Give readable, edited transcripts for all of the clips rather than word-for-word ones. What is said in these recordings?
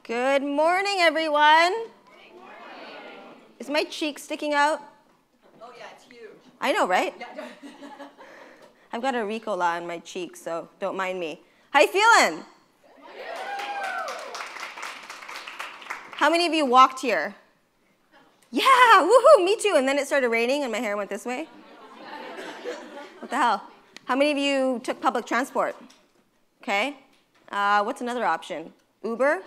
Good morning, everyone. Good morning. Is my cheek sticking out? Oh, yeah, it's huge. I know, right? Yeah. I've got a Ricola on my cheek, so don't mind me. How you feeling? How many of you walked here? Yeah, woohoo, me too. And then it started raining and my hair went this way. What the hell? How many of you took public transport? Okay. What's another option? Uber?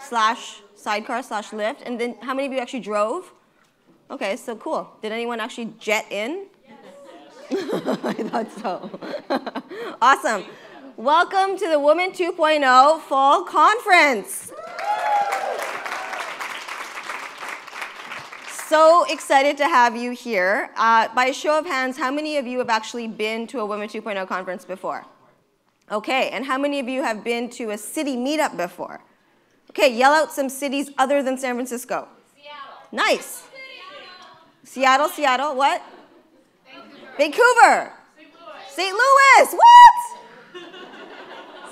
Slash sidecar slash Lyft. And then how many of you actually drove? Okay, so cool. Did anyone actually jet in? Yes. I thought so. Awesome. Welcome to the Women 2.0 Fall Conference. So excited to have you here. By a show of hands, how many of you have actually been to a Women 2.0 conference before? Okay, and how many of you have been to a city meetup before? Okay, yell out some cities other than San Francisco. Seattle. Nice. Seattle, what? Vancouver. St. Louis, what?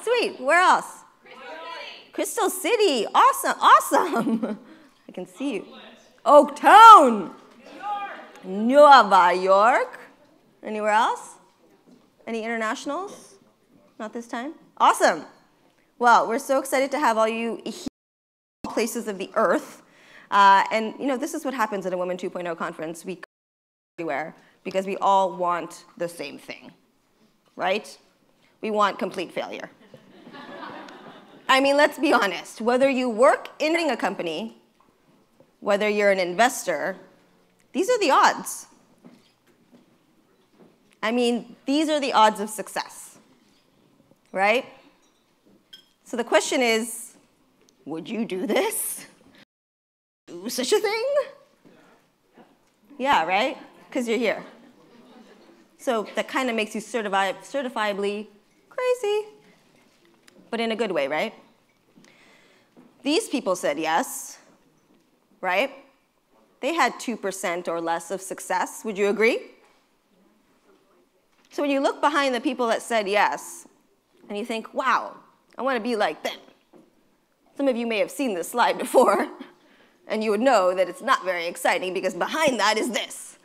Sweet, where else? Crystal City, awesome. I can see you. Oaktown. New York. Anywhere else? Any internationals? Not this time? Awesome. Well, we're so excited to have all you here in places of the earth. And you know, this is what happens at a Women 2.0 conference. We come everywhere because we all want the same thing, right? We want complete failure. I mean, let's be honest. Whether you work in a company, whether you're an investor, these are the odds. I mean, these are the odds of success, right? So the question is, would you do this? Do such a thing? Yeah, right? Because you're here. So that kind of makes you certifiably crazy, but in a good way, right? These people said yes, right? They had 2% or less of success. Would you agree? So when you look behind the people that said yes, and you think, wow, I want to be like them. Some of you may have seen this slide before, and you would know that it's not very exciting because behind that is this.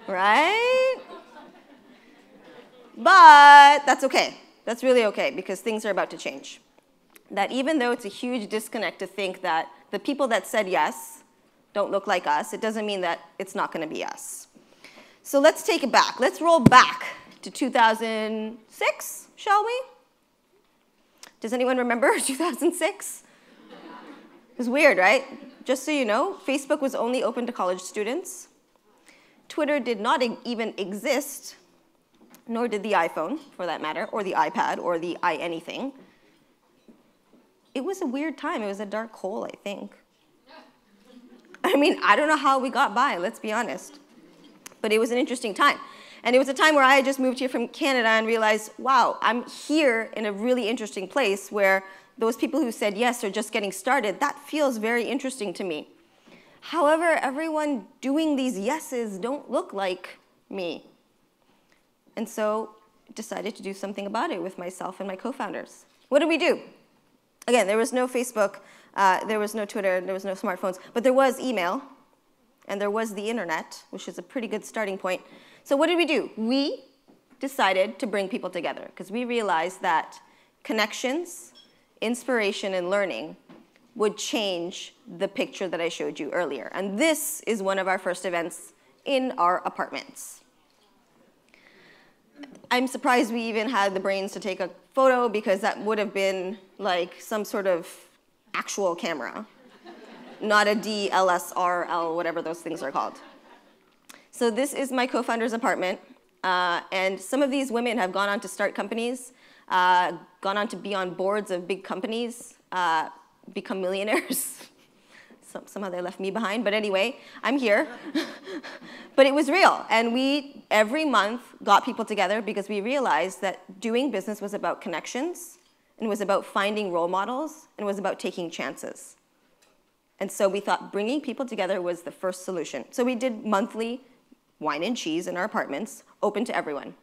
Right? But that's okay. That's really okay because things are about to change. That even though it's a huge disconnect to think that the people that said yes don't look like us, it doesn't mean that it's not going to be us. So let's take it back. Let's roll back to 2006, shall we? Does anyone remember 2006? It was weird, right? Just so you know, Facebook was only open to college students. Twitter did not even exist, nor did the iPhone, for that matter, or the iPad, or the iAnything. It was a weird time. It was a dark hole, I think. I mean, I don't know how we got by, let's be honest. But it was an interesting time. And it was a time where I had just moved here from Canada and realized, wow, I'm here in a really interesting place where those people who said yes are just getting started. That feels very interesting to me. However, everyone doing these yeses don't look like me. And so I decided to do something about it with myself and my co-founders. What did we do? Again, there was no Facebook, there was no Twitter, there was no smartphones, but there was email, and there was the internet, which is a pretty good starting point. So what did we do? We decided to bring people together because we realized that connections, inspiration, and learning would change the picture that I showed you earlier. And this is one of our first events in our apartments. I'm surprised we even had the brains to take a photo because that would have been like some sort of actual camera, not a DSLR, whatever those things are called. So this is my co-founder's apartment, and some of these women have gone on to start companies, gone on to be on boards of big companies, become millionaires. Somehow they left me behind, but anyway, I'm here. But it was real, and we, every month, got people together because we realized that doing business was about connections, and was about finding role models, and was about taking chances. And so we thought bringing people together was the first solution. So we did monthly wine and cheese in our apartments, open to everyone.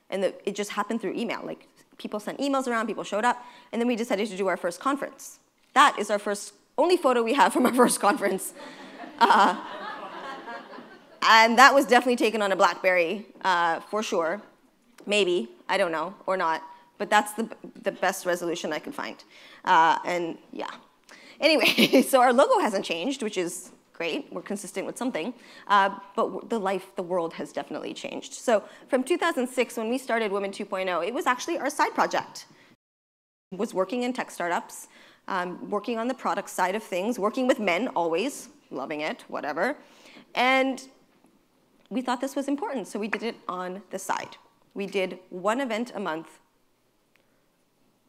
And it just happened through email. Like People sent emails around, people showed up, and then we decided to do our first conference. That is our only photo we have from our first conference. And that was definitely taken on a BlackBerry, for sure. Maybe, I don't know, or not. But that's the best resolution I could find. And yeah. Anyway, so our logo hasn't changed, which is great. We're consistent with something. But the world has definitely changed. So from 2006, when we started Women 2.0, it was actually our side project. I was working in tech startups, working on the product side of things, working with men always, loving it, whatever. And we thought this was important, so we did it on the side. We did one event a month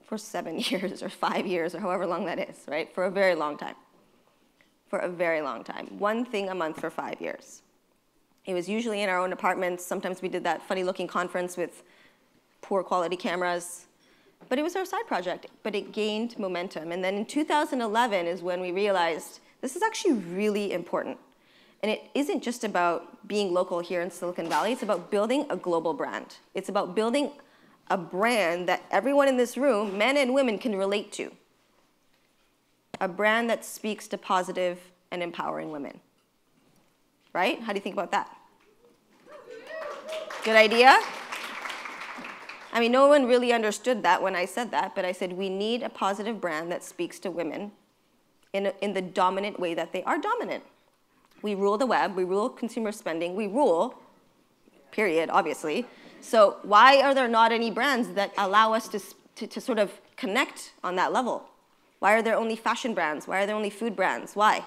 for 7 years or 5 years or however long that is, right? For a very long time. For a very long time. One thing a month for 5 years. It was usually in our own apartments. Sometimes we did that funny-looking conference with poor quality cameras. But it was our side project. But it gained momentum. And then in 2011 is when we realized this is actually really important. And it isn't just about being local here in Silicon Valley. It's about building a global brand. It's about building a brand that everyone in this room, men and women, can relate to. A brand that speaks to positive and empowering women. Right? How do you think about that? Good idea? I mean, no one really understood that when I said that, but I said we need a positive brand that speaks to women in the dominant way that they are dominant. We rule the web, we rule consumer spending, we rule, period, obviously. So why are there not any brands that allow us to sort of connect on that level? Why are there only fashion brands? Why are there only food brands? Why?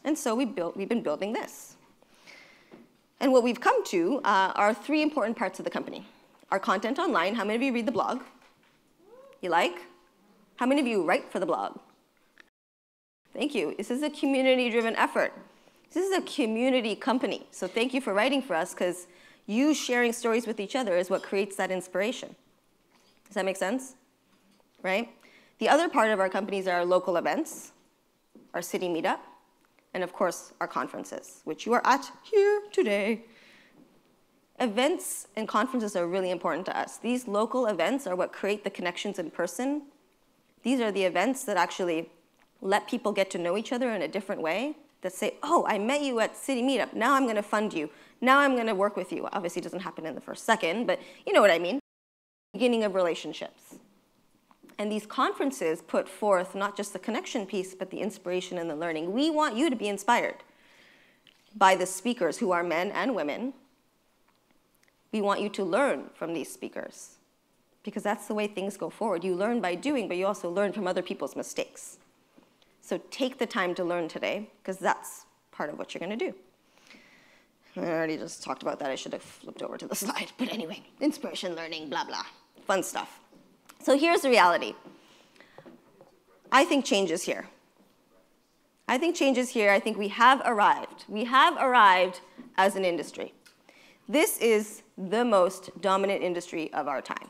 And so we've been building this. And what we've come to are 3 important parts of the company. Our content online. How many of you read the blog? You like? How many of you write for the blog? Thank you. This is a community-driven effort. This is a community company. So thank you for writing for us, because you sharing stories with each other is what creates that inspiration. Does that make sense? Right? The other part of our companies are our local events, our city meetup, and of course, our conferences, which you are at here today. Events and conferences are really important to us. These local events are what create the connections in person. These are the events that actually let people get to know each other in a different way, that say, oh, I met you at City Meetup, now I'm gonna fund you, now I'm gonna work with you. Obviously it doesn't happen in the first second, but you know what I mean. Beginning of relationships. And these conferences put forth not just the connection piece, but the inspiration and the learning. We want you to be inspired by the speakers who are men and women. We want you to learn from these speakers, because that's the way things go forward. You learn by doing, but you also learn from other people's mistakes. So take the time to learn today, because that's part of what you're going to do. I already just talked about that. I should have flipped over to the slide. But anyway, inspiration, learning, blah, blah. Fun stuff. So here's the reality. I think change is here. I think change is here. I think we have arrived. We have arrived as an industry. This is the most dominant industry of our time.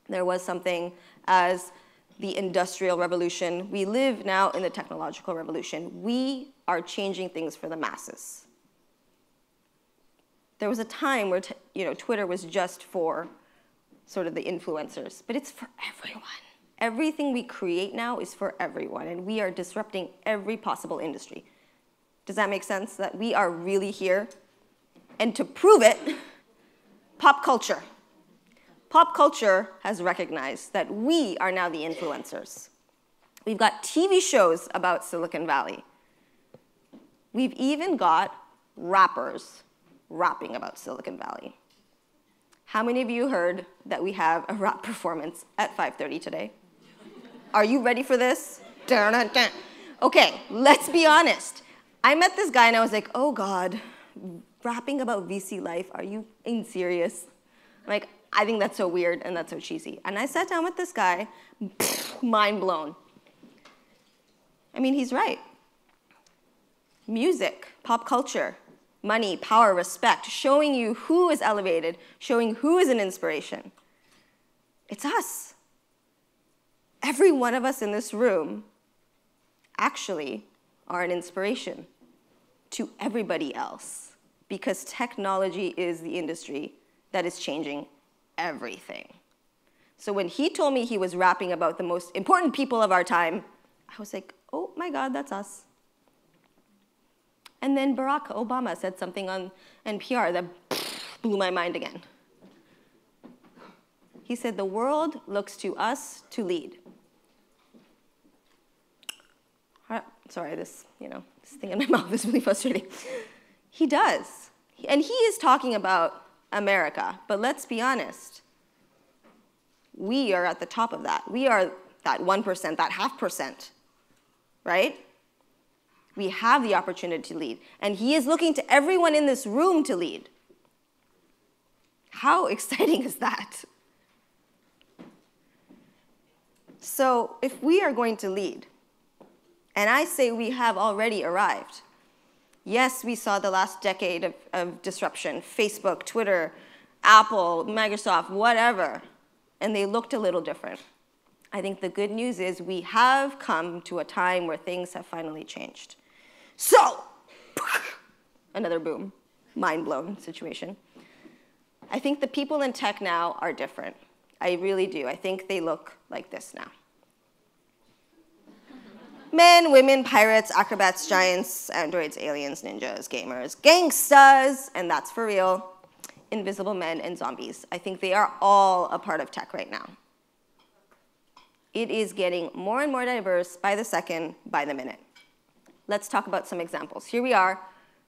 There was something as the Industrial Revolution. We live now in the technological revolution. We are changing things for the masses. There was a time where Twitter was just for sort of the influencers, but it's for everyone. Everything we create now is for everyone, and we are disrupting every possible industry. Does that make sense? That we are really here? And to prove it, pop culture. Pop culture has recognized that we are now the influencers. We've got TV shows about Silicon Valley. We've even got rappers rapping about Silicon Valley. How many of you heard that we have a rap performance at 5:30 today? Are you ready for this? Dun, dun, dun. Okay, let's be honest. I met this guy and I was like, oh God, rapping about VC life, are you serious? Like, I think that's so weird and that's so cheesy. And I sat down with this guy, mind blown. I mean, he's right. Music, pop culture, money, power, respect, showing you who is elevated, showing who is an inspiration. It's us. Every one of us in this room actually are an inspiration to everybody else, because technology is the industry that is changing everything. So when he told me he was rapping about the most important people of our time, I was like, oh my God, that's us. And then Barack Obama said something on NPR that blew my mind again. He said, the world looks to us to lead. Sorry, this thing in my mouth is really frustrating. He does. And he is talking about America. But let's be honest. We are at the top of that. We are that 1%, that 0.5%, right? We have the opportunity to lead. And he is looking to everyone in this room to lead. How exciting is that? So if we are going to lead, and I say we have already arrived. Yes, we saw the last decade of disruption, Facebook, Twitter, Apple, Microsoft, whatever, and they looked a little different. I think the good news is we have come to a time where things have finally changed. So, another boom, mind-blown situation. I think the people in tech now are different. I really do. I think they look like this now. Men, women, pirates, acrobats, giants, androids, aliens, ninjas, gamers, gangstas, and that's for real, invisible men, and zombies. I think they are all a part of tech right now. It is getting more and more diverse by the second, by the minute. Let's talk about some examples. Here we are,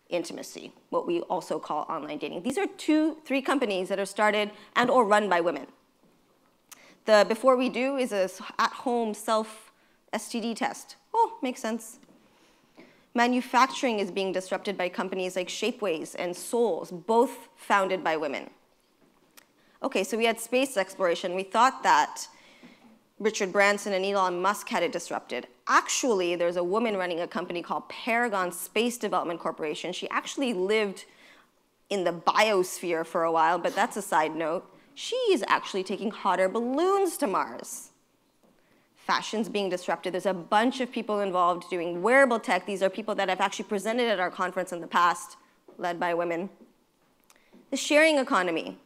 intimacy, what we also call online dating. These are 2-3 companies that are started and or run by women. The Before We Do is an at-home self-STD test. Oh, makes sense. Manufacturing is being disrupted by companies like Shapeways and Souls, both founded by women. Okay, so we had space exploration. We thought that Richard Branson and Elon Musk had it disrupted. Actually, there's a woman running a company called Paragon Space Development Corporation. She actually lived in the biosphere for a while, but that's a side note. She is actually taking hot air balloons to Mars. Fashion's being disrupted. There's a bunch of people involved doing wearable tech. These are people that have actually presented at our conference in the past, led by women. The sharing economy.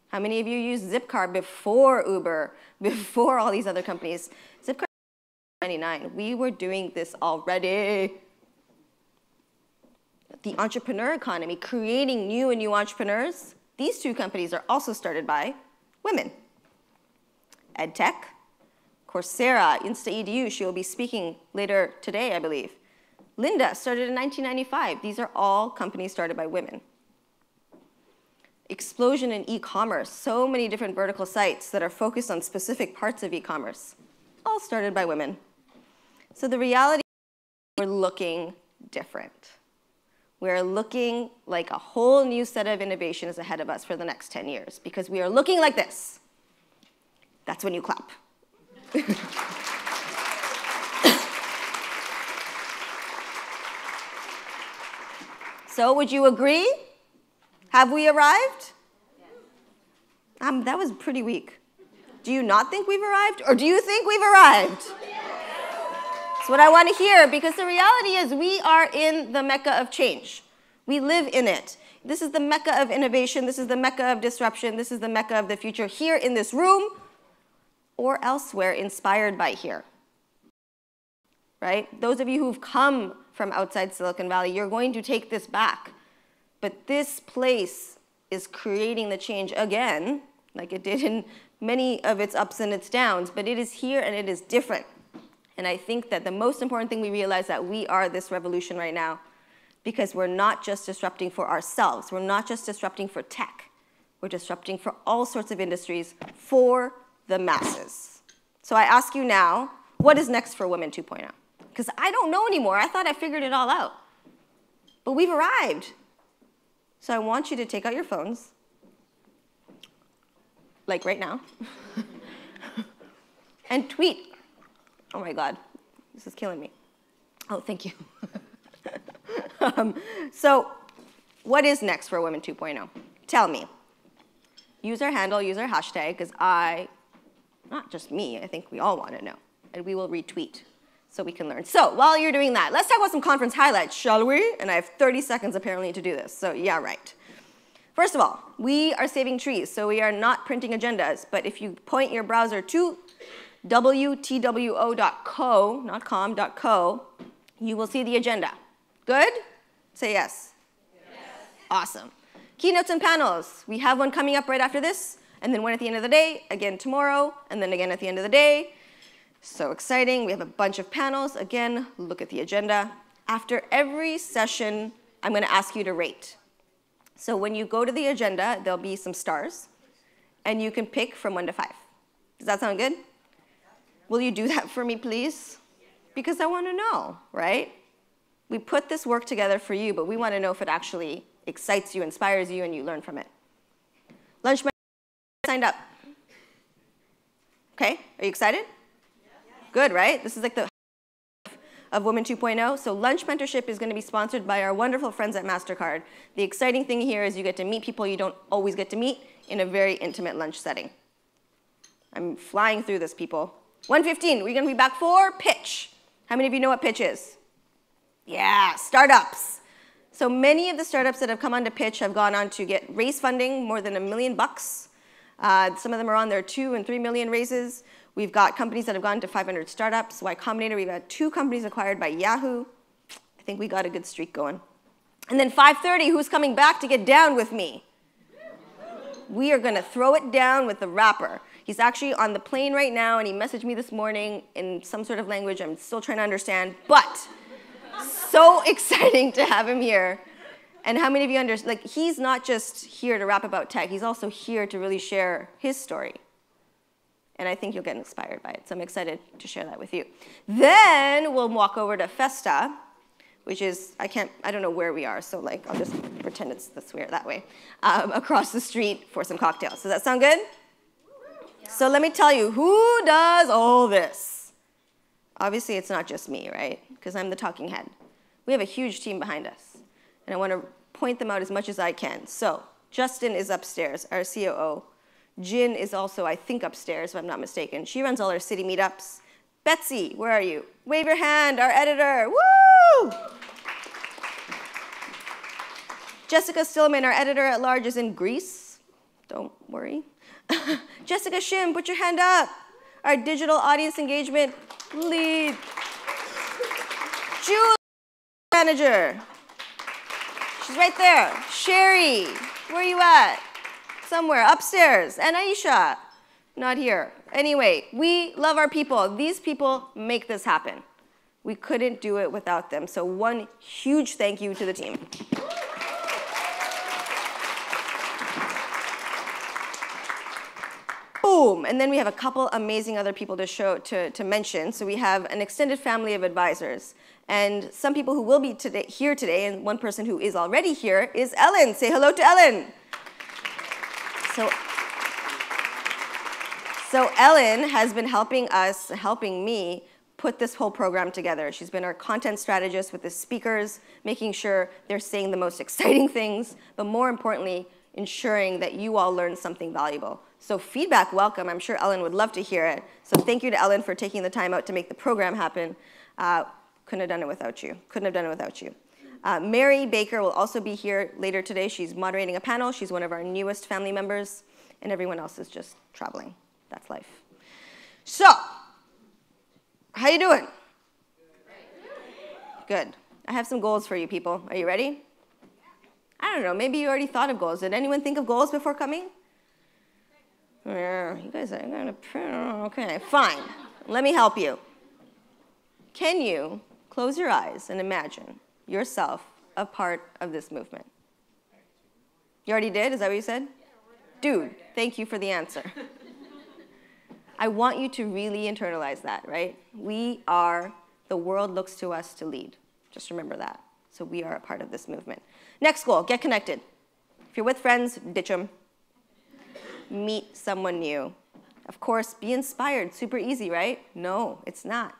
How many of you used Zipcar before Uber, before all these other companies? Zipcar 99. We were doing this already. The entrepreneur economy, creating new and new entrepreneurs. These 2 companies are also started by women. EdTech. Coursera, InstaEDU, she will be speaking later today, I believe. Lynda started in 1995. These are all companies started by women. Explosion in e-commerce, so many different vertical sites that are focused on specific parts of e-commerce, all started by women. So the reality is we're looking different. We're looking like a whole new set of innovations ahead of us for the next 10 years because we are looking like this. That's when you clap. So would you agree? Have we arrived? Yes. That was pretty weak. Do you not think we've arrived? Or do you think we've arrived? Yes. That's what I want to hear, because the reality is we are in the Mecca of change. We live in it. This is the Mecca of innovation. This is the Mecca of disruption. This is the Mecca of the future here in this room or elsewhere inspired by here. Right? Those of you who've come from outside Silicon Valley, you're going to take this back. But this place is creating the change again, like it did in many of its ups and its downs, but it is here and it is different. And I think that the most important thing we realize that we are this revolution right now because we're not just disrupting for ourselves. We're not just disrupting for tech. We're disrupting for all sorts of industries for the masses. So I ask you now, what is next for Women 2.0? Because I don't know anymore. I thought I figured it all out. But we've arrived. So I want you to take out your phones, like right now, and tweet. Oh my God, this is killing me. Oh, thank you. So what is next for Women 2.0? Tell me. Use our handle, use our hashtag, because not just me, I think we all want to know. And we will retweet so we can learn. So while you're doing that, let's talk about some conference highlights, shall we? And I have 30 seconds apparently to do this, so yeah, right. First of all, we are saving trees, so we are not printing agendas. But if you point your browser to wtwo.co, not com, .co, you will see the agenda. Good? Say yes. Yes. Awesome. Keynotes and panels. We have one coming up right after this, and then one at the end of the day, again tomorrow, and then again at the end of the day. So exciting. We have a bunch of panels. Again, look at the agenda. After every session, I'm going to ask you to rate. So when you go to the agenda, there'll be some stars, and you can pick from 1 to 5. Does that sound good? Will you do that for me, please? Because I want to know, right? We put this work together for you, but we want to know if it actually excites you, inspires you, and you learn from it. Lunch signed up. Okay, are you excited? Good, right? This is like the of Women 2.0. So lunch mentorship is going to be sponsored by our wonderful friends at MasterCard. The exciting thing here is you get to meet people you don't always get to meet in a very intimate lunch setting. I'm flying through this, people. 1:15, we're going to be back for pitch. How many of you know what pitch is? Yeah, startups. So many of the startups that have come on to pitch have gone on to raise funding, more than $1 million. Some of them are on their 2 and 3 million raises. We've got companies that have gone to 500 startups. Y Combinator, we've had 2 companies acquired by Yahoo. I think we got a good streak going. And then 5:30, who's coming back to get down with me? We are going to throw it down with the rapper. He's actually on the plane right now, and he messaged me this morning in some sort of language I'm still trying to understand, but so exciting to have him here. And how many of you understand, like, he's not just here to rap about tech, he's also here to really share his story. And I think you'll get inspired by it, so I'm excited to share that with you. Then we'll walk over to Festa, which is, I don't know where we are, so like, I'll just pretend it's this way or that way, across the street for some cocktails. Does that sound good? Yeah. So let me tell you, who does all this? Obviously, it's not just me, right? Because I'm the talking head. We have a huge team behind us, and I want to point them out as much as I can. So Justin is upstairs, our COO. Jin is also, I think, upstairs, if I'm not mistaken. She runs all our city meetups. Betsy, where are you? Wave your hand, our editor. Woo! Jessica Stillman, our editor-at-large, is in Greece. Don't worry. Jessica Shim, put your hand up. Our digital audience engagement lead. Julie, manager. She's right there. Sherry, where are you at? Somewhere upstairs. And Aisha, not here. Anyway, we love our people. These people make this happen. We couldn't do it without them. So one huge thank you to the team. Boom. And then we have a couple amazing other people to mention. So we have an extended family of advisors. And some people who will be here today, and one person who is already here is Ellen. Say hello to Ellen. So Ellen has been helping me put this whole program together. She's been our content strategist with the speakers, making sure they're saying the most exciting things, but more importantly, ensuring that you all learn something valuable. So feedback, welcome. I'm sure Ellen would love to hear it. So thank you to Ellen for taking the time out to make the program happen. Couldn't have done it without you. Couldn't have done it without you. Mary Baker will also be here later today. She's moderating a panel. She's one of our newest family members, and everyone else is just traveling. That's life. So, how you doing? Good. I have some goals for you people. Are you ready? I don't know. Maybe you already thought of goals. Did anyone think of goals before coming? Yeah, you guys are going to... Okay, fine. Let me help you. Can you close your eyes and imagine yourself a part of this movement? You already did? Is that what you said? Dude, thank you for the answer. I want you to really internalize that, right? The world looks to us to lead. Just remember that. So we are a part of this movement. Next goal, get connected. If you're with friends, ditch them. Meet someone new. Of course, be inspired. Super easy, right? No, it's not.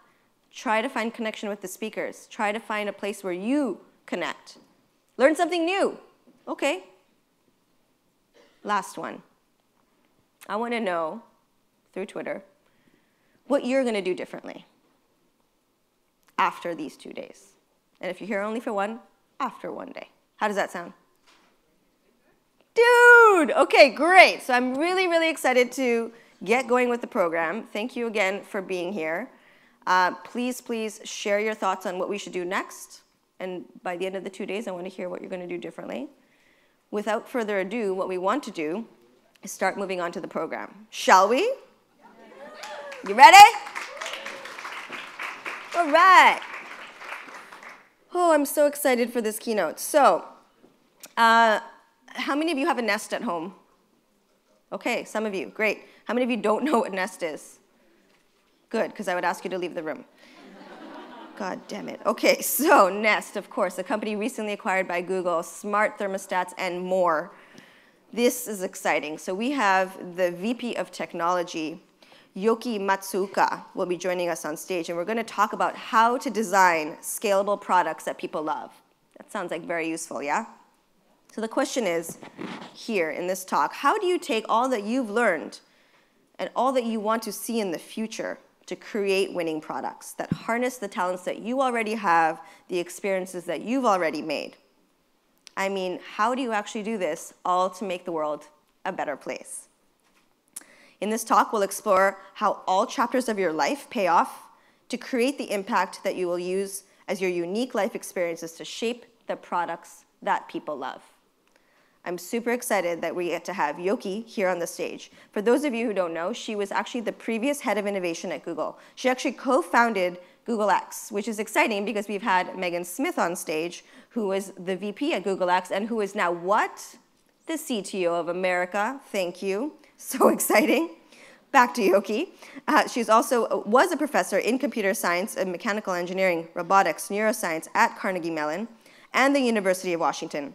Try to find connection with the speakers. Try to find a place where you connect. Learn something new. Okay. Last one. I want to know, through Twitter, what you're going to do differently after these 2 days. And if you're here only for one, after 1 day. How does that sound? Dude! Okay, great. So I'm really, really excited to get going with the program. Thank you again for being here. Please, please share your thoughts on what we should do next. And by the end of the 2 days, I want to hear what you're going to do differently. Without further ado, what we want to do is start moving on to the program. Shall we? You ready? All right. Oh, I'm so excited for this keynote. So, how many of you have a Nest at home? Okay, some of you, great. How many of you don't know what Nest is? Good, because I would ask you to leave the room. God damn it. Okay, so Nest, of course, a company recently acquired by Google, smart thermostats and more. This is exciting. So we have the VP of Technology, Yoki Matsuoka, will be joining us on stage, and we're going to talk about how to design scalable products that people love. That sounds like very useful, yeah? So the question is, here in this talk, how do you take all that you've learned and all that you want to see in the future to create winning products that harness the talents that you already have, the experiences that you've already made? I mean, how do you actually do this, all to make the world a better place? In this talk, we'll explore how all chapters of your life pay off to create the impact that you will use as your unique life experiences to shape the products that people love. I'm super excited that we get to have Yoki here on the stage. For those of you who don't know, she was actually the previous head of innovation at Google. She actually co-founded Google X, which is exciting because we've had Megan Smith on stage, who was the VP at Google X and who is now what? The CTO of America. Thank you. So exciting. Back to Yoki. She's also was a professor in computer science and mechanical engineering, robotics, neuroscience at Carnegie Mellon and the University of Washington.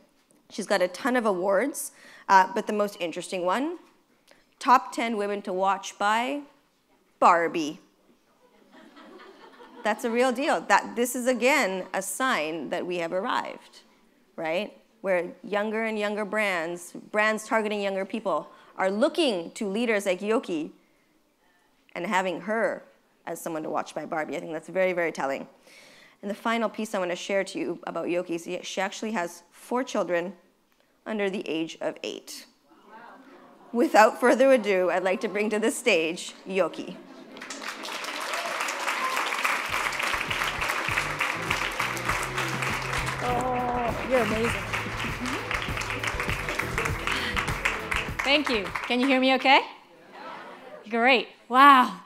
She's got a ton of awards, but the most interesting one, top 10 women to watch by Barbie. That's a real deal. This is, again, a sign that we have arrived, right? Where younger and younger brands targeting younger people, are looking to leaders like Yoki and having her as someone to watch by Barbie. I think that's very, very telling. And the final piece I want to share to you about Yoki is she actually has 4 children under the age of 8. Wow. Without further ado, I'd like to bring to the stage Yoki. Oh, you're amazing. Thank you. Can you hear me okay? Great. Wow.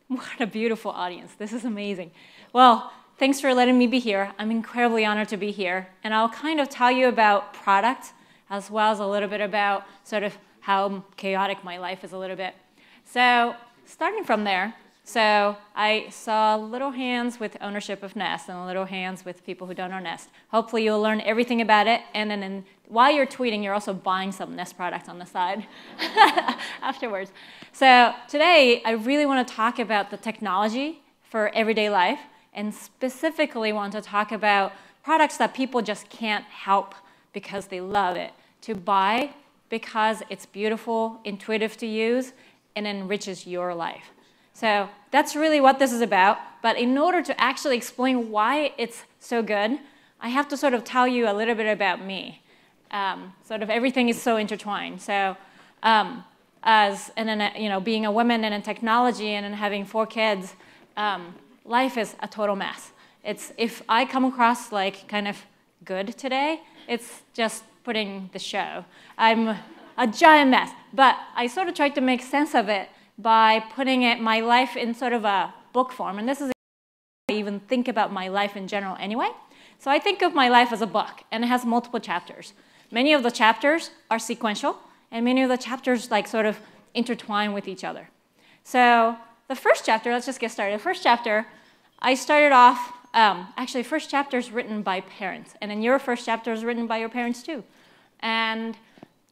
What a beautiful audience. This is amazing. Well, thanks for letting me be here. I'm incredibly honored to be here. And I'll kind of tell you about product as well as a little bit about sort of how chaotic my life is a little bit. So starting from there, so I saw little hands with ownership of Nest and little hands with people who don't own Nest. Hopefully you'll learn everything about it. And then while you're tweeting, you're also buying some Nest products on the side afterwards. So today, I really want to talk about the technology for everyday life, and specifically want to talk about products that people just can't help because they love it, to buy because it's beautiful, intuitive to use, and enriches your life. So that's really what this is about. But in order to actually explain why it's so good, I have to sort of tell you a little bit about me. Sort of everything is so intertwined. So being a woman and in technology and in having 4 kids, life is a total mess. If I come across like kind of good today, it's just putting the show. I'm a giant mess. But I sort of tried to make sense of it by putting my life in sort of a book form. And this is how I even think about my life in general anyway. So I think of my life as a book, and it has multiple chapters. Many of the chapters are sequential, and many of the chapters like sort of intertwine with each other. So the first chapter, let's just get started. The first chapter, I started off, actually, first chapter is written by parents, and then your first chapter is written by your parents too. And,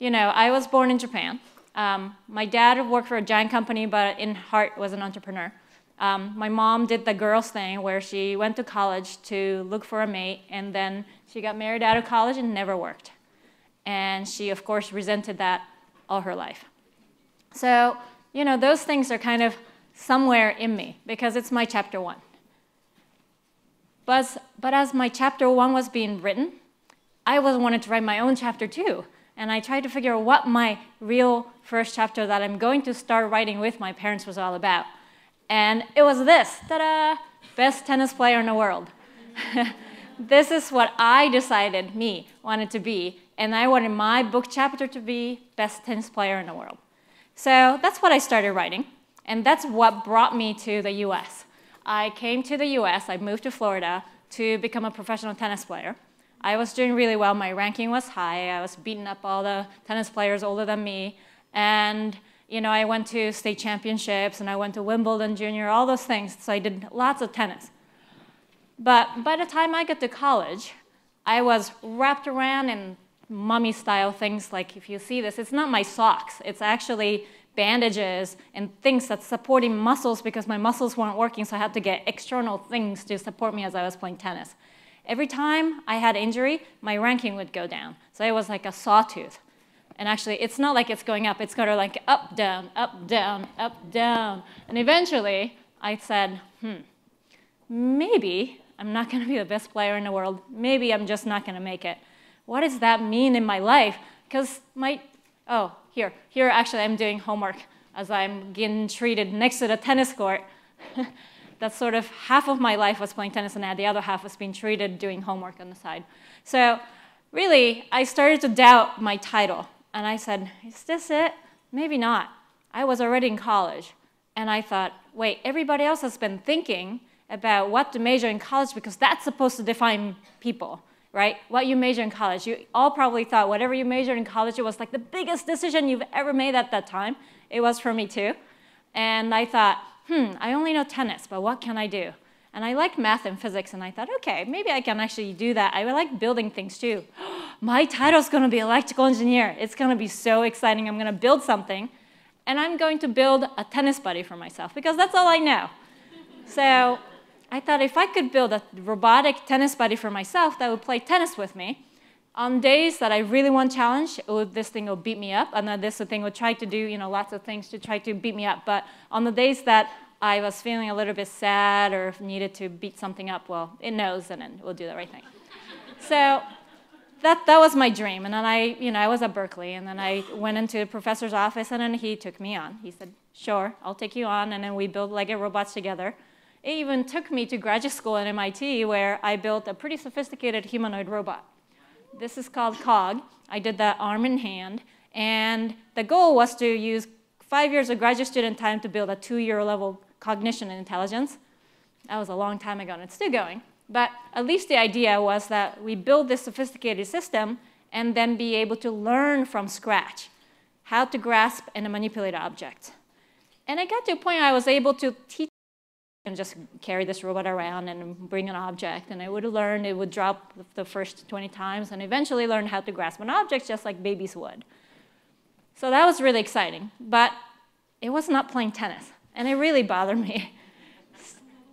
I was born in Japan. My dad worked for a giant company, but in heart was an entrepreneur. My mom did the girls thing where she went to college to look for a mate, and then she got married out of college and never worked. And she, of course, resented that all her life. So, those things are kind of somewhere in me because it's my chapter 1. But as my chapter 1 was being written, I wanted to write my own chapter 2. and I tried to figure out what my real first chapter that I'm going to start writing with my parents was all about. And it was this, ta-da, best tennis player in the world. This is what I decided wanted to be, and I wanted my book chapter to be best tennis player in the world. So that's what I started writing, and that's what brought me to the US. I came to the US, I moved to Florida to become a professional tennis player. I was doing really well, my ranking was high, I was beating up all the tennis players older than me, and I went to state championships, and I went to Wimbledon Junior, all those things, so I did lots of tennis. But by the time I got to college, I was wrapped around in mummy-style things, like if you see this, it's not my socks, it's actually bandages and things that's supporting muscles because my muscles weren't working, so I had to get external things to support me as I was playing tennis. Every time I had injury, my ranking would go down, so it was like a sawtooth. And actually, it's not like it's going up, it's kind of like up, down, up, down, up, down. And eventually, I said, maybe I'm not going to be the best player in the world. Maybe I'm just not going to make it. What does that mean in my life? Because here actually I'm doing homework as I'm getting treated next to the tennis court. That's sort of half of my life was playing tennis, and the other half was being treated doing homework on the side. So really, I started to doubt my title. And I said, is this it? Maybe not. I was already in college. And I thought, wait, everybody else has been thinking about what to major in college because that's supposed to define people, right? What you major in college. You all probably thought whatever you majored in college, it was like the biggest decision you've ever made at that time. It was for me too. And I thought, I only know tennis, but what can I do? And I like math and physics, and I thought, okay, maybe I can actually do that. I like building things too. My title's going to be electrical engineer. It's going to be so exciting. I'm going to build something, and I'm going to build a tennis buddy for myself because that's all I know. So I thought if I could build a robotic tennis buddy for myself that would play tennis with me, on days that I really want challenge, this thing will beat me up, and then this thing would try to do lots of things to try to beat me up. But on the days that I was feeling a little bit sad or needed to beat something up, well, it knows and then it will do the right thing. So that was my dream. And then I was at Berkeley, and then I went into the professor's office, and then he took me on. He said, sure, I'll take you on, and then we built Lego robots together. It even took me to graduate school at MIT, where I built a pretty sophisticated humanoid robot. This is called COG. I did that arm and hand, and the goal was to use 5 years of graduate student time to build a 2-year level cognition and intelligence. That was a long time ago, and it's still going. But at least the idea was that we build this sophisticated system and then be able to learn from scratch how to grasp and manipulate objects. And I got to a point I was able to teach and just carry this robot around and bring an object, and it would learn, it would drop the first 20 times, and eventually learn how to grasp an object just like babies would. So that was really exciting, but it was not playing tennis. And it really bothered me.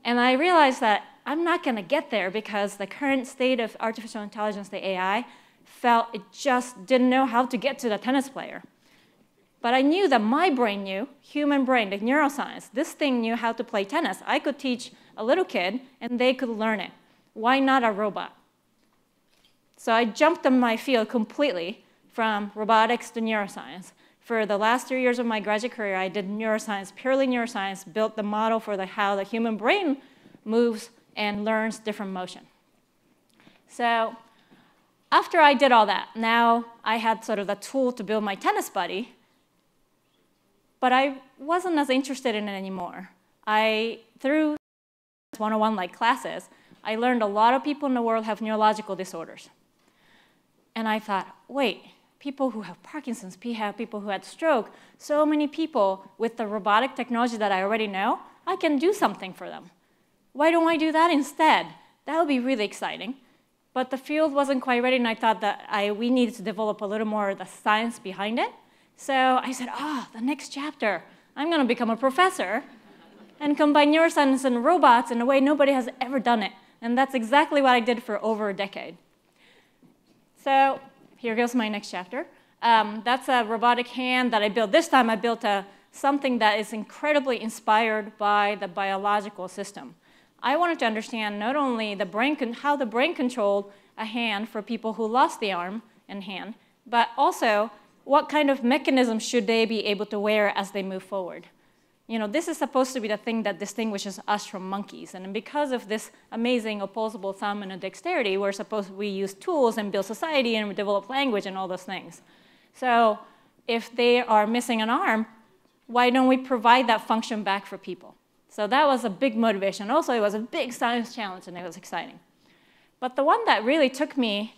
And I realized that I'm not going to get there because the current state of artificial intelligence, the AI, felt it just didn't know how to get to the tennis player. But I knew that my brain knew, human brain, the neuroscience, this thing knew how to play tennis. I could teach a little kid, and they could learn it. Why not a robot? So I jumped in my field completely from robotics to neuroscience. For the last 3 years of my graduate career, I did neuroscience, purely neuroscience, built the model for how the human brain moves and learns different motion. So after I did all that, now I had sort of the tool to build my tennis buddy, but I wasn't as interested in it anymore. Through one-on-one-like classes, I learned a lot of people in the world have neurological disorders. And I thought, wait, people who have Parkinson's, people who had stroke, so many people with the robotic technology that I already know, I can do something for them. Why don't I do that instead? That would be really exciting. But the field wasn't quite ready, and I thought that we needed to develop a little more of the science behind it. So I said, the next chapter, I'm going to become a professor and combine neuroscience and robots in a way nobody has ever done it. And that's exactly what I did for over a decade. So here goes my next chapter. That's a robotic hand that I built. This time I built something that is incredibly inspired by the biological system. I wanted to understand not only how the brain controlled a hand for people who lost the arm and hand, but also what kind of mechanism should they be able to wear as they move forward. This is supposed to be the thing that distinguishes us from monkeys. And because of this amazing opposable thumb and a dexterity, we use tools and build society and develop language and all those things. So if they are missing an arm, why don't we provide that function back for people? So that was a big motivation. Also, it was a big science challenge, and it was exciting. But the one that really took me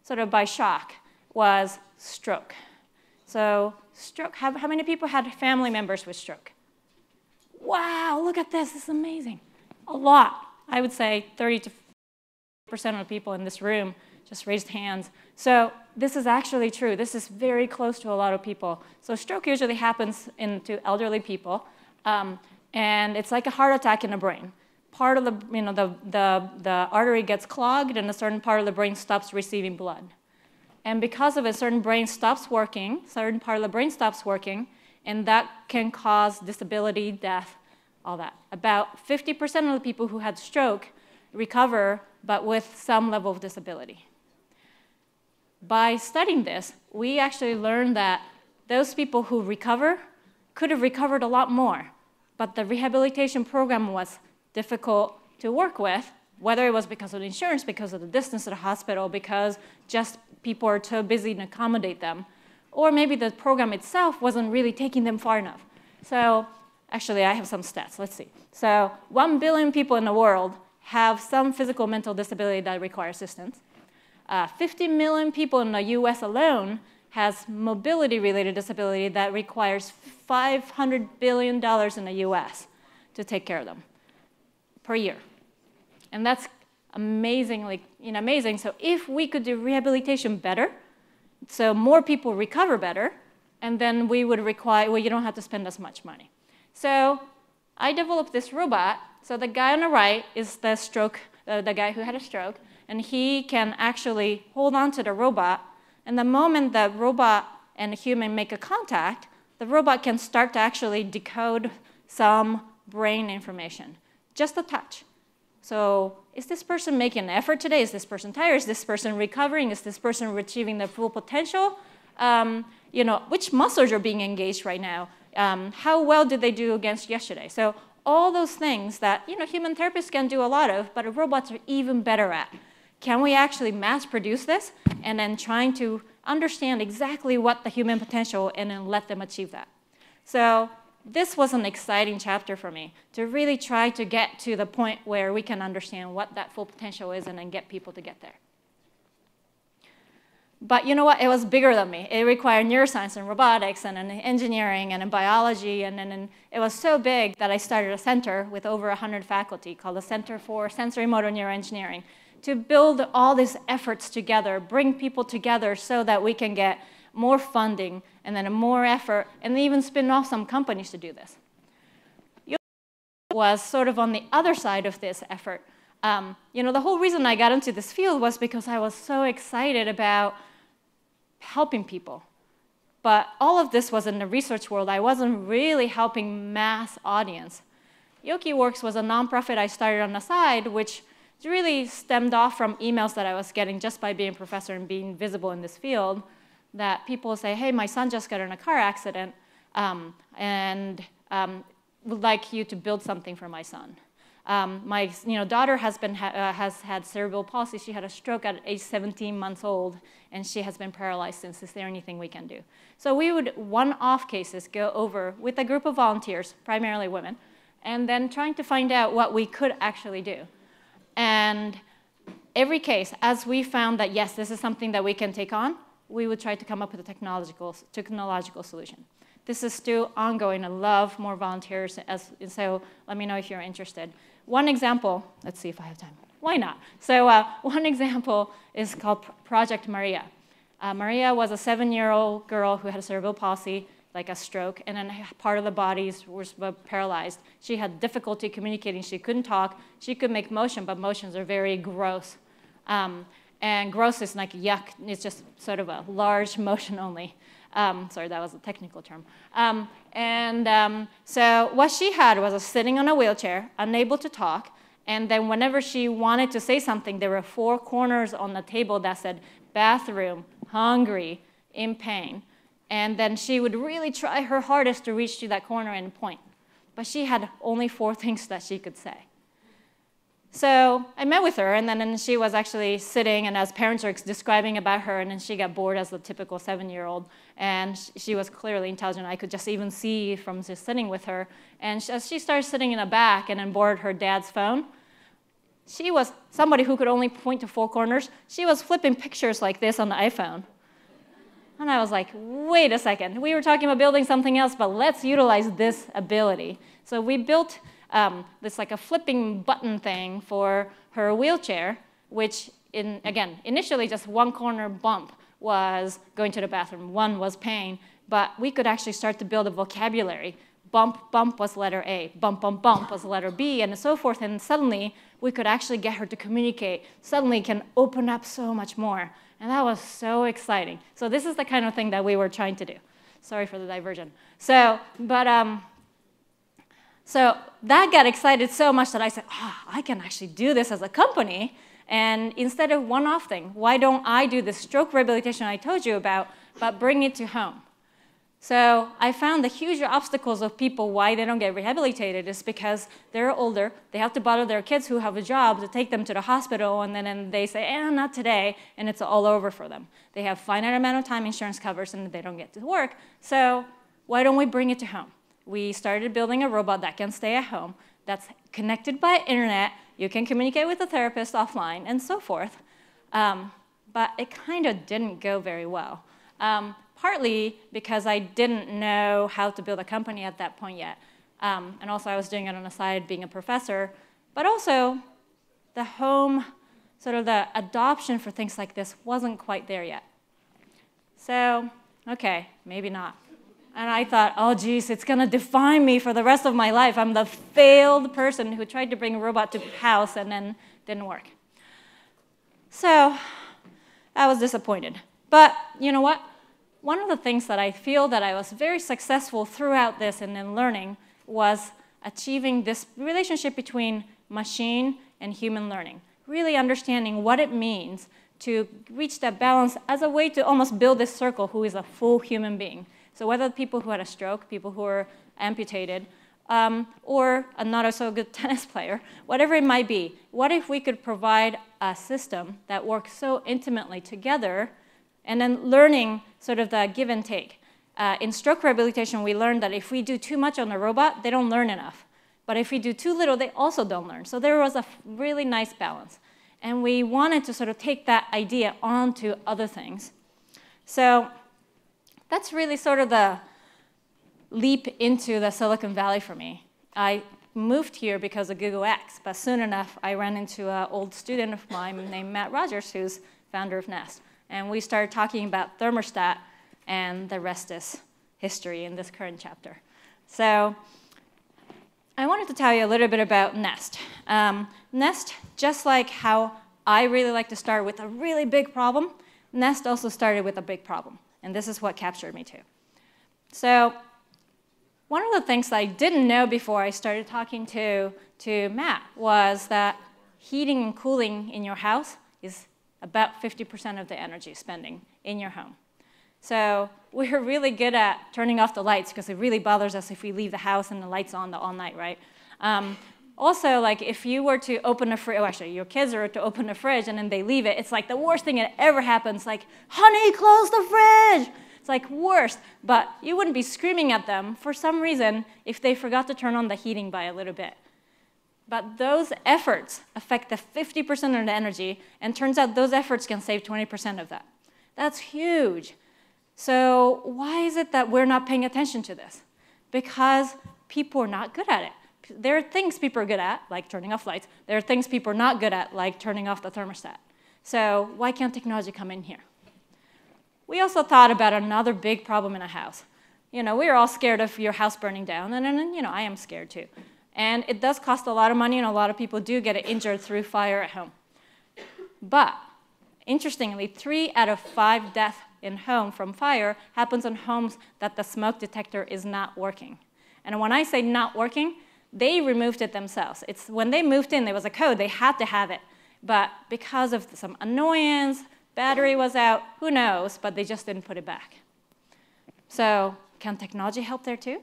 sort of by shock was stroke. So stroke, how many people had family members with stroke? Wow, look at this is amazing. A lot. I would say 30% to 40% of the people in this room just raised hands. So this is actually true. This is very close to a lot of people. So stroke usually happens to elderly people, and it's like a heart attack in the brain. Part of the artery gets clogged, and a certain part of the brain stops receiving blood. And because of it, certain brain stops working, certain part of the brain stops working, and that can cause disability, death, all that. About 50% of the people who had stroke recover, but with some level of disability. By studying this, we actually learned that those people who recover could have recovered a lot more, but the rehabilitation program was difficult to work with, whether it was because of the insurance, because of the distance to the hospital, because just people are too busy to accommodate them, or maybe the program itself wasn't really taking them far enough. So actually, I have some stats. Let's see. So 1 billion people in the world have some physical or mental disability that require assistance. 50 million people in the US alone has mobility-related disability that requires $500 billion in the US to take care of them per year. And that's amazingly amazing. So if we could do rehabilitation better, so more people recover better, and then we would require, well, you don't have to spend as much money. So I developed this robot. So the guy on the right is the guy who had a stroke, and he can actually hold on to the robot. And the moment the robot and the human make a contact, the robot can start to actually decode some brain information, just a touch. So is this person making an effort today? Is this person tired? Is this person recovering? Is this person achieving their full potential? Which muscles are being engaged right now? How well did they do against yesterday? So all those things that human therapists can do a lot of, but robots are even better at. Can we actually mass produce this and then trying to understand exactly what the human potential and then let them achieve that? So this was an exciting chapter for me, to really try to get to the point where we can understand what that full potential is and then get people to get there. But you know what? It was bigger than me. It required neuroscience and robotics and engineering and biology. And it was so big that I started a center with over 100 faculty called the Center for Sensory Motor Neuroengineering to build all these efforts together, bring people together so that we can get more funding and then more effort, and even spin off some companies to do this. Was sort of on the other side of this effort. The whole reason I got into this field was because I was so excited about helping people. But all of this was in the research world. I wasn't really helping mass audience. YokiWorks was a nonprofit I started on the side, which really stemmed off from emails that I was getting just by being a professor and being visible in this field, that people say, hey, my son just got in a car accident, and would like you to build something for my son. My daughter has had cerebral palsy. She had a stroke at age 17 months old, and she has been paralyzed since. Is there anything we can do? So we would, one-off cases, go over with a group of volunteers, primarily women, and then trying to find out what we could actually do. And every case, as we found that, yes, this is something that we can take on, we would try to come up with a technological solution. This is still ongoing. I love more volunteers, so let me know if you're interested. One example, let's see if I have time. Why not? So one example is called Project Maria. Maria was a 7-year-old girl who had cerebral palsy, like a stroke, and then part of the body was paralyzed. She had difficulty communicating. She couldn't talk. She could make motion, but motions are very gross. And gross is like yuck. It's just sort of a large motion only. Sorry, that was a technical term. So what she had was sitting on a wheelchair, unable to talk, And then whenever she wanted to say something, there were 4 corners on the table that said bathroom, hungry, in pain. And then she would really try her hardest to reach to that corner and point. But she had only 4 things that she could say. So I met with her, and then she was actually sitting, and as parents are describing about her, and then she got bored as the typical 7-year-old, and she was clearly intelligent. I could just even see from just sitting with her. And as she started sitting in the back and then borrowed her dad's phone, she was somebody who could only point to 4 corners. She was flipping pictures like this on the iPhone. And I was like, wait a second. We were talking about building something else, but let's utilize this ability. So we built this like a flipping button thing for her wheelchair, which, again, initially just 1 corner bump was going to the bathroom, 1 was pain, but we could actually start to build a vocabulary. Bump, bump was letter A, bump, bump, bump was letter B, and so forth, and suddenly we could actually get her to communicate, suddenly can open up so much more, and that was so exciting. So this is the kind of thing that we were trying to do. Sorry for the diversion. So that got excited so much that I said, I can actually do this as a company. And instead of one-off thing, why don't I do the stroke rehabilitation I told you about, but bring it to home? So I found the huge obstacles of people why they don't get rehabilitated is because they're older, they have to bother their kids who have a job to take them to the hospital, and then they say, not today, and it's all over for them. They have finite amount of time insurance covers, and they don't get to work. So why don't we bring it to home? We started building a robot that can stay at home, that's connected by internet, you can communicate with the therapist offline, and so forth. But it kind of didn't go very well. Partly because I didn't know how to build a company at that point yet. And also I was doing it on the side being a professor, but also the home, sort of the adoption for things like this wasn't quite there yet. So, okay, maybe not. And I thought, oh geez, it's gonna define me for the rest of my life. I'm the failed person who tried to bring a robot to house and then didn't work. So I was disappointed. But you know what? One of the things that I feel that I was very successful throughout this and in learning was achieving this relationship between machine and human learning, really understanding what it means to reach that balance as a way to almost build this circle who is a full human being. So whether people who had a stroke, people who are amputated, or a not so good tennis player, whatever it might be, what if we could provide a system that works so intimately together, and then learning sort of the give and take. In stroke rehabilitation, we learned that if we do too much on a robot, they don't learn enough. But if we do too little, they also don't learn. So there was a really nice balance. And we wanted to sort of take that idea onto other things. So that's really sort of the leap into the Silicon Valley for me. I moved here because of Google X, but soon enough, I ran into an old student of mine named Matt Rogers, who's founder of Nest. And we started talking about thermostat, and the rest is history in this current chapter. So I wanted to tell you a little bit about Nest. Nest, just like how I really like to start with a really big problem, Nest also started with a big problem. And this is what captured me too. So one of the things that I didn't know before I started talking to Matt was that heating and cooling in your house is about 50% of the energy spending in your home. So we're really good at turning off the lights because it really bothers us if we leave the house and the lights on all night, right? Also, like if you were to open a fridge, actually your kids are to open a fridge and then they leave it, it's like the worst thing that ever happens, like, honey, close the fridge. It's like worst, but you wouldn't be screaming at them for some reason if they forgot to turn on the heating by a little bit. But those efforts affect the 50% of the energy, and turns out those efforts can save 20% of that. That's huge. So why is it that we're not paying attention to this? Because people are not good at it. There are things people are good at, like turning off lights. There are things people are not good at, like turning off the thermostat. So why can't technology come in here? We also thought about another big problem in a house. You know, we're all scared of your house burning down, and you know, I am scared too. And it does cost a lot of money, and a lot of people do get injured through fire at home. But interestingly, 3 out of 5 deaths in home from fire happens in homes that the smoke detector is not working. And when I say not working, They removed it themselves. When they moved in, there was a code. They had to have it. But because of some annoyance, battery was out, who knows, but they just didn't put it back. So can technology help there too?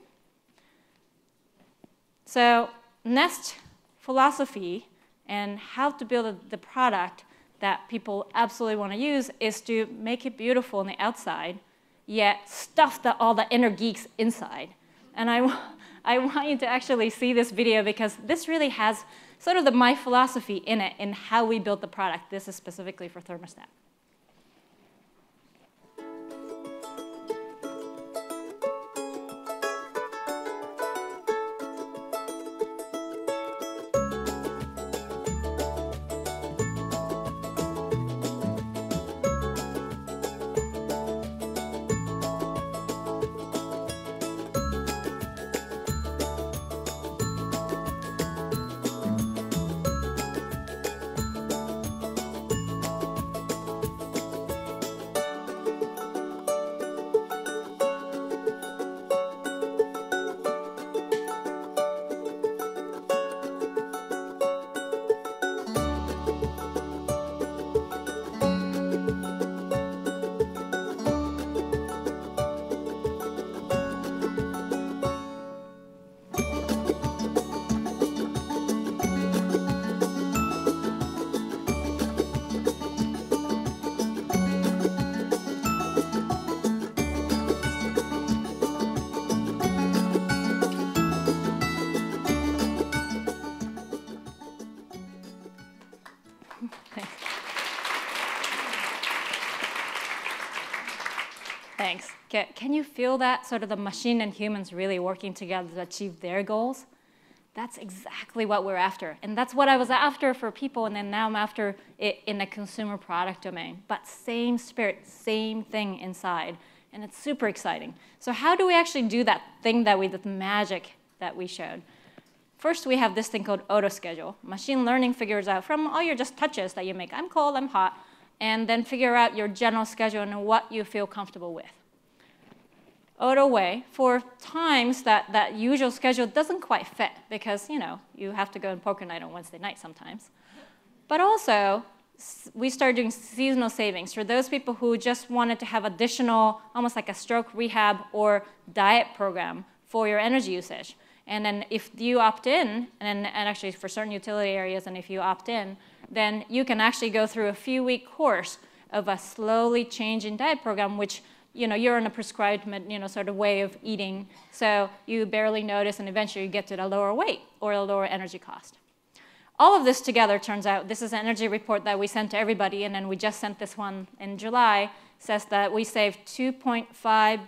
So Nest philosophy and how to build the product that people absolutely want to use is to make it beautiful on the outside, yet stuff all the inner geeks inside. And I want you to actually see this video because this really has sort of my philosophy in it in how we built the product. This is specifically for thermostat. Thanks. Can you feel that sort of the machine and humans really working together to achieve their goals? That's exactly what we're after. And that's what I was after for people, and then now I'm after it in the consumer product domain. But same spirit, same thing inside. And it's super exciting. So how do we actually do that thing that we did, the magic that we showed? First, we have this thing called auto schedule. Machine learning figures out from all your just touches that you make. I'm cold, I'm hot. And then figure out your general schedule and what you feel comfortable with. Auto way, for times that usual schedule doesn't quite fit because, you have to go in poker night on Wednesday night sometimes. But also, we started doing seasonal savings for those people who just wanted to have additional, almost like a stroke rehab or diet program for your energy usage. And then if you opt in, and actually for certain utility areas, and if you opt in, then you can actually go through a few-week course of a slowly changing diet program, which you're in a prescribed sort of way of eating, so you barely notice, and eventually you get to a lower weight or a lower energy cost. All of this together turns out, this is an energy report that we sent to everybody, and then we just sent this one in July, says that we saved 2.5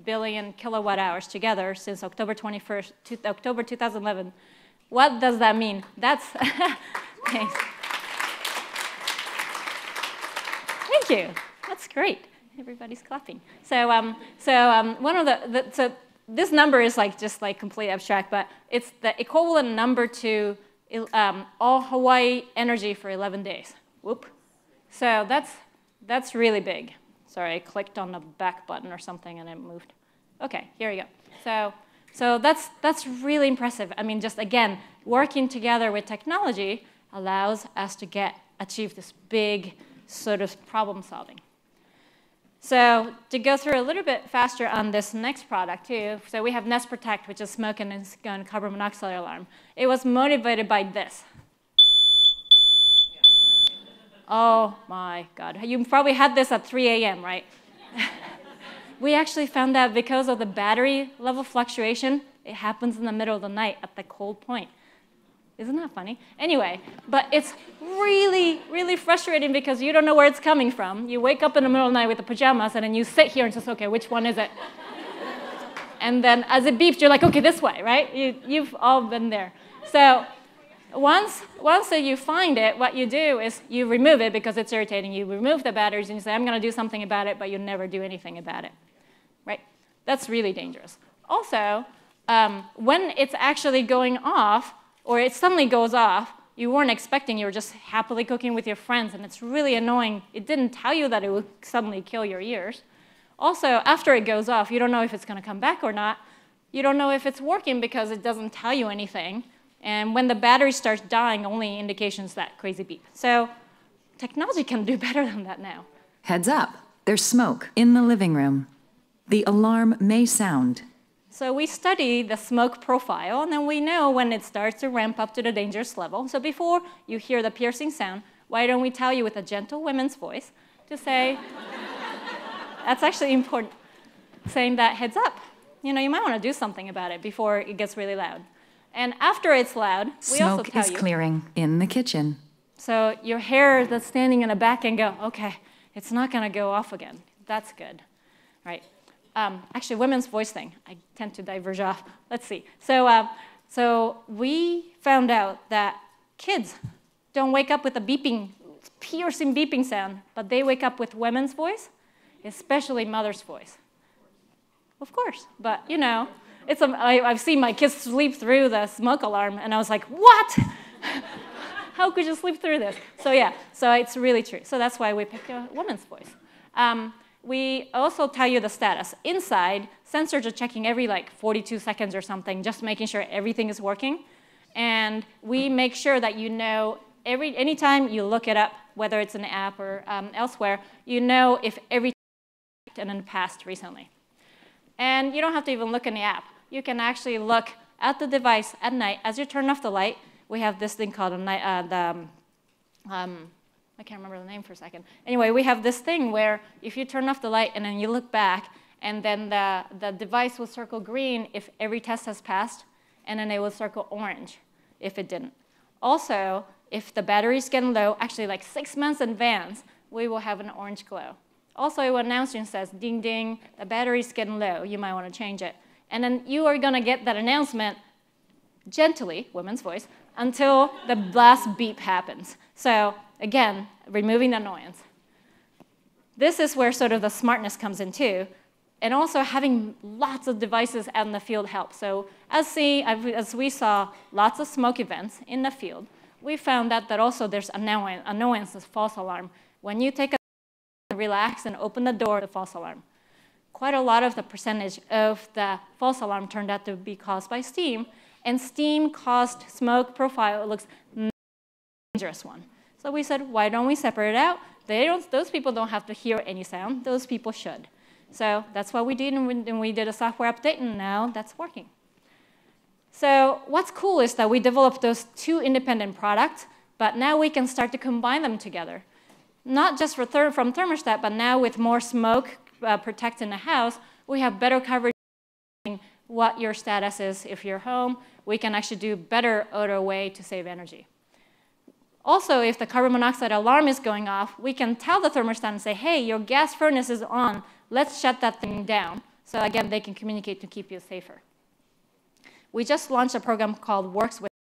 billion kilowatt hours together since October 21st, October 2011. What does that mean? That's, thanks. Thank you. That's great. Everybody's clapping. So, one of so this number is just complete abstract, but it's the equivalent number to all Hawaii energy for 11 days. Whoop. So that's really big. Sorry, I clicked on the back button or something and it moved. Okay, here we go. So that's really impressive. I mean, just again, working together with technology allows us to achieve this big sort of problem solving. So to go through a little bit faster on this next product too, so we have Nest Protect, which is smoke and carbon monoxide alarm. It was motivated by this. Oh my God. You probably had this at 3 a.m., right? We actually found out because of the battery level fluctuation, it happens in the middle of the night at the cold point. Isn't that funny? Anyway, but it's really, really frustrating because you don't know where it's coming from. You wake up in the middle of the night with the pajamas, and then you sit here and say, okay, which one is it? And then as it beeps, you're like, okay, this way, right? You've all been there. So once you find it, what you do is you remove it because it's irritating. You remove the batteries, and you say, I'm going to do something about it, but you never do anything about it, right? That's really dangerous. Also, when it's actually going off, or it suddenly goes off, you weren't expecting, you were just happily cooking with your friends, and it's really annoying. It didn't tell you that it would suddenly kill your ears. Also, after it goes off, you don't know if it's going to come back or not. You don't know if it's working because it doesn't tell you anything. And when the battery starts dying, only indications that crazy beep. So technology can do better than that now. Heads up, there's smoke in the living room. The alarm may sound. So we study the smoke profile, and then we know when it starts to ramp up to the dangerous level. So before you hear the piercing sound, why don't we tell you with a gentle woman's voice to say, that's actually important, saying that heads up. You know, you might want to do something about it before it gets really loud. And after it's loud, we also Smoke tell is you. clearing in the kitchen. So your hair that's standing in the back can go, okay, it's not going to go off again. That's good, right? Actually, women's voice thing. I tend to diverge off. Let's see. So we found out that kids don't wake up with a beeping, piercing beeping sound, but they wake up with women's voice, especially mother's voice. Of course, but you know, I've seen my kids sleep through the smoke alarm, and I was like, what? How could you sleep through this? So yeah, so it's really true. So that's why we picked a woman's voice. We also tell you the status. Inside, sensors are checking every like 42 seconds or something, just making sure everything is working. And we make sure that you know anytime you look it up, whether it's an app or elsewhere, you know if everything and in the past recently. And you don't have to even look in the app. You can actually look at the device at night. As you turn off the light, we have this thing called I can't remember the name for a second. Anyway, we have this thing where if you turn off the light and then you look back, and then the device will circle green if every test has passed, and then it will circle orange if it didn't. Also, if the battery's getting low, actually like 6 months in advance, we will have an orange glow. Also, it will announce you and says, ding, ding, the battery's getting low. You might want to change it. And then you are going to get that announcement gently, women's voice, until the last beep happens. So again, removing the annoyance. This is where sort of the smartness comes in too. And also having lots of devices out in the field helps. So as we saw lots of smoke events in the field, we found that also there's annoyance, this false alarm. When you take a relax and open the door, the false alarm. Quite a lot of the percentage of the false alarm turned out to be caused by steam, and steam caused smoke profile. It looks dangerous one. So we said, why don't we separate it out? Those people don't have to hear any sound. Those people should. So that's what we did, and we did a software update, and now that's working. So what's cool is that we developed those two independent products, but now we can start to combine them together. Not just from thermostat, but now with more smoke protecting the house, we have better coverage what your status is if you're home. We can actually do better other way to save energy. Also, if the carbon monoxide alarm is going off, we can tell the thermostat and say, hey, your gas furnace is on. Let's shut that thing down. So again, they can communicate to keep you safer. We just launched a program called Works With.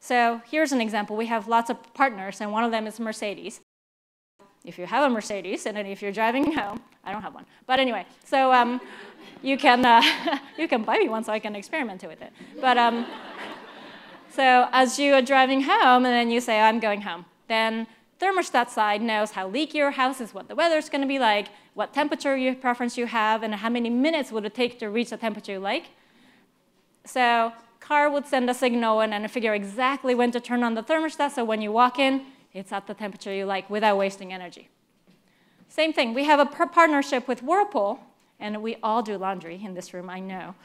So here's an example. We have lots of partners, and one of them is Mercedes. If you have a Mercedes, and then if you're driving home, I don't have one. But anyway, so you can buy me one so I can experiment with it. But so as you are driving home, and then you say, I'm going home, then thermostat side knows how leaky your house is, what the weather's going to be like, what temperature preference you have, and how many minutes would it take to reach the temperature you like. So car would send a signal and then figure exactly when to turn on the thermostat, so when you walk in, it's at the temperature you like without wasting energy. Same thing, we have a partnership with Whirlpool, and we all do laundry in this room, I know.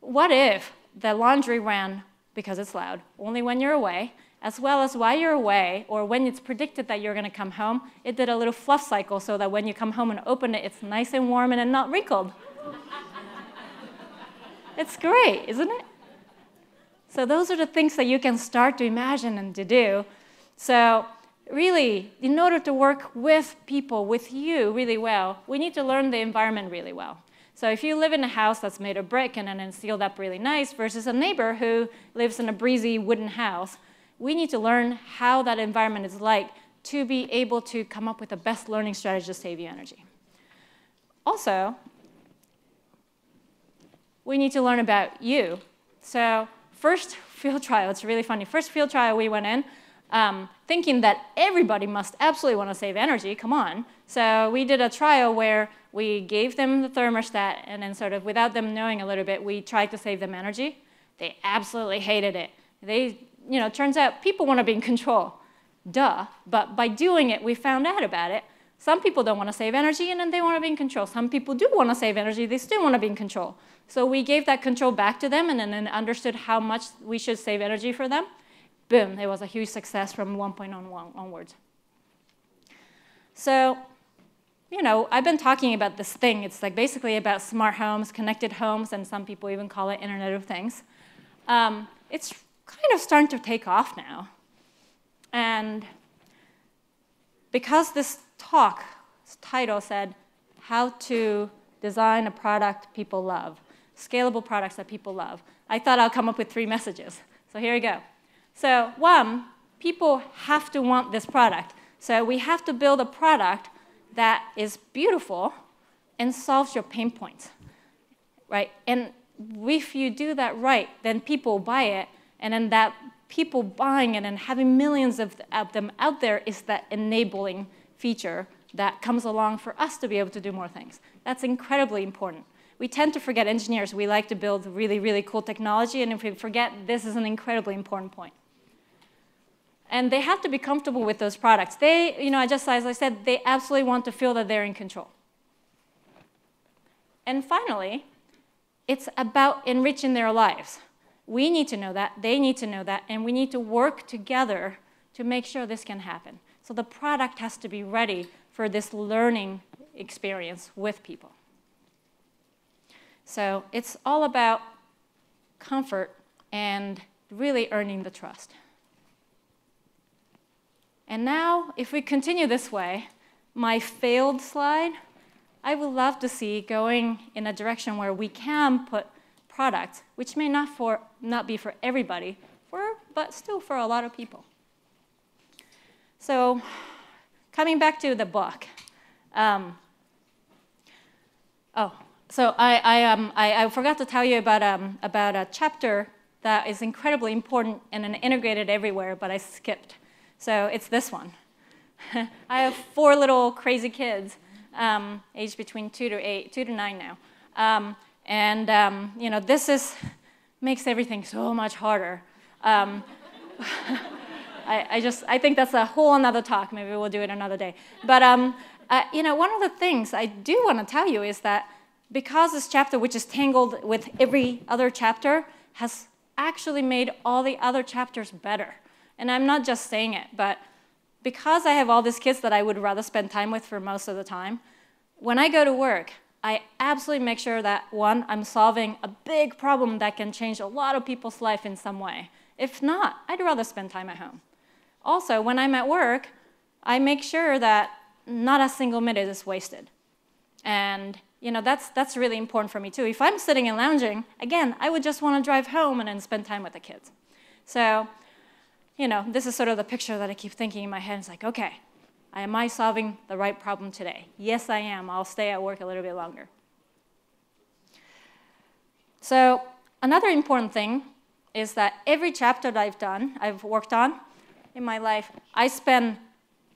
What if the laundry ran, because it's loud, only when you're away, as well as while you're away, or when it's predicted that you're going to come home, it did a little fluff cycle so that when you come home and open it, it's nice and warm and not wrinkled. It's great, isn't it? So those are the things that you can start to imagine and to do. So really, in order to work with people, with you really well, we need to learn the environment really well. So if you live in a house that's made of brick and then sealed up really nice versus a neighbor who lives in a breezy wooden house, we need to learn how that environment is like to be able to come up with the best learning strategy to save you energy. Also, we need to learn about you. So first field trial, it's really funny. First field trial we went in thinking that everybody must absolutely want to save energy, come on. So we did a trial where We gave them the thermostat, and then sort of without them knowing a little bit, we tried to save them energy. They absolutely hated it. Turns out people want to be in control. Duh. But by doing it, we found out about it. Some people don't want to save energy, and then they want to be in control. Some people do want to save energy. They still want to be in control. So we gave that control back to them and then understood how much we should save energy for them. Boom, it was a huge success from 1.0 onwards. So, I've been talking about this thing. It's like basically about smart homes, connected homes, and some people even call it Internet of Things. It's kind of starting to take off now. And because this talk's title said, how to design a product people love, scalable products that people love, I thought I'll come up with 3 messages. So here we go. So 1, people have to want this product. So we have to build a product that is beautiful and solves your pain points, right? And if you do that right, then people buy it, and then that people buying it and having millions of them out there is that enabling feature that comes along for us to be able to do more things. That's incredibly important. We tend to forget engineers. We like to build really, really cool technology, and if we forget, this is an incredibly important point. And they have to be comfortable with those products. They, just as I said, they absolutely want to feel that they're in control. And finally, it's about enriching their lives. We need to know that, they need to know that, and we need to work together to make sure this can happen. So the product has to be ready for this learning experience with people. So it's all about comfort and really earning the trust. And now, if we continue this way, my failed slide, I would love to see going in a direction where we can put products, which may not be for everybody, but still for a lot of people. So coming back to the book. So I forgot to tell you about a chapter that is incredibly important and integrated everywhere, but I skipped. So it's this one. I have 4 little crazy kids, aged between 2 to 9 now. This makes everything so much harder. I think that's a whole another talk. Maybe we'll do it another day. But one of the things I do want to tell you is that because this chapter, which is tangled with every other chapter, has actually made all the other chapters better. And I'm not just saying it, but because I have all these kids that I would rather spend time with for most of the time, when I go to work, I absolutely make sure that, 1, I'm solving a big problem that can change a lot of people's life in some way. If not, I'd rather spend time at home. Also, when I'm at work, I make sure that not a single minute is wasted. And that's really important for me too. If I'm sitting and lounging, again, I would just want to drive home and then spend time with the kids. So, this is sort of the picture that I keep thinking in my head. It's like, okay, am I solving the right problem today? Yes, I am. I'll stay at work a little bit longer. So another important thing is that every chapter that I've worked on in my life, I spend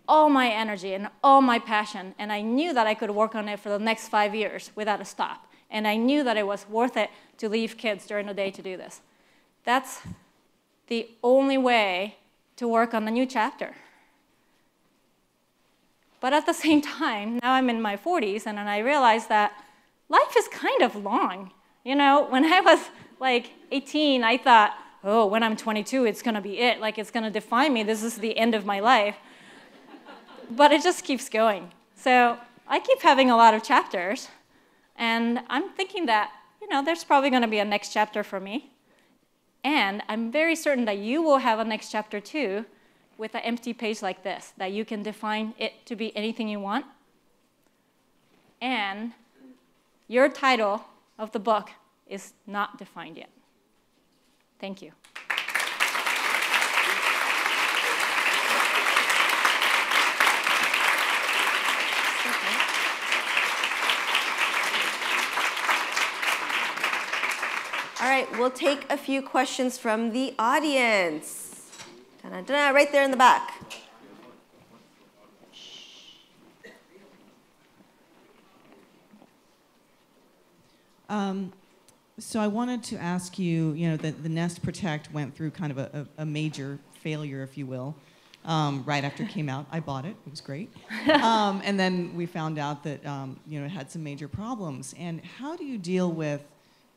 all my energy and all my passion, and I knew that I could work on it for the next 5 years without a stop. And I knew that it was worth it to leave kids during the day to do this. That's the only way to work on the new chapter. But at the same time, now I'm in my 40s, and then I realized that life is kind of long. When I was like 18, I thought, oh, when I'm 22, it's going to be it. Like, it's going to define me. This is the end of my life. But it just keeps going. So I keep having a lot of chapters, and I'm thinking that, there's probably going to be a next chapter for me. And I'm very certain that you will have a next chapter too, with an empty page like this, that you can define it to be anything you want. And your title of the book is not defined yet. Thank you. All right, we'll take a few questions from the audience. Da-da-da, right there in the back. So I wanted to ask you, the Nest Protect went through kind of a major failure, if you will, right after it came out. I bought it. It was great. And then we found out that, it had some major problems. And how do you deal with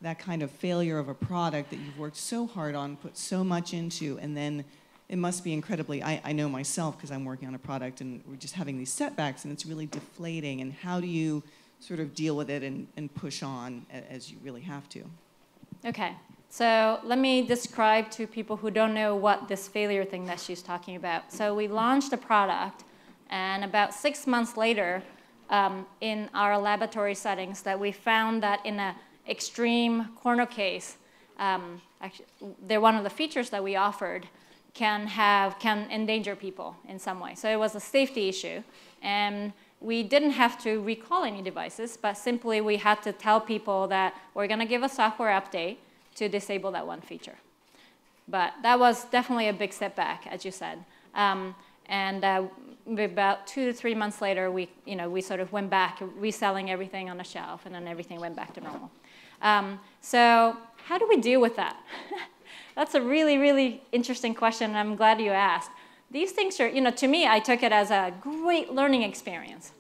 that kind of failure of a product that you've worked so hard on, put so much into, and then it must be incredibly, I know myself because I'm working on a product and we're just having these setbacks and it's really deflating. And how do you sort of deal with it and push on as you really have to? Okay, so let me describe to people who don't know what this failure thing that she's talking about. So we launched a product, and about 6 months later, in our laboratory settings, that we found that in an extreme corner case, actually, they're one of the features that we offered can endanger people in some way. So it was a safety issue, and we didn't have to recall any devices, but simply we had to tell people that we're going to give a software update to disable that one feature. But that was definitely a big setback, as you said. About 2 to 3 months later, we sort of went back, reselling everything on the shelf, and then everything went back to normal. So how do we deal with that? That's a really, really interesting question, and I'm glad you asked. These things are, to me, I took it as a great learning experience.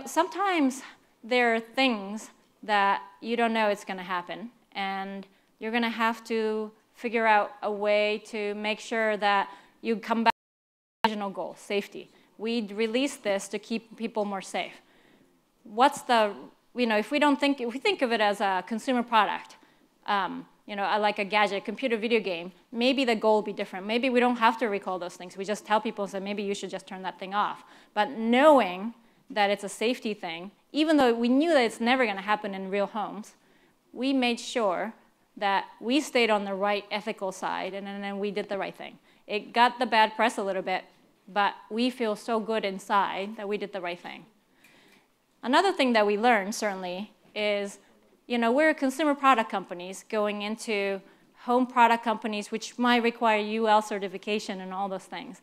Sometimes there are things that you don't know it's going to happen, and you're going to have to figure out a way to make sure that you come back to the original goal, safety. We released this to keep people more safe. What's the, if we think of it as a consumer product, like a gadget, computer, video game, maybe the goal will be different. Maybe we don't have to recall those things. We just tell people, so maybe you should just turn that thing off. But knowing that it's a safety thing, even though we knew that it's never going to happen in real homes, we made sure that we stayed on the right ethical side, and then we did the right thing. It got the bad press a little bit, but we feel so good inside that we did the right thing. Another thing that we learned, certainly, is we're consumer product companies going into home product companies, which might require UL certification and all those things.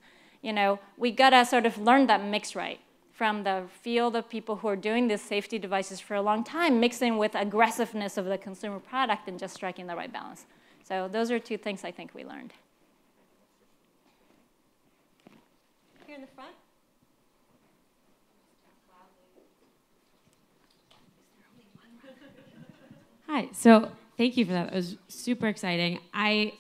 We got to sort of learn that mix right from the field of people who are doing these safety devices for a long time, mixing with aggressiveness of the consumer product and just striking the right balance. So those are 2 things I think we learned. Here in the front. Hi, so thank you for that. It was super exciting. I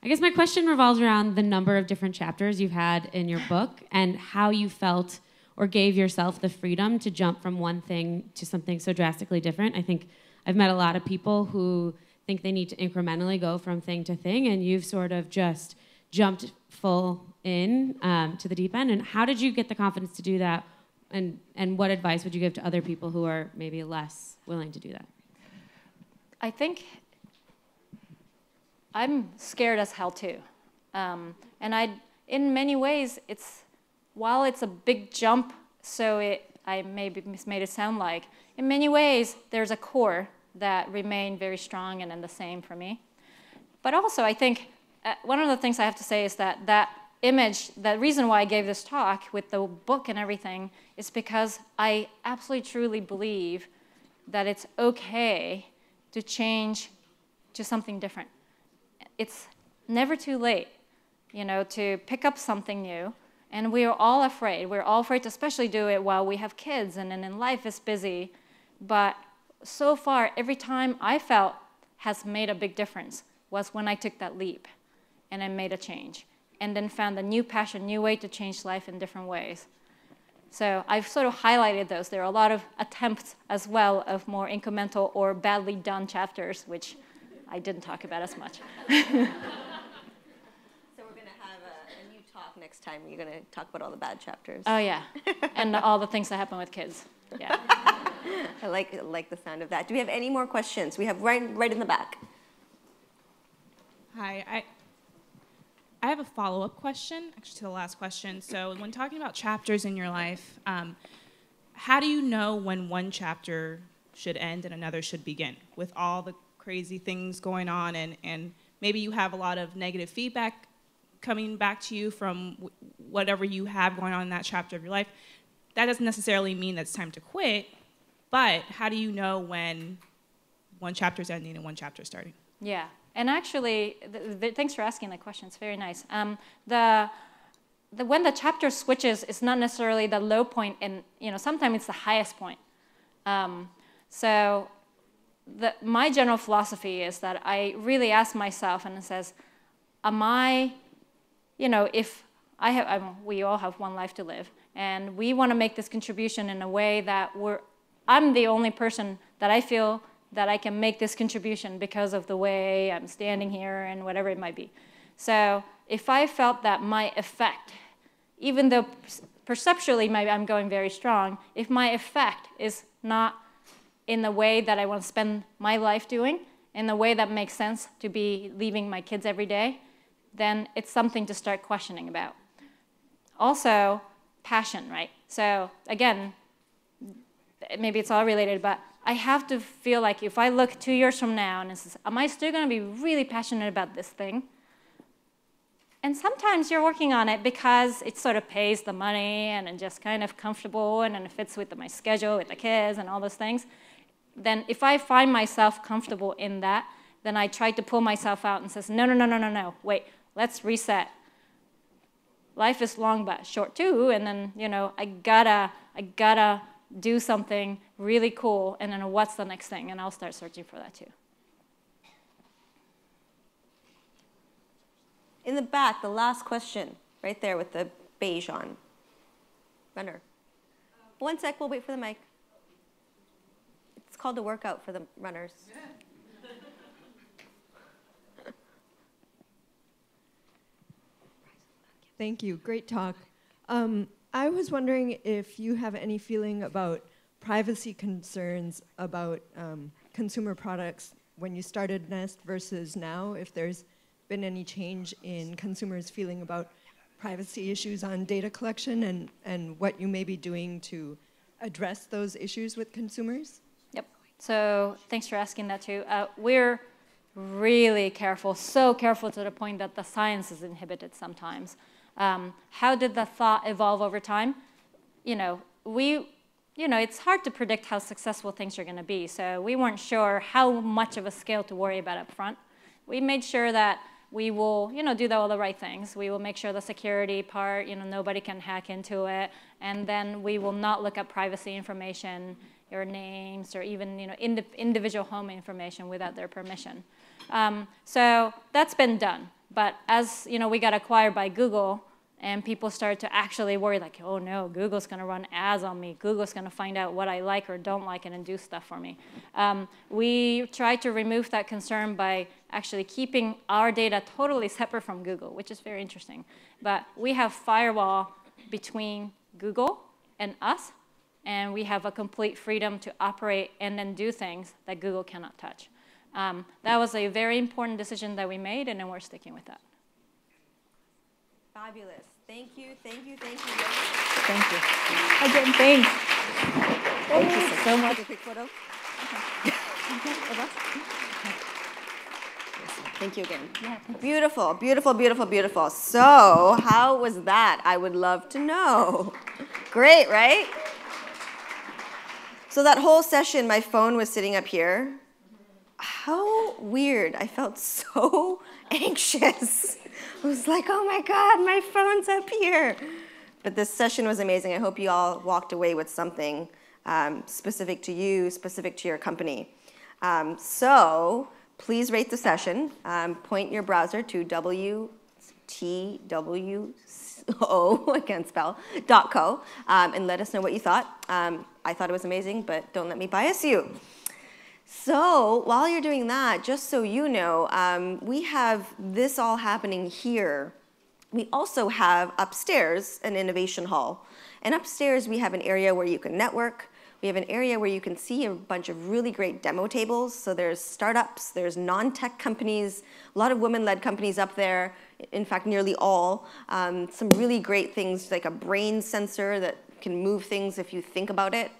guess my question revolves around the number of different chapters you've had in your book and how you felt or gave yourself the freedom to jump from one thing to something so drastically different. I think I've met a lot of people who think they need to incrementally go from thing to thing, and you've sort of just jumped full in to the deep end. And how did you get the confidence to do that? And what advice would you give to other people who are maybe less willing to do that? I think I'm scared as hell too. In many ways, while it's a big jump, so I maybe made it sound like, in many ways, there's a core that remained very strong and then the same for me. But also, I think one of the things I have to say is that image, the reason why I gave this talk with the book and everything is because I absolutely truly believe that it's okay to change to something different. It's never too late, to pick up something new. And we are all afraid. We're all afraid to especially do it while we have kids and then life is busy. But so far, every time I felt has made a big difference was when I took that leap and I made a change and then found a new passion, new way to change life in different ways. So I've sort of highlighted those. There are a lot of attempts as well of more incremental or badly done chapters, which I didn't talk about as much. Next time you're going to talk about all the bad chapters. Oh yeah, and all the things that happen with kids. Yeah. I like the sound of that. Do we have any more questions? We have right in the back. Hi, I have a follow-up question, actually to the last question. So when talking about chapters in your life, how do you know when one chapter should end and another should begin? With all the crazy things going on and maybe you have a lot of negative feedback coming back to you from whatever you have going on in that chapter of your life, that doesn't necessarily mean that it's time to quit, But how do you know when one chapter is ending and one chapter is starting? Yeah, and actually, thanks for asking that question. It's very nice. When the chapter switches, it's not necessarily the low point, and sometimes it's the highest point. So my general philosophy is that I really ask myself, and it says, am I, if I have, we all have one life to live, and we want to make this contribution in a way that I'm the only person that I feel that I can make this contribution because of the way I'm standing here and whatever it might be. So if I felt that my effect, even though perceptually maybe I'm going very strong, if my effect is not in the way that I want to spend my life doing, in the way that makes sense to be leaving my kids every day, then it's something to start questioning about. Also, passion, right? So again, maybe it's all related, but I have to feel like if I look 2 years from now and it says, am I still going to be really passionate about this thing? And sometimes you're working on it because it sort of pays the money and it's just kind of comfortable and it fits with my schedule, with the kids and all those things. Then if I find myself comfortable in that, then I try to pull myself out and says, no, wait, let's reset. Life is long but short too, and then I gotta do something really cool, and then what's the next thing? And I'll start searching for that too. In the back, the last question, right there with the beige on. Runner. 1 sec, we'll wait for the mic. It's called a workout for the runners. Thank you. Great talk. I was wondering if you have any feeling about privacy concerns about consumer products when you started Nest versus now, if there's been any change in consumers' feeling about privacy issues on data collection and what you may be doing to address those issues with consumers? Yep. So thanks for asking that too. We're really careful, so careful to the point that the science is inhibited sometimes. How did the thought evolve over time? It's hard to predict how successful things are going to be. So we weren't sure how much of a scale to worry about up front. We made sure that we will, do all the right things. We will make sure the security part, nobody can hack into it. And then we will not look up privacy information, your names, or even, individual home information without their permission. So that's been done. But as we got acquired by Google, and people started to actually worry, like, oh no, Google's going to run ads on me. Google's going to find out what I like or don't like and then do stuff for me. We tried to remove that concern by actually keeping our data totally separate from Google, which is very interesting. But we have firewall between Google and us, and we have a complete freedom to operate and then do things that Google cannot touch. That was a very important decision that we made, and then we're sticking with that. Fabulous. Thank you. Thank you. Again, thanks. Thank you so much. Take a quick photo. Thank you again. Yeah, beautiful, beautiful, beautiful, beautiful. So how was that? I would love to know. Great, right? So that whole session, my phone was sitting up here. How weird. I felt so anxious. I was like, oh my God, my phone's up here. But this session was amazing. I hope you all walked away with something specific to you, specific to your company. So please rate the session. Point your browser to WTWO, I can't spell, .co, and let us know what you thought. I thought it was amazing, but don't let me bias you. So while you're doing that, just so you know, we have this all happening here. We also have upstairs an innovation hall. And upstairs, we have an area where you can network. We have an area where you can see a bunch of really great demo tables. So there's startups, there's non-tech companies, a lot of women-led companies up there, in fact, nearly all. Some really great things like a brain sensor that can move things if you think about it.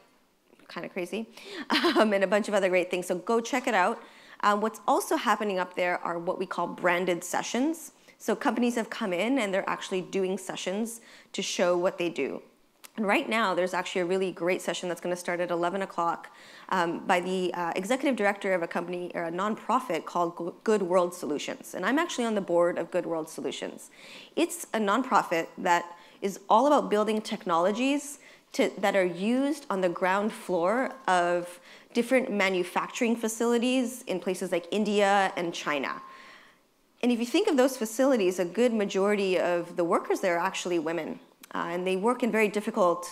Kind of crazy, and a bunch of other great things. So go check it out. What's also happening up there are what we call branded sessions. So companies have come in and they're actually doing sessions to show what they do. And right now, there's actually a really great session that's going to start at 11 o'clock by the executive director of a company or a nonprofit called Good World Solutions. And I'm actually on the board of Good World Solutions. It's a nonprofit that is all about building technologies that are used on the ground floor of different manufacturing facilities in places like India and China. And if you think of those facilities, a good majority of the workers there are actually women. And they work in very difficult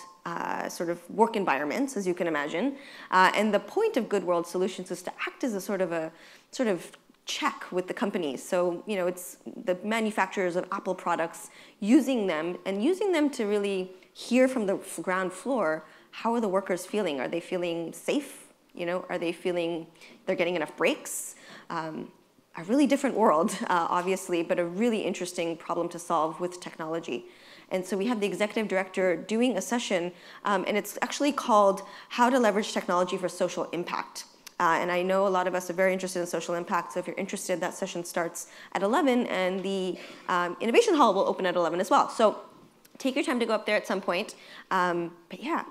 sort of work environments, as you can imagine. And the point of Good World Solutions is to act as a sort of check with the companies. So, you know, it's the manufacturers of Apple products using them to really hear from the ground floor, how are the workers feeling? Are they feeling safe? You know, are they feeling they're getting enough breaks? A really different world, obviously, but a really interesting problem to solve with technology. And so we have the executive director doing a session, and it's actually called How to Leverage Technology for Social Impact. And I know a lot of us are very interested in social impact, so if you're interested, that session starts at 11, and the Innovation Hall will open at 11 as well. So take your time to go up there at some point. But yeah,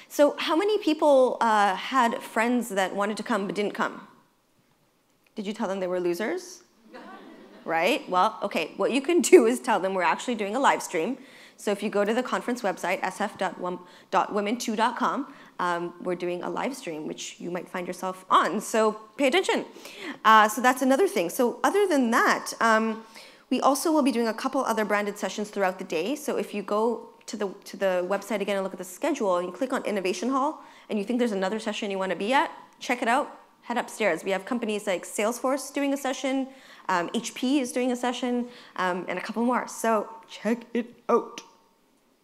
so how many people had friends that wanted to come but didn't come? Did you tell them they were losers? Right? Well, okay, what you can do is tell them we're actually doing a live stream. So if you go to the conference website, sf.women2.com, we're doing a live stream, which you might find yourself on. So pay attention. So that's another thing. So other than that, we also will be doing a couple other branded sessions throughout the day. So if you go to the website again and look at the schedule, and you click on Innovation Hall, and you think there's another session you want to be at, check it out. Head upstairs. We have companies like Salesforce doing a session, HP is doing a session, and a couple more. So check it out.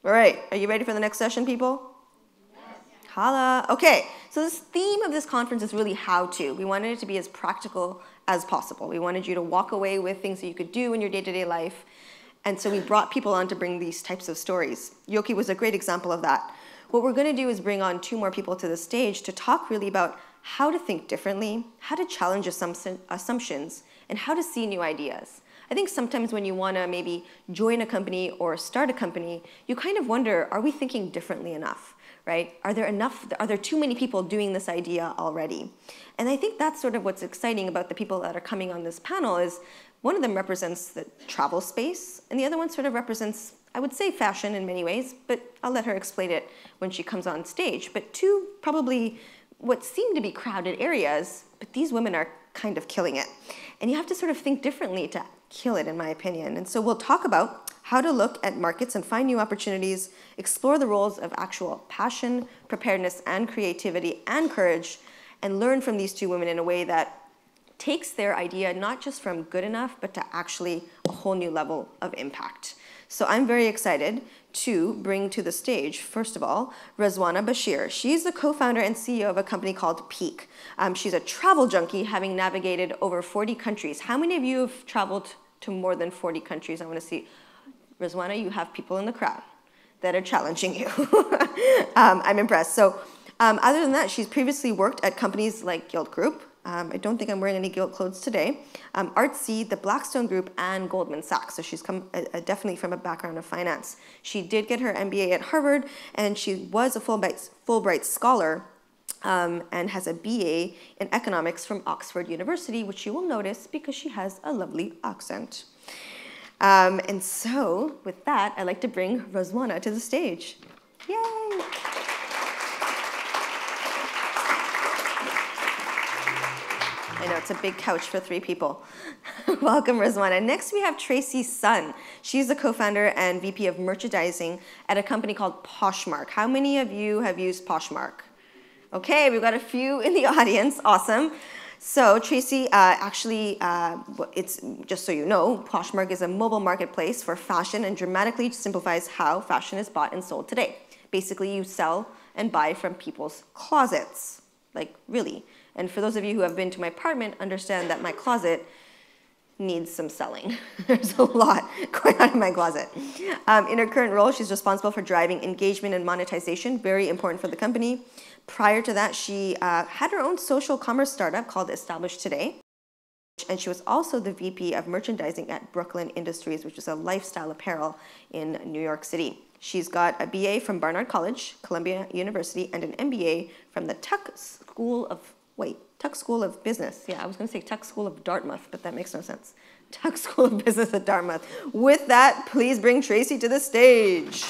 All right, are you ready for the next session, people? Yes. Holla. Okay, so this theme of this conference is really how to. We wanted it to be as practical as possible. We wanted you to walk away with things that you could do in your day-to-day life. And so we brought people on to bring these types of stories. Yoki was a great example of that. What we're going to do is bring on 2 more people to the stage to talk really about how to think differently, how to challenge assumptions, and how to see new ideas. I think sometimes when you want to maybe join a company or start a company, you kind of wonder, are we thinking differently enough, right? Are there too many people doing this idea already? And I think that's sort of what's exciting about the people that are coming on this panel is one of them represents the travel space, and the other one sort of represents, I would say, fashion in many ways, but I'll let her explain it when she comes on stage. But 2 probably what seem to be crowded areas, but these women are kind of killing it. And you have to sort of think differently to kill it, in my opinion. And so we'll talk about how to look at markets and find new opportunities, explore the roles of actual passion, preparedness, and creativity, and courage, and learn from these 2 women in a way that takes their idea not just from good enough, but to actually a whole new level of impact. So I'm very excited to bring to the stage, first of all, Rezwana Bashir. She's the co-founder and CEO of a company called Peak. She's a travel junkie, having navigated over 40 countries. How many of you have traveled to more than 40 countries? I want to see. Rezwana, you have people in the crowd that are challenging you. I'm impressed. So other than that, she's previously worked at companies like Gilt Group. I don't think I'm wearing any Gilt clothes today. Artsy, the Blackstone Group, and Goldman Sachs. So she's come definitely from a background of finance. She did get her MBA at Harvard, and she was a Fulbright scholar and has a BA in economics from Oxford University, which you will notice because she has a lovely accent. And so with that, I'd like to bring Rezwana to the stage. Yay! I know, it's a big couch for 3 people. Welcome, Rezwana. Next, we have Tracy Sun. She's the co-founder and VP of merchandising at a company called Poshmark. How many of you have used Poshmark? Okay, we've got a few in the audience. Awesome. So Tracy, it's just so you know, Poshmark is a mobile marketplace for fashion and dramatically simplifies how fashion is bought and sold today. Basically, you sell and buy from people's closets, like really. And for those of you who have been to my apartment, understand that my closet needs some selling. There's a lot going on in my closet. In her current role, she's responsible for driving engagement and monetization, very important for the company. Prior to that, she had her own social commerce startup called Established Today. And she was also the VP of merchandising at Brooklyn Industries, which is a lifestyle apparel in New York City. She's got a BA from Barnard College, Columbia University, and an MBA from the Tuck School of Business. Yeah, I was going to say Tuck School of Dartmouth, but that makes no sense. Tuck School of Business at Dartmouth. With that, please bring Tracy to the stage.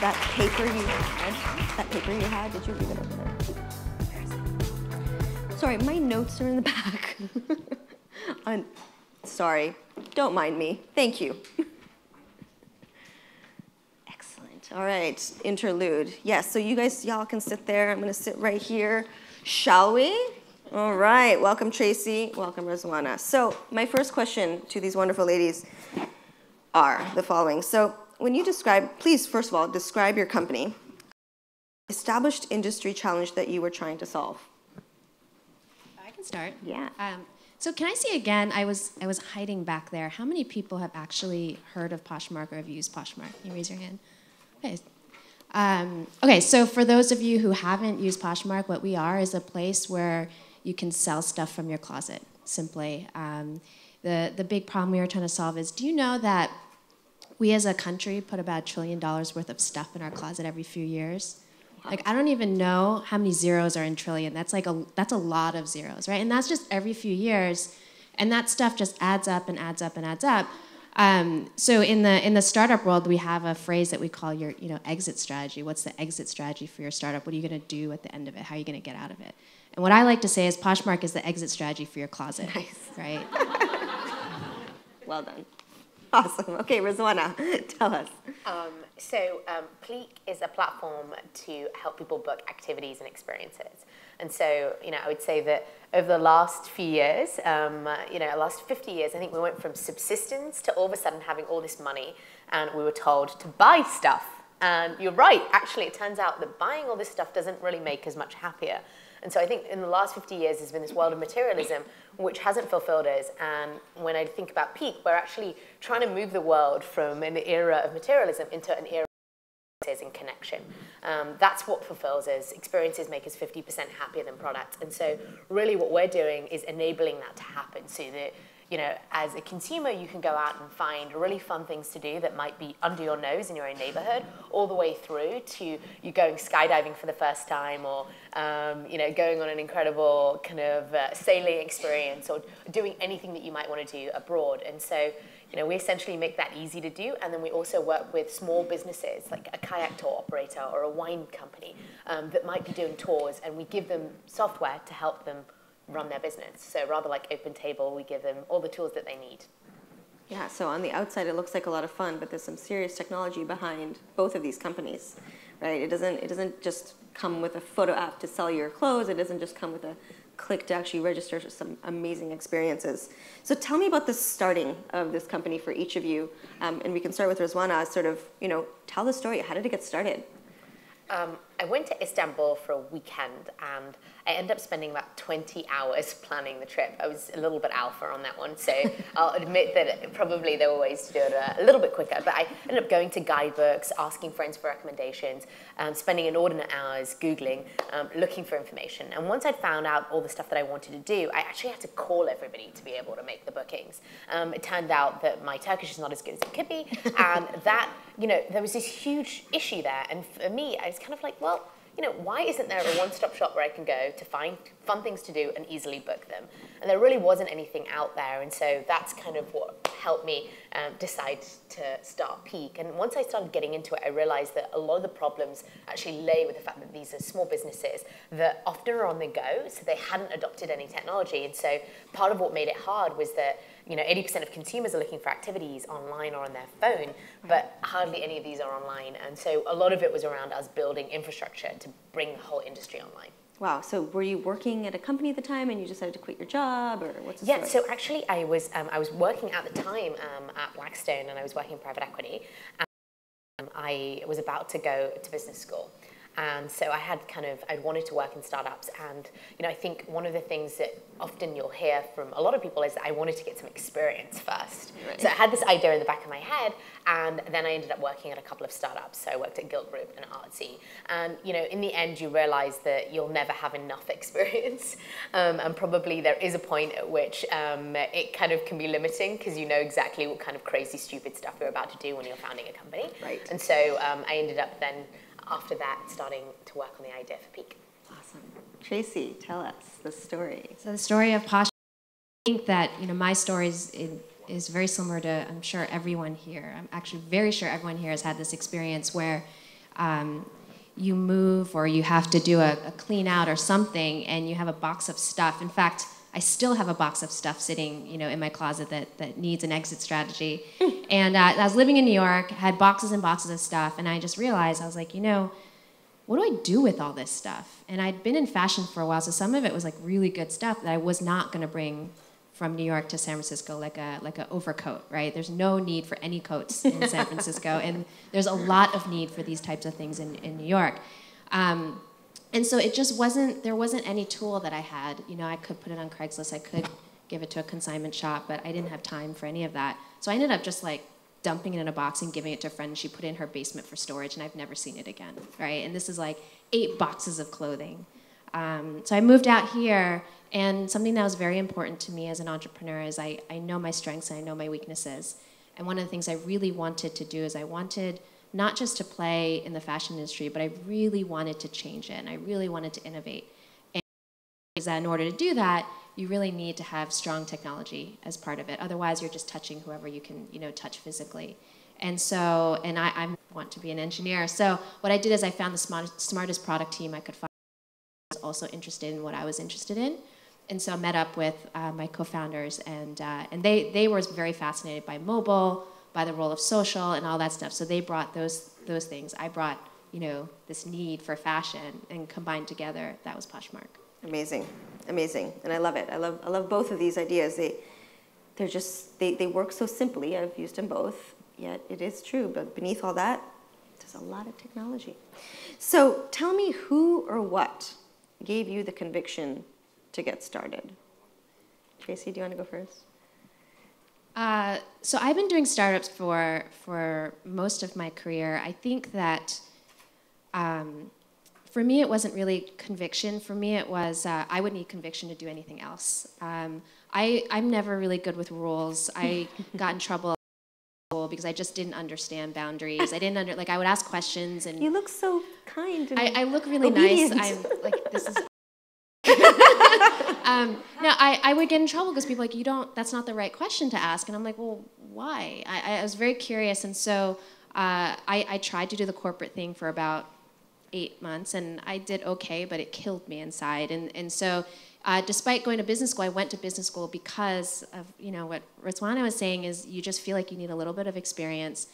That paper you had, did you leave it over there? Sorry, my notes are in the back. I'm sorry, don't mind me. Thank you. Excellent. All right, interlude. Yes, so you guys, y'all can sit there. I'm going to sit right here. Shall we? All right. Welcome, Tracy. Welcome, Rizwana. So my first question to these wonderful ladies are the following. So when you describe, please, first of all, describe your company. Established industry challenge that you were trying to solve. I can start. Yeah. So can I see again, I was hiding back there. How many people have actually heard of Poshmark or have used Poshmark? Can you raise your hand? Okay. Okay, so for those of you who haven't used Poshmark, what we are is a place where you can sell stuff from your closet, simply. The big problem we are trying to solve is, do you know that we as a country put about $1 trillion worth of stuff in our closet every few years? Like, I don't even know how many zeros are in trillion. That's a lot of zeros, right? And that's just every few years. And that stuff just adds up and adds up and adds up. So in the startup world, we have a phrase that we call your exit strategy. What's the exit strategy for your startup? What are you going to do at the end of it? How are you going to get out of it? And what I like to say is Poshmark is the exit strategy for your closet. Nice. Right? Well done. Awesome. Okay, Rizwana, tell us. Pleek is a platform to help people book activities and experiences. And so, I would say that over the last few years, last 50 years, I think we went from subsistence to all of a sudden having all this money, and we were told to buy stuff. And you're right, actually, it turns out that buying all this stuff doesn't really make us much happier. And so I think in the last 50 years, there's been this world of materialism which hasn't fulfilled us. And when I think about Peak, we're actually trying to move the world from an era of materialism into an era of experiences and connection. That's what fulfills us. Experiences make us 50% happier than products. And so really what we're doing is enabling that to happen so that as a consumer, you can go out and find really fun things to do that might be under your nose in your own neighborhood, all the way through to you going skydiving for the first time, or going on an incredible kind of sailing experience, or doing anything that you might want to do abroad. And so, we essentially make that easy to do, and then we also work with small businesses like a kayak tour operator or a wine company that might be doing tours, and we give them software to help them run their business. So rather like OpenTable, we give them all the tools that they need. Yeah, so on the outside it looks like a lot of fun, but there's some serious technology behind both of these companies, right? It doesn't just come with a photo app to sell your clothes. It doesn't just come with a click to actually register some amazing experiences. So tell me about the starting of this company for each of you, and we can start with Rizwana. Sort of, tell the story. How did it get started? I went to Istanbul for a weekend, and I ended up spending about 20 hours planning the trip. I was a little bit alpha on that one, so I'll admit that probably there were ways to do it a little bit quicker, but I ended up going to guidebooks, asking friends for recommendations, spending inordinate hours Googling, looking for information. And once I'd found out all the stuff that I wanted to do, I actually had to call everybody to be able to make the bookings. It turned out that my Turkish is not as good as it could be, and that, there was this huge issue there. And for me, I was kind of like, well, why isn't there a one-stop shop where I can go to find fun things to do and easily book them? And there really wasn't anything out there. And so that's kind of what helped me decide to start Peak. And once I started getting into it, I realized that a lot of the problems actually lay with the fact that these are small businesses that often are on the go, so they hadn't adopted any technology. And so part of what made it hard was that 80% of consumers are looking for activities online or on their phone, but hardly any of these are online. And so a lot of it was around us building infrastructure to bring the whole industry online. Wow, so were you working at a company at the time and you decided to quit your job, or what's the story? Yeah, so actually I was working at the time at Blackstone, and I was working in private equity. And I was about to go to business school. And so I wanted to work in startups. And, I think one of the things that often you'll hear from a lot of people is that I wanted to get some experience first. Right. So I had this idea in the back of my head, and then I ended up working at a couple of startups. So I worked at Guilt Group and Artsy. And, in the end, you realize that you'll never have enough experience. And probably there is a point at which it kind of can be limiting, because you know exactly what kind of crazy, stupid stuff you're about to do when you're founding a company. Right. And so I ended up then, after that, starting to work on the idea for Peak. Awesome. Tracy, tell us the story. So the story of Poshmark, I think that my story is very similar to, I'm sure, everyone here. I'm actually very sure everyone here has had this experience where you move or you have to do a clean out or something, and you have a box of stuff. In fact, I still have a box of stuff sitting, in my closet that needs an exit strategy. And I was living in New York, had boxes and boxes of stuff, and I just realized, I was like, what do I do with all this stuff? And I'd been in fashion for a while, so some of it was like really good stuff that I was not going to bring from New York to San Francisco, like a overcoat, right? There's no need for any coats in San Francisco, and there's a lot of need for these types of things in New York. And so it just there wasn't any tool that I had. I could put it on Craigslist, I could give it to a consignment shop, but I didn't have time for any of that. So I ended up just like dumping it in a box and giving it to a friend, and she put it in her basement for storage, and I've never seen it again, right? And this is like 8 boxes of clothing. So I moved out here, and something that was very important to me as an entrepreneur is I know my strengths and I know my weaknesses. And one of the things I really wanted to do is I wanted not just to play in the fashion industry, but I really wanted to change it, and I really wanted to innovate. And that in order to do that, you really need to have strong technology as part of it. Otherwise, you're just touching whoever you can, touch physically. And so, I want to be an engineer. So what I did is I found the smartest product team I could find who was also interested in what I was interested in. And so I met up with my co-founders, and they were very fascinated by mobile, by the role of social and all that stuff. So they brought those things. I brought, this need for fashion, and combined together, that was Poshmark. Amazing, amazing, and I love it. I love both of these ideas. They work so simply. I've used them both, yet it is true. But beneath all that, there's a lot of technology. So tell me who or what gave you the conviction to get started? Tracy, do you want to go first? So I've been doing startups for most of my career. I think that for me, it wasn't really conviction. For me, it was I would need conviction to do anything else. I'm never really good with rules. I got in trouble because I just didn't understand boundaries. I didn't I would ask questions, and you look so kind. And I look really obedient. nice. I'm like, this is. No, I would get in trouble because people are like, that's not the right question to ask. And I'm like, well, why? I was very curious. And so I tried to do the corporate thing for about 8 months, and I did okay, but it killed me inside. And so despite going to business school, I went to business school because of, what Rizwana was saying is you just feel like you need a little bit of experience.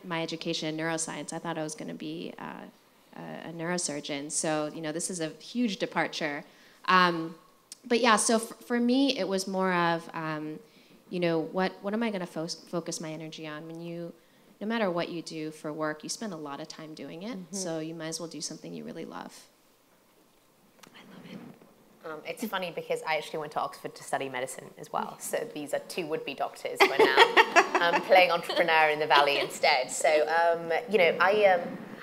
My education in neuroscience, I thought I was going to be a neurosurgeon. So, this is a huge departure. But yeah, so for me, it was more of, what am I going to focus my energy on? No matter what you do for work, you spend a lot of time doing it. Mm-hmm. So you might as well do something you really love. I love it. It's funny because I actually went to Oxford to study medicine as well. So these are 2 would-be doctors who are now playing entrepreneur in the Valley instead. So,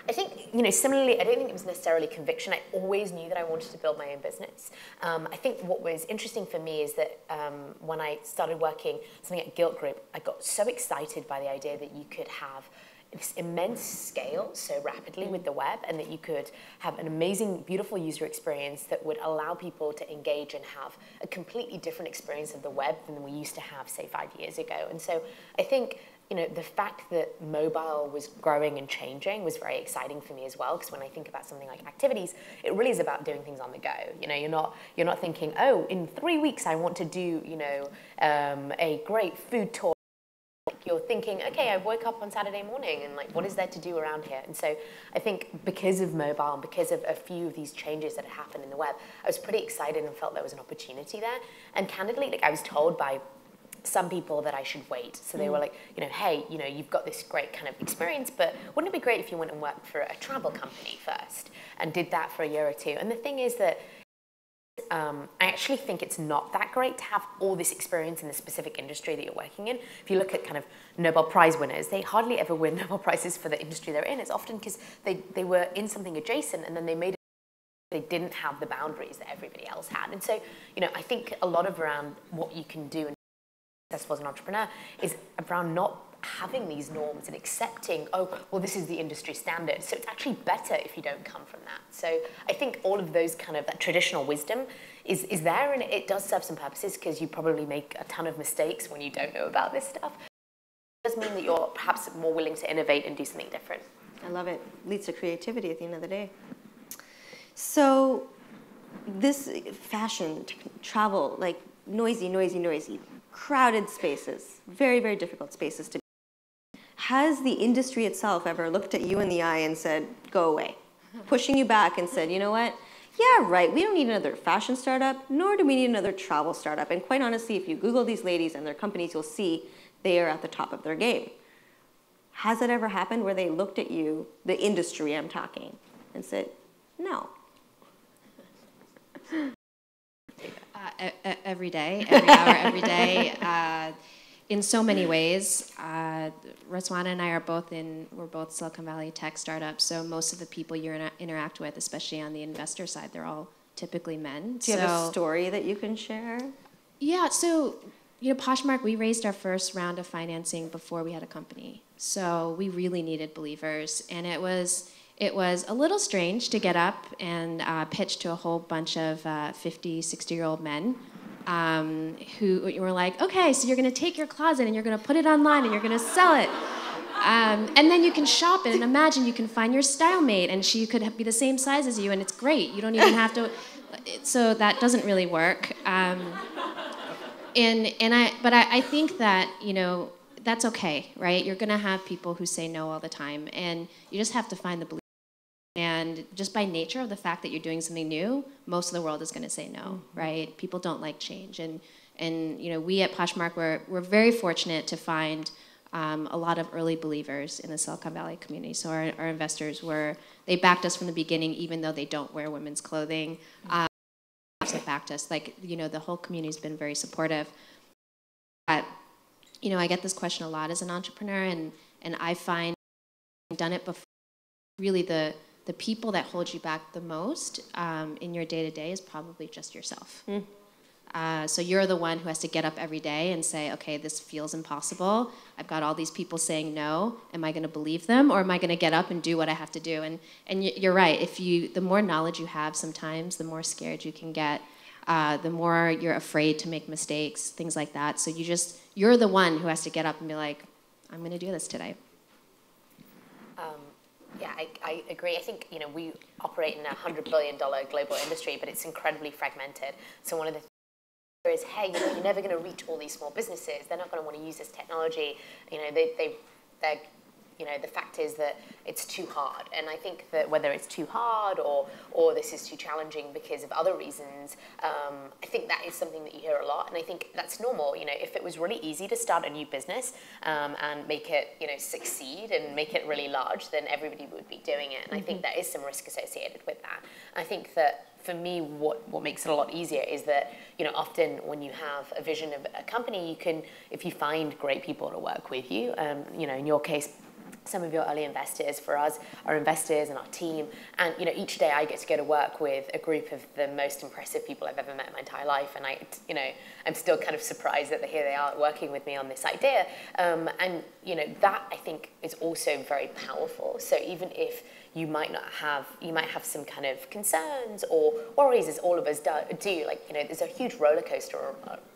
I think, similarly, I don't think it was necessarily conviction. I always knew that I wanted to build my own business. I think what was interesting for me is that when I started working something at Guilt Group, I got so excited by the idea that you could have this immense scale so rapidly with the web, and that you could have an amazing, beautiful user experience that would allow people to engage and have a completely different experience of the web than we used to have, say, 5 years ago. And so I think the fact that mobile was growing and changing was very exciting for me as well, because when I think about something like activities, it really is about doing things on the go. You're not thinking, oh, in 3 weeks I want to do, a great food tour. You're thinking, okay, I woke up on Saturday morning, and what is there to do around here? And so I think because of mobile and because of a few of these changes that had happened in the web, I was pretty excited and felt there was an opportunity there. And candidly, I was told by some people that I should wait. So they were like, hey, you've got this great kind of experience, but wouldn't it be great if you went and worked for a travel company first and did that for a year or two? And the thing is that I actually think it's not that great to have all this experience in the specific industry that you're working in. If you look at kind of Nobel Prize winners, they hardly ever win Nobel Prizes for the industry they're in. It's often because they were in something adjacent and then they didn't have the boundaries that everybody else had. And so, I think a lot of around what you can do and successful as an entrepreneur is around not having these norms and accepting, this is the industry standard. So it's actually better if you don't come from that. So I think all of those kind of that traditional wisdom is there, and it does serve some purposes because you probably make a ton of mistakes when you don't know about this stuff. It does mean that you're perhaps more willing to innovate and do something different. I love it. Leads to creativity at the end of the day. So this fashion, travel, like noisy, crowded spaces, very, very difficult spaces to be. Has the industry itself ever looked at you in the eye and said, go away, pushing you back and said, you know what? Yeah, right, we don't need another fashion startup, nor do we need another travel startup. And quite honestly, if you Google these ladies and their companies, you'll see they are at the top of their game. Has it ever happened where they looked at you, the industry I'm talking, and said, no? Every day, every hour, every day. In so many ways, Raswana and I we're both Silicon Valley tech startups, so most of the people you interact with, especially on the investor side, they're all typically men. Do you have a story that you can share? Yeah, so, Poshmark, we raised our first round of financing before we had a company. So we really needed believers, and it was a little strange to get up and pitch to a whole bunch of 50, 60-year-old men who were like, okay, so you're going to take your closet and you're going to put it online and you're going to sell it. And then you can shop it and imagine you can find your style mate and she could be the same size as you and it's great. You don't even have to. So that doesn't really work. But I think that, that's okay, right? You're going to have people who say no all the time, and you just have to find the belief. And just by nature of the fact that you're doing something new, most of the world is going to say no, right? People don't like change. And we at Poshmark, we're very fortunate to find a lot of early believers in the Silicon Valley community. So our investors they backed us from the beginning, even though they don't wear women's clothing. They backed us. The whole community's been very supportive. But, I get this question a lot as an entrepreneur, and I find I've done it before. Really, the people that hold you back the most in your day-to-day is probably just yourself. So you're the one who has to get up every day and say, okay, this feels impossible. I've got all these people saying no. Am I going to believe them, or am I going to get up and do what I have to do? And you're right. The more knowledge you have sometimes, the more scared you can get. The more you're afraid to make mistakes, things like that. So you're the one who has to get up and be like, I'm going to do this today. Yeah, I agree. I think, we operate in a $100 billion global industry, but it's incredibly fragmented. So one of the things is, hey, you're never going to reach all these small businesses. They're not going to want to use this technology. The fact is that it's too hard. And I think that whether it's too hard or this is too challenging because of other reasons, I think that is something that you hear a lot. And I think that's normal. If it was really easy to start a new business and make it, succeed and make it really large, then everybody would be doing it. And I think there is some risk associated with that. I think that for me, what makes it a lot easier is that, often when you have a vision of a company, you can, if you find great people to work with you, in your case, some of your early investors, for us, our investors and our team. And each day I get to go to work with a group of the most impressive people I've ever met in my entire life. And I'm still kind of surprised that here they are working with me on this idea. And that I think is also very powerful. So even if you might have some kind of concerns or worries, as all of us do. There's a huge roller coaster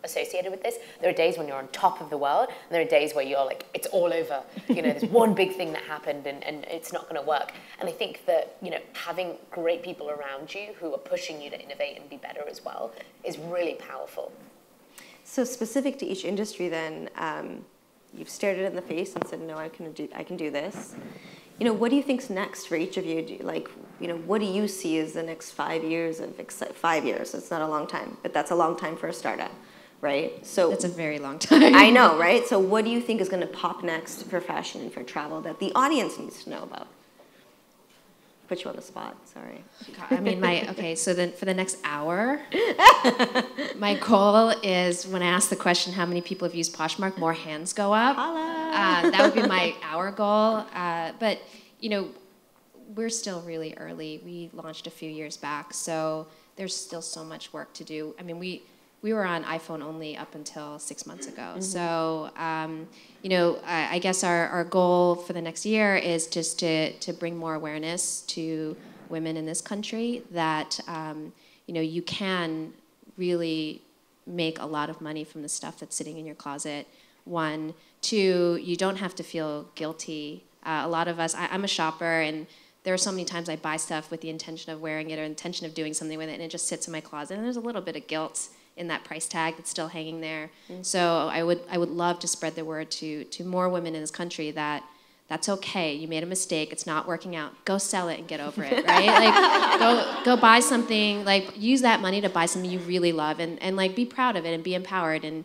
associated with this. There are days when you're on top of the world, and there are days where you're like, it's all over. There's one big thing that happened, and it's not going to work. And I think that having great people around you who are pushing you to innovate and be better as well is really powerful. So specific to each industry, then, you've stared it in the face and said, no, I can do this. What do you think's next for each of you? What do you see as the next 5 years 5 years? It's not a long time, but that's a long time for a startup. right? So That's a very long time. I know, right? So what do you think is going to pop next for fashion and for travel that the audience needs to know about? Put you on the spot, sorry. God, I mean, okay, so then for the next hour, my goal is when I ask the question, how many people have used Poshmark, more hands go up. That would be my hour goal. But, you know, we're still really early. We launched a few years back, so there's still so much work to do. I mean, we were on iPhone only up until 6 months ago. Mm-hmm. So, you know, I guess our goal for the next year is just to bring more awareness to women in this country that, you know, you can really make a lot of money from the stuff that's sitting in your closet. One. Two, you don't have to feel guilty. A lot of us, I'm a shopper, and there are so many times I buy stuff with the intention of wearing it or intention of doing something with it, and it just sits in my closet, and there's a little bit of guilt in that price tag that's still hanging there. Mm-hmm. So I would love to spread the word to more women in this country that that's okay. You made a mistake. It's not working out. Go sell it and get over it, right? Like, go buy something. Like, use that money to buy something you really love, and like be proud of it and be empowered. And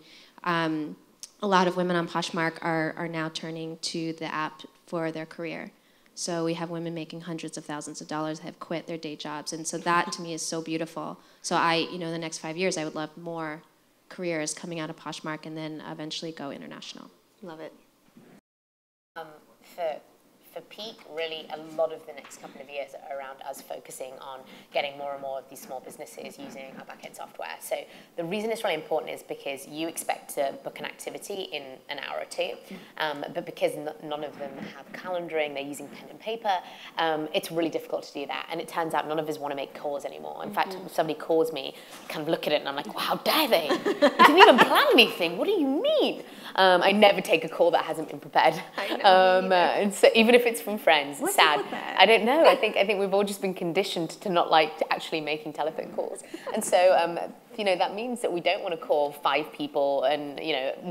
a lot of women on Poshmark are now turning to the app for their career. So we have women making hundreds of thousands of dollars that have quit their day jobs. And so that, to me, is so beautiful. So in the next 5 years, I would love more careers coming out of Poshmark and then eventually go international. Love it. For Peak, really a lot of the next couple of years are around us focusing on getting more and more of these small businesses using our backend software. So the reason it's really important is because you expect to book an activity in an hour or two, but because none of them have calendaring, they're using pen and paper, it's really difficult to do that. And it turns out none of us want to make calls anymore. In fact, if somebody calls me, I kind of look at it and I'm like, well, how dare they? You didn't even plan anything. What do you mean? I never take a call that hasn't been prepared. I know, and so even if it's from friends, What's sad. up with that? I don't know. I think we've all just been conditioned to not like actually making telephone calls, and so that means that we don't want to call 5 people and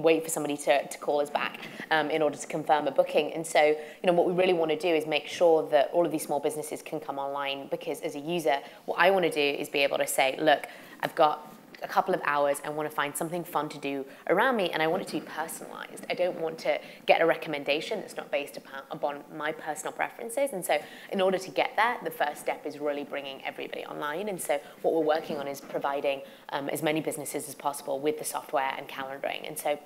wait for somebody to call us back in order to confirm a booking. And so what we really want to do is make sure that all of these small businesses can come online, because as a user, what I want to do is be able to say, look, I've got a couple of hours, I want to find something fun to do around me, and I want it to be personalized. I don't want to get a recommendation that's not based upon my personal preferences. And so in order to get that, the first step is really bringing everybody online. And so what we're working on is providing as many businesses as possible with the software and calendaring. And so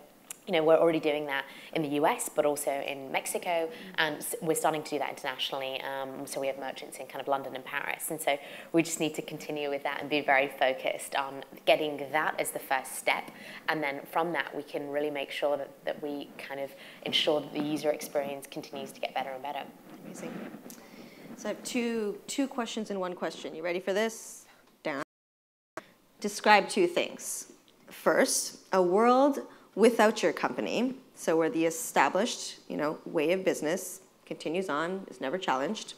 we're already doing that in the US, but also in Mexico, and we're starting to do that internationally. So we have merchants in kind of London and Paris. And so we just need to continue with that and be very focused on getting that as the first step. And then from that, we can really make sure that we kind of ensure that the user experience continues to get better and better. Amazing. So I have two questions in one question. You ready for this? Down. Describe 2 things. First, a world without your company, so where the established, way of business continues on, is never challenged.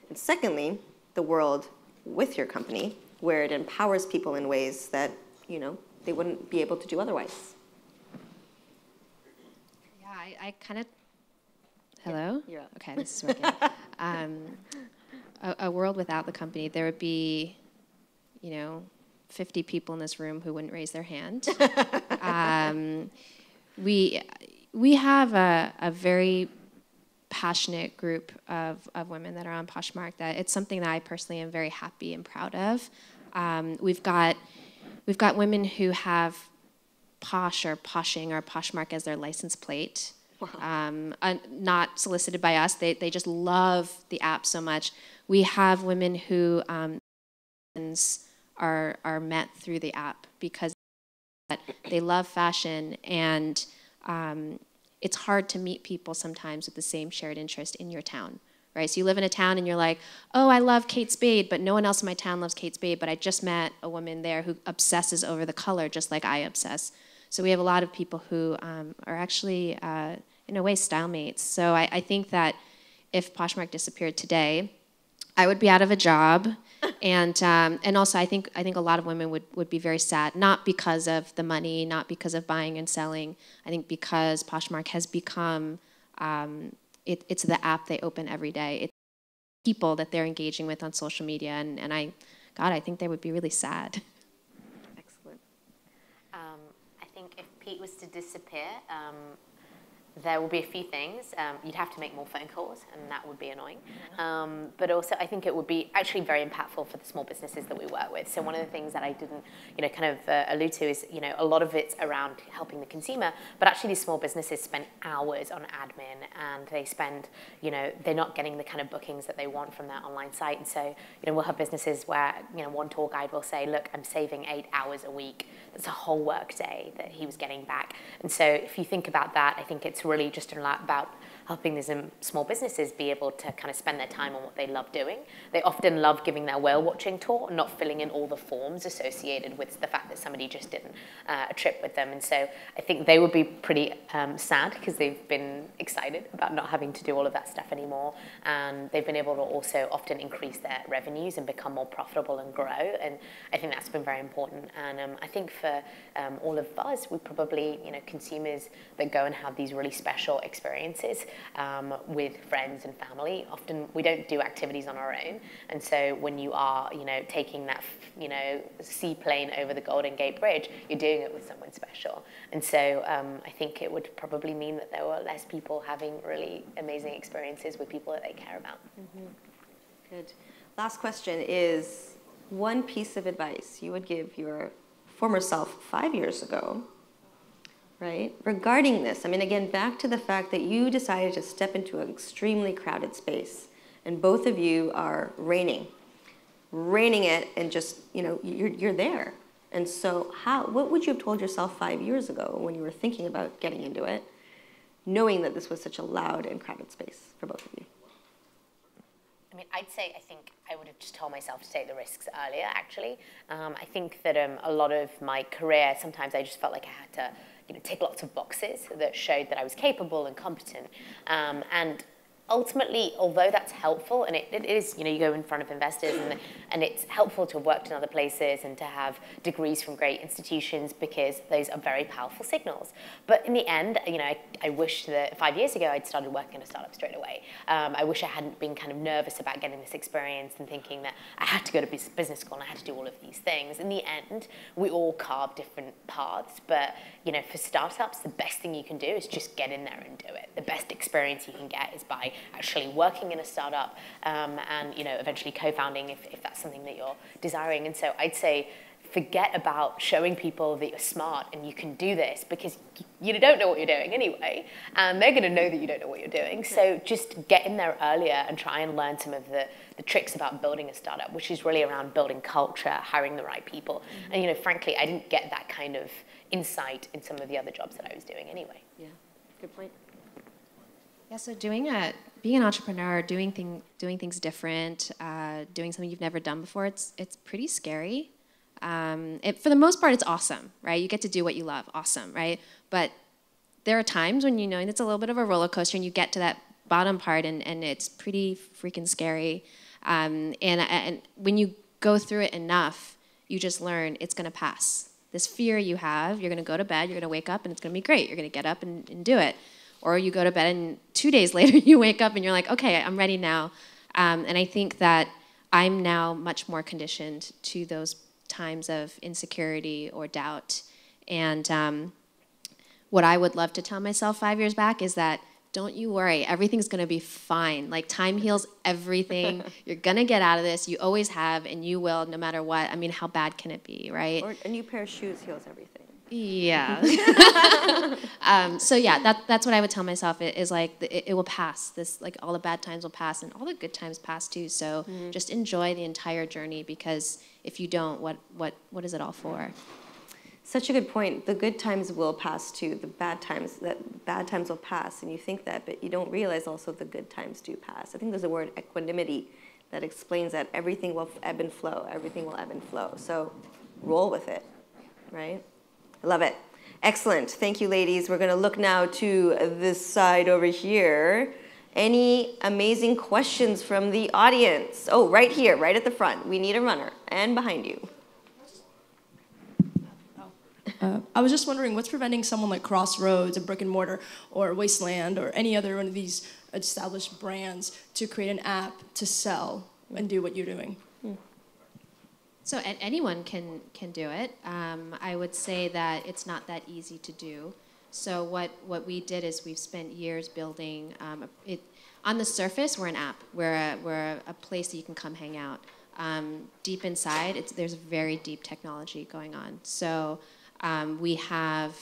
And secondly, the world with your company, where it empowers people in ways that, they wouldn't be able to do otherwise. Yeah, I kind of... Hello? You're up. Okay, this is working. A world without the company, there would be, 50 people in this room who wouldn't raise their hand. We have a very passionate group of women that are on Poshmark. That it's something that I personally am very happy and proud of. We've got women who have Posh or Poshing or Poshmark as their license plate. Wow. Not solicited by us. They just love the app so much. We have women who are met through the app because they love fashion, and it's hard to meet people sometimes with the same shared interest in your town, right? So you live in a town and you're like, oh, I love Kate Spade, but no one else in my town loves Kate Spade, but I just met a woman there who obsesses over the color just like I obsess. So we have a lot of people who are actually, in a way, style mates. So I think that if Poshmark disappeared today, I would be out of a job. And also I think a lot of women would be very sad, not because of the money, not because of buying and selling. I think because Poshmark has become, it's the app they open every day. It's people that they're engaging with on social media, and I think they would be really sad. Excellent. I think Pleat was to disappear, there will be a few things. You'd have to make more phone calls, and that would be annoying. But also, I think it would be actually very impactful for the small businesses that we work with. So one of the things that I didn't, kind of allude to is, a lot of it's around helping the consumer, but actually these small businesses spend hours on admin, and they spend, they're not getting the kind of bookings that they want from their online site. And so, we'll have businesses where, one tour guide will say, look, I'm saving 8 hours a week. That's a whole work day that he was getting back. And so if you think about that, I think it's really just a lot about helping these small businesses be able to kind of spend their time on what they love doing. They often love giving their whale watching tour, not filling in all the forms associated with the fact that somebody just did a trip with them. And so I think they would be pretty sad because they've been excited about not having to do all of that stuff anymore. And they've been able to also often increase their revenues and become more profitable and grow. And I think that's been very important. And I think for all of us, we probably, consumers that go and have these really special experiences with friends and family. Often we don't do activities on our own, and so when you are, taking that, seaplane over the Golden Gate Bridge, you're doing it with someone special. And so I think it would probably mean that there were less people having really amazing experiences with people that they care about. Mm-hmm. Good. Last question is one piece of advice you would give your former self 5 years ago, right? Regarding this, again, back to the fact that you decided to step into an extremely crowded space, and both of you are reigning it, and just, you're there. And so what would you have told yourself 5 years ago when you were thinking about getting into it, knowing that this was such a loud and crowded space for both of you? I'd say I think I would have just told myself to take the risks earlier, actually. I think that a lot of my career, sometimes I just felt like I had to tick lots of boxes that showed that I was capable and competent. And ultimately, although that's helpful, and it is, you go in front of investors, and it's helpful to have worked in other places and to have degrees from great institutions, because those are very powerful signals. But in the end, I wish that 5 years ago I'd started working in a startup straight away. I wish I hadn't been kind of nervous about getting this experience and thinking that I had to go to business school and I had to do all of these things. In the end, we all carve different paths, but for startups, the best thing you can do is just get in there and do it. The best experience you can get is by actually working in a startup and eventually co-founding if that's something that you're desiring. And so I'd say forget about showing people that you're smart and you can do this, because you don't know what you're doing anyway, and they're going to know that you don't know what you're doing. So just get in there earlier and try and learn some of the tricks about building a startup, which is really around building culture, hiring the right people. Mm-hmm. And frankly, I didn't get that kind of insight in some of the other jobs that I was doing anyway. Yeah, good point. Yeah, so being an entrepreneur, doing things different, doing something you've never done before, it's pretty scary. For the most part, it's awesome, right? You get to do what you love, awesome, right? But there are times when it's a little bit of a roller coaster, and you get to that bottom part, and it's pretty freaking scary. And when you go through it enough, you just learn it's going to pass. This fear you have, you're going to go to bed, you're going to wake up, and it's going to be great. You're going to get up and do it. Or you go to bed, and 2 days later, you wake up, and you're like, okay, I'm ready now. And I think that I'm now much more conditioned to those times of insecurity or doubt. And what I would love to tell myself 5 years back is that don't you worry, everything's going to be fine. Like, time heals everything. You're going to get out of this. You always have, and you will, no matter what. How bad can it be, right? Or a new pair of shoes heals everything. Yeah. So yeah, that's what I would tell myself. Is like it will pass. This, like, all the bad times will pass, and all the good times pass too. So just enjoy the entire journey, because if you don't, what is it all for? Such a good point. The good times will pass too. The bad times will pass, and you think that, but you don't realize also the good times do pass. I think there's a word, equanimity, that explains that everything will ebb and flow. Everything will ebb and flow. So roll with it, right? I love it. Excellent. Thank you, ladies. We're going to look now to this side over here. Any amazing questions from the audience? Oh, right here, right at the front. We need a runner. And behind you. I was just wondering, what's preventing someone like Crossroads, a brick and mortar, or Wasteland, or any other one of these established brands to create an app to sell and do what you're doing? So anyone can do it. I would say that it's not that easy to do. So what we did is we've spent years building it. On the surface, we're an app. We're a place that you can come hang out. Deep inside, there's very deep technology going on. So we have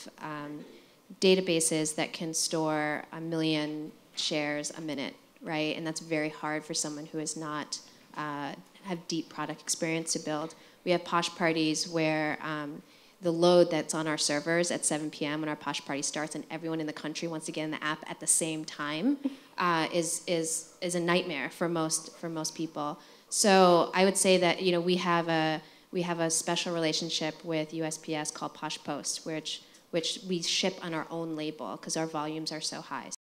databases that can store 1 million shares a minute, right? And that's very hard for someone who is not have deep product experience to build. We have Posh parties where the load that's on our servers at 7 p.m. when our Posh party starts and everyone in the country wants to get in the app at the same time is a nightmare for most people. So I would say that we have a special relationship with USPS called Posh Post, which we ship on our own label because our volumes are so high. So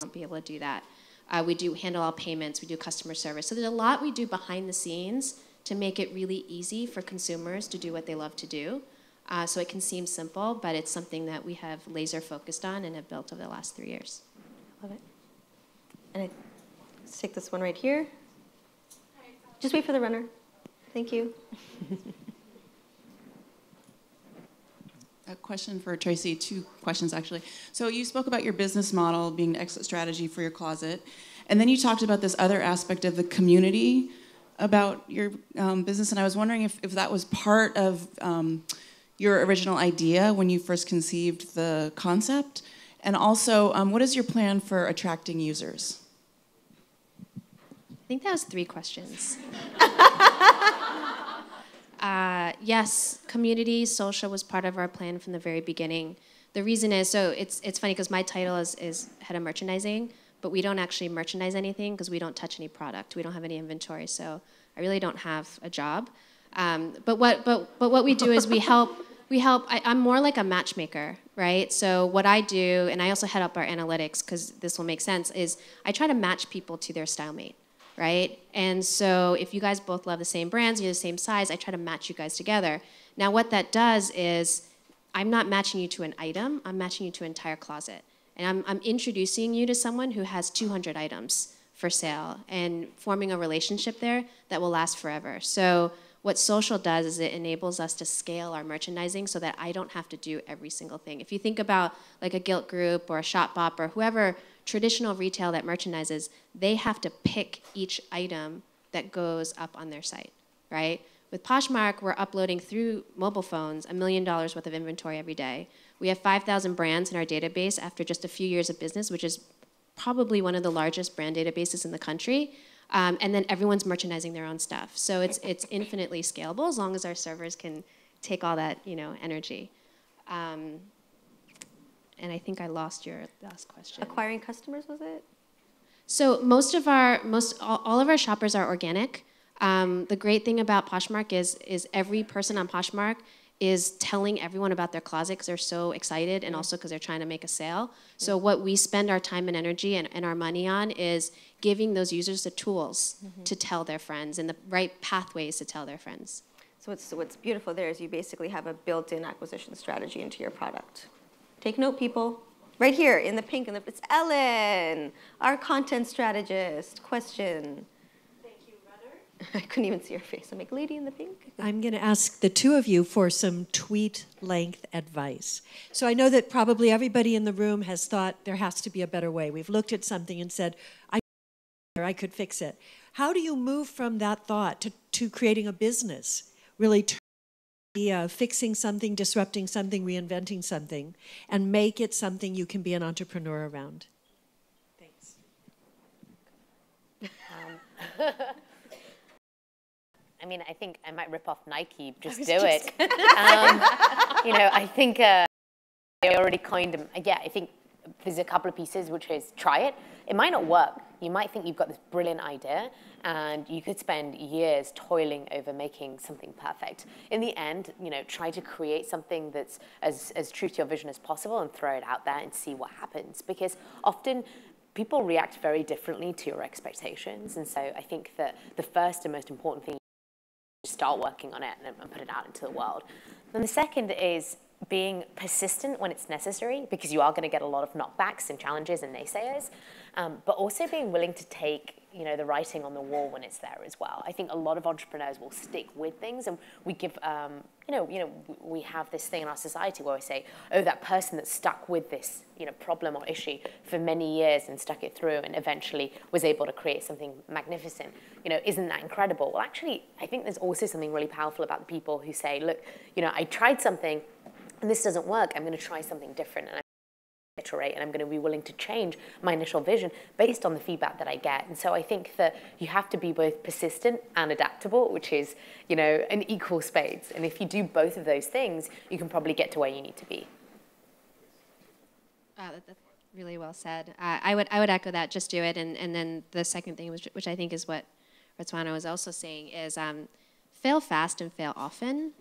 we won't be able to do that. We do handle all payments. We do customer service. So there's a lot we do behind the scenes to make it really easy for consumers to do what they love to do. So it can seem simple, but it's something that we have laser focused on and have built over the last 3 years. Love it. And let's take this one right here. Just wait for the runner. Thank you. A question for Tracy, 2 questions actually. So you spoke about your business model being an exit strategy for your closet, and then you talked about this other aspect of the community about your business, and I was wondering if that was part of your original idea when you first conceived the concept, and also what is your plan for attracting users? I think that was 3 questions. Yes, community, social was part of our plan from the very beginning. The reason is, so it's funny because my title is head of merchandising, but we don't actually merchandise anything because we don't touch any product. We don't have any inventory, so I really don't have a job. But what we do is we help. I'm more like a matchmaker, right? So what I do, and I also head up our analytics because this will make sense, is I try to match people to their style mate. Right? And so if you guys both love the same brands, you're the same size, I try to match you guys together. Now what that does is I'm not matching you to an item, I'm matching you to an entire closet. And I'm introducing you to someone who has 200 items for sale and forming a relationship there that will last forever. So what social does is it enables us to scale our merchandising so that I don't have to do every single thing. If you think about like a Gilt Group or a Shopbop or whoever traditional retail that merchandises, they have to pick each item that goes up on their site, right? With Poshmark, we're uploading through mobile phones $1 million worth of inventory every day. We have 5,000 brands in our database after just a few years of business, which is probably one of the largest brand databases in the country. And then everyone's merchandising their own stuff. So it's infinitely scalable as long as our servers can take all that energy. And I think I lost your last question. Acquiring customers, was it? So all of our shoppers are organic. The great thing about Poshmark is every person on Poshmark is telling everyone about their closet because they're so excited and also because they're trying to make a sale. So what we spend our time and energy and our money on is giving those users the tools to tell their friends and the right pathways to tell their friends. So what's beautiful there is you basically have a built-in acquisition strategy into your product. Take note, people. Right here in the pink, it's Ellen, our content strategist. Question. Thank you, Runner. I couldn't even see her face. I'm like, lady in the pink. I'm going to ask the 2 of you for some tweet length advice. So I know that probably everybody in the room has thought there has to be a better way. We've looked at something and said, I could fix it. How do you move from that thought to creating a business? Really fixing something, disrupting something, reinventing something, and make it something you can be an entrepreneur around. Thanks. I mean, I think I might rip off Nike. Just do it. I think I already coined them. Yeah, I think there's a couple of pieces, which is try it. It might not work. You might think you've got this brilliant idea, and you could spend years toiling over making something perfect. In the end, try to create something that's as true to your vision as possible and throw it out there and see what happens. Because often people react very differently to your expectations. And so I think that the first and most important thing is to start working on it and put it out into the world. Then the second is being persistent when it's necessary, because you are going to get a lot of knockbacks and challenges and naysayers, but also being willing to take, you know, the writing on the wall when it's there as well. I think a lot of entrepreneurs will stick with things, and we give, we have this thing in our society where we say, oh, that person that stuck with this, you know, problem or issue for many years and stuck it through and eventually was able to create something magnificent, you know, isn't that incredible? Well, actually, I think there's also something really powerful about the people who say, look, you know, I tried something and this doesn't work, I'm going to try something different, and I'm iterate, and I'm going to be willing to change my initial vision based on the feedback that I get. And so I think that you have to be both persistent and adaptable, which is, you know, an equal spades. And if you do both of those things, you can probably get to where you need to be. That's really well said. I would echo that. Just do it. And then the second thing, which I think is what Retswana was also saying, is fail fast and fail often.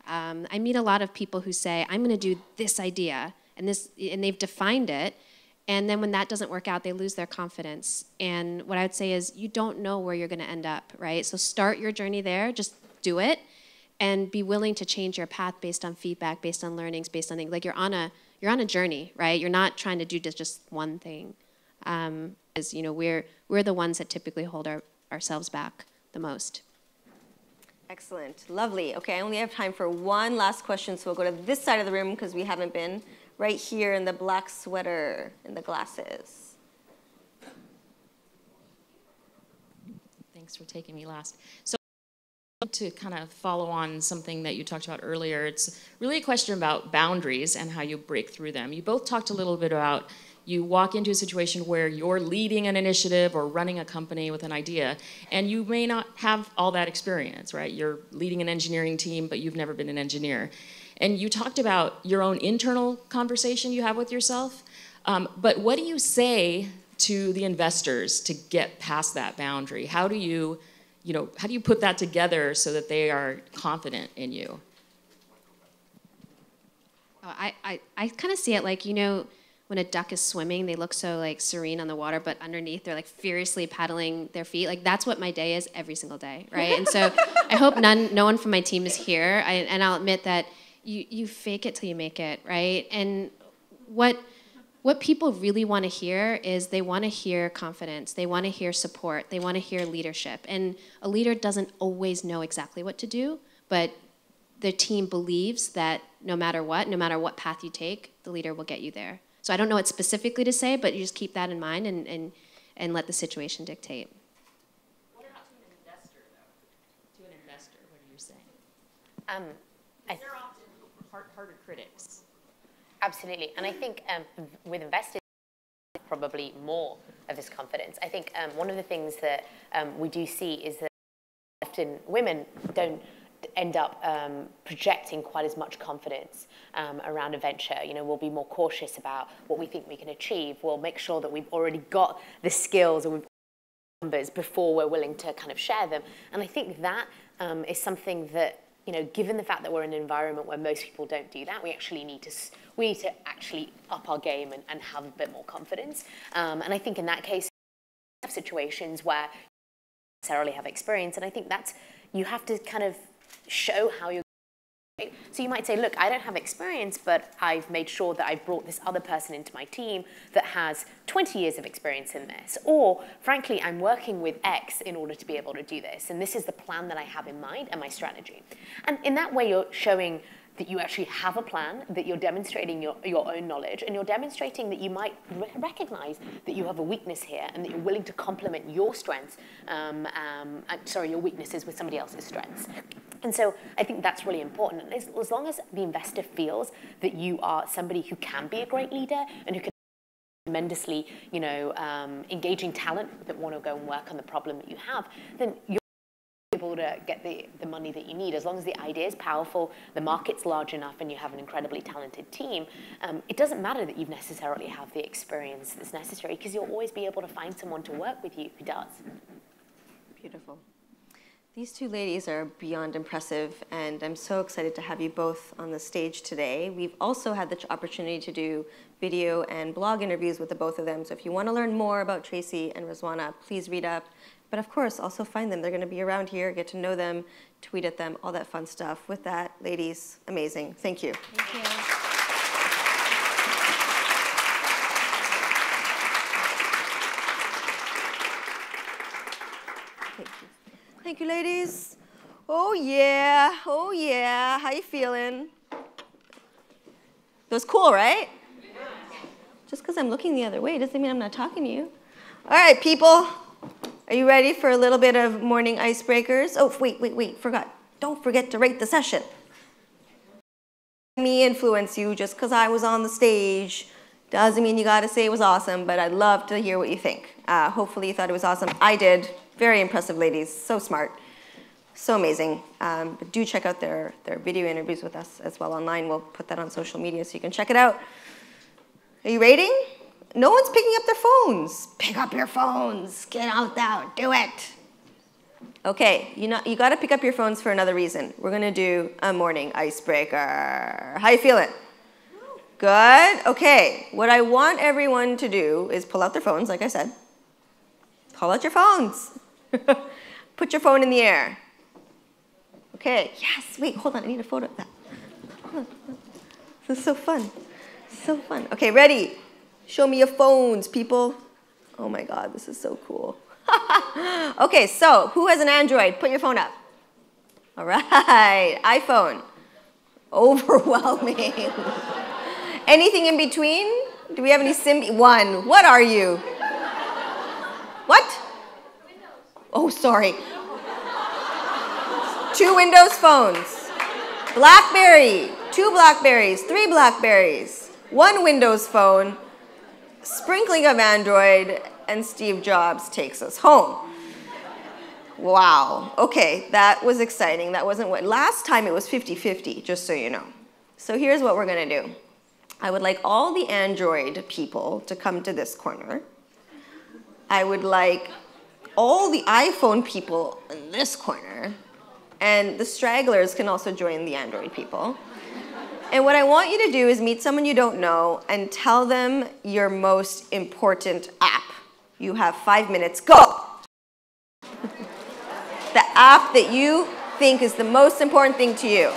I meet a lot of people who say, I'm going to do this idea, and they've defined it, and then when that doesn't work out, they lose their confidence. And what I would say is, you don't know where you're going to end up, right? So start your journey there, just do it, and be willing to change your path based on feedback, based on learnings, based on things. Like you're on a journey, right? You're not trying to do just one thing. As you know, we're the ones that typically hold ourselves back the most. Excellent, lovely. Okay, I only have time for one last question, so we'll go to this side of the room because we haven't been. Right here in the black sweater and the glasses. Thanks for taking me last. So to kind of follow on something that you talked about earlier, it's really a question about boundaries and how you break through them. You both talked a little bit about you walk into a situation where you're leading an initiative or running a company with an idea, and you may not have all that experience, right? You're leading an engineering team, but you've never been an engineer. And you talked about your own internal conversation you have with yourself, but what do you say to the investors to get past that boundary? How do you put that together so that they are confident in you? I kind of see it like, you know, when a duck is swimming, they look so like serene on the water, but underneath they're like furiously paddling their feet. Like that's what my day is every single day, right? And so I hope no one from my team is here. And I'll admit that you fake it till you make it, right? And what people really want to hear is they want to hear confidence. They want to hear support. They want to hear leadership. And a leader doesn't always know exactly what to do, but the team believes that no matter what path you take, the leader will get you there. So I don't know what specifically to say, but you just keep that in mind and let the situation dictate. What about to an investor, though? To an investor, what are you saying? They're often harder critics. Absolutely. And I think with investors, probably more of this confidence. I think one of the things that we do see is that often women don't end up projecting quite as much confidence around a venture. You know, we'll be more cautious about what we think we can achieve. We'll make sure that we've already got the skills or numbers before we're willing to kind of share them. And I think that is something that, you know, given the fact that we're in an environment where most people don't do that, we need to actually up our game and have a bit more confidence. And I think in that case, we have situations where you don't necessarily have experience, and I think that's, you have to kind of show how you're. So you might say, look, I don't have experience, but I've made sure that I've brought this other person into my team that has 20 years of experience in this. Or, frankly, I'm working with X in order to be able to do this. And this is the plan that I have in mind and my strategy. And in that way, you're showing that you actually have a plan, that you're demonstrating your own knowledge, and you're demonstrating that you might recognize that you have a weakness here and that you're willing to complement your strengths, your weaknesses with somebody else's strengths. And so I think that's really important. And as long as the investor feels that you are somebody who can be a great leader and who can tremendously, engaging talent that want to go and work on the problem that you have, then you're able to get the money that you need. As long as the idea is powerful, the market's large enough, and you have an incredibly talented team, it doesn't matter that you necessarily have the experience that's necessary, because you'll always be able to find someone to work with you who does. Beautiful. These two ladies are beyond impressive, and I'm so excited to have you both on the stage today. We've also had the opportunity to do video and blog interviews with the both of them, so if you want to learn more about Tracy and Retswana, please read up. But of course, also find them. They're going to be around here, get to know them, tweet at them, all that fun stuff. With that, ladies, amazing. Thank you. Thank you. Thank you, ladies. Oh yeah, oh yeah. How you feeling? It was cool, right? Just because I'm looking the other way doesn't mean I'm not talking to you. All right, people. Are you ready for a little bit of morning icebreakers? Oh, wait, forgot. Don't forget to rate the session. Me influence you just because I was on the stage doesn't mean you got to say it was awesome, but I'd love to hear what you think. Hopefully you thought it was awesome. I did. Very impressive ladies. So smart. So amazing. But do check out their video interviews with us as well online. We'll put that on social media so you can check it out. Are you rating? No one's picking up their phones. Pick up your phones. Get out there. Do it. Okay, you got to pick up your phones for another reason. We're going to do a morning icebreaker. How you feeling? Good? Okay, what I want everyone to do is pull out their phones, like I said. Pull out your phones. Put your phone in the air. Okay, yes, wait, hold on, I need a photo of that. This is so fun. So fun. Okay, ready? Show me your phones, people. Oh my God, this is so cool. Okay, so who has an Android? Put your phone up. All right, iPhone. Overwhelming. Anything in between? Do we have any One. What are you? What? Oh, sorry. 2 Windows phones. BlackBerry. 2 Blackberries. 3 Blackberries. 1 Windows phone. Sprinkling of Android. And Steve Jobs takes us home. Wow. Okay, that was exciting. That wasn't what... Last time it was 50-50, just so you know. So here's what we're going to do. I would like all the Android people to come to this corner. I would like all the iPhone people in this corner. And the stragglers can also join the Android people. And what I want you to do is meet someone you don't know and tell them your most important app. You have 5 minutes. Go! The app that you think is the most important thing to you.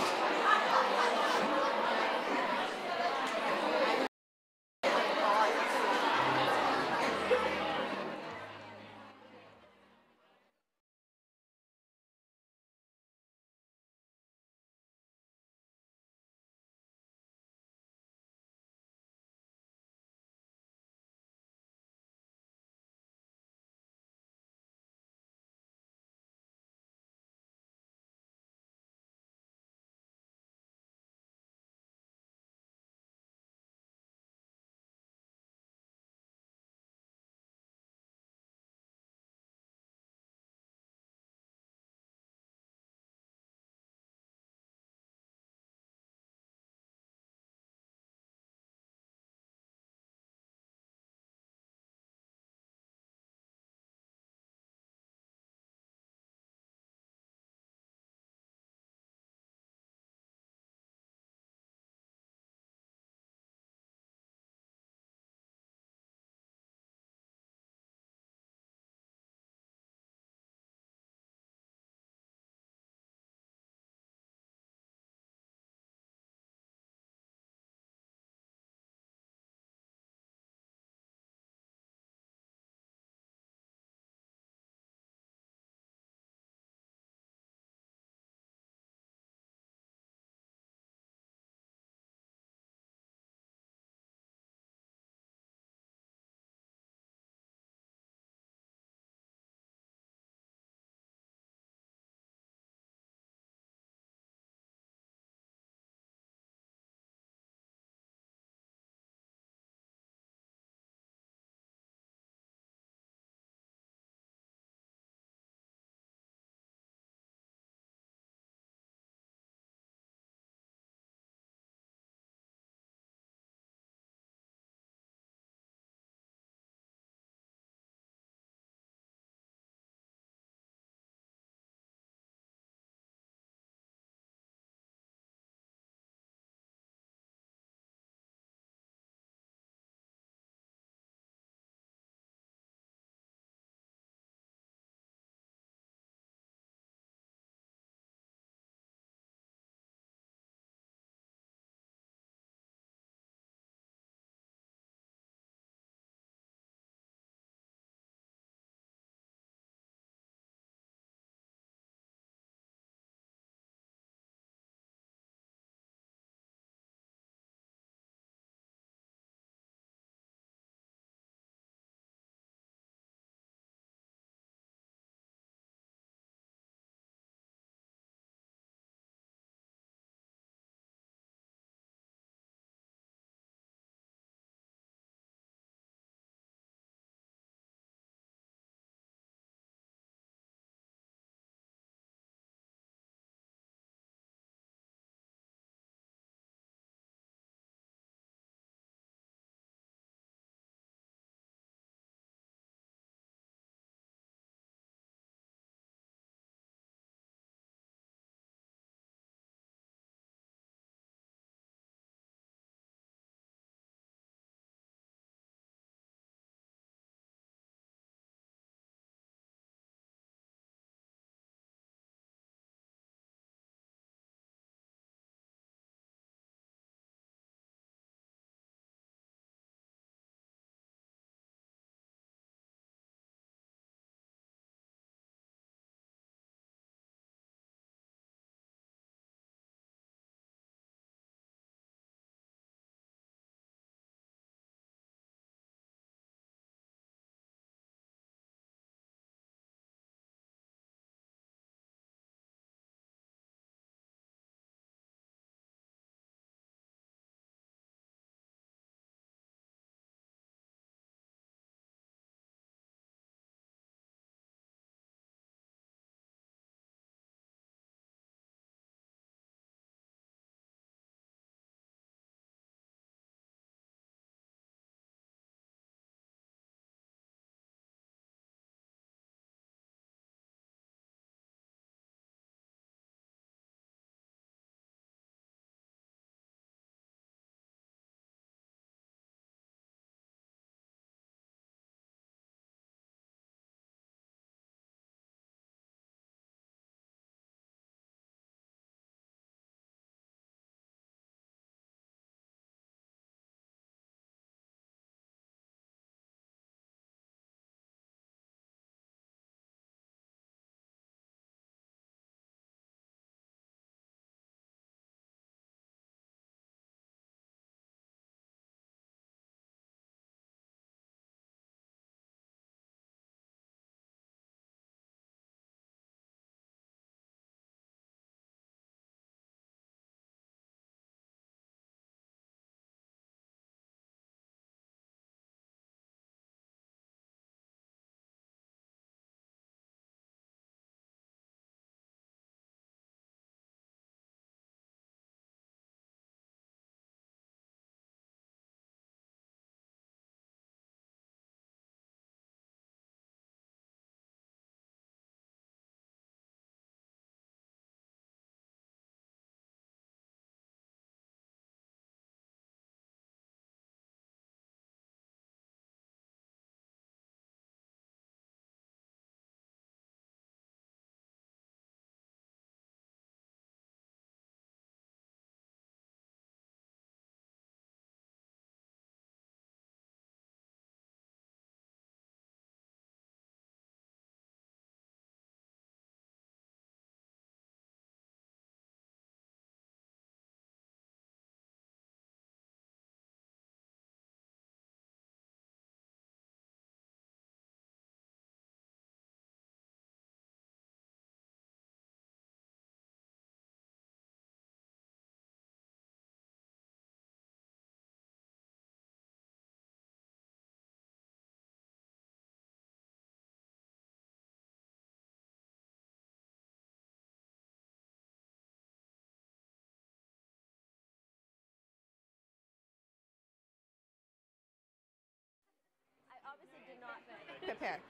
prepare.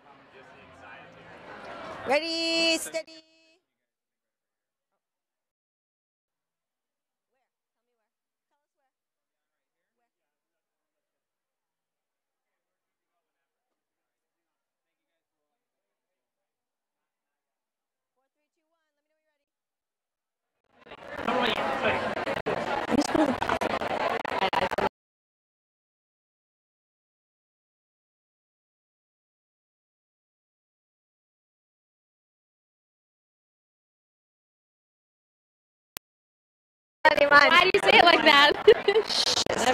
Ready, steady. Why do you say it like that?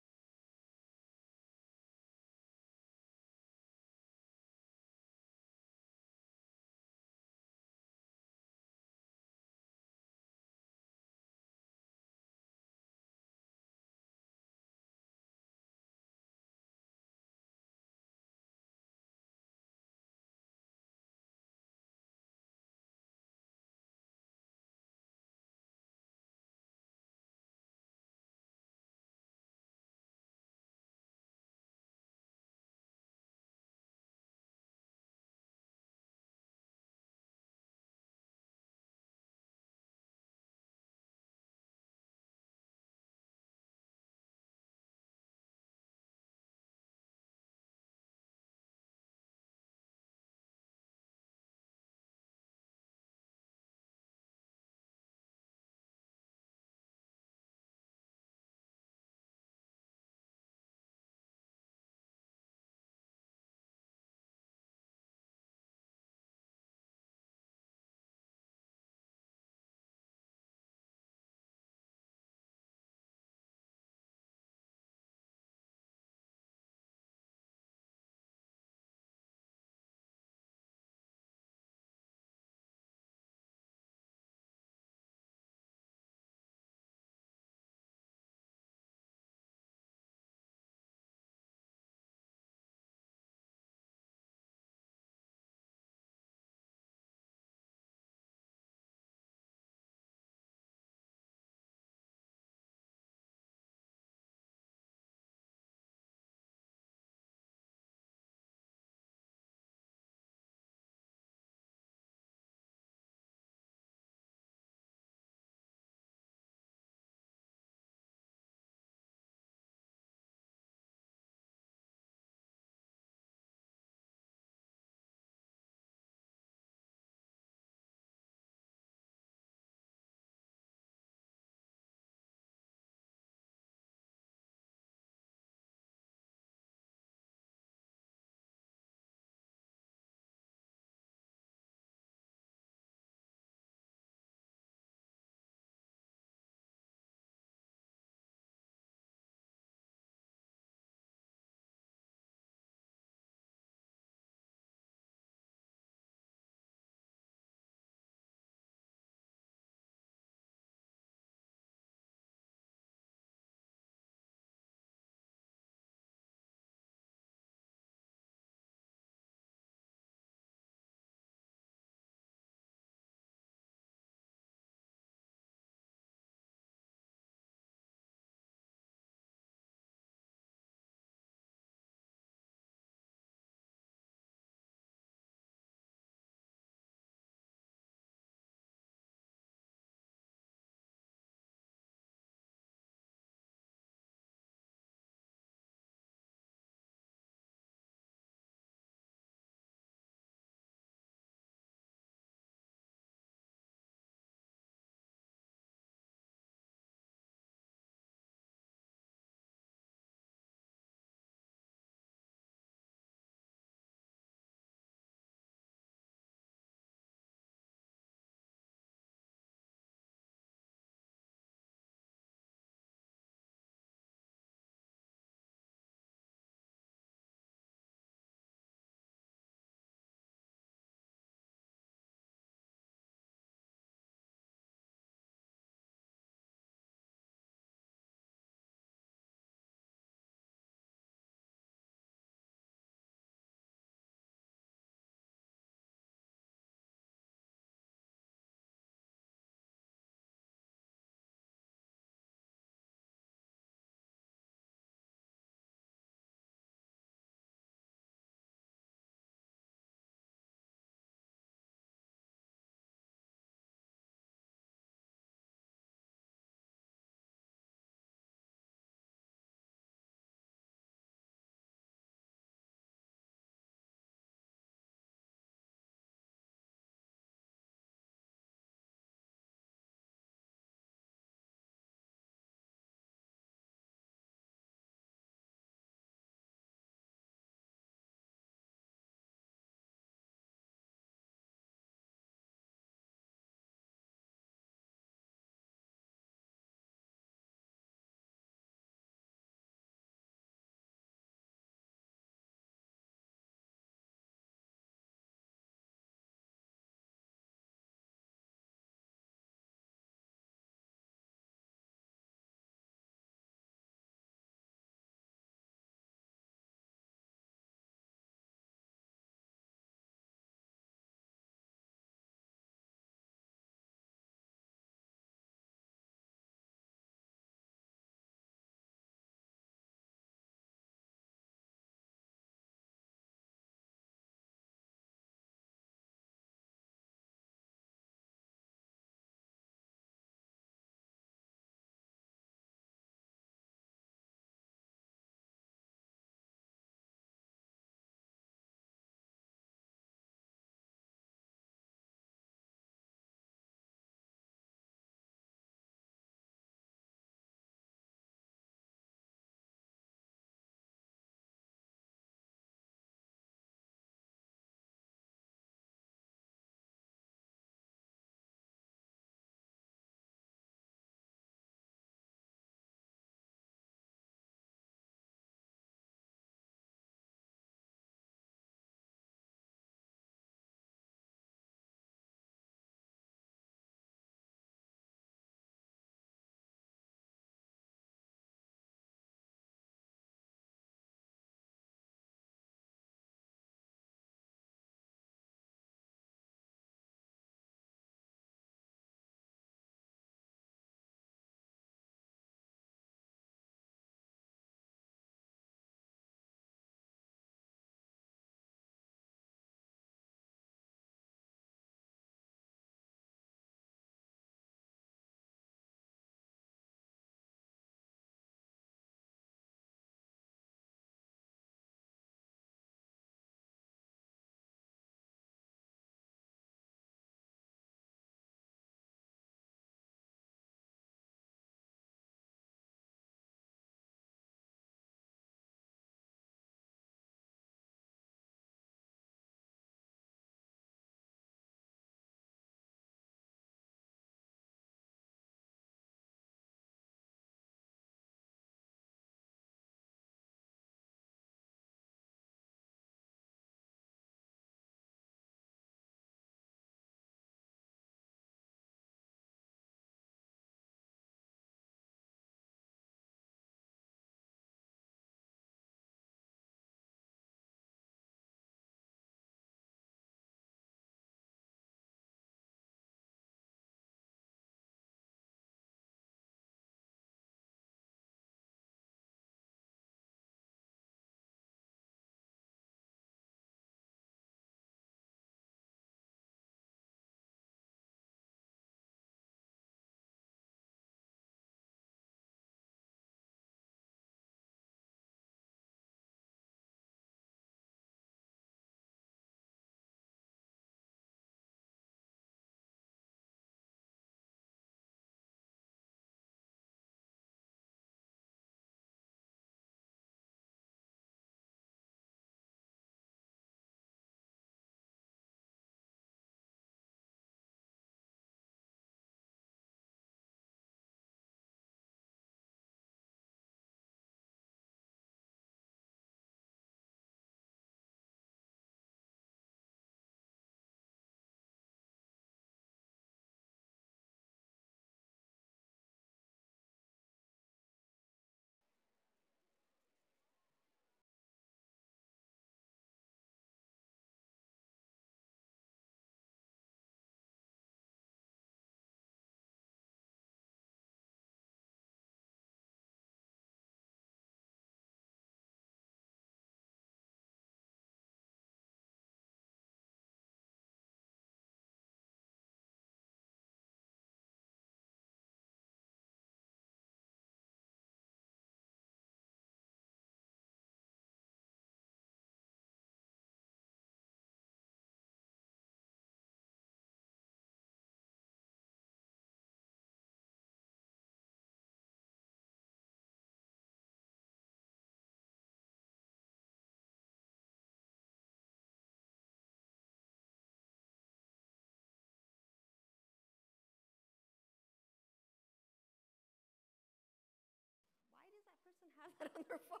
that on their phone.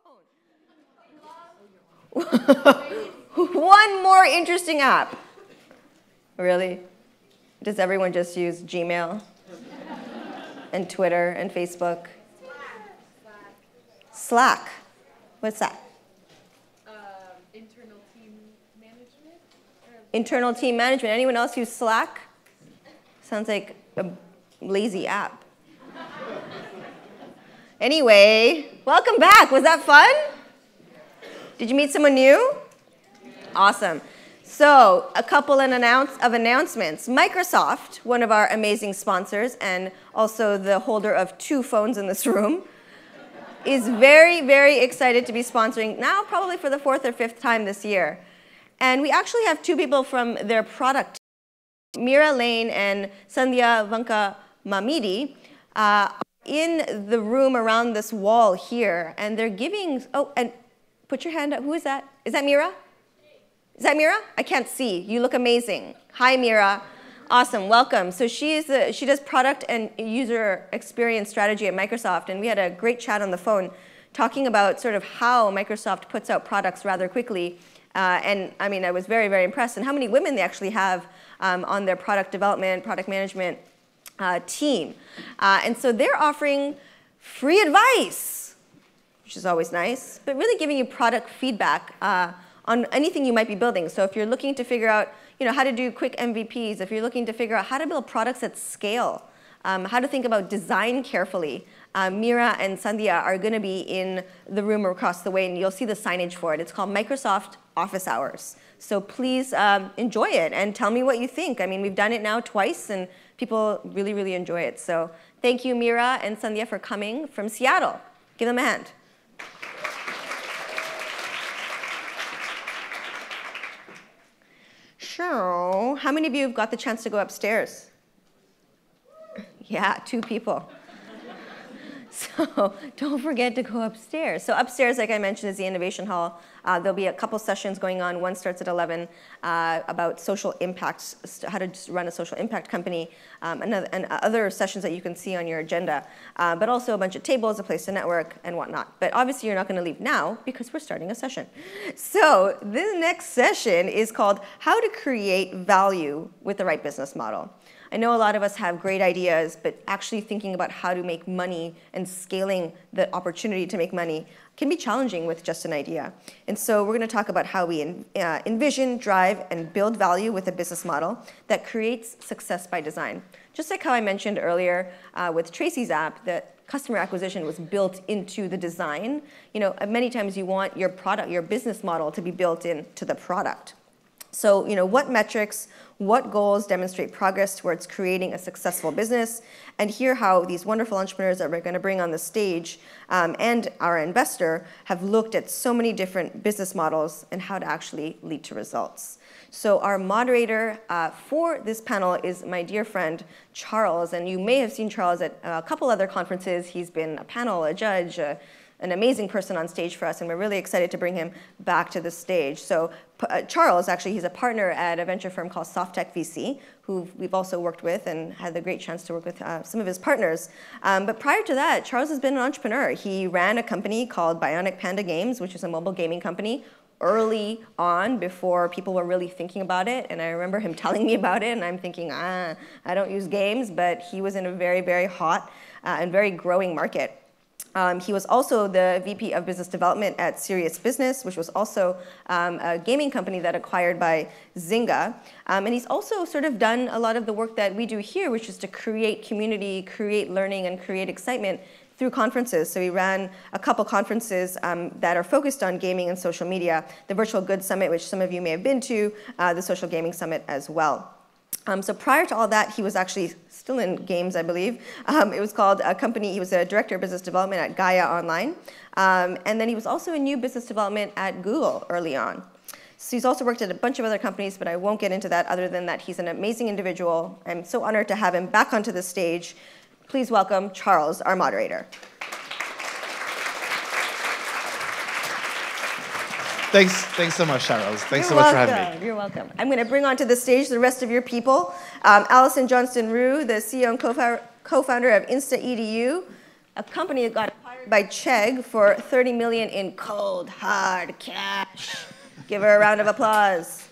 One more interesting app. Really? Does everyone just use Gmail and Twitter and Facebook? Slack. What's that? Internal team management. Internal team management. Anyone else use Slack? Sounds like a lazy app. Anyway, welcome back. Was that fun? Did you meet someone new? Awesome. So, a couple of announcements. Microsoft, one of our amazing sponsors and also the holder of 2 phones in this room, is very, very excited to be sponsoring now probably for the 4th or 5th time this year. And we actually have 2 people from their product team, Meera Lane and Sandhya Vanka Mamidi, in the room around this wall here. And they're giving, oh, and put your hand up. Who is that? Is that Meera? Is that Meera? I can't see. You look amazing. Hi, Meera. Awesome. Welcome. So she does product and user experience strategy at Microsoft, and we had a great chat on the phone talking about sort of how Microsoft puts out products rather quickly. And I mean, I was very, very impressed and how many women they actually have on their product development, product management team. And so they're offering free advice, which is always nice, but really giving you product feedback on anything you might be building. So if you're looking to figure out how to do quick MVPs, if you're looking to figure out how to build products at scale, how to think about design carefully, Meera and Sandhya are going to be in the room across the way, and you'll see the signage for it. It's called Microsoft Office Hours. So please enjoy it and tell me what you think. I mean, we've done it now twice, and people really, really enjoy it. So thank you, Meera and Sandhya, for coming from Seattle. Give them a hand. So, how many of you have got the chance to go upstairs? Yeah, 2 people. So don't forget to go upstairs. So upstairs, like I mentioned, is the Innovation Hall. There'll be a couple sessions going on. One starts at 11 about social impacts, how to run a social impact company, and other sessions that you can see on your agenda, but also a bunch of tables, a place to network, and whatnot. But obviously, you're not going to leave now because we're starting a session. So this next session is called How to Create Value with the Right Business Model. I know a lot of us have great ideas, but actually thinking about how to make money and scaling the opportunity to make money can be challenging with just an idea. And so we're going to talk about how we envision, drive, and build value with a business model that creates success by design. Just like how I mentioned earlier with Tracy's app, that customer acquisition was built into the design. Many times you want your product, your business model to be built into the product. So, what metrics, what goals demonstrate progress towards creating a successful business, and hear how these wonderful entrepreneurs that we're going to bring on the stage and our investor have looked at so many different business models and how to actually lead to results. So our moderator for this panel is my dear friend, Charles, and you may have seen Charles at a couple other conferences. He's been a panel, a judge, an amazing person on stage for us, and we're really excited to bring him back to the stage. So Charles, actually, he's a partner at a venture firm called SoftTech VC, who we've also worked with and had the great chance to work with some of his partners. But prior to that, Charles has been an entrepreneur. He ran a company called Bionic Panda Games, which is a mobile gaming company, early on before people were really thinking about it. And I remember him telling me about it, and I'm thinking, I don't use games, but he was in a very, very hot and very growing market. He was also the VP of Business Development at Serious Business, which was also a gaming company that acquired by Zynga. And he's also sort of done a lot of the work that we do here, which is to create community, create learning, and create excitement through conferences. So he ran a couple conferences that are focused on gaming and social media, the Virtual Goods Summit, which some of you may have been to, the Social Gaming Summit as well. So prior to all that, he was actually still in games, I believe. It was called a company, he was a director of business development at Gaia Online. And then he was also in new business development at Google early on. So he's also worked at a bunch of other companies, but I won't get into that other than that he's an amazing individual. I'm so honored to have him back onto the stage. Please welcome Charles, our moderator. Thanks so much, Charles. Thanks so much for having me. You're welcome. I'm going to bring onto the stage the rest of your people. Allison Johnston-Rue, the CEO and co-founder of InstaEDU, a company that got acquired by Chegg for 30 million in cold, hard cash. Give her a round of applause.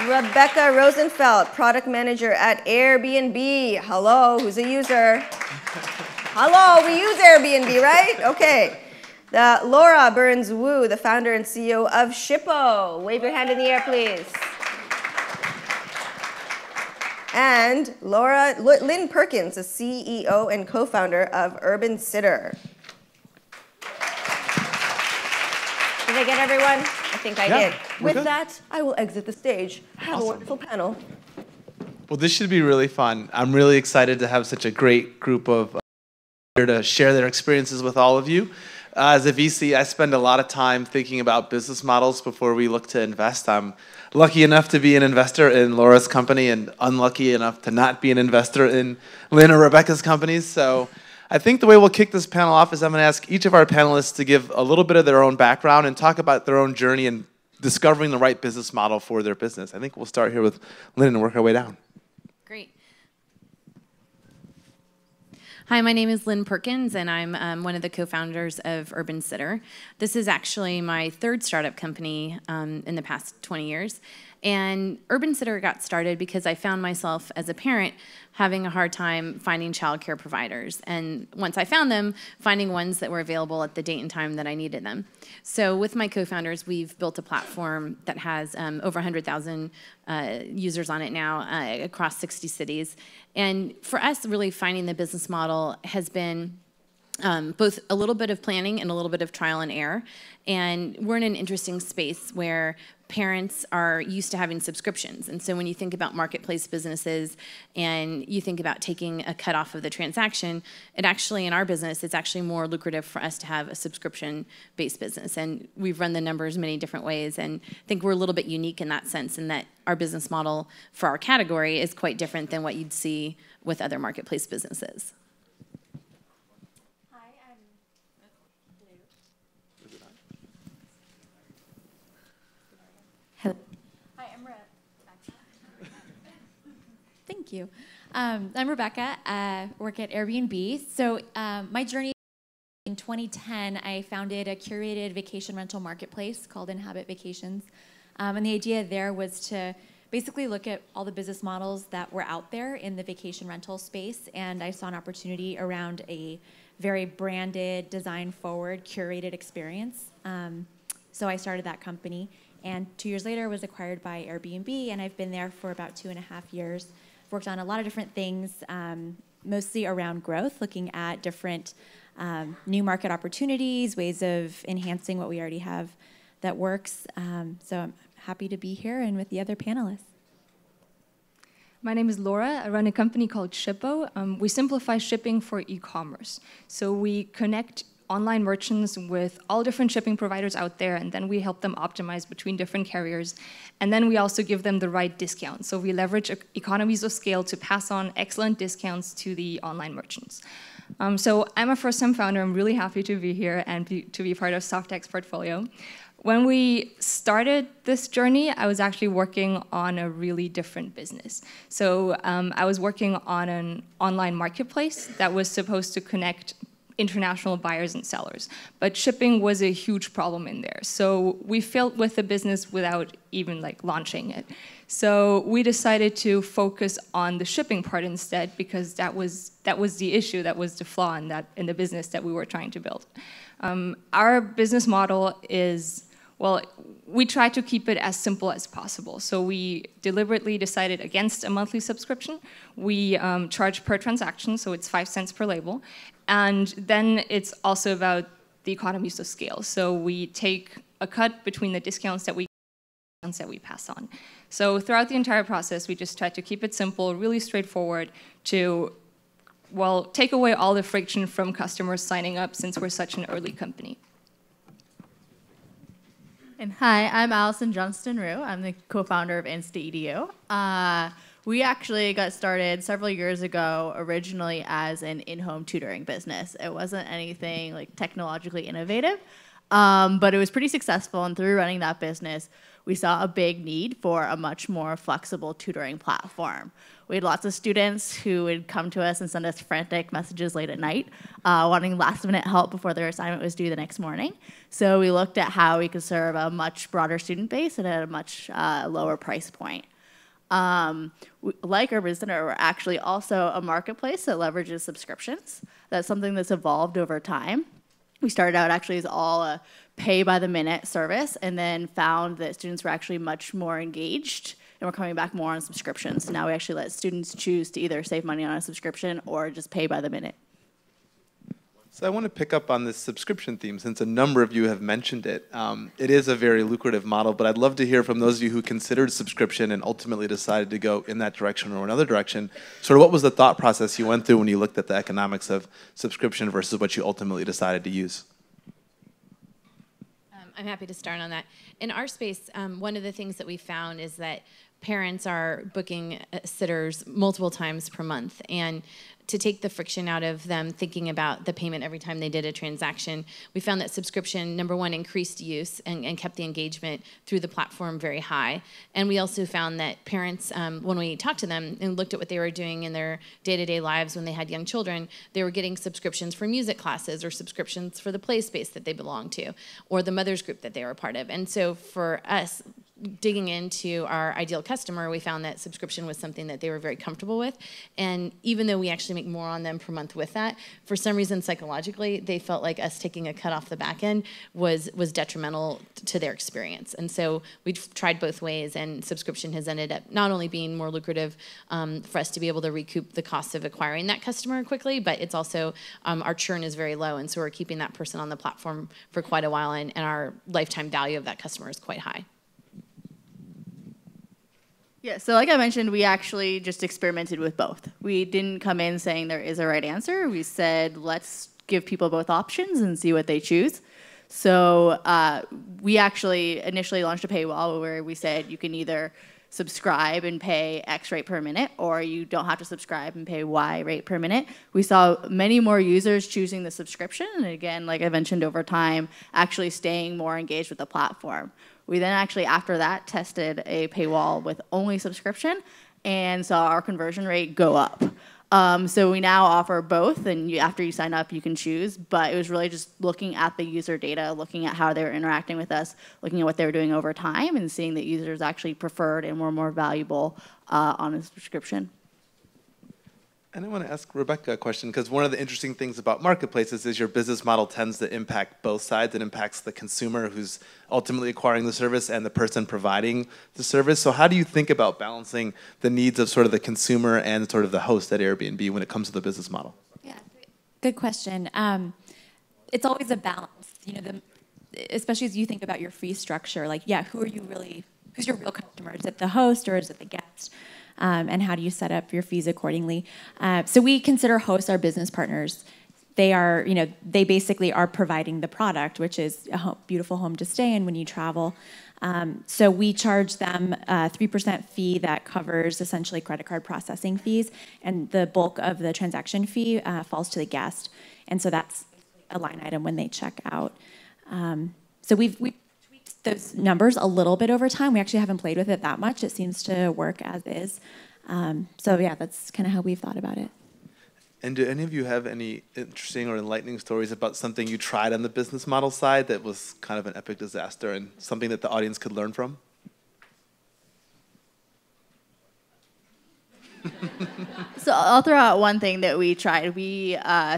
Rebecca Rosenfeld, product manager at Airbnb. Hello, who's a user? Hello, we use Airbnb, right? Okay. Laura Burns-Wu, the founder and CEO of Shippo. Wave your hand in the air, please. And Lynn Perkins, the CEO and co-founder of Urban Sitter. Did I get everyone? I think I did. With that, I will exit the stage. Have a wonderful panel. Well, this should be really fun. I'm really excited to have such a great group of here to share their experiences with all of you. As a VC, I spend a lot of time thinking about business models before we look to invest. I'm lucky enough to be an investor in Laura's company and unlucky enough to not be an investor in Lynn or Rebecca's companies. So I think the way we'll kick this panel off is I'm going to ask each of our panelists to give a little bit of their own background and talk about their own journey in discovering the right business model for their business. I think we'll start here with Lynn and work our way down. Great. Hi, my name is Lynn Perkins, and I'm one of the co-founders of Urban Sitter. This is actually my third startup company in the past 20 years. And Urban Sitter got started because I found myself as a parent having a hard time finding childcare providers. And once I found them, finding ones that were available at the date and time that I needed them. So with my co-founders, we've built a platform that has over 100,000 users on it now across 60 cities. And for us, really finding the business model has been both a little bit of planning and a little bit of trial and error. And we're in an interesting space where parents are used to having subscriptions. And so when you think about marketplace businesses and you think about taking a cut off of the transaction, it actually, in our business, it's actually more lucrative for us to have a subscription-based business. And we've run the numbers many different ways. And I think we're a little bit unique in that sense, in that our business model for our category is quite different than what you'd see with other marketplace businesses. Hi, I'm Rebecca. Thank you. I'm Rebecca. I work at Airbnb. So my journey in 2010, I founded a curated vacation rental marketplace called Inhabit Vacations. And the idea there was to basically look at all the business models that were out there in the vacation rental space. And I saw an opportunity around a very branded, design-forward, curated experience. So I started that company. And 2 years later, was acquired by Airbnb, and I've been there for about 2.5 years. I've worked on a lot of different things, mostly around growth, looking at different new market opportunities, ways of enhancing what we already have that works. So I'm happy to be here and with the other panelists. My name is Laura. I run a company called Shippo. We simplify shipping for e-commerce. So we connect online merchants with all different shipping providers out there, and then we help them optimize between different carriers. And then we also give them the right discounts. So we leverage economies of scale to pass on excellent discounts to the online merchants. So I'm a first-time founder. I'm really happy to be here and to be part of Softex portfolio. When we started this journey, I was actually working on a really different business. So I was working on an online marketplace that was supposed to connect international buyers and sellers. But shipping was a huge problem in there. So we failed with the business without even launching it. So we decided to focus on the shipping part instead, because that was the issue, that was the flaw in the business that we were trying to build. Our business model is, well, we try to keep it as simple as possible. So we deliberately decided against a monthly subscription. We charge per transaction, so it's 5 cents per label. And then it's also about the economies of scale. So we take a cut between the discounts that we pass on. So throughout the entire process, we just try to keep it simple, really straightforward, to, well, take away all the friction from customers signing up, since we're such an early company. And hi, I'm Allison Johnston-Rue. I'm the co-founder of InstaEDU. We actually got started several years ago, originally as an in-home tutoring business. It wasn't anything technologically innovative, but it was pretty successful. And through running that business, we saw a big need for a much more flexible tutoring platform. We had lots of students who would come to us and send us frantic messages late at night, wanting last-minute help before their assignment was due the next morning. So we looked at how we could serve a much broader student base and at a much lower price point. Like Urban Center, we're actually also a marketplace that leverages subscriptions. That's something that's evolved over time. We started out actually as all a pay-by-the-minute service, and then found that students were actually much more engaged and we're coming back more on subscriptions. So now we actually let students choose to either save money on a subscription or just pay by the minute. So I want to pick up on this subscription theme since a number of you have mentioned it. It is a very lucrative model, but I'd love to hear from those of you who considered subscription and ultimately decided to go in that direction or another direction. Sort of what was the thought process you went through when you looked at the economics of subscription versus what you ultimately decided to use? I'm happy to start on that. In our space, one of the things that we found is that parents are booking sitters multiple times per month. And to take the friction out of them thinking about the payment every time they did a transaction, we found that subscription, number one, increased use and kept the engagement through the platform very high. And we also found that parents, when we talked to them and looked at what they were doing in their day-to-day lives when they had young children, they were getting subscriptions for music classes or subscriptions for the play space that they belonged to or the mother's group that they were part of. And so for us, digging into our ideal customer, we found that subscription was something that they were very comfortable with. And even though we actually make more on them per month with that, for some reason psychologically, they felt like us taking a cut off the back end was detrimental to their experience. And so we've tried both ways, and subscription has ended up not only being more lucrative for us to be able to recoup the cost of acquiring that customer quickly, but it's also, our churn is very low, and so we're keeping that person on the platform for quite a while, and our lifetime value of that customer is quite high. Yeah, so like I mentioned, we actually just experimented with both. We didn't come in saying there is a right answer. We said, let's give people both options and see what they choose. So we actually initially launched a paywall where we said you can either subscribe and pay X rate per minute, or you don't have to subscribe and pay Y rate per minute. We saw many more users choosing the subscription, and again, like I mentioned, over time, actually staying more engaged with the platform. We then actually, after that, tested a paywall with only subscription and saw our conversion rate go up. So we now offer both, and after you sign up, you can choose. But it was really just looking at the user data, looking at how they were interacting with us, looking at what they were doing over time, and seeing that users actually preferred and were more valuable on a subscription. And I want to ask Rebecca a question, because one of the interesting things about marketplaces is your business model tends to impact both sides. It impacts the consumer who's ultimately acquiring the service and the person providing the service. So how do you think about balancing the needs of sort of the consumer and sort of the host at Airbnb when it comes to the business model? Yeah, good question. It's always a balance, you know, especially as you think about your fee structure. Like, yeah, who's your real customer? Is it the host or is it the guest? And how do you set up your fees accordingly? So we consider hosts our business partners. They are, you know, they basically are providing the product, which is a beautiful home to stay in when you travel. So we charge them a 3% fee that covers essentially credit card processing fees, and the bulk of the transaction fee falls to the guest. And so that's a line item when they check out. So we've those numbers a little bit over time. We actually haven't played with it that much. It seems to work as is. So yeah, that's kind of how we've thought about it. And do any of you have any interesting or enlightening stories about something you tried on the business model side that was kind of an epic disaster and something that the audience could learn from? So I'll throw out one thing that we tried.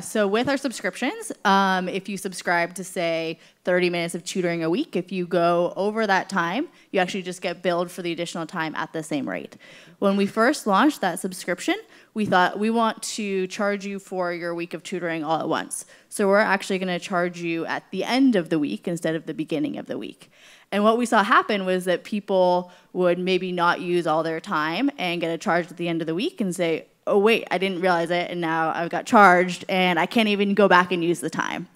So with our subscriptions, if you subscribe to, say, 30 minutes of tutoring a week, if you go over that time, you actually just get billed for the additional time at the same rate. When we first launched that subscription, we thought we want to charge you for your week of tutoring all at once. So we're actually going to charge you at the end of the week instead of the beginning of the week. And what we saw happen was that people would maybe not use all their time and get a charge at the end of the week and say, oh, wait, I didn't realize it, and now I've got charged, and I can't even go back and use the time.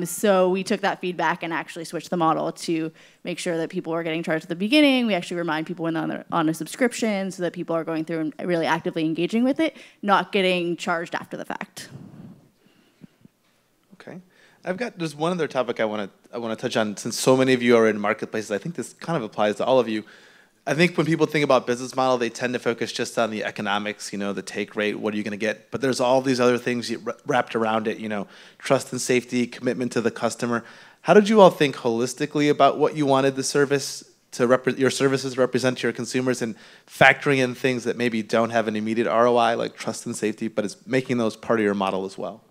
So we took that feedback and actually switched the model to make sure that people were getting charged at the beginning. We actually remind people when they're on a subscription so that people are going through and really actively engaging with it, not getting charged after the fact. Okay. I've got there's one other topic I want to touch on. Since so many of you are in marketplaces, I think this kind of applies to all of you. I think when people think about business model, they tend to focus just on the economics, the take rate, what are you going to get? But there's all these other things wrapped around it, trust and safety, commitment to the customer. How did you all think holistically about what you wanted the service to your services represent to your consumers, and factoring in things that maybe don't have an immediate ROI, like trust and safety, but it's making those part of your model as well?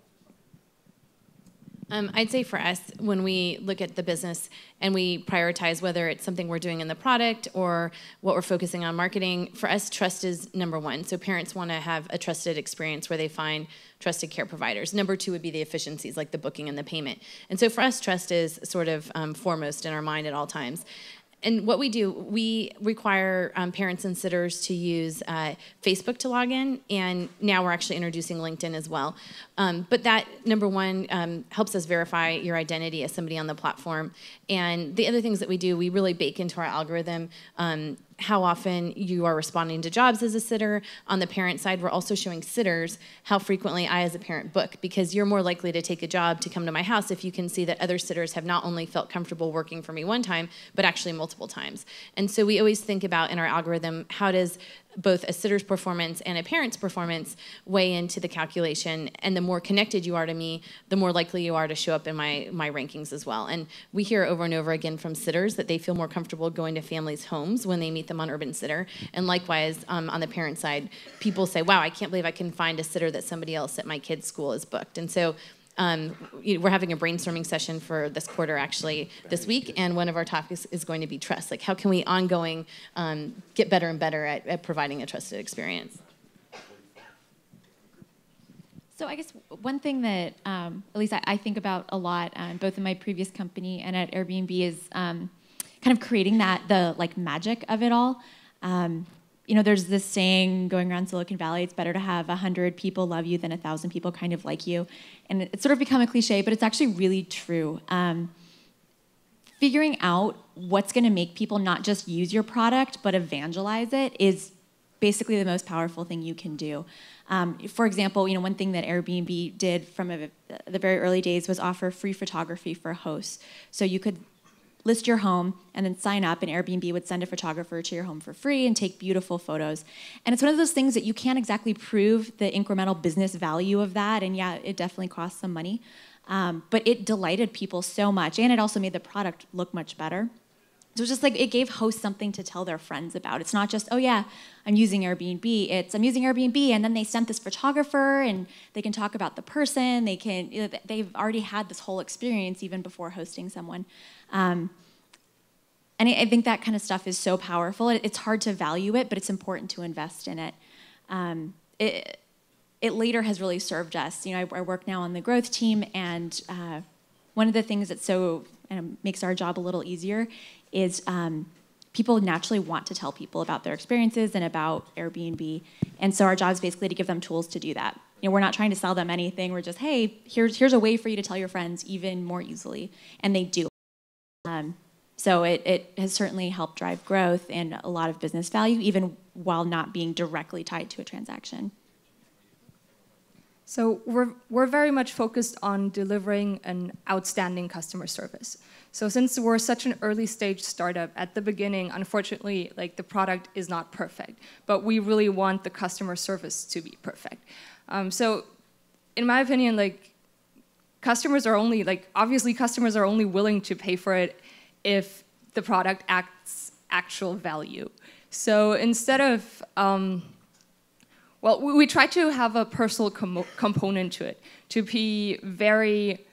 I'd say for us, when we look at the business and we prioritize whether it's something we're doing in the product or what we're focusing on marketing, for us, trust is number one. So parents want to have a trusted experience where they find trusted care providers. Number two would be the efficiencies, like the booking and the payment. And so for us, trust is sort of foremost in our mind at all times. And what we do, we require parents and sitters to use Facebook to log in, and now we're actually introducing LinkedIn as well. But that, number one, helps us verify your identity as somebody on the platform. And the other things that we do, we really bake into our algorithm how often you are responding to jobs as a sitter. On the parent side, we're also showing sitters how frequently I as a parent book, because you're more likely to take a job to come to my house if you can see that other sitters have not only felt comfortable working for me one time, but actually multiple times. And so we always think about in our algorithm, how does both a sitter's performance and a parent's performance weigh into the calculation, and the more connected you are to me, the more likely you are to show up in my rankings as well. And we hear over and over again from sitters that they feel more comfortable going to families' homes when they meet them on Urban Sitter. And likewise, on the parent side, people say, wow, I can't believe I can find a sitter that somebody else at my kid's school is booked. And so we're having a brainstorming session for this quarter actually this week, and one of our topics is going to be trust. Like, how can we ongoing get better and better at providing a trusted experience? So I guess one thing that at least I think about a lot, both in my previous company and at Airbnb, is kind of creating the magic of it all. There's this saying going around Silicon Valley, it's better to have 100 people love you than 1,000 people kind of like you. And it's sort of become a cliche, but it's actually really true. Figuring out what's going to make people not just use your product, but evangelize it is basically the most powerful thing you can do. For example, one thing that Airbnb did from the very early days was offer free photography for hosts. So you could list your home and then sign up, and Airbnb would send a photographer to your home for free and take beautiful photos. And it's one of those things that you can't exactly prove the incremental business value of that, and yeah, it definitely costs some money. But it delighted people so much, and it also made the product look much better. So it's just like it gave hosts something to tell their friends about. It's not just, oh yeah, I'm using Airbnb. It's I'm using Airbnb, and then they sent this photographer, and they can talk about the person. They've already had this whole experience even before hosting someone. And I think that kind of stuff is so powerful. It's hard to value it, but it's important to invest in it. It later has really served us. I work now on the growth team, and one of the things that makes our job a little easier is people naturally want to tell people about their experiences and about Airbnb. And so our job is basically to give them tools to do that. We're not trying to sell them anything. We're just, hey, here's a way for you to tell your friends even more easily. And they do. So it has certainly helped drive growth and a lot of business value, even while not being directly tied to a transaction. So we're very much focused on delivering an outstanding customer service. So since we're such an early stage startup, at the beginning, unfortunately, the product is not perfect, but we really want the customer service to be perfect. So in my opinion, customers are only, obviously customers are only willing to pay for it if the product adds actual value. So instead of, we try to have a personal component to it, to be very,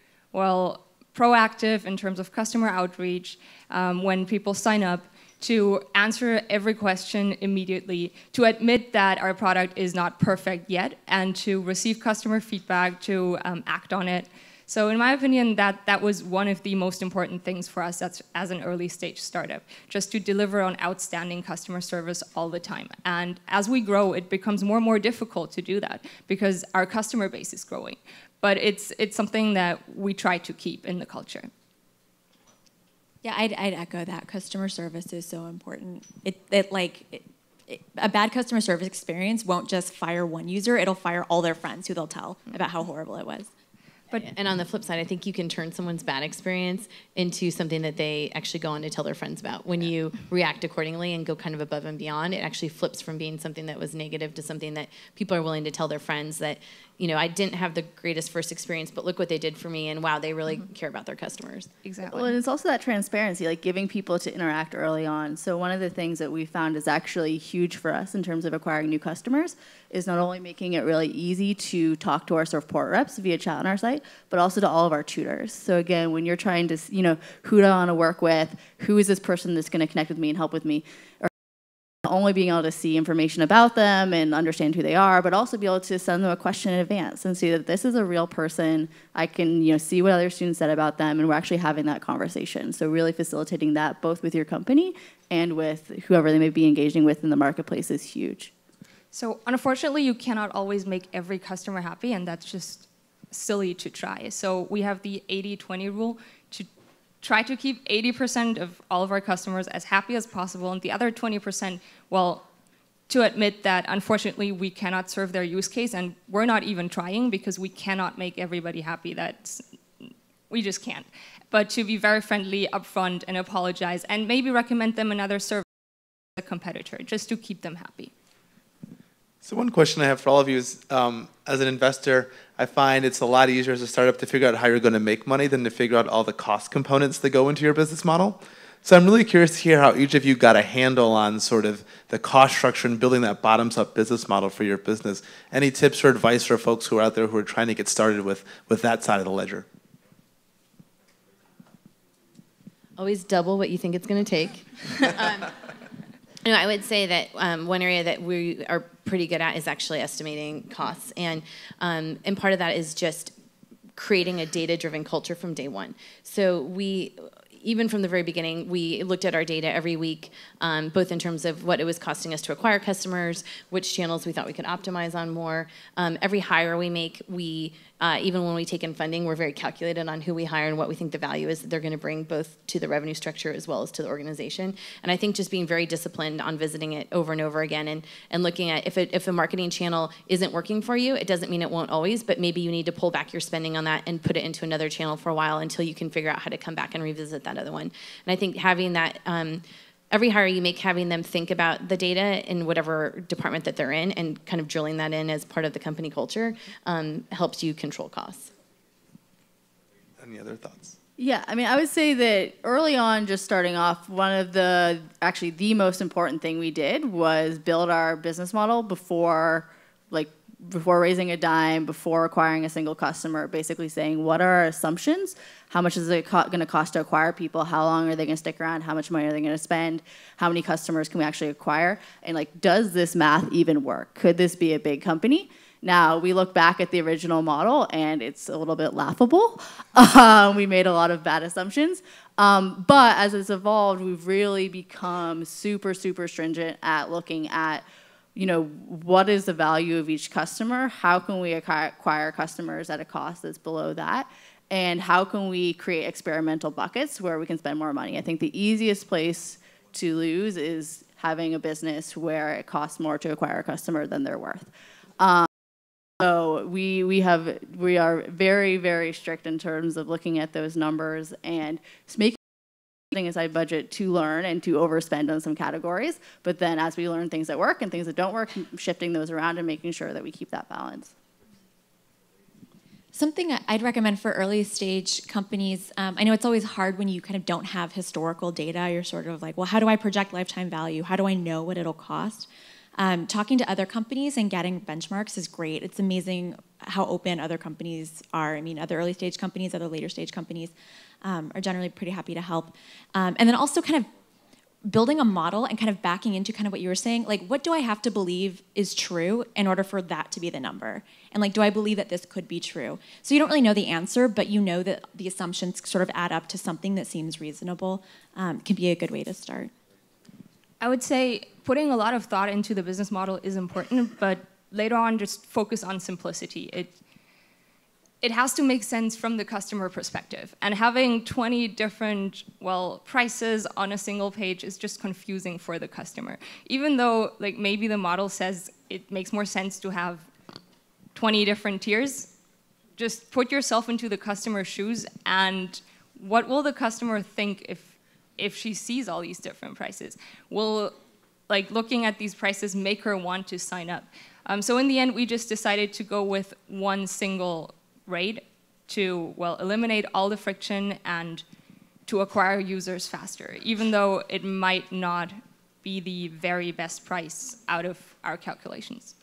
proactive in terms of customer outreach when people sign up, to answer every question immediately, to admit that our product is not perfect yet, and to receive customer feedback, to act on it. So in my opinion, that was one of the most important things for us as an early stage startup, just to deliver on outstanding customer service all the time. And as we grow, it becomes more and more difficult to do that because our customer base is growing. But it's something that we try to keep in the culture. Yeah, I'd echo that. Customer service is so important. A bad customer service experience won't just fire one user, it'll fire all their friends who they'll tell about how horrible it was. And on the flip side, I think you can turn someone's bad experience into something that they actually go on to tell their friends about. When you react accordingly and go kind of above and beyond, it actually flips from being something that was negative to something that people are willing to tell their friends that, you know, I didn't have the greatest first experience, but look what they did for me, and wow, they really care about their customers. Exactly. Well, and it's also that transparency, like giving people to interact early on. So one of the things that we found is actually huge for us in terms of acquiring new customers is not only making it really easy to talk to our support reps via chat on our site, but also to all of our tutors. So again, when you're trying to, you know, who do I want to work with, who is this person that's going to connect with me and help with me, or only being able to see information about them and understand who they are, but also be able to send them a question in advance and see that this is a real person. I can, you know, see what other students said about them, and we're actually having that conversation. So really facilitating that both with your company and with whoever they may be engaging with in the marketplace is huge. So unfortunately, you cannot always make every customer happy, and that's just silly to try. So we have the 80-20 rule to try to keep 80% of all of our customers as happy as possible, and the other 20%, well, to admit that unfortunately we cannot serve their use case, and we're not even trying because we cannot make everybody happy. We just can't. But to be very friendly, upfront, and apologize, and maybe recommend them another service, a competitor, just to keep them happy. So one question I have for all of you is, as an investor, I find it's a lot easier as a startup to figure out how you're going to make money than to figure out all the cost components that go into your business model. So I'm really curious to hear how each of you got a handle on sort of the cost structure and building that bottoms-up business model for your business. Any tips or advice for folks who are out there who are trying to get started with that side of the ledger? Always double what you think it's going to take. You know, I would say that one area that we are pretty good at is actually estimating costs, and part of that is just creating a data-driven culture from day one. So even from the very beginning, we looked at our data every week, both in terms of what it was costing us to acquire customers, which channels we thought we could optimize on more. Every hire we make, even when we take in funding, we're very calculated on who we hire and what we think the value is that they're going to bring both to the revenue structure as well as to the organization. And I think just being very disciplined on visiting it over and over again and looking at if a marketing channel isn't working for you, it doesn't mean it won't always, but maybe you need to pull back your spending on that and put it into another channel for a while until you can figure out how to come back and revisit that other one. And I think having that, every hire you make, having them think about the data in whatever department that they're in and kind of drilling that in as part of the company culture helps you control costs. Any other thoughts? Yeah, I mean, I would say that early on, just starting off, actually the most important thing we did was build our business model before raising a dime, before acquiring a single customer, basically saying, what are our assumptions? How much is it going to cost to acquire people? How long are they going to stick around? How much money are they going to spend? How many customers can we actually acquire? And does this math even work? Could this be a big company? Now, we look back at the original model, and it's a little bit laughable. We made a lot of bad assumptions. But as it's evolved, we've really become super, super stringent at looking at what is the value of each customer? How can we acquire customers at a cost that's below that? And how can we create experimental buckets where we can spend more money? I think the easiest place to lose is having a business where it costs more to acquire a customer than they're worth. So we are very, very strict in terms of looking at those numbers and just making aside budget to learn and to overspend on some categories, but then as we learn things that work and things that don't work, shifting those around and making sure that we keep that balance. Something I'd recommend for early stage companies, I know it's always hard when you kind of don't have historical data. You're sort of like, well, how do I project lifetime value? How do I know what it'll cost? Talking to other companies and getting benchmarks is great. It's amazing how open other companies are. I mean, other early stage companies, other later stage companies are generally pretty happy to help. And then also kind of building a model and kind of backing into kind of what you were saying, like what do I have to believe is true in order for that to be the number? And like, do I believe that this could be true? So you don't really know the answer, but you know that the assumptions sort of add up to something that seems reasonable can be a good way to start. I would say putting a lot of thought into the business model is important, but later on just focus on simplicity. It has to make sense from the customer perspective. And having 20 different, prices on a single page is just confusing for the customer. Even though maybe the model says it makes more sense to have 20 different tiers, just put yourself into the customer's shoes, and what will the customer think if she sees all these different prices? Will like looking at these prices make her want to sign up? So in the end, we just decided to go with one single rate to, well, eliminate all the friction and to acquire users faster, even though it might not be the very best price out of our calculations.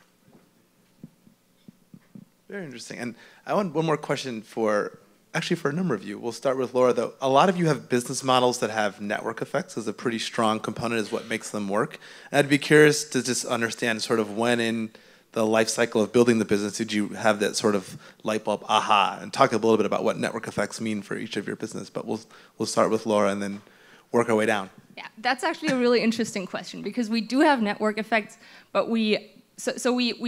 Very interesting. And I want one more question actually for a number of you. We'll start with Laura, though. A lot of you have business models that have network effects as a pretty strong component, is what makes them work. And I'd be curious to just understand sort of when in the life cycle of building the business did you have that sort of light bulb aha, and talk a little bit about what network effects mean for each of your business. But we'll start with Laura and then work our way down. Yeah, that's actually a really interesting question, because we do have network effects, but we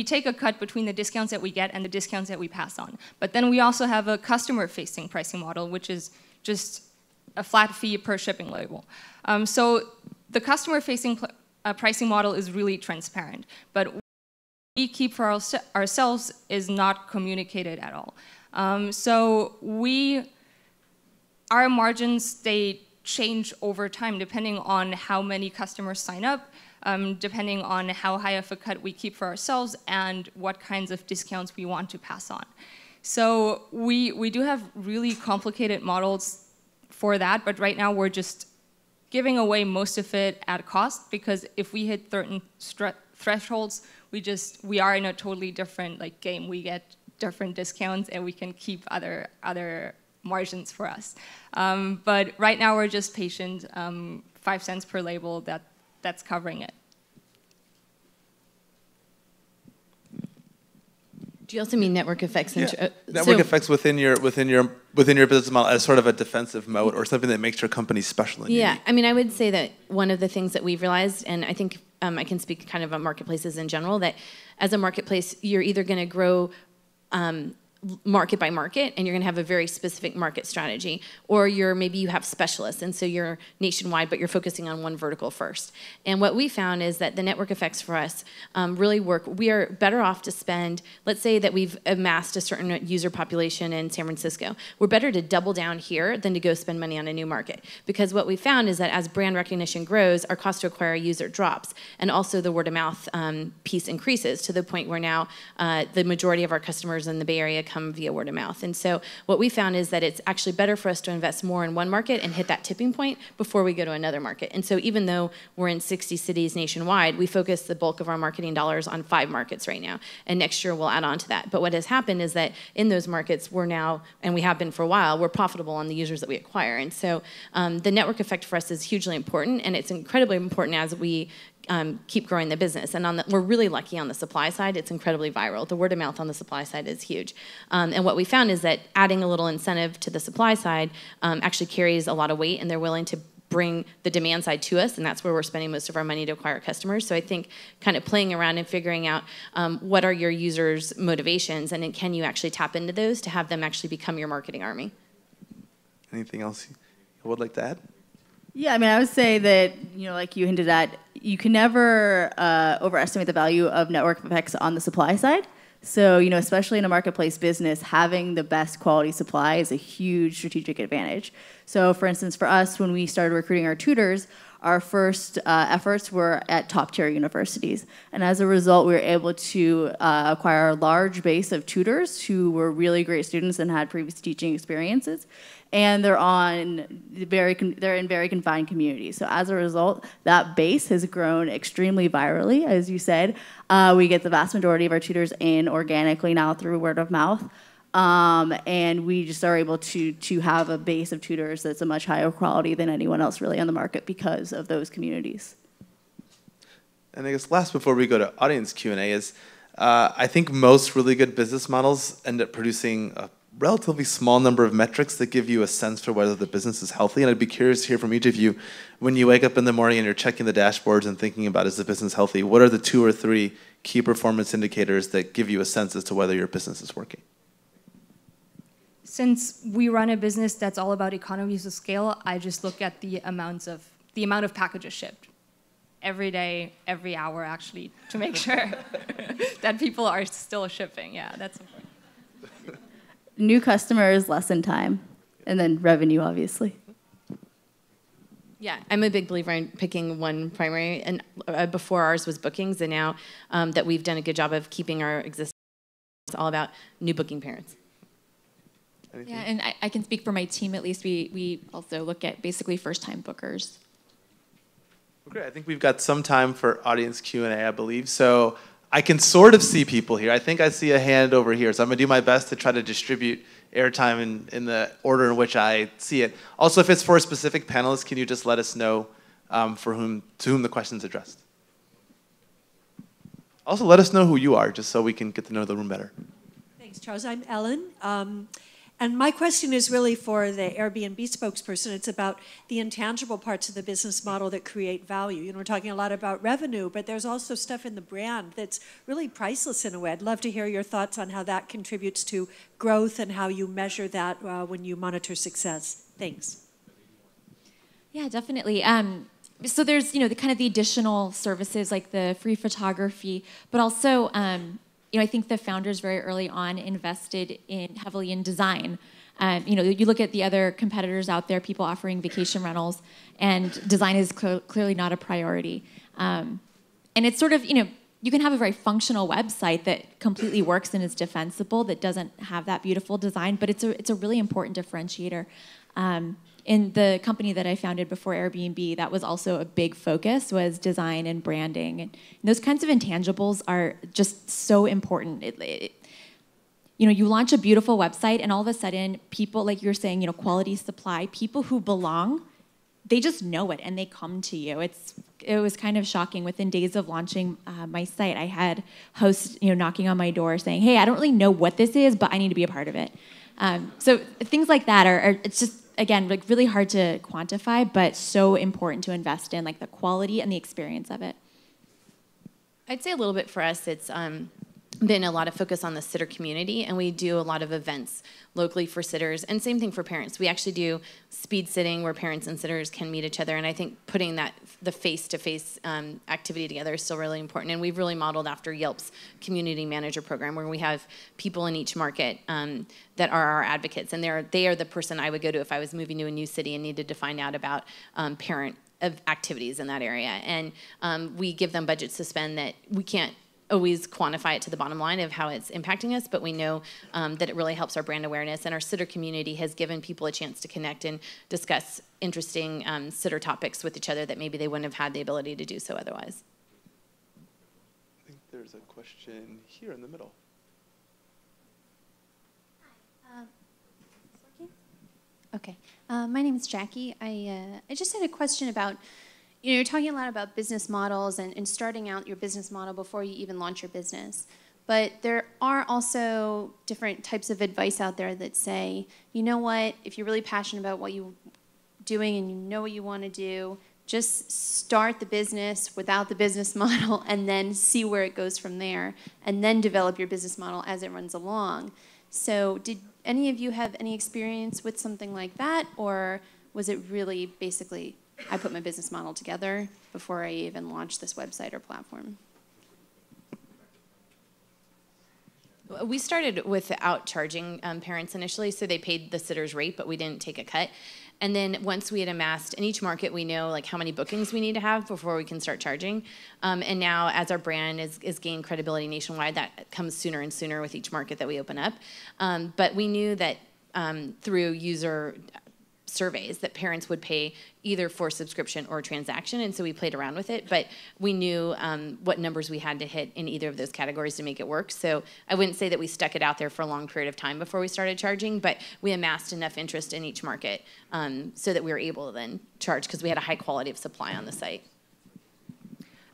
take a cut between the discounts that we get and the discounts that we pass on. But then we also have a customer-facing pricing model, which is just a flat fee per shipping label. So the customer-facing pricing model is really transparent, but what we keep for ourselves is not communicated at all. So our margins, they change over time depending on how many customers sign up, depending on how high of a cut we keep for ourselves and what kinds of discounts we want to pass on. So we do have really complicated models for that, but right now we're just giving away most of it at cost, because if we hit certain thresholds, we are in a totally different game. We get different discounts and we can keep other margins for us. But right now we're just patient, 5 cents per label, that's covering it. Do you also mean network effects? Network effects within your business model as sort of a defensive moat or something that makes your company special and unique. I mean, I would say that one of the things that we've realized, and I think I can speak kind of on marketplaces in general, that as a marketplace, you're either going to grow market by market, and you're going to have a very specific market strategy, or maybe you have specialists, and so you're nationwide, but you're focusing on one vertical first. And what we found is that the network effects for us really work. We are better off to spend, let's say that we've amassed a certain user population in San Francisco. We're better to double down here than to go spend money on a new market, because what we found is that as brand recognition grows, our cost to acquire a user drops, and also the word of mouth piece increases to the point where now the majority of our customers in the Bay Area come via word of mouth. And so what we found is that it's actually better for us to invest more in one market and hit that tipping point before we go to another market. And so even though we're in 60 cities nationwide, we focus the bulk of our marketing dollars on 5 markets right now. And next year we'll add on to that. But what has happened is that in those markets we're now, and we have been for a while, we're profitable on the users that we acquire. And so the network effect for us is hugely important, and it's incredibly important as we keep growing the business. And we're really lucky on the supply side. It's incredibly viral. The word of mouth on the supply side is huge. And what we found is that adding a little incentive to the supply side actually carries a lot of weight, and they're willing to bring the demand side to us, and that's where we're spending most of our money to acquire customers. So I think kind of playing around and figuring out what are your users' motivations, and then can you actually tap into those to have them actually become your marketing army. Anything else you would like to add? Yeah, I mean, I would say that, like you hinted at, you can never overestimate the value of network effects on the supply side. So, especially in a marketplace business, having the best quality supply is a huge strategic advantage. So, for instance, for us, when we started recruiting our tutors, our first efforts were at top-tier universities. And as a result, we were able to acquire a large base of tutors who were really great students and had previous teaching experiences. And they're in very confined communities. So as a result, that base has grown extremely virally, as you said. We get the vast majority of our tutors in organically now through word of mouth. And we just are able to have a base of tutors that's a much higher quality than anyone else really on the market because of those communities. And I guess last before we go to audience Q&A is, I think most really good business models end up producing a relatively small number of metrics that give you a sense for whether the business is healthy. And I'd be curious to hear from each of you, when you wake up in the morning and you're checking the dashboards and thinking about, is the business healthy, what are the 2 or 3 key performance indicators that give you a sense as to whether your business is working? Since we run a business that's all about economies of scale, I just look at the amount of packages shipped every day, every hour, actually, to make sure that people are still shipping. Yeah, that's important. new customers, less in time, and then revenue, obviously. Yeah, I'm a big believer in picking one primary, and before ours was bookings, and now that we've done a good job of keeping our existing, it's all about new booking parents. Yeah, and I can speak for my team at least. We also look at basically first-time bookers. Okay, I think we've got some time for audience Q&A, I believe. So I can sort of see people here. I think I see a hand over here. So I'm going to do my best to try to distribute airtime in the order in which I see it. Also, if it's for a specific panelist, can you just let us know to whom the question's addressed? Also, let us know who you are, just so we can get to know the room better. Thanks, Charles. I'm Ellen. And my question is really for the Airbnb spokesperson. It's about the intangible parts of the business model that create value. You know, we're talking a lot about revenue, but there's also stuff in the brand that's really priceless in a way. I'd love to hear your thoughts on how that contributes to growth and how you measure that when you monitor success. Thanks. Yeah, definitely. So there's, the kind of the additional services like the free photography, but also, I think the founders very early on invested heavily in design. You look at the other competitors out there, people offering vacation rentals, and design is clearly not a priority. And it's sort of, you can have a very functional website that completely works and is defensible, that doesn't have that beautiful design, but it's a really important differentiator. In the company that I founded before Airbnb, that was also a big focus, was design and branding. And those kinds of intangibles are just so important. You launch a beautiful website and all of a sudden people, like you're saying, quality supply, people who belong, they just know it and they come to you. It was kind of shocking. Within days of launching my site, I had hosts knocking on my door saying, hey, I don't really know what this is, but I need to be a part of it. So things like that it's just, again, like really hard to quantify, but so important to invest in, like the quality and the experience of it. I'd say a little bit for us, it's been a lot of focus on the sitter community, and we do a lot of events locally for sitters, and same thing for parents. We actually do speed sitting where parents and sitters can meet each other, and I think putting the face-to-face activity together is still really important, and we've really modeled after Yelp's community manager program, where we have people in each market that are our advocates, and they are the person I would go to if I was moving to a new city and needed to find out about parent activities in that area, and we give them budgets to spend that we can't always quantify it to the bottom line of how it's impacting us, but we know that it really helps our brand awareness, and our sitter community has given people a chance to connect and discuss interesting sitter topics with each other that maybe they wouldn't have had the ability to do so otherwise. I think there's a question here in the middle. Okay, my name is Jackie. I just had a question about, you're talking a lot about business models and starting out your business model before you even launch your business. But there are also different types of advice out there that say, you know what, if you're really passionate about what you're doing and you know what you want to do, just start the business without the business model and then see where it goes from there, and then develop your business model as it runs along. So did any of you have any experience with something like that, or was it really basically, I put my business model together before I even launched this website or platform? We started without charging parents initially, so they paid the sitter's rate, but we didn't take a cut. And then once we had amassed, in each market we know like how many bookings we need to have before we can start charging. And now as our brand is gained credibility nationwide, that comes sooner and sooner with each market that we open up. But we knew that through user surveys that parents would pay either for subscription or transaction, and so we played around with it, but we knew what numbers we had to hit in either of those categories to make it work. So I wouldn't say that we stuck it out there for a long period of time before we started charging, but we amassed enough interest in each market so that we were able to then charge, because we had a high quality of supply on the site.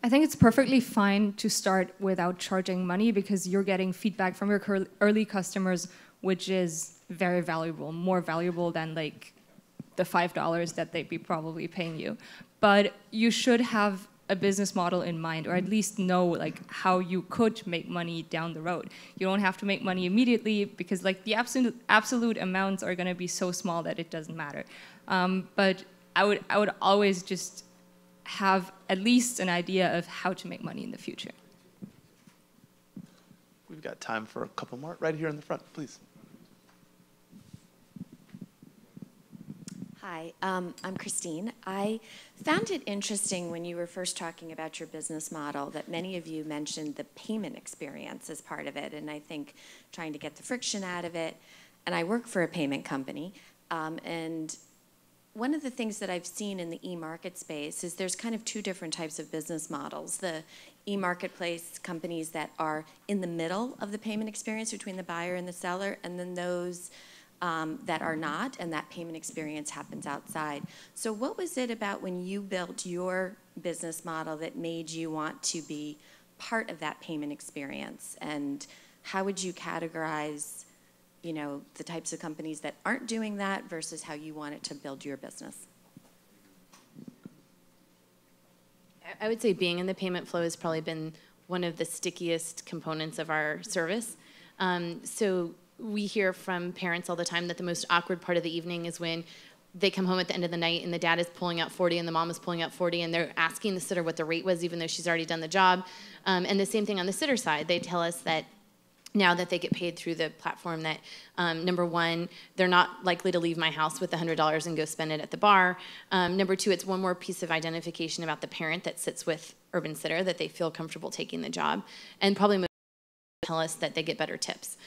I think it's perfectly fine to start without charging money, because you're getting feedback from your early customers, which is very valuable, more valuable than like the $5 that they'd be probably paying you. But you should have a business model in mind, or at least know like how you could make money down the road. You don't have to make money immediately, because like the absolute amounts are going to be so small that it doesn't matter. But I would always just have at least an idea of how to make money in the future. We've got time for a couple more right here in the front, please. Hi, I'm Christine. I found it interesting when you were first talking about your business model that many of you mentioned the payment experience as part of it, and I think trying to get the friction out of it. And I work for a payment company, and one of the things that I've seen in the e-market space is there's kind of two different types of business models. The e-marketplace companies that are in the middle of the payment experience between the buyer and the seller, and then those that are not, and that payment experience happens outside. So what was it about when you built your business model that made you want to be part of that payment experience? And how would you categorize, you know, the types of companies that aren't doing that versus how you wanted to build your business? I would say being in the payment flow has probably been one of the stickiest components of our service. So we hear from parents all the time that the most awkward part of the evening is when they come home at the end of the night and the dad is pulling out 40 and the mom is pulling out 40 and they're asking the sitter what the rate was even though she's already done the job. And the same thing on the sitter side. They tell us that now that they get paid through the platform that, number one, they're not likely to leave my house with $100 and go spend it at the bar. Number two, it's one more piece of identification about the parent that sits with Urban Sitter that they feel comfortable taking the job. And probably most tell us that they get better tips.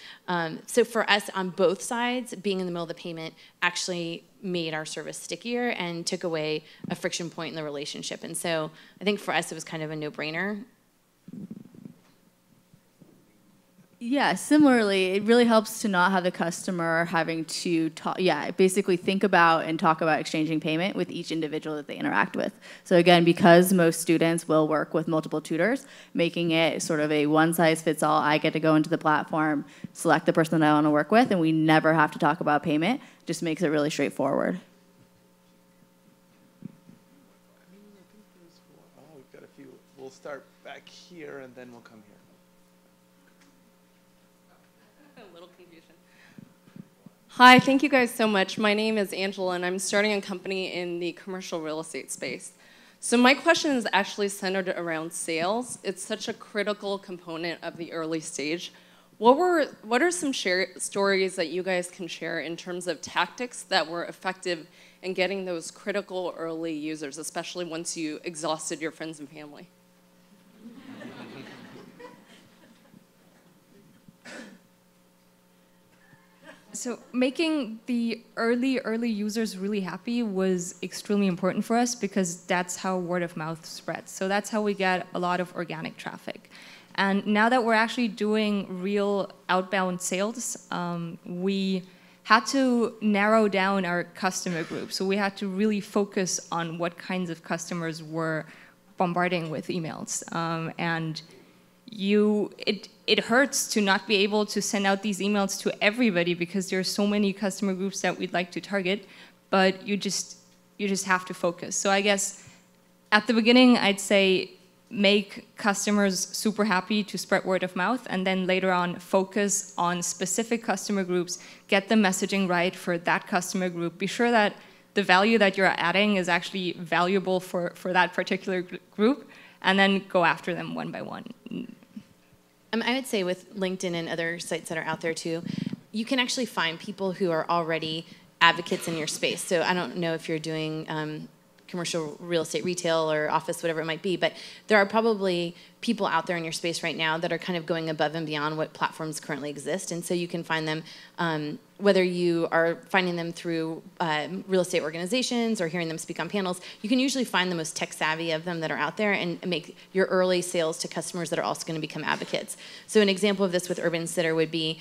So for us on both sides, being in the middle of the payment actually made our service stickier and took away a friction point in the relationship. And so I think for us it was kind of a no-brainer. Yeah, similarly, it really helps to not have the customer having to talk, basically think about and talk about exchanging payment with each individual that they interact with. So again, because most students will work with multiple tutors, making it sort of a one-size-fits-all, I get to go into the platform, select the person that I want to work with, and we never have to talk about payment, just makes it really straightforward. Oh, we've got a few. We'll start back here and then we'll come here. Hi, thank you guys so much. My name is Angela, and I'm starting a company in the commercial real estate space. So my question is actually centered around sales. It's such a critical component of the early stage. What are some stories that you guys can share in terms of tactics that were effective in getting those critical early users, especially once you exhausted your friends and family? So making the early users really happy was extremely important for us because that's how word of mouth spreads. So that's how we get a lot of organic traffic. And now that we're actually doing real outbound sales, we had to narrow down our customer group. So we had to really focus on what kinds of customers we're bombarding with emails. It hurts to not be able to send out these emails to everybody because there are so many customer groups that we'd like to target, but you just have to focus. So I guess at the beginning, I'd say make customers super happy to spread word of mouth, and then later on focus on specific customer groups, get the messaging right for that customer group, be sure that the value that you're adding is actually valuable for that particular group, and then go after them one by one. I would say with LinkedIn and other sites that are out there too, you can actually find people who are already advocates in your space. So I don't know if you're doing commercial real estate retail or office, whatever it might be, but there are probably people out there in your space right now that are kind of going above and beyond what platforms currently exist. And so you can find them, whether you are finding them through real estate organizations or hearing them speak on panels, you can usually find the most tech savvy of them that are out there and make your early sales to customers that are also going to become advocates. So an example of this with Urban Sitter would be,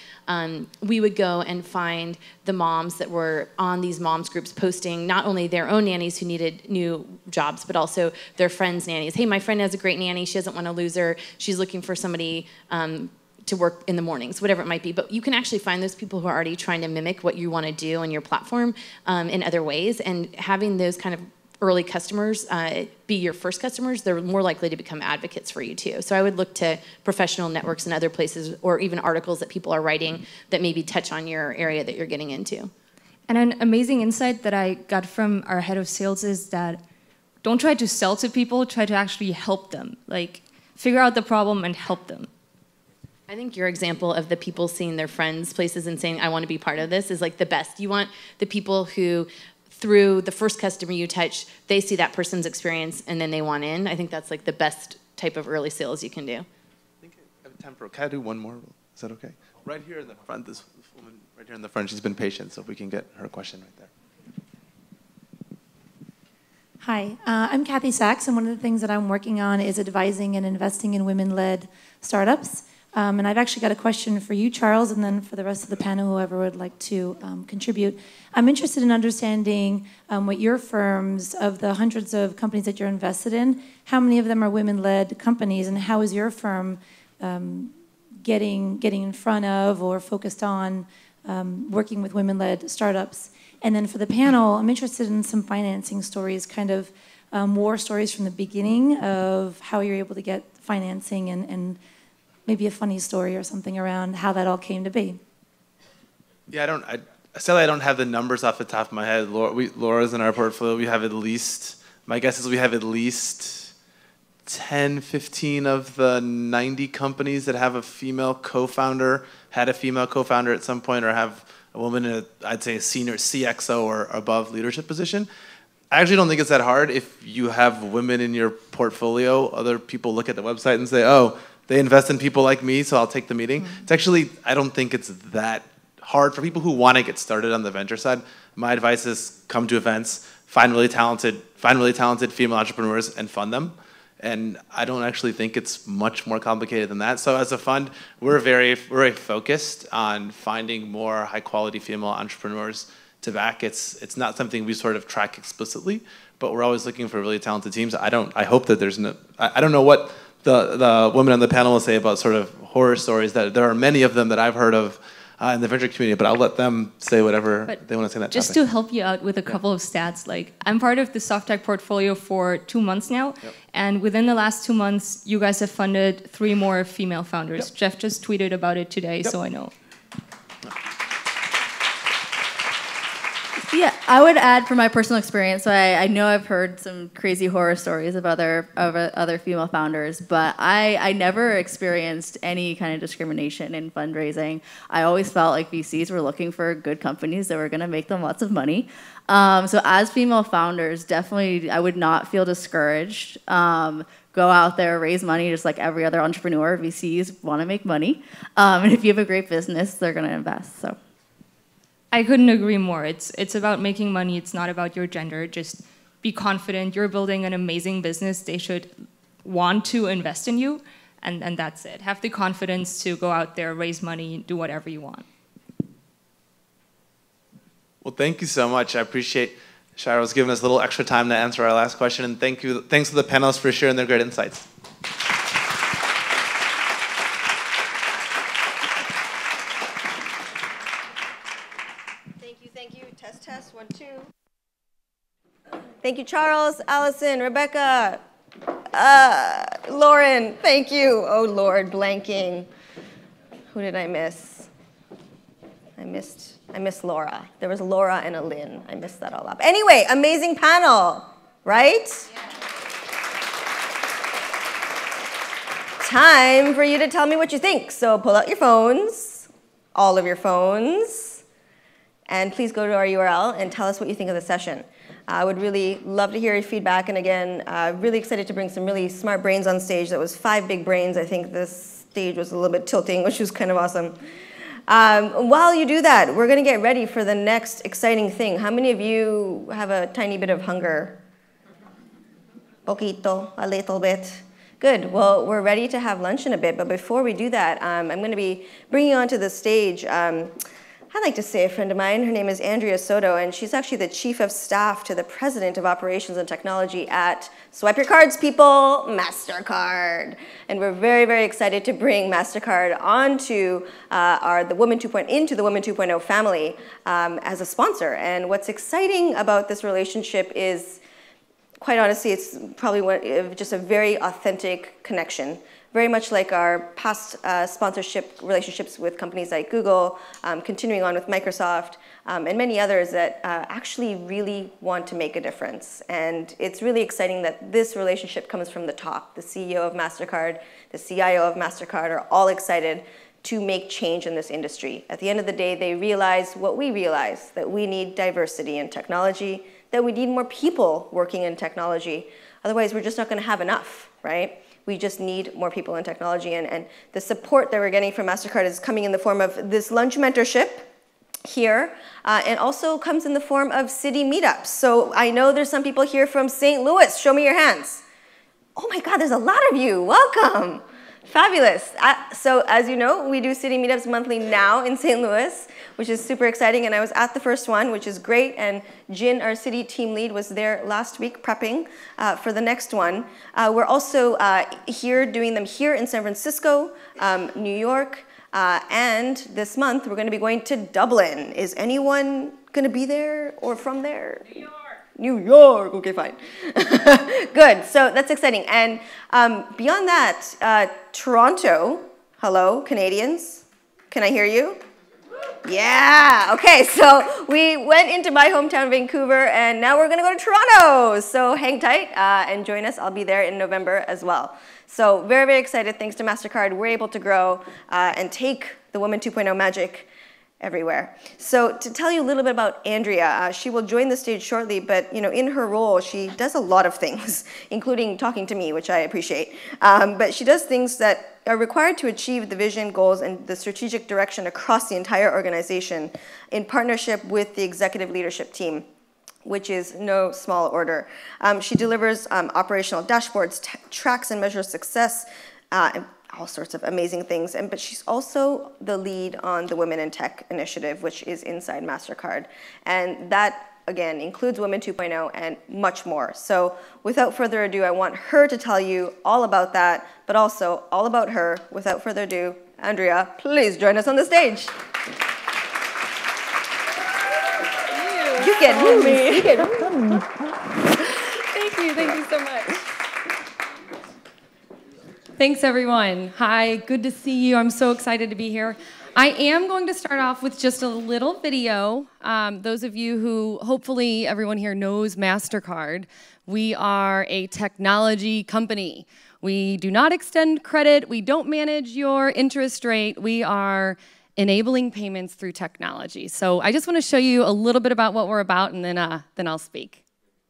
we would go and find the moms that were on these moms groups posting not only their own nannies who needed new jobs, but also their friends' nannies. Hey, my friend has a great nanny. She doesn't want to lose her. She's looking for somebody to work in the mornings, whatever it might be. But you can actually find those people who are already trying to mimic what you want to do on your platform in other ways. And having those kind of early customers be your first customers, they're more likely to become advocates for you too. So I would look to professional networks and other places, or even articles that people are writing that maybe touch on your area that you're getting into. And an amazing insight that I got from our head of sales is that don't try to sell to people, try to actually help them. Like, figure out the problem and help them. I think your example of the people seeing their friends' places and saying, I want to be part of this is like the best. You want the people who through the first customer you touch, they see that person's experience and then they want in. I think that's like the best type of early sales you can do. I think I have time for, can I do one more? Is that okay? Right here in the front, this woman right here in the front, she's been patient, so if we can get her question right there. Hi, I'm Kathy Sachs, and one of the things that I'm working on is advising and investing in women-led startups. And I've actually got a question for you, Charles, and then for the rest of the panel, whoever would like to contribute. I'm interested in understanding what your firms, of the hundreds of companies that you're invested in, how many of them are women-led companies, and how is your firm getting in front of or focused on working with women-led startups? And then for the panel, I'm interested in some financing stories, kind of war stories from the beginning of how you're able to get financing, and maybe a funny story or something around how that all came to be. Yeah, sadly I don't have the numbers off the top of my head. Laura's in our portfolio. We have at least, my guess is we have at least 10, 15 of the 90 companies that have a female co-founder, had a female co-founder at some point, or have a woman in a, I'd say, a senior CXO or above leadership position. I actually don't think it's that hard. If you have women in your portfolio, other people look at the website and say, oh, they invest in people like me, so I'll take the meeting. Mm-hmm. It's actually, I don't think it's that hard for people who want to get started on the venture side. My advice is come to events, find really talented female entrepreneurs and fund them. And I don't actually think it's much more complicated than that. So as a fund, we're very focused on finding more high quality female entrepreneurs to back. It's not something we sort of track explicitly, but we're always looking for really talented teams. I hope that there's no, I don't know what the women on the panel will say about sort of horror stories. That there are many of them that I've heard of in the venture community, but I'll let them say whatever they want to say on that just topic. To help you out with a couple of stats, like I'm part of the SoftTech portfolio for 2 months now, and within the last 2 months, you guys have funded 3 more female founders. Jeff just tweeted about it today, so I know. Yeah, I would add from my personal experience, so I know I've heard some crazy horror stories of other female founders, but I never experienced any kind of discrimination in fundraising. I always felt like VCs were looking for good companies that were going to make them lots of money. So as female founders, definitely I would not feel discouraged. Go out there, raise money just like every other entrepreneur. VCs want to make money. And if you have a great business, they're going to invest. So. I couldn't agree more. It's about making money. It's not about your gender. Just be confident. You're building an amazing business. They should want to invest in you, and that's it. Have the confidence to go out there, raise money, do whatever you want. Well, thank you so much. I appreciate Shiro's giving us a little extra time to answer our last question, and thanks to the panelists for sharing their great insights. Test, 1, 2. Thank you, Charles, Allison, Rebecca, Lauren, thank you. Oh, Lord, blanking. Who did I miss? I missed Laura. There was Laura and a Lynn. I missed that all up. Anyway, amazing panel, right? Yeah. Time for you to tell me what you think. So pull out your phones, all of your phones. And please go to our URL and tell us what you think of the session. I would really love to hear your feedback. And again, really excited to bring some really smart brains on stage. That was 5 big brains. I think this stage was a little bit tilting, which was kind of awesome. While you do that, we're going to get ready for the next exciting thing. How many of you have a tiny bit of hunger? Poquito, a little bit. Good. Well, we're ready to have lunch in a bit. But before we do that, I'm going to be bringing onto the stage I'd like to say a friend of mine. Her name is Andrea Soto, and she's actually the Chief of Staff to the President of Operations and Technology at Swipe Your Cards, people, MasterCard. And we're very, very excited to bring MasterCard onto the Women 2.0 family as a sponsor. And what's exciting about this relationship is, quite honestly, it's probably just a very authentic connection. Very much like our past sponsorship relationships with companies like Google, continuing on with Microsoft, and many others that actually really want to make a difference. And it's really exciting that this relationship comes from the top. The CEO of MasterCard, the CIO of MasterCard are all excited to make change in this industry. At the end of the day, they realize what we realize, that we need diversity in technology, that we need more people working in technology. Otherwise, we're just not going to have enough, right? We just need more people in technology. And the support that we're getting from MasterCard is coming in the form of this lunch mentorship here, and also comes in the form of city meetups. So I know there's some people here from St. Louis. Show me your hands. Oh my God, there's a lot of you. Welcome. Fabulous. So as you know, we do city meetups monthly now in St. Louis, which is super exciting. And I was at the first one, which is great. And Jin, our city team lead, was there last week prepping for the next one. We're also here doing them here in San Francisco, New York, and this month we're going to be going to Dublin. Is anyone going to be there or from there? New York. New York, okay, fine. Good, so that's exciting. And beyond that, Toronto, hello, Canadians. Can I hear you? Yeah, okay, so we went into my hometown, Vancouver, and now we're gonna go to Toronto. So hang tight and join us. I'll be there in November as well. So very, very excited. Thanks to MasterCard, we're able to grow and take the Women 2.0 magic everywhere. So to tell you a little bit about Andrea, she will join the stage shortly, but in her role, she does a lot of things, including talking to me, which I appreciate. But she does things that are required to achieve the vision, goals, and the strategic direction across the entire organization in partnership with the executive leadership team, which is no small order. She delivers operational dashboards, tracks and measures success, and all sorts of amazing things. But she's also the lead on the Women in Tech initiative, which is inside MasterCard. And that, again, includes Women 2.0 and much more. So without further ado, I want her to tell you all about that, but also all about her. Without further ado, Andrea, please join us on the stage. You get me. You get me. Thank you so much. Thanks, everyone. Hi, good to see you. I'm so excited to be here. I am going to start off with just a little video. Those of you who, hopefully everyone here knows MasterCard, we are a technology company. We do not extend credit. We don't manage your interest rate. We are enabling payments through technology. So I just want to show you a little bit about what we're about, and then I'll speak.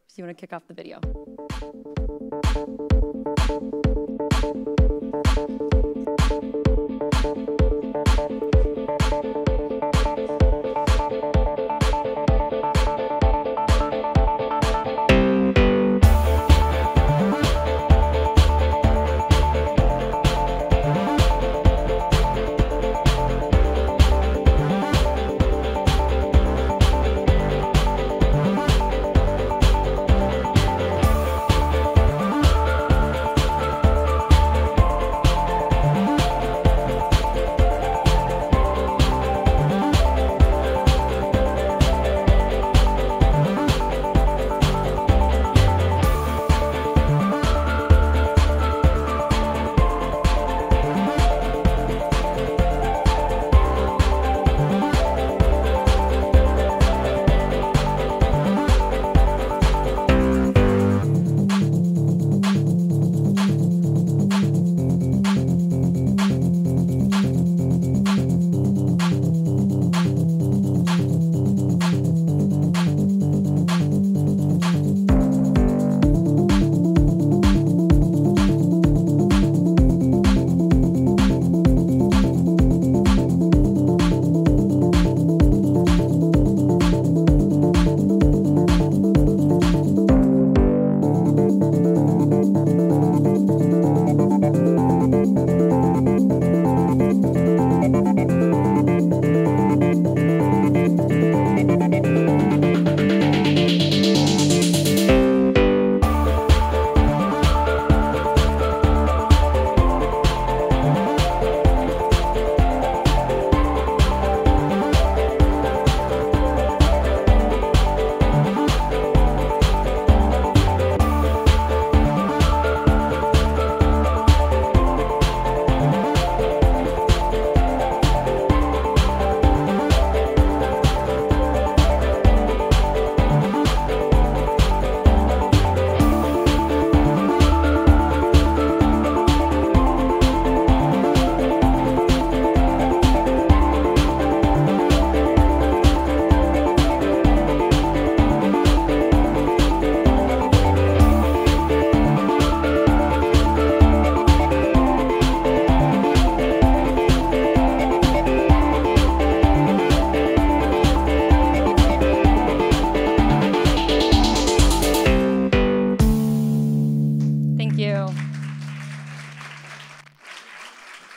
So you want to kick off the video?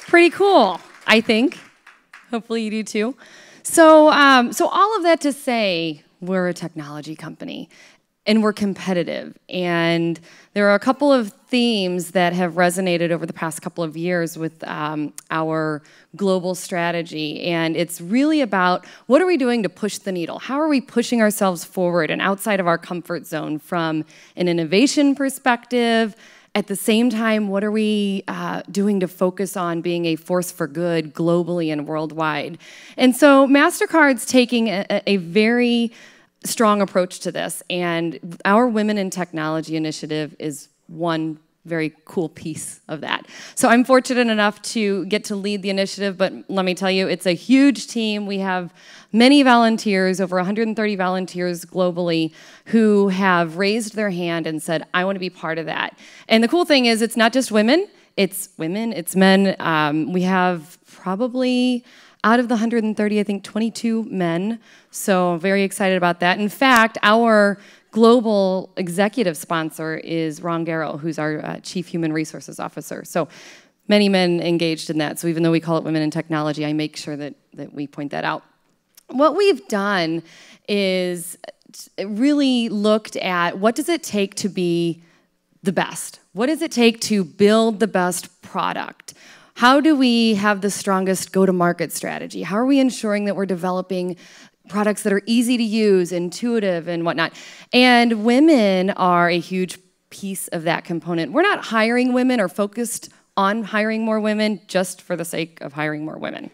pretty cool, I think. Hopefully you do too. So all of that to say, we're a technology company and we're competitive. And there are a couple of themes that have resonated over the past couple of years with our global strategy. And it's really about what are we doing to push the needle? How are we pushing ourselves forward and outside of our comfort zone from an innovation perspective? At the same time, what are we doing to focus on being a force for good globally and worldwide? And so MasterCard's taking a very strong approach to this, and our Women in Technology initiative is one very cool piece of that. So I'm fortunate enough to get to lead the initiative, but let me tell you, it's a huge team. We have many volunteers, over 130 volunteers globally, who have raised their hand and said, I want to be part of that. And the cool thing is, it's not just women, it's men. We have probably, out of the 130, I think 22 men. So very excited about that. In fact, our global executive sponsor is Ron Garrow, who's our Chief Human Resources Officer. So many men engaged in that. So even though we call it Women in Technology, I make sure that we point that out. What we've done is really looked at what does it take to be the best? What does it take to build the best product? How do we have the strongest go-to-market strategy? How are we ensuring that we're developing products that are easy to use, intuitive, and whatnot? And women are a huge piece of that component. We're not hiring women or focused on hiring more women just for the sake of hiring more women,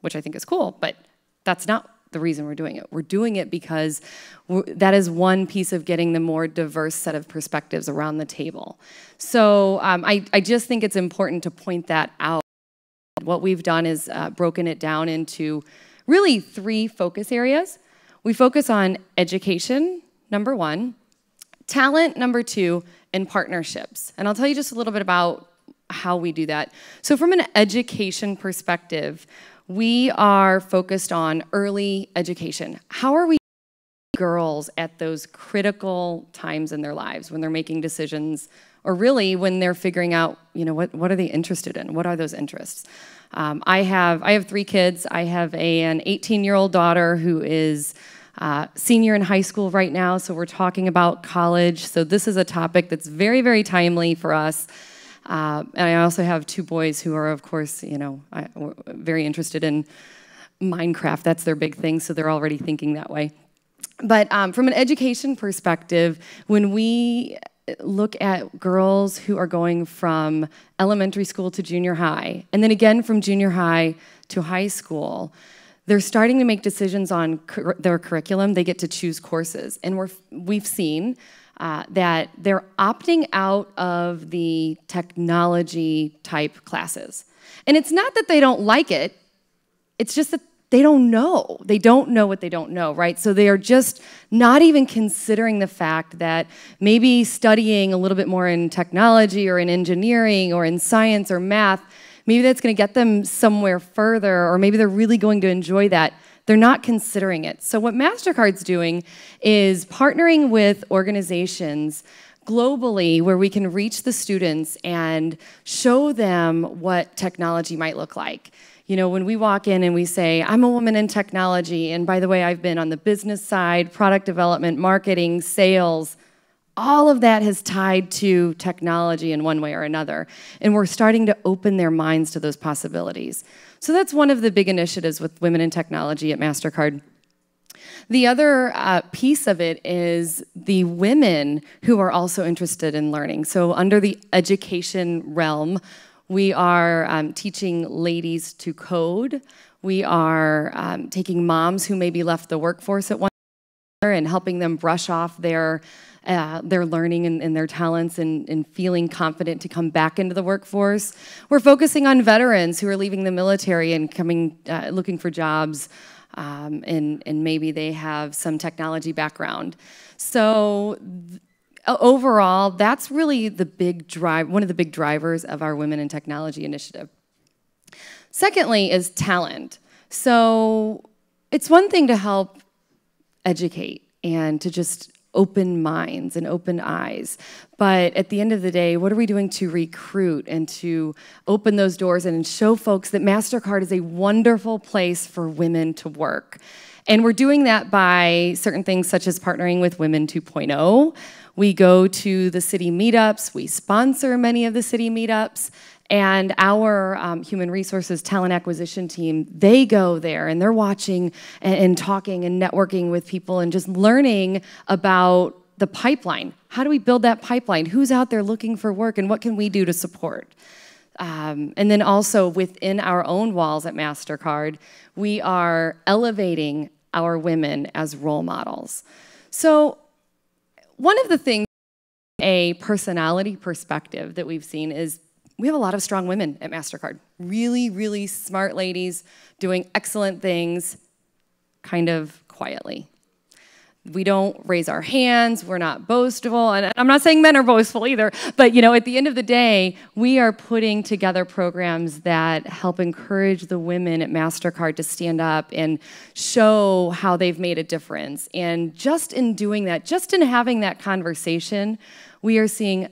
which I think is cool, but that's not the reason we're doing it. We're doing it because that is one piece of getting the more diverse set of perspectives around the table. So I just think it's important to point that out. What we've done is broken it down into really 3 focus areas. We focus on education, number 1, talent, number 2, and partnerships. And I'll tell you just a little bit about how we do that. So from an education perspective, we are focused on early education. How are we girls at those critical times in their lives when they're making decisions, or really when they're figuring out, what are they interested in? What are those interests? I have 3 kids. I have an 18-year-old daughter who is senior in high school right now, so we're talking about college. So this is a topic that's very, very timely for us. And I also have 2 boys who are, of course, very interested in Minecraft. That's their big thing, so they're already thinking that way. But from an education perspective, when we look at girls who are going from elementary school to junior high, and then again from junior high to high school, they're starting to make decisions on their curriculum. They get to choose courses. And we've seen that they're opting out of the technology type classes. And it's not that they don't like it, it's just that they don't know. They don't know what they don't know, right? So they are just not even considering the fact that maybe studying a little bit more in technology or in engineering or in science or math, maybe that's going to get them somewhere further, or maybe they're really going to enjoy that. They're not considering it. So what MasterCard's doing is partnering with organizations globally where we can reach the students and show them what technology might look like. When we walk in and we say, I'm a woman in technology, and by the way, I've been on the business side, product development, marketing, sales, all of that has tied to technology in one way or another. And we're starting to open their minds to those possibilities. So that's one of the big initiatives with Women in Technology at MasterCard. The other piece of it is the women who are also interested in learning. So under the education realm, we are teaching ladies to code. We are taking moms who maybe left the workforce at one time and helping them brush off their learning and their talents and feeling confident to come back into the workforce. We're focusing on veterans who are leaving the military and coming, looking for jobs, and maybe they have some technology background. So overall, that's really the big drive, one of the big drivers of our Women in Technology initiative. Secondly is talent. So it's one thing to help educate and to just open minds and open eyes. But at the end of the day, what are we doing to recruit and to open those doors and show folks that MasterCard is a wonderful place for women to work? And we're doing that by certain things such as partnering with Women 2.0. We go to the city meetups, we sponsor many of the city meetups, and our human resources talent acquisition team, they go there and they're watching and talking and networking with people and just learning about the pipeline. How do we build that pipeline? Who's out there looking for work and what can we do to support? And then also within our own walls at MasterCard, we are elevating our women as role models. So one of the things, a personality perspective that we've seen is we have a lot of strong women at MasterCard. Really, really smart ladies doing excellent things kind of quietly. We don't raise our hands, we're not boastful, and I'm not saying men are boastful either, but you know, at the end of the day, we are putting together programs that help encourage the women at MasterCard to stand up and show how they've made a difference. And just in doing that, just in having that conversation, we are seeing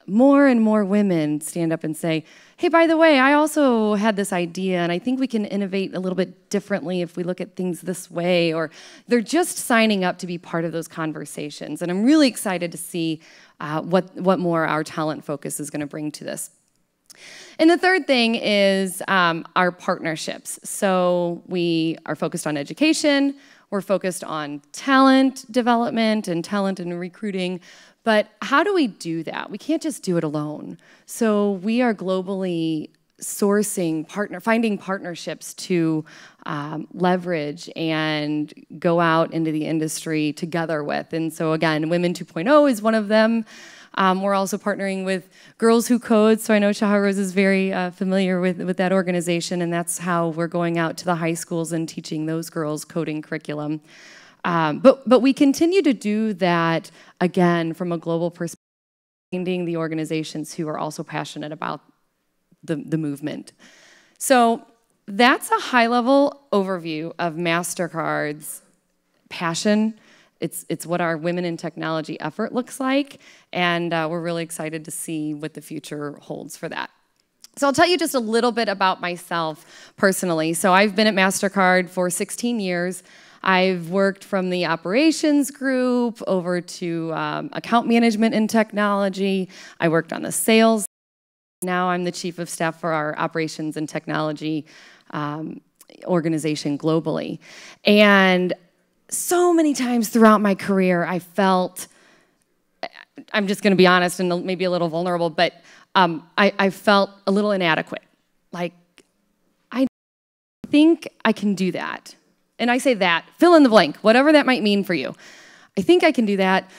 more and more women stand up and say, hey, by the way, I also had this idea, and I think we can innovate a little bit differently if we look at things this way, or they're just signing up to be part of those conversations. And I'm really excited to see what more our talent focus is going to bring to this. And the third thing is our partnerships. So we are focused on education, we're focused on talent development and talent and recruiting. But how do we do that? We can't just do it alone. So we are globally sourcing, finding partnerships to leverage and go out into the industry together with. And so again, Women 2.0 is one of them. We're also partnering with Girls Who Code. So I know Shaharose is very familiar with that organization, and that's how we're going out to the high schools and teaching those girls coding curriculum. But we continue to do that, again, from a global perspective, finding the organizations who are also passionate about the movement. So that's a high-level overview of MasterCard's passion. It's what our Women in Technology effort looks like, and we're really excited to see what the future holds for that. So I'll tell you just a little bit about myself personally. So I've been at MasterCard for 16 years. I've worked from the operations group over to account management in technology. I worked on the sales. Now I'm the chief of staff for our operations and technology organization globally. And so many times throughout my career, I felt, I'm just gonna be honest and maybe a little vulnerable, but I felt a little inadequate. Like, I think I can do that. And I say that, fill in the blank, whatever that might mean for you. I think I can do that,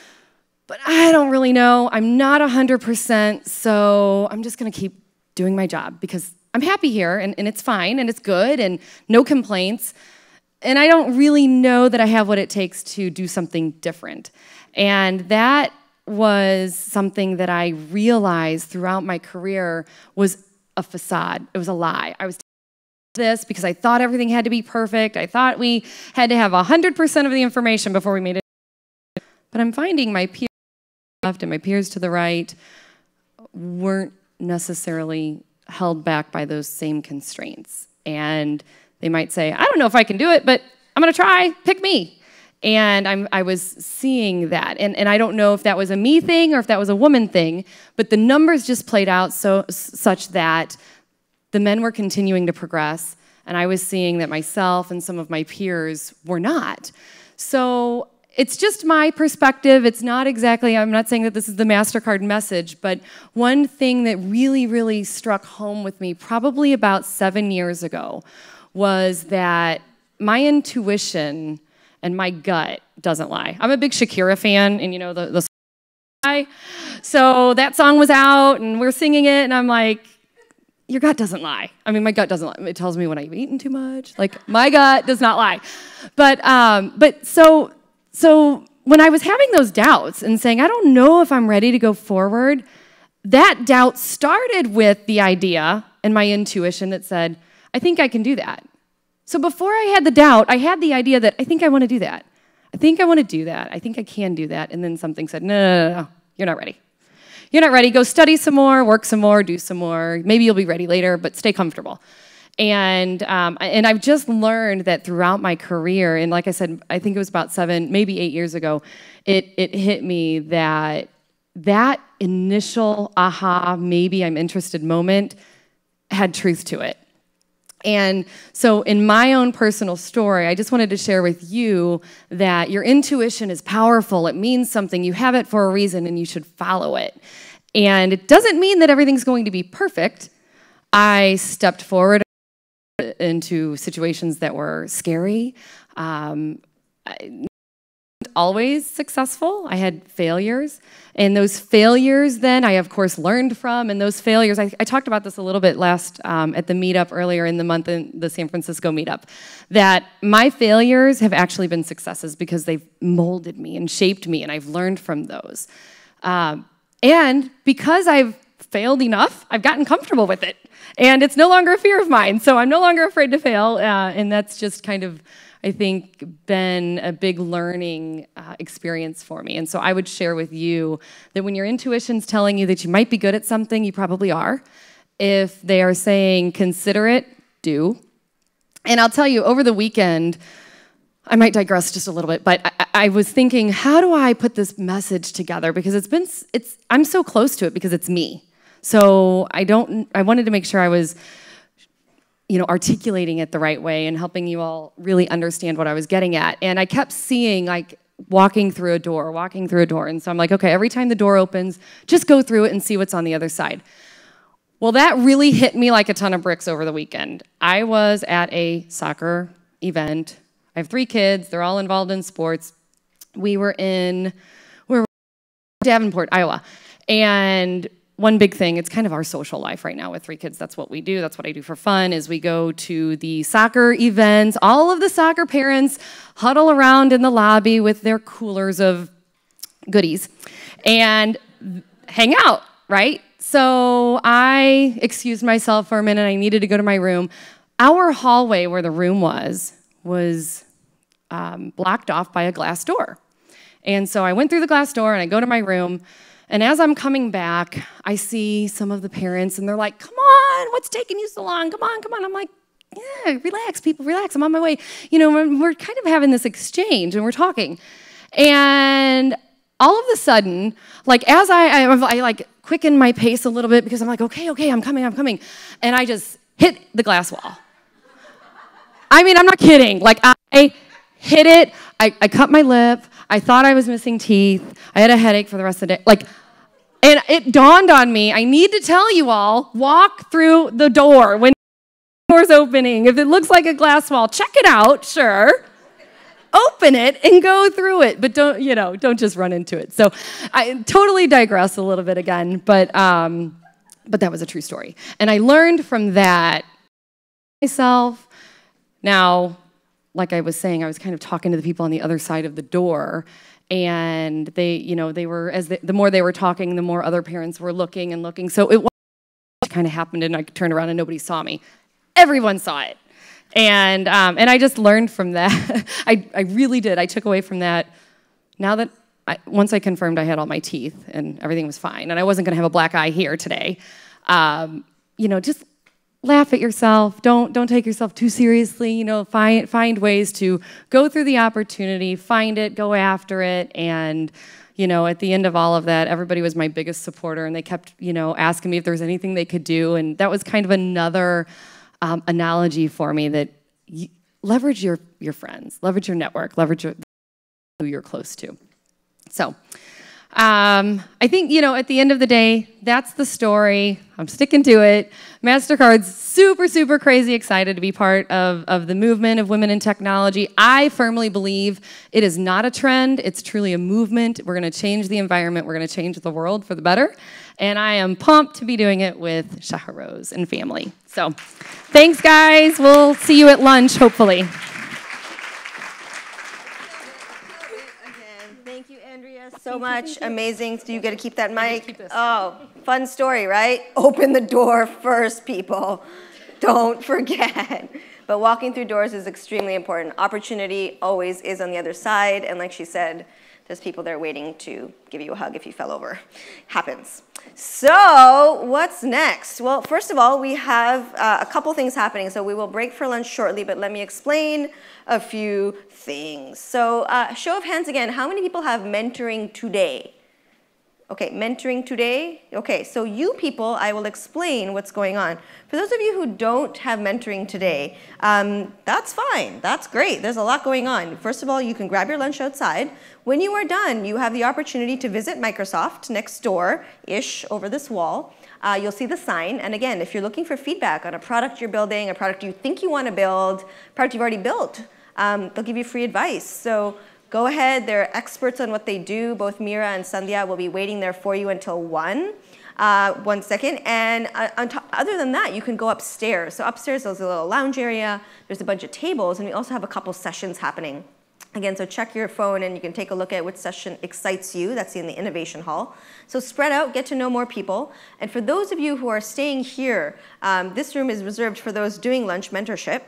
but I don't really know. I'm not 100%, so I'm just gonna keep doing my job because I'm happy here and it's fine and it's good and no complaints. And I don't really know that I have what it takes to do something different. And that was something that I realized throughout my career was a facade. It was a lie. I was this because I thought everything had to be perfect. I thought we had to have 100% of the information before we made it. But I'm finding my peers to the left and my peers to the right weren't necessarily held back by those same constraints. And they might say, I don't know if I can do it, but I'm gonna try, pick me. And I was seeing that. And I don't know if that was a me thing or if that was a woman thing, but the numbers just played out such that the men were continuing to progress, and I was seeing that myself and some of my peers were not. So it's just my perspective. It's not exactly, I'm not saying that this is the MasterCard message, but one thing that really, really struck home with me probably about 7 years ago was that my intuition and my gut doesn't lie. I'm a big Shakira fan, and you know, the song. So that song was out, and we're singing it, and I'm like, your gut doesn't lie. I mean, my gut doesn't lie. It tells me when I've eaten too much. Like, my gut does not lie. But so when I was having those doubts and saying, I don't know if I'm ready to go forward, that doubt started with the idea and my intuition that said, I think I can do that. So before I had the doubt, I had the idea that I think I want to do that. I think I want to do that. I think I can do that. And then something said, no, you're not ready. you're not ready, go study some more, work some more, do some more. Maybe you'll be ready later, but stay comfortable. And I've just learned that throughout my career, and like I said, I think it was about 7, maybe 8 years ago, it hit me that that initial aha, maybe I'm interested moment had truth to it. And so in my own personal story, I just wanted to share with you that your intuition is powerful. It means something. You have it for a reason, and you should follow it. And it doesn't mean that everything's going to be perfect. I stepped forward into situations that were scary. Always successful. I had failures. And those failures then I, of course, learned from. And those failures, I talked about this a little bit last at the meetup earlier in the month, in the San Francisco meetup, that my failures have actually been successes because they've molded me and shaped me, and I've learned from those. And because I've failed enough, I've gotten comfortable with it. And it's no longer a fear of mine. So I'm no longer afraid to fail. And that's just kind of, I think, been a big learning experience for me. And so I would share with you that when your intuition's telling you that you might be good at something, you probably are. If they are saying, consider it, do. And I'll tell you, over the weekend, I might digress just a little bit, but I was thinking, how do I put this message together? Because I'm so close to it because it's me. So I wanted to make sure I was articulating it the right way and helping you all really understand what I was getting at. And I kept seeing, like, walking through a door. And so I'm like, okay, every time the door opens, just go through it and see what's on the other side. Well, that really hit me like a ton of bricks over the weekend. I was at a soccer event. I have 3 kids. They're all involved in sports. We were in Davenport, Iowa. And one big thing, it's kind of our social life right now with 3 kids. That's what we do. That's what I do for fun, is we go to the soccer events. All of the soccer parents huddle around in the lobby with their coolers of goodies and hang out, right? So I excused myself for a minute. I needed to go to my room. Our hallway where the room was blocked off by a glass door. And so I went through the glass door and I go to my room. And as I'm coming back, I see some of the parents, and they're like, come on, what's taking you so long? Come on, come on. I'm like, yeah, relax, people, relax. I'm on my way. We're kind of having this exchange, and we're talking. And all of a sudden, like, as I like quicken my pace a little bit because I'm like, okay, I'm coming. And I just hit the glass wall. I mean, I'm not kidding. Like, I hit it. I cut my lip. I thought I was missing teeth. I had a headache for the rest of the day. And it dawned on me, I need to tell you all, walk through the door when the door's opening. If it looks like a glass wall, check it out, sure. Open it and go through it, but don't just run into it. So I totally digress a little bit again, but that was a true story. And I learned from that myself. Now, like I was saying, I was kind of talking to the people on the other side of the door, and they were, the more they were talking, the more other parents were looking and looking. So it kind of happened, and I turned around and nobody saw me. Everyone saw it, and I just learned from that. I really did. I took away from that. Now that once I confirmed I had all my teeth and everything was fine, and I wasn't going to have a black eye here today, just laugh at yourself. Don't take yourself too seriously. Find ways to go through the opportunity, find it, go after it. And at the end of all of that, everybody was my biggest supporter, and they kept asking me if there was anything they could do. And that was kind of another analogy for me, that leverage your friends, leverage your network, leverage who you're close to. So I think, at the end of the day, that's the story. I'm sticking to it. MasterCard's super, super crazy excited to be part of the movement of women in technology. I firmly believe it is not a trend. It's truly a movement. We're going to change the environment. We're going to change the world for the better. And I am pumped to be doing it with Shaharose and family. So thanks, guys. We'll see you at lunch, hopefully. So much. Amazing. So you get to keep that mic. Oh, fun story, right? Open the door first, people. Don't forget. But walking through doors is extremely important. Opportunity always is on the other side. And like she said, there's people there waiting to give you a hug if you fell over. Happens. So what's next? Well, first of all, we have a couple things happening. So we will break for lunch shortly, but let me explain a few things. So show of hands again, how many people have mentoring today? Okay, mentoring today? Okay, so you people, I will explain what's going on. For those of you who don't have mentoring today, that's fine, that's great. There's a lot going on. First of all, you can grab your lunch outside. When you are done, you have the opportunity to visit Microsoft next door-ish over this wall. You'll see the sign, and again, if you're looking for feedback on a product you're building, a product you think you want to build, a product you've already built, they'll give you free advice. So go ahead, they're experts on what they do. Both Mira and Sandhya will be waiting there for you until 1 second. And other than that, you can go upstairs. So upstairs, there's a little lounge area. There's a bunch of tables, and we also have a couple sessions happening. Again, so check your phone, and you can take a look at which session excites you. That's in the Innovation Hall. So spread out, get to know more people. And for those of you who are staying here, this room is reserved for those doing lunch mentorship.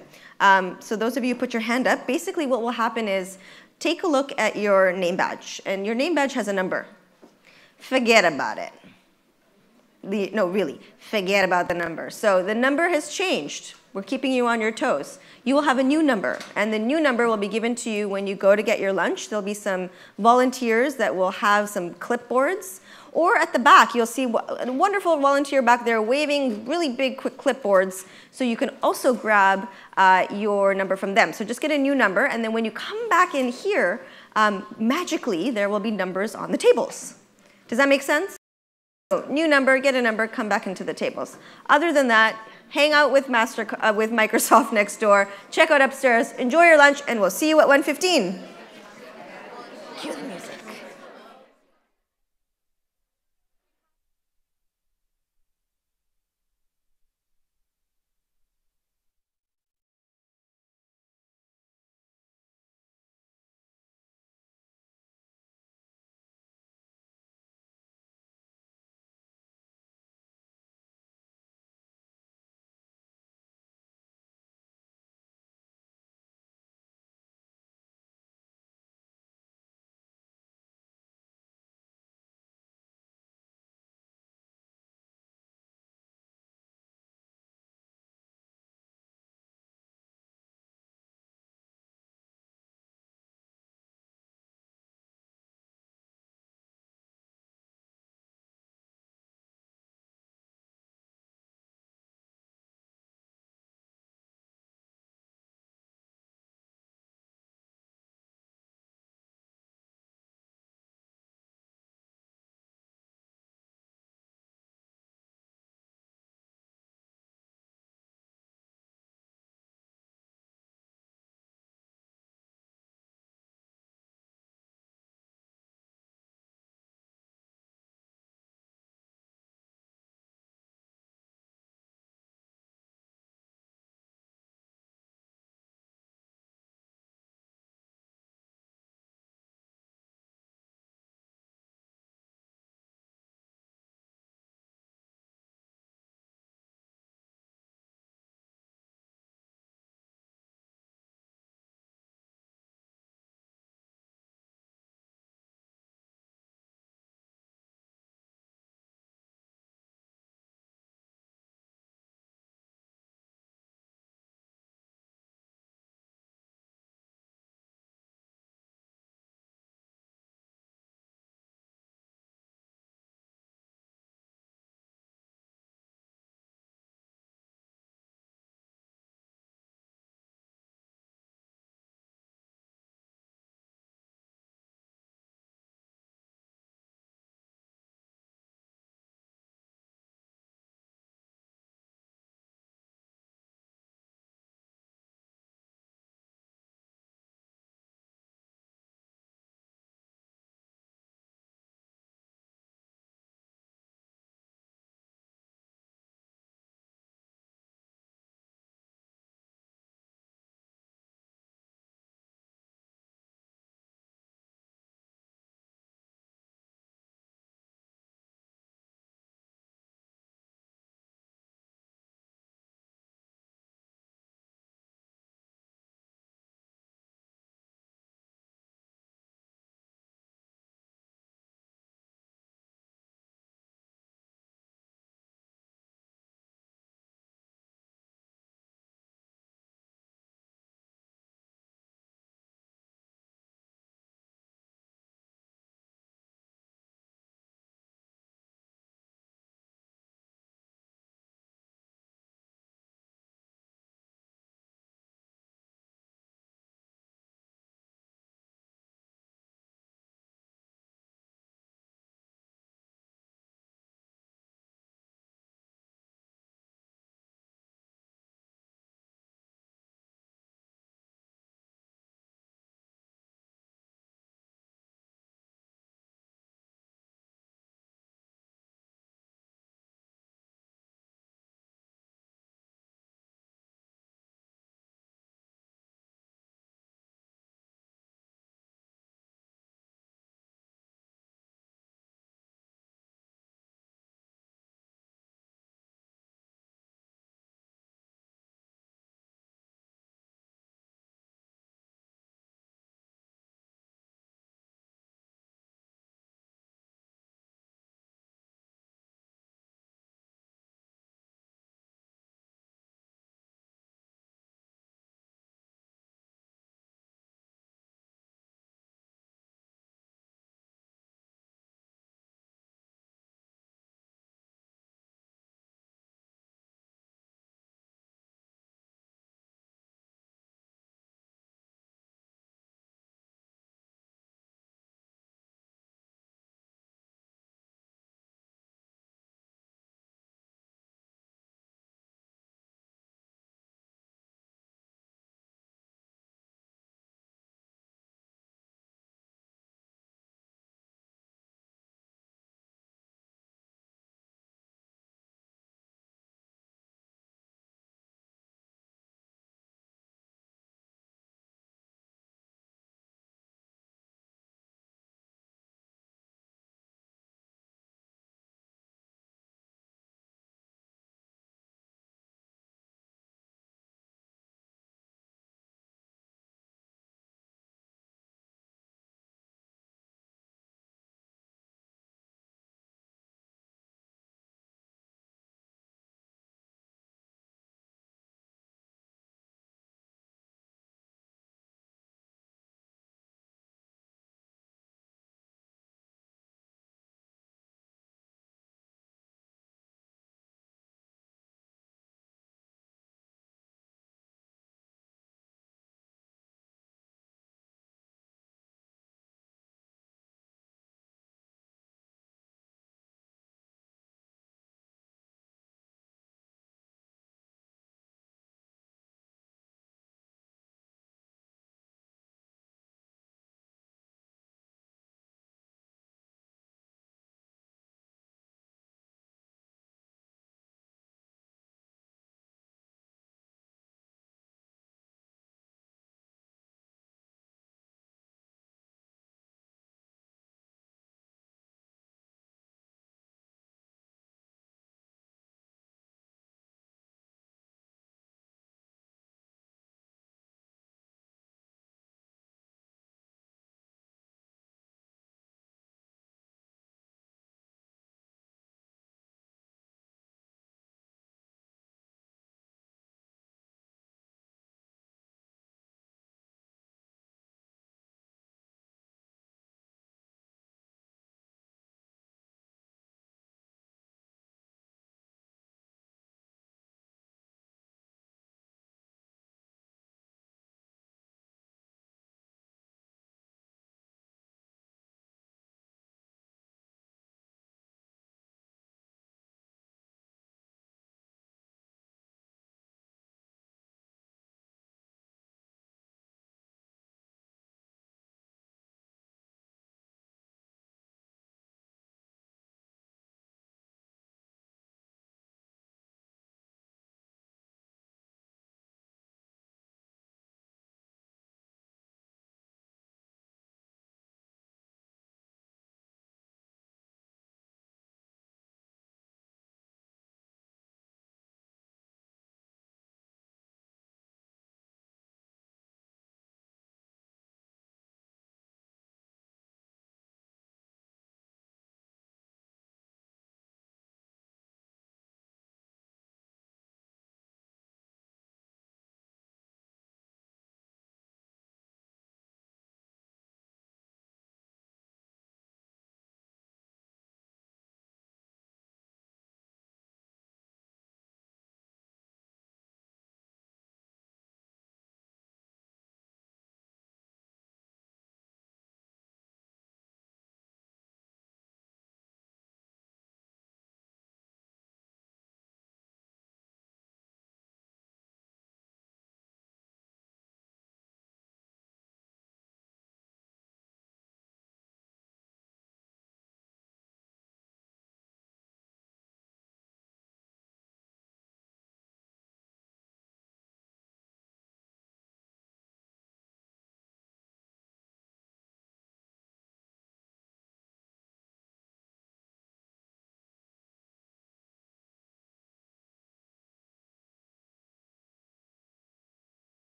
So those of you who put your hand up, basically what will happen is take a look at your name badge. And your name badge has a number. Forget about it. No, really, forget about the number. So the number has changed. We're keeping you on your toes. You will have a new number, and the new number will be given to you when you go to get your lunch. There'll be some volunteers that will have some clipboards. Or at the back, you'll see a wonderful volunteer back there waving really big, quick clipboards. So you can also grab your number from them. So just get a new number, and then when you come back in here, magically, there will be numbers on the tables. Does that make sense? So, new number, get a number, come back into the tables. Other than that, hang out with Microsoft next door, check out upstairs, enjoy your lunch, and we'll see you at 1:15. Cue the music.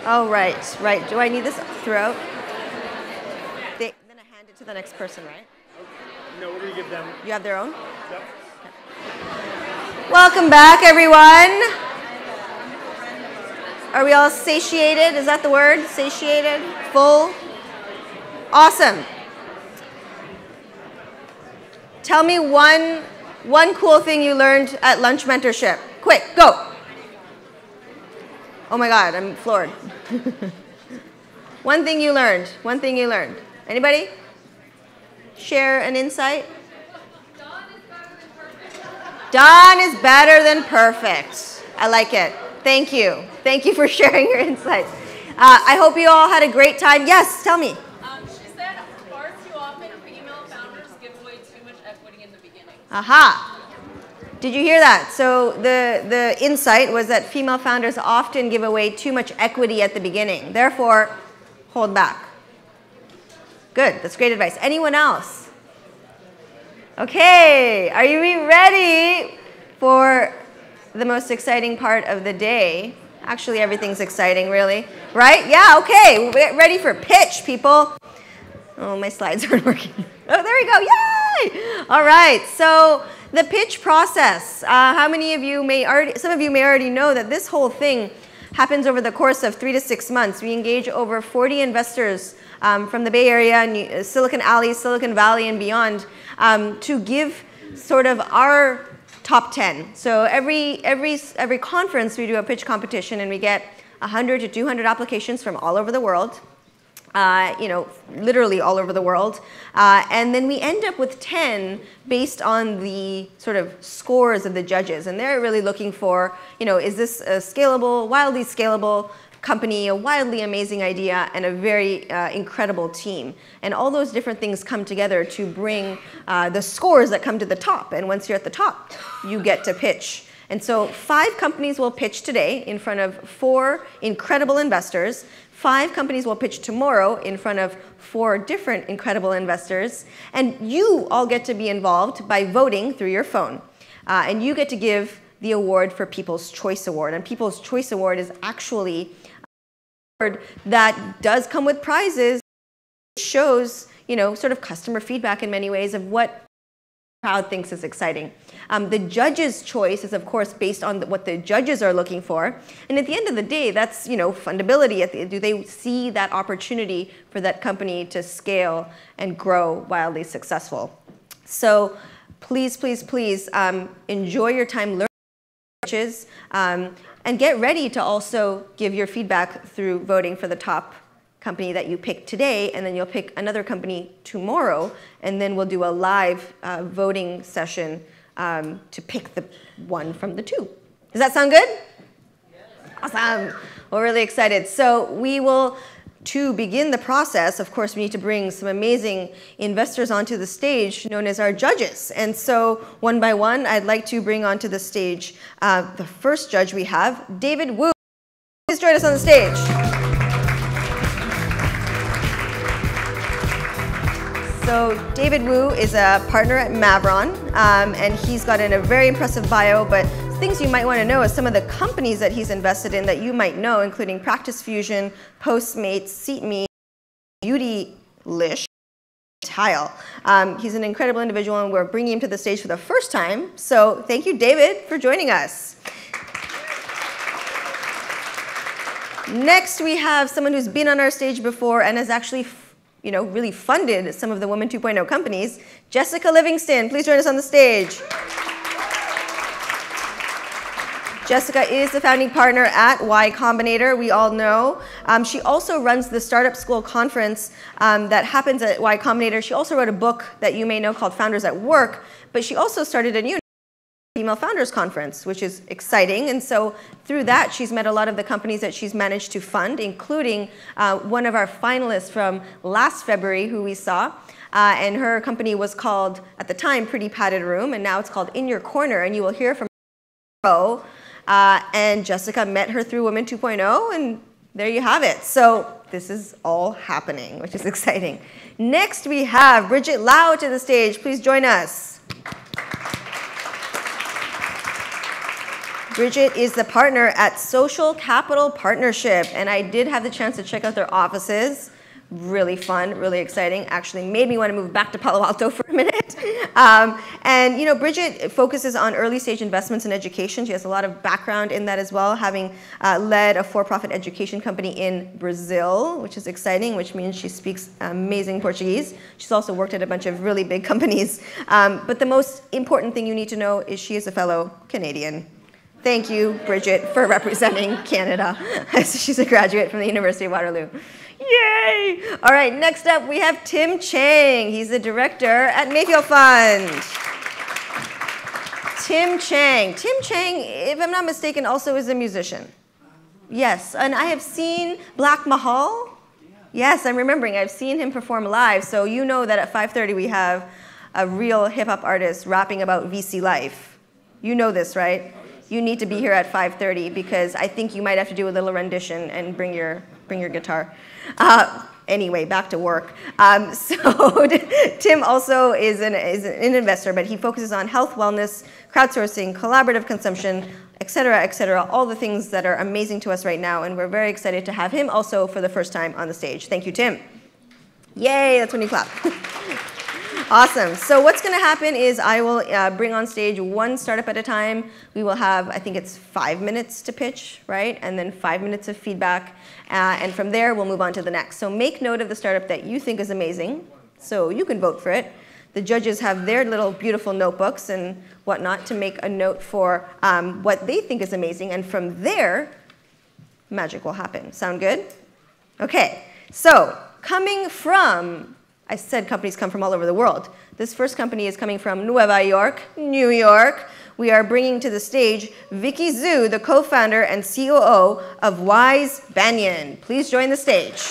Oh, right, right. Do I need this throughout? Then I hand it to the next person, right? No, we're going to give them. You have their own? Yep. Welcome back, everyone. Are we all satiated? Is that the word? Satiated? Full? Awesome. Tell me one cool thing you learned at lunch mentorship. Quick, go. Oh my God, I'm floored. One thing you learned. One thing you learned. Anybody? Share an insight? Done is better than perfect. I like it. Thank you. Thank you for sharing your insights. I hope you all had a great time. Yes, tell me. She said far too often female founders give away too much equity in the beginning. Aha. Did you hear that? So the insight was that female founders often give away too much equity at the beginning. Therefore, hold back. Good. That's great advice. Anyone else? Okay. Are you ready for the most exciting part of the day? Actually, everything's exciting, really. Right? Yeah, okay. Get ready for pitch, people. Oh, my slides aren't working. Oh, there we go. Yay! All right. So the pitch process. How many of you some of you may already know that this whole thing happens over the course of 3 to 6 months. We engage over 40 investors from the Bay Area, Silicon Alley, Silicon Valley, and beyond to give sort of our top 10. So every conference we do a pitch competition, and we get 100 to 200 applications from all over the world. Literally all over the world. And then we end up with 10 based on the sort of scores of the judges. And they're really looking for, is this a scalable, wildly scalable company, a wildly amazing idea, and a very incredible team. And all those different things come together to bring the scores that come to the top. And once you're at the top, you get to pitch. And so 5 companies will pitch today in front of 4 incredible investors. 5 companies will pitch tomorrow in front of 4 different incredible investors. And you all get to be involved by voting through your phone. And you get to give the award for People's Choice Award. And People's Choice Award is actually an award that does come with prizes. It shows, sort of customer feedback in many ways of what the crowd thinks is exciting. The judge's choice is, of course, based on what the judges are looking for. And at the end of the day, that's, fundability. Do they see that opportunity for that company to scale and grow wildly successful? So please, please, please enjoy your time learning pitches, and get ready to also give your feedback through voting for the top company that you pick today, and then you'll pick another company tomorrow, and then we'll do a live voting session to pick the one from the 2. Does that sound good? Yes. Awesome. We're really excited. So we will, to begin the process, of course, we need to bring some amazing investors onto the stage known as our judges. And so one by one, I'd like to bring onto the stage the first judge we have, David Wu. Please join us on the stage. So David Wu is a partner at Mavron, and he's got a very impressive bio, but things you might want to know is some of the companies that he's invested in that you might know, including Practice Fusion, Postmates, SeatMe, Beautylish, Tile. He's an incredible individual, and we're bringing him to the stage for the first time. So thank you, David, for joining us. Next, we have someone who's been on our stage before and has actually really funded some of the Women 2.0 companies. Jessica Livingston, please join us on the stage. Jessica is the founding partner at Y Combinator, we all know. She also runs the Startup School Conference that happens at Y Combinator. She also wrote a book that you may know called Founders at Work, but she also started a new Female Founders Conference, which is exciting. And so through that, she's met a lot of the companies that she's managed to fund, including one of our finalists from last February who we saw. And her company was called, at the time, Pretty Padded Room, and now it's called In Your Corner. And you will hear from her. And Jessica met her through Women 2.0, and there you have it. So this is all happening, which is exciting. Next, we have Bridget Lau to the stage. Please join us. Bridget is the partner at Social Capital Partnership, and I did have the chance to check out their offices. Really fun, really exciting. Actually made me want to move back to Palo Alto for a minute. And you know, Bridget focuses on early stage investments in education. She has a lot of background in that as well, having led a for-profit education company in Brazil, which is exciting, which means she speaks amazing Portuguese. She's also worked at a bunch of really big companies. But the most important thing you need to know is she is a fellow Canadian. Thank you, Bridget, for representing Canada. She's a graduate from the University of Waterloo. Yay! All right, next up we have Tim Chang. He's the director at Mayfield Fund. Tim Chang. Tim Chang, if I'm not mistaken, also is a musician. Yes, and I have seen Black Mahal. Yes, I'm remembering. I've seen him perform live, so you know that at 5:30 we have a real hip-hop artist rapping about VC life. You know this, right? You need to be here at 5:30 because I think you might have to do a little rendition and bring your guitar. Anyway, back to work. So Tim also is an investor, but he focuses on health, wellness, crowdsourcing, collaborative consumption, et cetera, all the things that are amazing to us right now. And we're very excited to have him also for the first time on the stage. Thank you, Tim. Yay, that's when you clap. Awesome. So what's going to happen is I will bring on stage one startup at a time. We will have, I think it's 5 minutes to pitch, right? And then 5 minutes of feedback. And from there, we'll move on to the next. So make note of the startup that you think is amazing, so you can vote for it. The judges have their little beautiful notebooks and whatnot to make a note for what they think is amazing. And from there, magic will happen. Sound good? OK. So coming from... I said companies come from all over the world. This first company is coming from Nueva York, New York. We are bringing to the stage Vicky Zhu, the co-founder and COO of Wise Banyan. Please join the stage.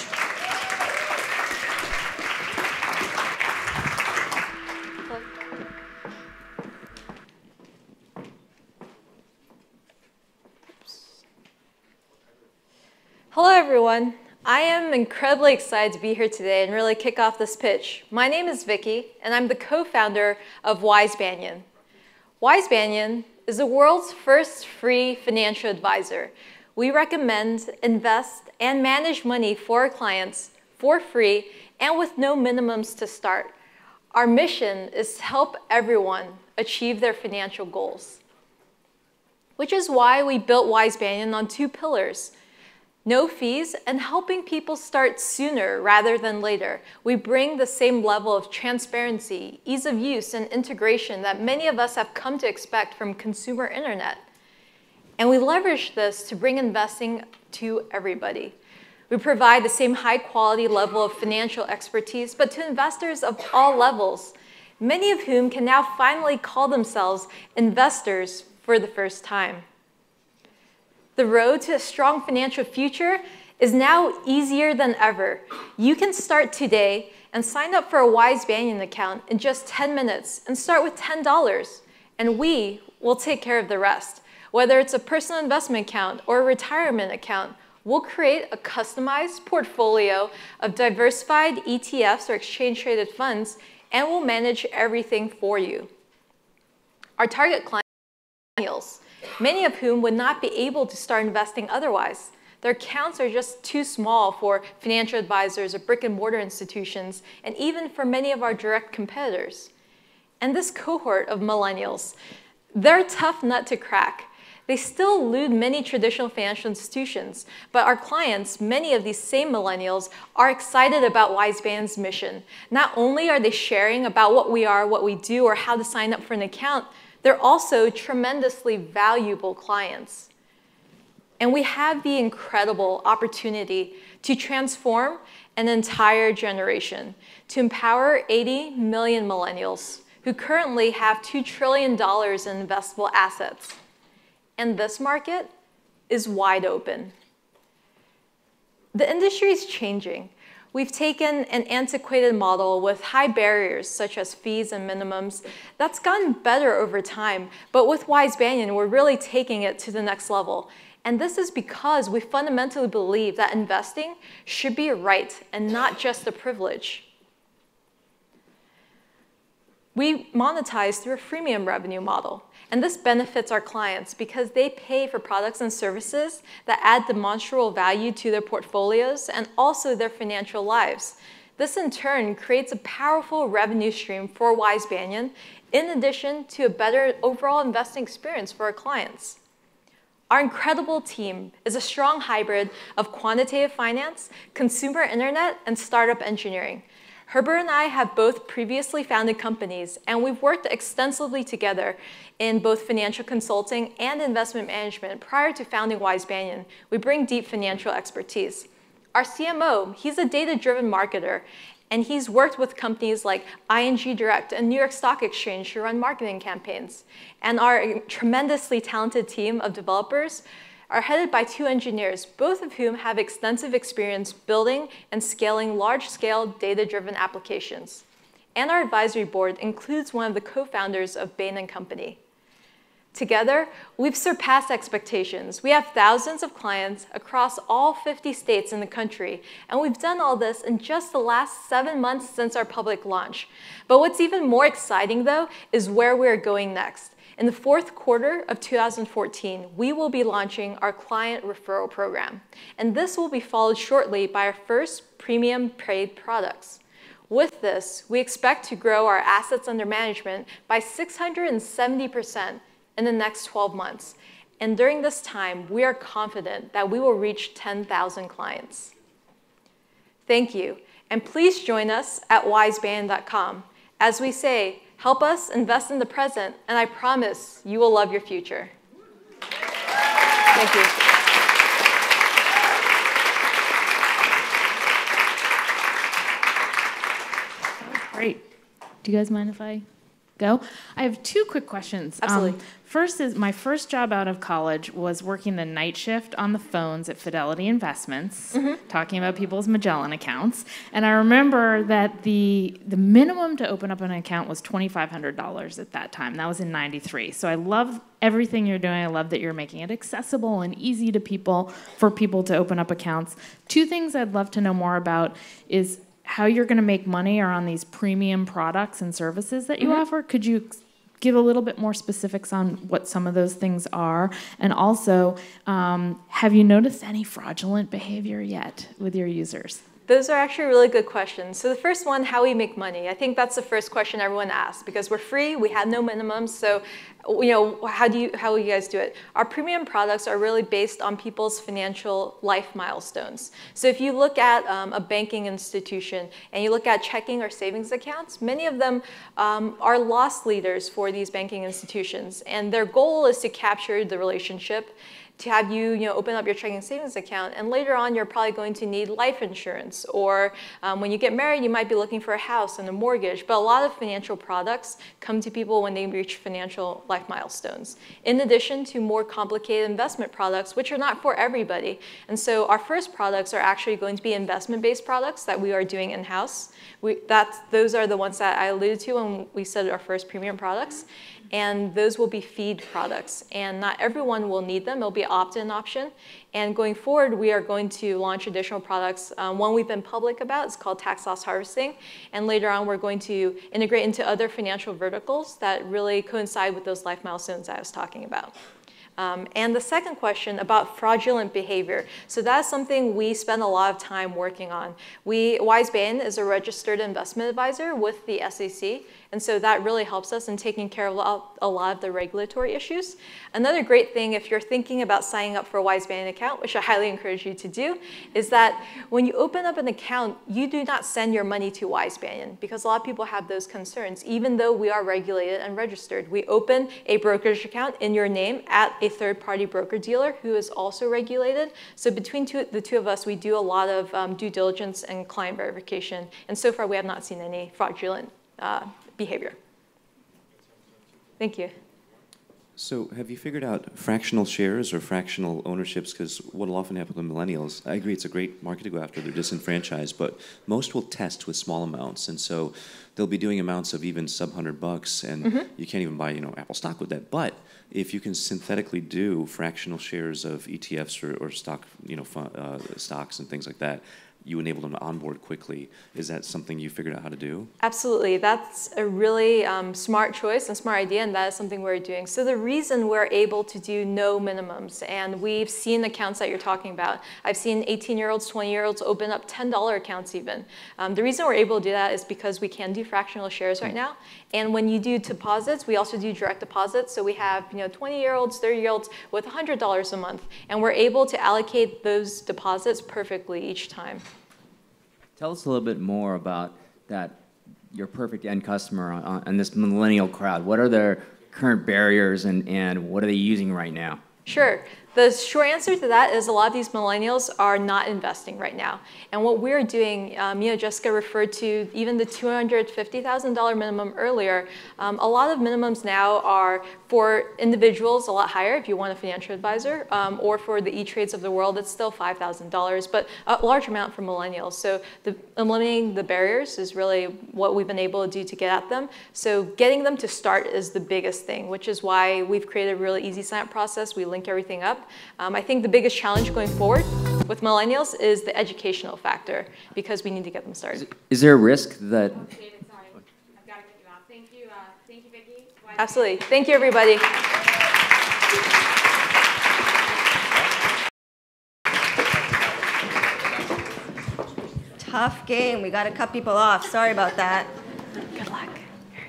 Hello, everyone. I am incredibly excited to be here today and really kick off this pitch. My name is Vicky, and I'm the co-founder of Wise Banyan. Wise Banyan is the world's first free financial advisor. We recommend, invest, and manage money for our clients for free and with no minimums to start. Our mission is to help everyone achieve their financial goals, which is why we built Wise Banyan on 2 pillars. No fees, and helping people start sooner rather than later. We bring the same level of transparency, ease of use, and integration that many of us have come to expect from consumer internet. And we leverage this to bring investing to everybody. We provide the same high quality level of financial expertise, but to investors of all levels, many of whom can now finally call themselves investors for the first time. The road to a strong financial future is now easier than ever. You can start today and sign up for a Wise Banyan account in just 10 minutes and start with $10. And we will take care of the rest. Whether it's a personal investment account or a retirement account, we'll create a customized portfolio of diversified ETFs or exchange-traded funds, and we'll manage everything for you. Our target clients are millennials, many of whom would not be able to start investing otherwise. Their accounts are just too small for financial advisors or brick-and-mortar institutions, and even for many of our direct competitors. And this cohort of millennials, they're a tough nut to crack. They still elude many traditional financial institutions, but our clients, many of these same millennials, are excited about Wise Banyan's mission. Not only are they sharing about what we are, what we do, or how to sign up for an account, they're also tremendously valuable clients. And we have the incredible opportunity to transform an entire generation, to empower 80 million millennials who currently have $2 trillion in investable assets. And this market is wide open. The industry is changing. We've taken an antiquated model with high barriers, such as fees and minimums. That's gotten better over time, but with Wise Banyan, we're really taking it to the next level. And this is because we fundamentally believe that investing should be a right and not just a privilege. We monetize through a freemium revenue model. And this benefits our clients because they pay for products and services that add demonstrable value to their portfolios and also their financial lives. This in turn creates a powerful revenue stream for Wise Banyan, in addition to a better overall investing experience for our clients. Our incredible team is a strong hybrid of quantitative finance, consumer internet, and startup engineering. Herbert and I have both previously founded companies, and we've worked extensively together in both financial consulting and investment management prior to founding Wise Banyan. We bring deep financial expertise. Our CMO, he's a data-driven marketer, and he's worked with companies like ING Direct and New York Stock Exchange to run marketing campaigns. And our tremendously talented team of developers are headed by 2 engineers, both of whom have extensive experience building and scaling large-scale data-driven applications. And our advisory board includes one of the co-founders of Bain & Company. Together, we've surpassed expectations. We have thousands of clients across all 50 states in the country, and we've done all this in just the last 7 months since our public launch. But what's even more exciting, though, is where we're going next. In the 4th quarter of 2014, we will be launching our client referral program, and this will be followed shortly by our first premium paid products. With this, we expect to grow our assets under management by 670% in the next 12 months. And during this time, we are confident that we will reach 10,000 clients. Thank you, and please join us at wisebanyan.com. As we say, help us invest in the present, and I promise you will love your future. Thank you. Great. Do you guys mind if I go? I have 2 quick questions. Absolutely. First is, my first job out of college was working the night shift on the phones at Fidelity Investments, talking about people's Magellan accounts. And I remember that the minimum to open up an account was $2,500 at that time. That was in '93. So I love everything you're doing. I love that you're making it accessible and easy to people, for people to open up accounts. 2 things I'd love to know more about is how you're going to make money are on these premium products and services that you offer. Could you give a little bit more specifics on what some of those things are? And also, have you noticed any fraudulent behavior yet with your users? Those are actually really good questions. So the first one, how we make money. I think that's the first question everyone asks, because we're free, we have no minimums, so how will you guys do it? Our premium products are really based on people's financial life milestones. So if you look at a banking institution and you look at checking or savings accounts, many of them are loss leaders for these banking institutions, and their goal is to capture the relationship, to have you, open up your checking savings account, and later on you're probably going to need life insurance, or when you get married you might be looking for a house and a mortgage. But a lot of financial products come to people when they reach financial life milestones, in addition to more complicated investment products, which are not for everybody. And so our first products are actually going to be investment-based products that we are doing in-house. Those are the ones that I alluded to when we said our first premium products. And those will be feed products. And not everyone will need them. It'll be an opt-in option. And going forward, we are going to launch additional products. One we've been public about is called tax loss harvesting. And later on, we're going to integrate into other financial verticals that really coincide with those life milestones I was talking about. And the second question about fraudulent behavior. So that's something we spend a lot of time working on. Wise Banyan is a registered investment advisor with the SEC. And so that really helps us in taking care of a lot of the regulatory issues. Another great thing, if you're thinking about signing up for a Wise Banyan account, which I highly encourage you to do, is that when you open up an account, you do not send your money to Wise Banyan, because a lot of people have those concerns. Even though we are regulated and registered, we open a brokerage account in your name at a third-party broker-dealer who is also regulated. So between the two of us, we do a lot of due diligence and client verification. And so far, we have not seen any fraudulent behavior. Thank you. So have you figured out fractional shares or fractional ownerships? Because what will often happen with millennials, I agree it's a great market to go after, they're disenfranchised, but most will test with small amounts. And so they'll be doing amounts of even sub $100, and you can't even buy Apple stock with that. But if you can synthetically do fractional shares of ETFs or stock, stocks and things like that, you enable them to onboard quickly. Is that something you figured out how to do? Absolutely. That's a really smart choice and smart idea, and that is something we're doing. So the reason we're able to do no minimums, and we've seen accounts that you're talking about. I've seen 18-year-olds, 20-year-olds open up $10 accounts even. The reason we're able to do that is because we can do fractional shares right now. And when you do deposits, we also do direct deposits. So we have 20-year-olds, 30-year-olds with $100 a month, and we're able to allocate those deposits perfectly each time. Tell us a little bit more about that, your perfect end customer and this millennial crowd. What are their current barriers and what are they using right now? Sure. The short answer to that is a lot of these millennials are not investing right now. And what we're doing, Jessica referred to even the $250,000 minimum earlier. A lot of minimums now are for individuals a lot higher if you want a financial advisor, or for the E-Trades of the world, it's still $5,000, but a large amount for millennials. So eliminating the barriers is really what we've been able to do to get at them. So getting them to start is the biggest thing, which is why we've created a really easy sign-up process. We link everything up. I think the biggest challenge going forward with millennials is the educational factor, because we need to get them started. Is there a risk that... Thank you, Vicki. Absolutely. Thank you, everybody. Tough game. We got to cut people off. Sorry about that. Good luck.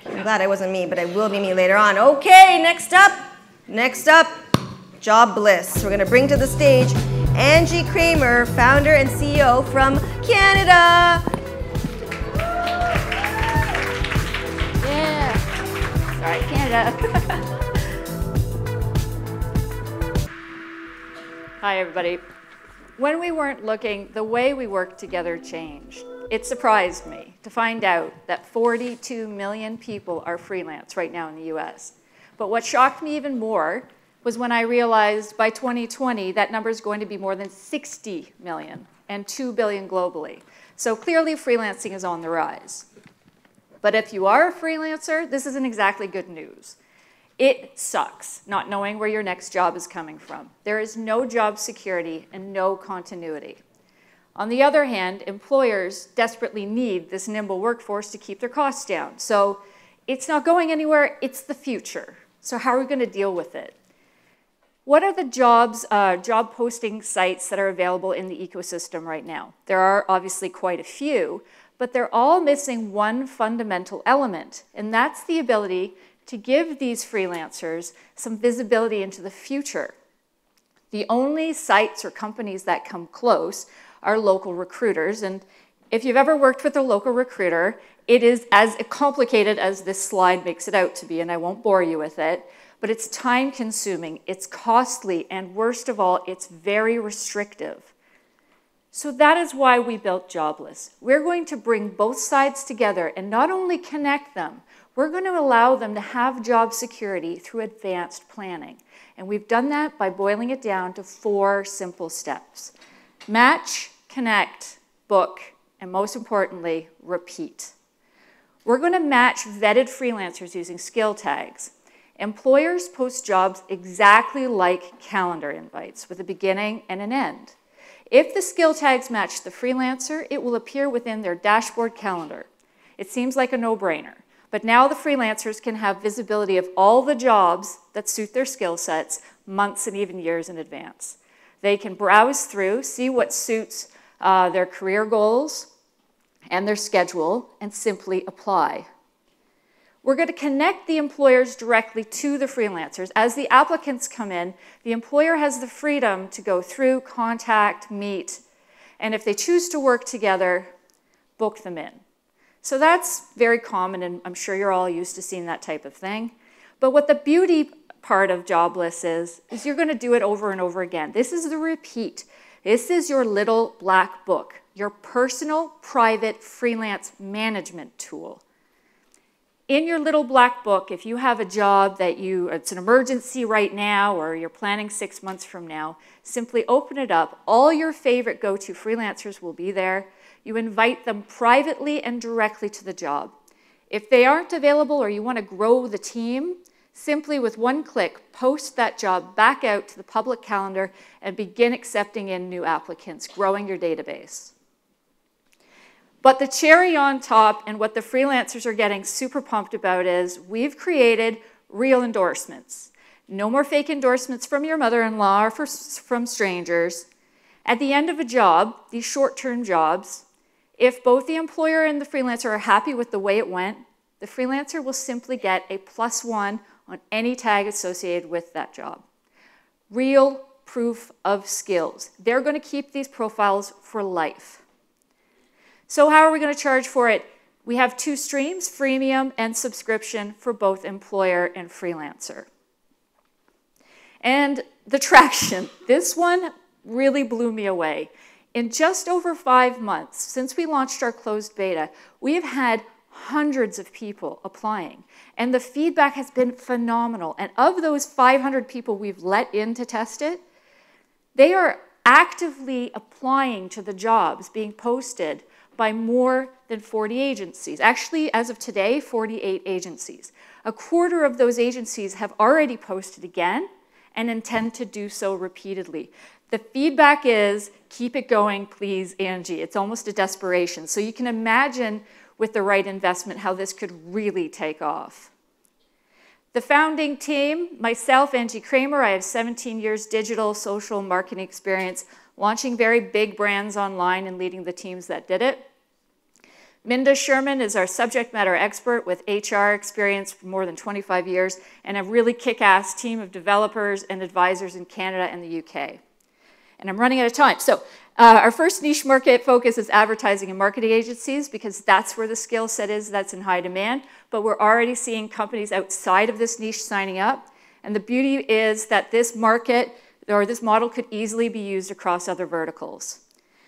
I'm glad it wasn't me, but it will be me later on. Okay, next up, Job Bliss. We're going to bring to the stage Angie Kramer, founder and CEO from Canada. Yeah. Sorry, Canada. Hi, everybody. When we weren't looking, the way we worked together changed. It surprised me to find out that 42 million people are freelance right now in the US. But what shocked me even more was when I realized by 2020 that number is going to be more than 60 million and 2 billion globally. So clearly freelancing is on the rise. But if you are a freelancer, this isn't exactly good news. It sucks not knowing where your next job is coming from. There is no job security and no continuity. On the other hand, employers desperately need this nimble workforce to keep their costs down. So it's not going anywhere, it's the future. So how are we going to deal with it? What are the job posting sites that are available in the ecosystem right now? There are obviously quite a few, but they're all missing one fundamental element, and that's the ability to give these freelancers some visibility into the future. The only sites or companies that come close are local recruiters, and if you've ever worked with a local recruiter, it is as complicated as this slide makes it out to be, and I won't bore you with it. But it's time-consuming, it's costly, and worst of all, it's very restrictive. So that is why we built Jobless. We're going to bring both sides together and not only connect them, we're going to allow them to have job security through advanced planning. And we've done that by boiling it down to 4 simple steps. Match, connect, book, and most importantly, repeat. We're going to match vetted freelancers using skill tags. Employers post jobs exactly like calendar invites with a beginning and an end. If the skill tags match the freelancer, it will appear within their dashboard calendar. It seems like a no-brainer, but now the freelancers can have visibility of all the jobs that suit their skill sets months and even years in advance. They can browse through, see what suits their career goals and their schedule, and simply apply. We're going to connect the employers directly to the freelancers. As the applicants come in, the employer has the freedom to go through, contact, meet, and if they choose to work together, book them in. So that's very common, and I'm sure you're all used to seeing that type of thing. But what the beauty part of Jobless is you're going to do it over and over again. This is the repeat. This is your little black book, your personal, private, freelance management tool. In your little black book, if you have a job that it's an emergency right now or you're planning 6 months from now, simply open it up. All your favorite go-to freelancers will be there. You invite them privately and directly to the job. If they aren't available or you want to grow the team, simply with one click, post that job back out to the public calendar and begin accepting in new applicants, growing your database. But the cherry on top, and what the freelancers are getting super pumped about, is we've created real endorsements. No more fake endorsements from your mother-in-law or from strangers. At the end of a job, these short-term jobs, if both the employer and the freelancer are happy with the way it went, the freelancer will simply get a +1 on any tag associated with that job. Real proof of skills. They're going to keep these profiles for life. So how are we going to charge for it? We have 2 streams, freemium and subscription, for both employer and freelancer. And the traction, this one really blew me away. In just over 5 months, since we launched our closed beta, we have had hundreds of people applying. And the feedback has been phenomenal. And of those 500 people we've let in to test it, they are actively applying to the jobs being posted by more than 40 agencies. Actually, as of today, 48 agencies. A quarter of those agencies have already posted again and intend to do so repeatedly. The feedback is, keep it going, please, Angie. It's almost a desperation. So you can imagine, with the right investment, how this could really take off. The founding team, myself, Angie Kramer, I have 17 years digital, social, marketing experience, launching very big brands online and leading the teams that did it. Minda Sherman is our subject matter expert with HR experience for more than 25 years and a really kick-ass team of developers and advisors in Canada and the UK. And I'm running out of time. So our first niche market focus is advertising and marketing agencies, because that's where the skill set is, that's in high demand. But we're already seeing companies outside of this niche signing up. And the beauty is that this market, or this model, could easily be used across other verticals.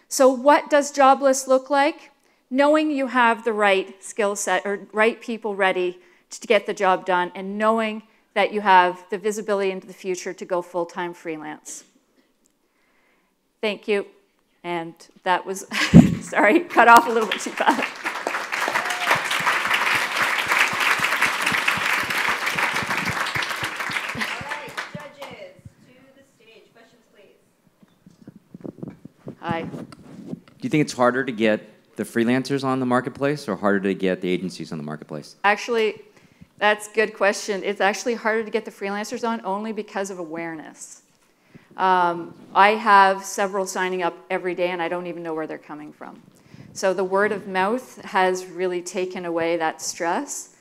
So what does Jobless look like? Knowing you have the right skill set, or right people ready to get the job done, and knowing that you have the visibility into the future to go full-time freelance. Thank you. And that was, sorry, cut off a little bit too fast. Hi. Do you think it's harder to get the freelancers on the marketplace or harder to get the agencies on the marketplace? Actually, that's a good question. It's actually harder to get the freelancers on only because of awareness. I have several signing up every day, and I don't even know where they're coming from. So the word of mouth has really taken away that stress.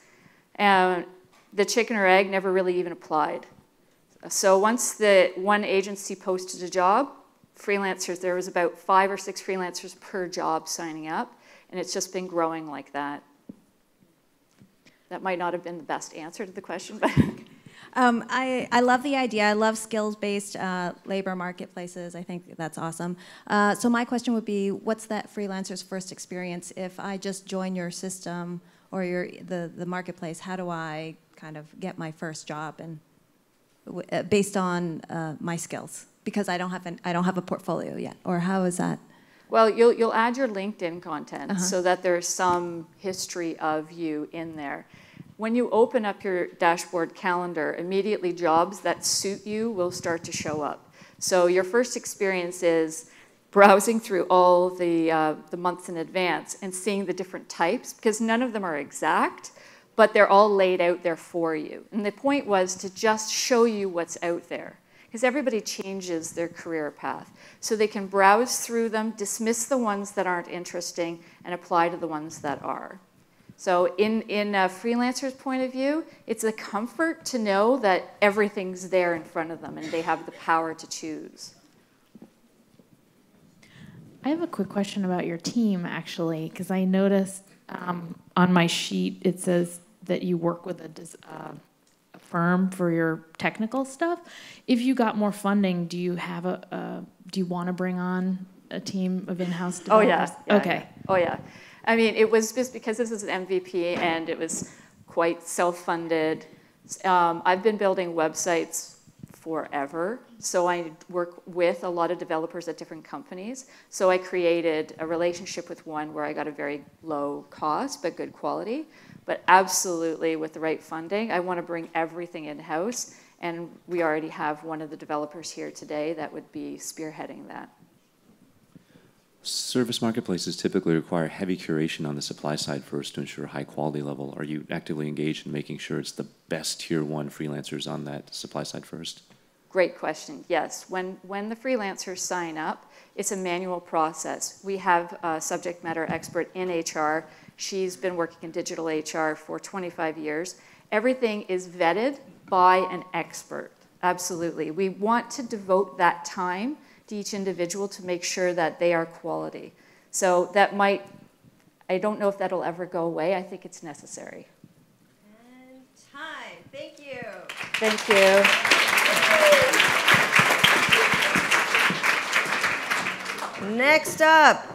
And the chicken or egg never really even applied. So once the one agency posted a job, freelancers, there was about 5 or 6 freelancers per job signing up, and it's just been growing like that. That might not have been the best answer to the question, but I love the idea. I love skills-based labor marketplaces. I think that's awesome. So my question would be, what's that freelancer's first experience? If I just join your system or the marketplace, how do I kind of get my first job, and based on my skills? Because I don't have a portfolio yet. Or how is that? Well, you'll add your LinkedIn content so that there's some history of you in there. When you open up your dashboard calendar, immediately jobs that suit you will start to show up. So your first experience is browsing through all the months in advance and seeing the different types, because none of them are exact, but they're all laid out there for you. And the point was to just show you what's out there, because everybody changes their career path. So they can browse through them, dismiss the ones that aren't interesting, and apply to the ones that are. So in a freelancer's point of view, it's a comfort to know that everything's there in front of them and they have the power to choose. I have a quick question about your team, actually, because I noticed on my sheet it says that you work with a firm for your technical stuff. If you got more funding, do you have do you want to bring on a team of in-house developers? Oh, yeah. Okay. Yeah. Oh, yeah. I mean, it was just because this is an MVP and it was quite self-funded. I've been building websites forever, so I work with a lot of developers at different companies. So I created a relationship with one where I got a very low cost but good quality. But absolutely, with the right funding, I want to bring everything in-house, and we already have one of the developers here today that would be spearheading that. Service marketplaces typically require heavy curation on the supply side first to ensure a high quality level. Are you actively engaged in making sure it's the best tier 1 freelancers on that supply side first? Great question. Yes. When the freelancers sign up, it's a manual process. We have a subject matter expert in HR. She's been working in digital HR for 25 years. Everything is vetted by an expert. Absolutely. We want to devote that time to each individual to make sure that they are quality. So that might, I don't know if that'll ever go away. I think it's necessary. And time. Thank you. Thank you. Next up,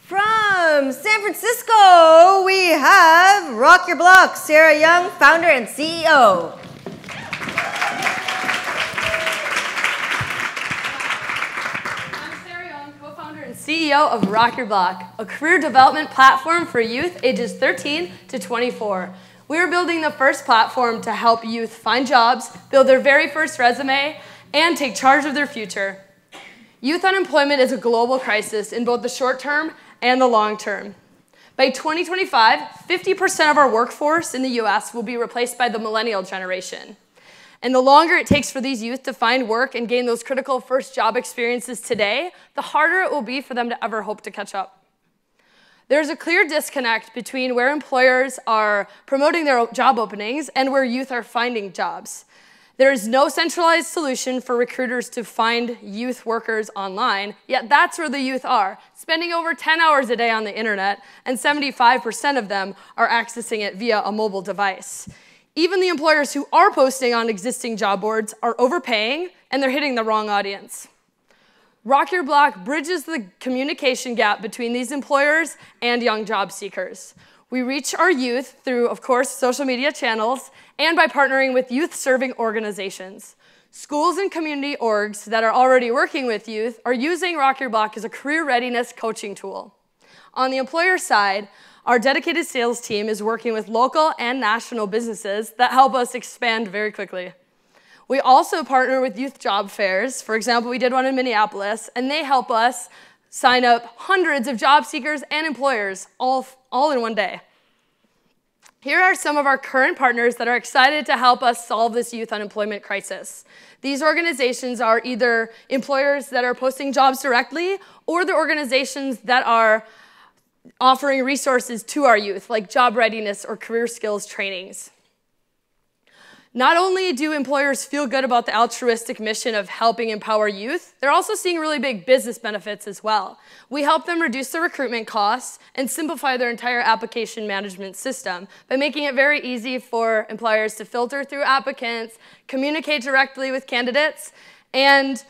from San Francisco, we have Rock Your Block, Sarah Young, founder and CEO. CEO of Rock Your Block, a career development platform for youth ages 13 to 24. We are building the first platform to help youth find jobs, build their very first resume, and take charge of their future. Youth unemployment is a global crisis in both the short term and the long term. By 2025, 50% of our workforce in the US will be replaced by the millennial generation. And the longer it takes for these youth to find work and gain those critical first job experiences today, the harder it will be for them to ever hope to catch up. There's a clear disconnect between where employers are promoting their job openings and where youth are finding jobs. There is no centralized solution for recruiters to find youth workers online, yet that's where the youth are, spending over 10 hours a day on the internet, and 75% of them are accessing it via a mobile device. Even the employers who are posting on existing job boards are overpaying, and they're hitting the wrong audience. Rock Your Block bridges the communication gap between these employers and young job seekers. We reach our youth through, of course, social media channels and by partnering with youth-serving organizations. Schools and community orgs that are already working with youth are using Rock Your Block as a career readiness coaching tool. On the employer side, our dedicated sales team is working with local and national businesses that help us expand very quickly. We also partner with youth job fairs. For example, we did one in Minneapolis, and they help us sign up hundreds of job seekers and employers all in one day. Here are some of our current partners that are excited to help us solve this youth unemployment crisis. These organizations are either employers that are posting jobs directly or the organizations that are offering resources to our youth, like job readiness or career skills trainings. Not only do employers feel good about the altruistic mission of helping empower youth, they're also seeing really big business benefits as well. We help them reduce their recruitment costs and simplify their entire application management system by making it very easy for employers to filter through applicants, communicate directly with candidates, and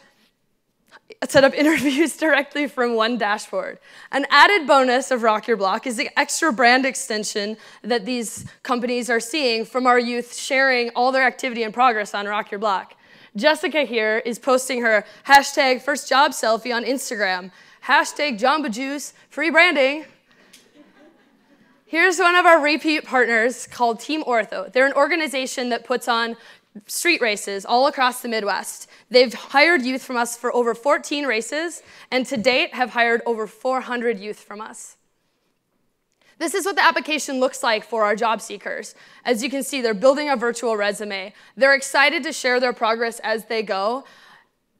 set up interviews directly from one dashboard. An added bonus of Rock Your Block is the extra brand extension that these companies are seeing from our youth sharing all their activity and progress on Rock Your Block. Jessica here is posting her hashtag first job selfie on Instagram, hashtag Jamba Juice, free branding. Here's one of our repeat partners called Team Ortho. They're an organization that puts on street races all across the Midwest. They've hired youth from us for over 14 races, and to date have hired over 400 youth from us. This is what the application looks like for our job seekers. As you can see, they're building a virtual resume. They're excited to share their progress as they go.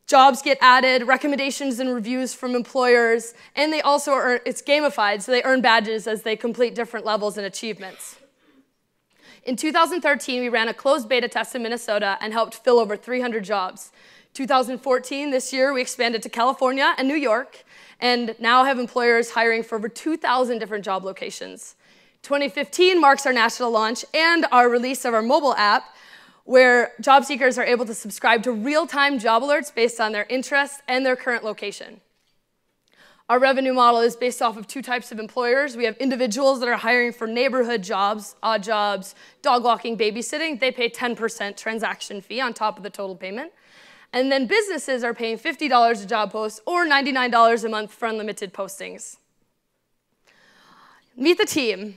Jobs get added, recommendations and reviews from employers, and they also earn, it's gamified, so they earn badges as they complete different levels and achievements. In 2013, we ran a closed beta test in Minnesota and helped fill over 300 jobs. 2014, this year, we expanded to California and New York, and now have employers hiring for over 2,000 different job locations. 2015 marks our national launch and our release of our mobile app, where job seekers are able to subscribe to real-time job alerts based on their interests and their current location. Our revenue model is based off of two types of employers. We have individuals that are hiring for neighborhood jobs, odd jobs, dog walking, babysitting. They pay 10% transaction fee on top of the total payment. And then businesses are paying $50 a job post or $99 a month for unlimited postings. Meet the team.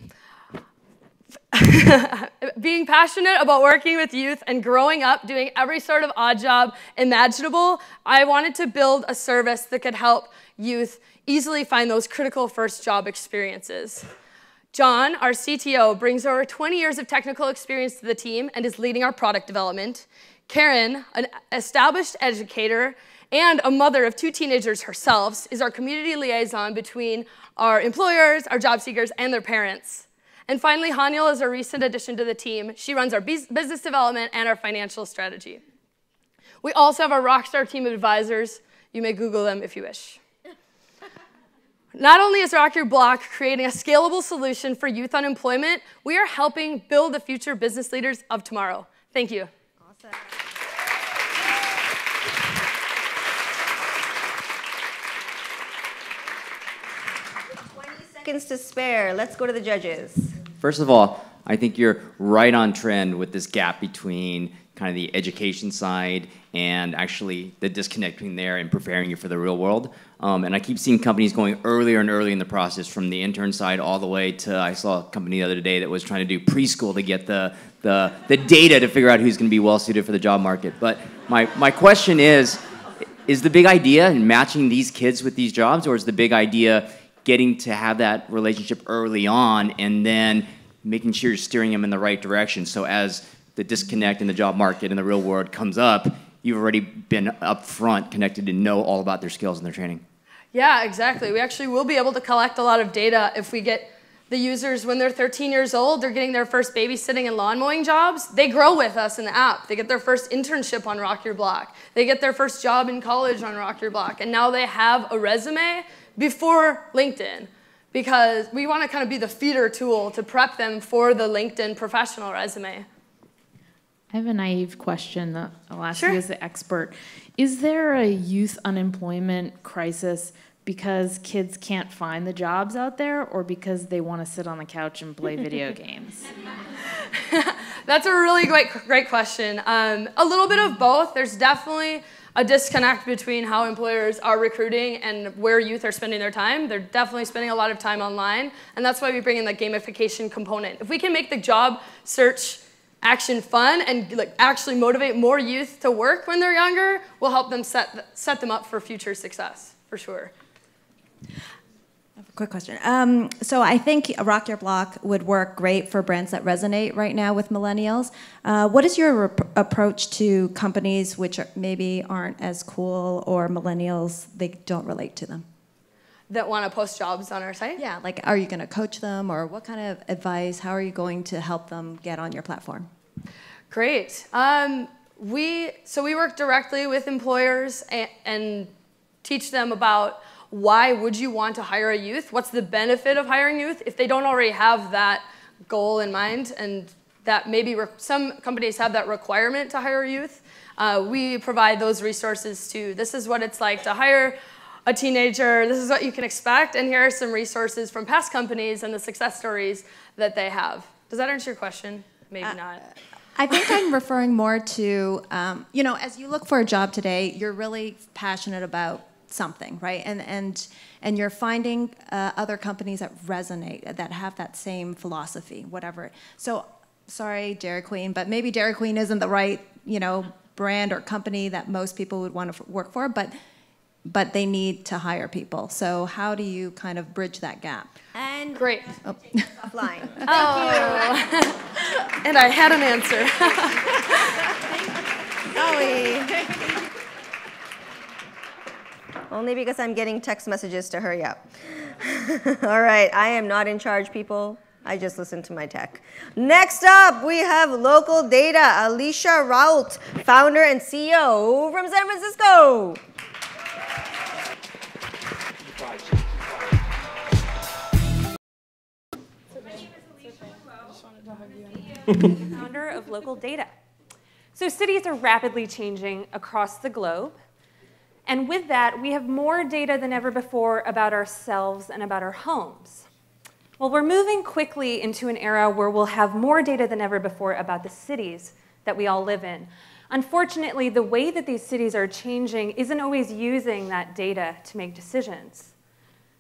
Being passionate about working with youth and growing up doing every sort of odd job imaginable, I wanted to build a service that could help youth easily find those critical first job experiences. John, our CTO, brings over 20 years of technical experience to the team and is leading our product development. Karen, an established educator and a mother of 2 teenagers herself, is our community liaison between our employers, our job seekers, and their parents. And finally, Haniel is a recent addition to the team. She runs our business development and our financial strategy. We also have a rockstar team of advisors. You may Google them if you wish. Not only is Rock Your Block creating a scalable solution for youth unemployment, we are helping build the future business leaders of tomorrow. Thank you. Awesome. Seconds to spare. Let's go to the judges. First of all, I think you're right on trend with this gap between kind of the education side and actually the disconnect between there and preparing you for the real world. And I keep seeing companies going earlier and earlier in the process, from the intern side all the way to, I saw a company the other day that was trying to do preschool to get the data to figure out who's going to be well suited for the job market. But my question is the big idea in matching these kids with these jobs, or is the big idea getting to have that relationship early on and then making sure you're steering them in the right direction, so as the disconnect in the job market and the real world comes up, you've already been up front connected to know all about their skills and their training? Yeah, exactly. We actually will be able to collect a lot of data if we get the users, when they're 13 years old, they're getting their first babysitting and lawn mowing jobs. They grow with us in the app. They get their first internship on Rock Your Block. They get their first job in college on Rock Your Block. And now they have a resume before LinkedIn, because we want to kind of be the feeder tool to prep them for the LinkedIn professional resume. I have a naive question. I'll ask Sure. you as the expert. Is there a youth unemployment crisis because kids can't find the jobs out there, or because they want to sit on the couch and play video games? That's a really great question. A little bit of both. There's definitely a disconnect between how employers are recruiting and where youth are spending their time. They're definitely spending a lot of time online, and that's why we bring in the gamification component. If we can make the job search action fun and actually motivate more youth to work when they're younger, we'll help them set them up for future success, for sure. Quick question. So I think Rock Your Block would work great for brands that resonate right now with millennials. What is your approach to companies which maybe aren't as cool, or millennials, they don't relate to them? That want to post jobs on our site? Yeah, like, are you going to coach them, or what kind of advice, how are you going to help them get on your platform? Great. We work directly with employers and teach them about why would you want to hire a youth? What's the benefit of hiring youth if they don't already have that goal in mind, and that maybe some companies have that requirement to hire youth? We provide those resources too. This is what it's like to hire a teenager. This is what you can expect, and here are some resources from past companies and the success stories that they have. Does that answer your question? Maybe not. I think I'm referring more to, as you look for a job today, you're really passionate about something, right? And you're finding other companies that resonate, that have that same philosophy, whatever. So, sorry, Dairy Queen, but maybe Dairy Queen isn't the right, brand or company that most people would want to work for, but they need to hire people. So how do you kind of bridge that gap? And great. Oh. Offline. Thank you. And I had an answer. Only because I'm getting text messages to hurry up. All right, I am not in charge, people. I just listen to my tech. Next up, we have local data. Alicia Rault, founder and CEO from San Francisco. Founder of Local Data. So cities are rapidly changing across the globe. And with that, we have more data than ever before about ourselves and about our homes. Well, we're moving quickly into an era where we'll have more data than ever before about the cities that we all live in. Unfortunately, the way that these cities are changing isn't always using that data to make decisions.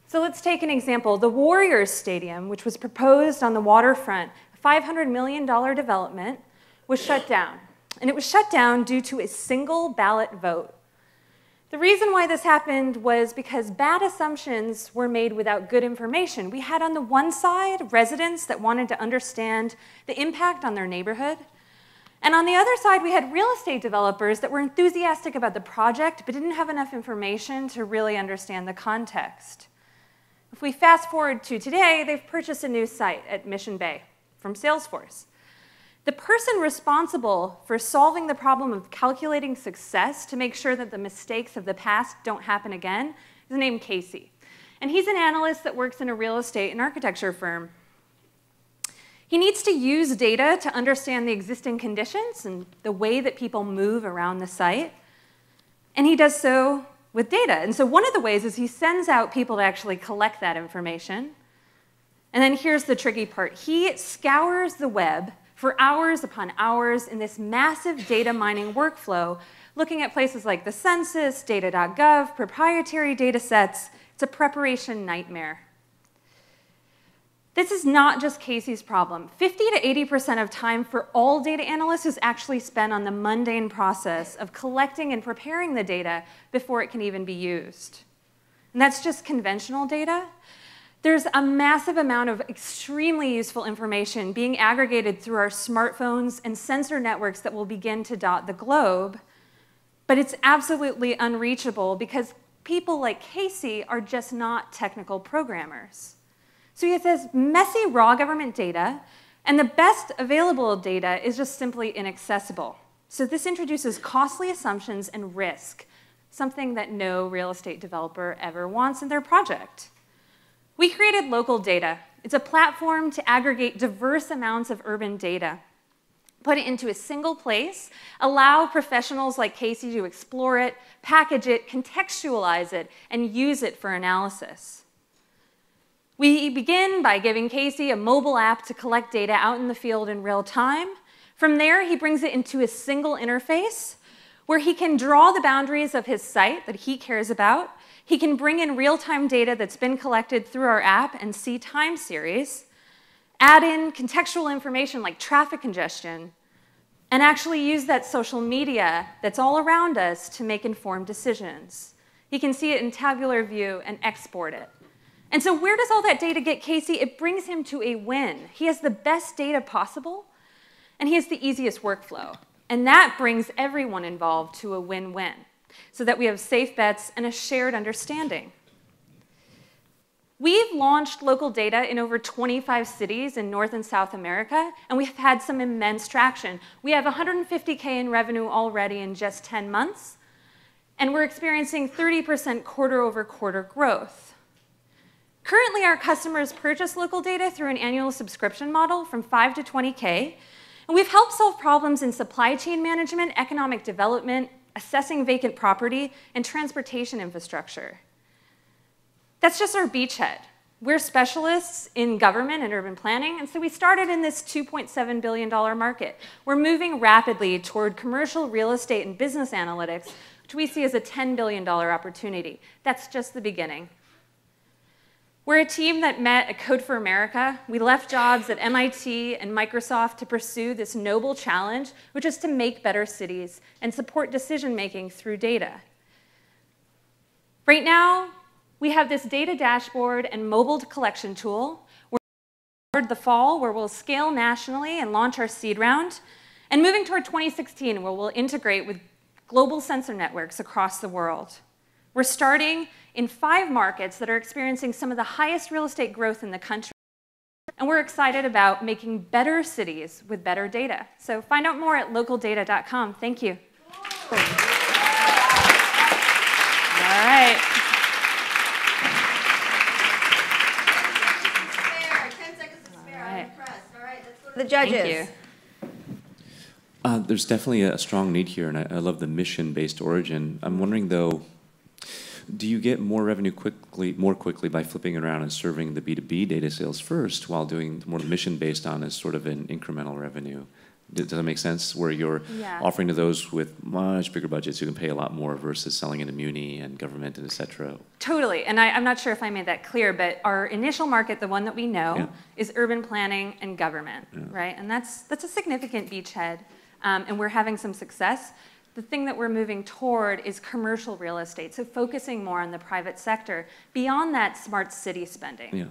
So let's take an example. The Warriors Stadium, which was proposed on the waterfront, a $500 million development, was shut down. And it was shut down due to a single ballot vote. The reason why this happened was because bad assumptions were made without good information. We had on the one side residents that wanted to understand the impact on their neighborhood. And on the other side, we had real estate developers that were enthusiastic about the project but didn't have enough information to really understand the context. If we fast forward to today, they've purchased a new site at Mission Bay from Salesforce. The person responsible for solving the problem of calculating success to make sure that the mistakes of the past don't happen again is named Casey. And he's an analyst that works in a real estate and architecture firm. He needs to use data to understand the existing conditions and the way that people move around the site. And he does so with data. And so one of the ways is he sends out people to actually collect that information. And then here's the tricky part. He scours the web for hours upon hours in this massive data mining workflow, looking at places like the census, data.gov, proprietary data sets. It's a preparation nightmare. This is not just Casey's problem. 50 to 80% of time for all data analysts is actually spent on the mundane process of collecting and preparing the data before it can even be used. And that's just conventional data. There's a massive amount of extremely useful information being aggregated through our smartphones and sensor networks that will begin to dot the globe, but it's absolutely unreachable because people like Casey are just not technical programmers. So he has this messy raw government data, and the best available data is just simply inaccessible. So this introduces costly assumptions and risk, something that no real estate developer ever wants in their project. We created Local Data. It's a platform to aggregate diverse amounts of urban data, put it into a single place, allow professionals like Casey to explore it, package it, contextualize it, and use it for analysis. We begin by giving Casey a mobile app to collect data out in the field in real time. From there, he brings it into a single interface where he can draw the boundaries of his site that he cares about. He can bring in real-time data that's been collected through our app and see time series, add in contextual information like traffic congestion, and actually use that social media that's all around us to make informed decisions. He can see it in tabular view and export it. And so where does all that data get Casey? It brings him to a win. He has the best data possible, and he has the easiest workflow. And that brings everyone involved to a win-win, so that we have safe bets and a shared understanding. We've launched Local Data in over 25 cities in North and South America, and we've had some immense traction. We have $150K in revenue already in just 10 months, and we're experiencing 30% quarter-over-quarter growth. Currently, our customers purchase Local Data through an annual subscription model from 5 to 20K, and we've helped solve problems in supply chain management, economic development, assessing vacant property, and transportation infrastructure. That's just our beachhead. We're specialists in government and urban planning, and so we started in this $2.7 billion market. We're moving rapidly toward commercial real estate and business analytics, which we see as a $10 billion opportunity. That's just the beginning. We're a team that met at Code for America. We left jobs at MIT and Microsoft to pursue this noble challenge, which is to make better cities and support decision-making through data. Right now, we have this data dashboard and mobile collection tool. We're toward the fall, where we'll scale nationally and launch our seed round, and moving toward 2016, where we'll integrate with global sensor networks across the world. We're starting in 5 markets that are experiencing some of the highest real estate growth in the country. And we're excited about making better cities with better data. So find out more at localdata.com. Thank you. All right. 10 seconds to spare. I'm impressed. All right, let's go to the judges. Thank you. There's definitely a strong need here, and I love the mission-based origin. I'm wondering, though, do you get more revenue more quickly by flipping around and serving the B2B data sales first while doing more mission-based on as sort of an incremental revenue? Does that make sense? Where you're offering to those with much bigger budgets who can pay a lot more versus selling into muni and government and et cetera? Totally, and I'm not sure if I made that clear, but our initial market, the one that we know, is urban planning and government, right? And that's a significant beachhead, and we're having some success. the thing that we're moving toward is commercial real estate, so focusing more on the private sector beyond that smart city spending,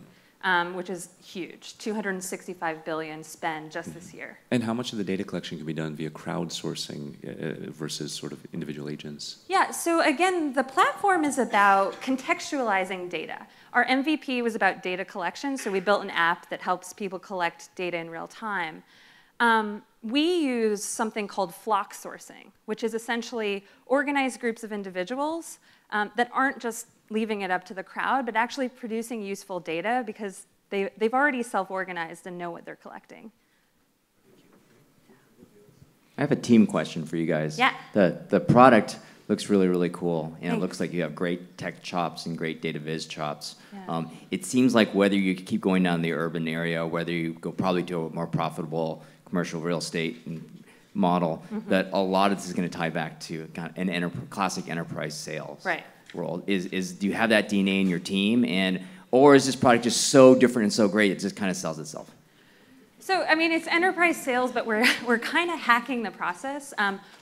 which is huge, $265 billion spend just this year. And how much of the data collection can be done via crowdsourcing versus sort of individual agents? Yeah, so again, the platform is about contextualizing data. Our MVP was about data collection, so we built an app that helps people collect data in real time. We use something called flock sourcing, which is essentially organized groups of individuals that aren't just leaving it up to the crowd, but actually producing useful data because they've already self-organized and know what they're collecting. I have a team question for you guys. Yeah. The product looks really, really cool, and it looks like you have great tech chops and great data viz chops. Yeah. It seems like whether you keep going down the urban area, whether you go probably to a more profitable commercial real estate model, that a lot of this is going to tie back to kind of an classic enterprise sales world. Do you have that DNA in your team, or is this product just so different and so great it just kind of sells itself? So, I mean, it's enterprise sales, but we're kind of hacking the process.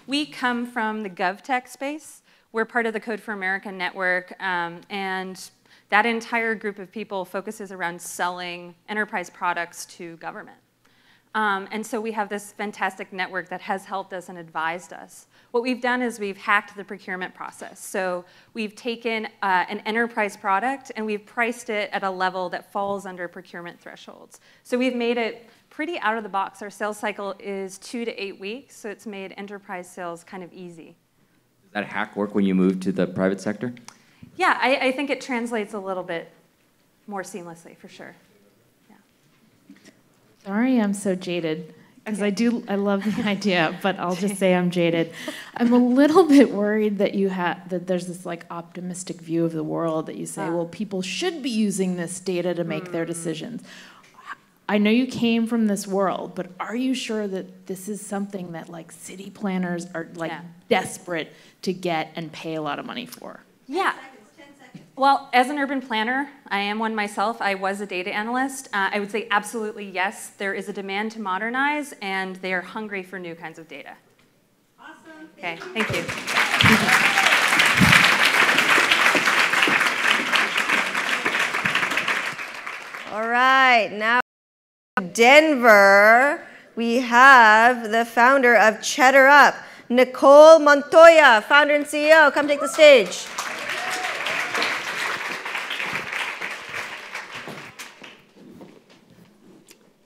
We come from the GovTech space. We're part of the Code for America network, and that entire group of people focuses around selling enterprise products to government. And so we have this fantastic network that has helped us and advised us. What we've done is we've hacked the procurement process. So we've taken an enterprise product and we've priced it at a level that falls under procurement thresholds. So we've made it pretty out of the box. Our sales cycle is 2 to 8 weeks, so it's made enterprise sales kind of easy. Does that hack work when you move to the private sector? Yeah, I think it translates a little bit more seamlessly, for sure. Sorry, I'm so jaded, because I love the idea, but I'll just say I'm jaded. I'm a little bit worried that that there's this like optimistic view of the world that you say, well, people should be using this data to make their decisions. I know you came from this world, but are you sure that this is something that like city planners are like desperate to get and pay a lot of money for? Yeah. Well, as an urban planner, I am one myself. I was a data analyst. I would say absolutely yes. There is a demand to modernize, and they are hungry for new kinds of data. Awesome. Okay, thank you. All right, now Denver, we have the founder of Cheddar Up, Nicole Montoya, founder and CEO. Come take the stage.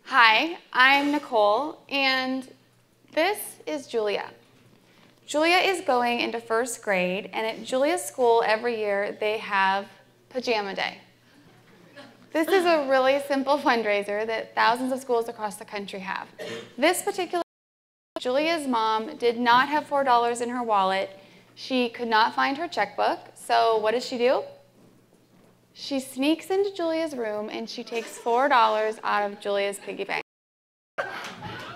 Hi, I'm Nicole, and this is Julia. Julia is going into first grade, and at Julia's school every year they have Pajama Day. This is a really simple fundraiser that thousands of schools across the country have. This particular Julia's mom did not have $4 in her wallet. She could not find her checkbook, so what does she do? She sneaks into Julia's room and she takes $4 out of Julia's piggy bank.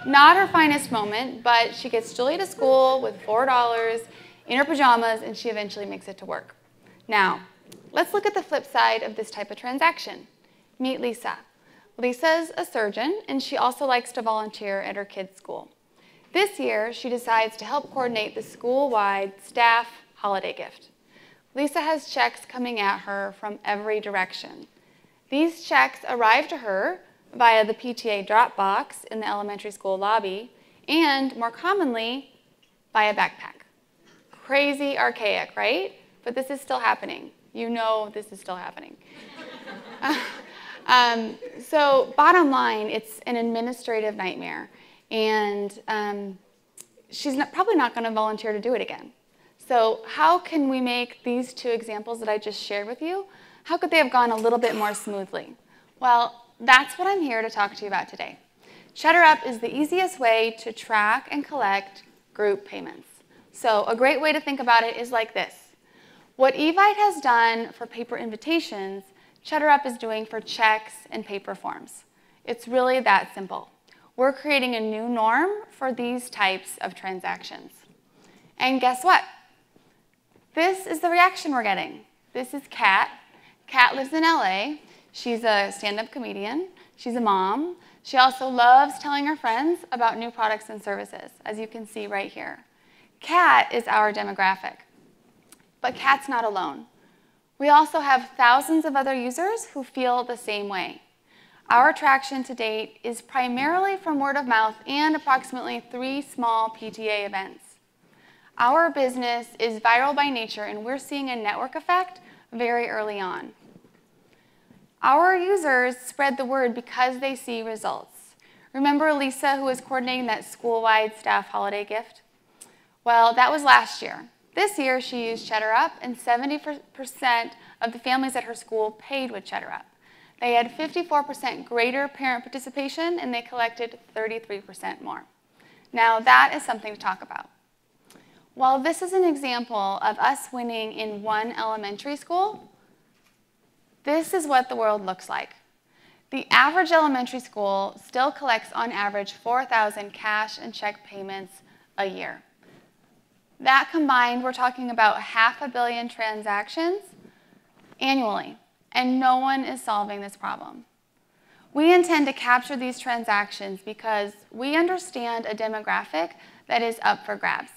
Not her finest moment, but she gets Julia to school with $4 in her pajamas and she eventually makes it to work. Now, let's look at the flip side of this type of transaction. Meet Lisa. Lisa's a surgeon and she also likes to volunteer at her kids' school. This year, she decides to help coordinate the school-wide staff holiday gift. Lisa has checks coming at her from every direction. These checks arrive to her via the PTA drop box in the elementary school lobby, and more commonly, via backpack. Crazy archaic, right? But this is still happening. You know this is still happening. So bottom line, it's an administrative nightmare, and she's probably not going to volunteer to do it again. So how can we make these two examples that I just shared with you, how could they have gone a little bit more smoothly? Well, that's what I'm here to talk to you about today. Cheddar Up is the easiest way to track and collect group payments. So a great way to think about it is like this. What Evite has done for paper invitations, Cheddar Up is doing for checks and paper forms. It's really that simple. We're creating a new norm for these types of transactions. And guess what? This is the reaction we're getting. This is Kat. Kat lives in LA. She's a stand-up comedian. She's a mom. She also loves telling her friends about new products and services, as you can see right here. Cat is our demographic. But Cat's not alone. We also have thousands of other users who feel the same way. Our traction to date is primarily from word of mouth and approximately 3 small PTA events. Our business is viral by nature, and we're seeing a network effect very early on. Our users spread the word because they see results. Remember Lisa, who was coordinating that school-wide staff holiday gift? Well, that was last year. This year, she used CheddarUp, and 70% of the families at her school paid with CheddarUp. They had 54% greater parent participation, and they collected 33% more. Now, that is something to talk about. While this is an example of us winning in one elementary school, this is what the world looks like. The average elementary school still collects, on average, 4,000 cash and check payments a year. That combined, we're talking about 500 million transactions annually, and no one is solving this problem. We intend to capture these transactions because we understand a demographic that is up for grabs,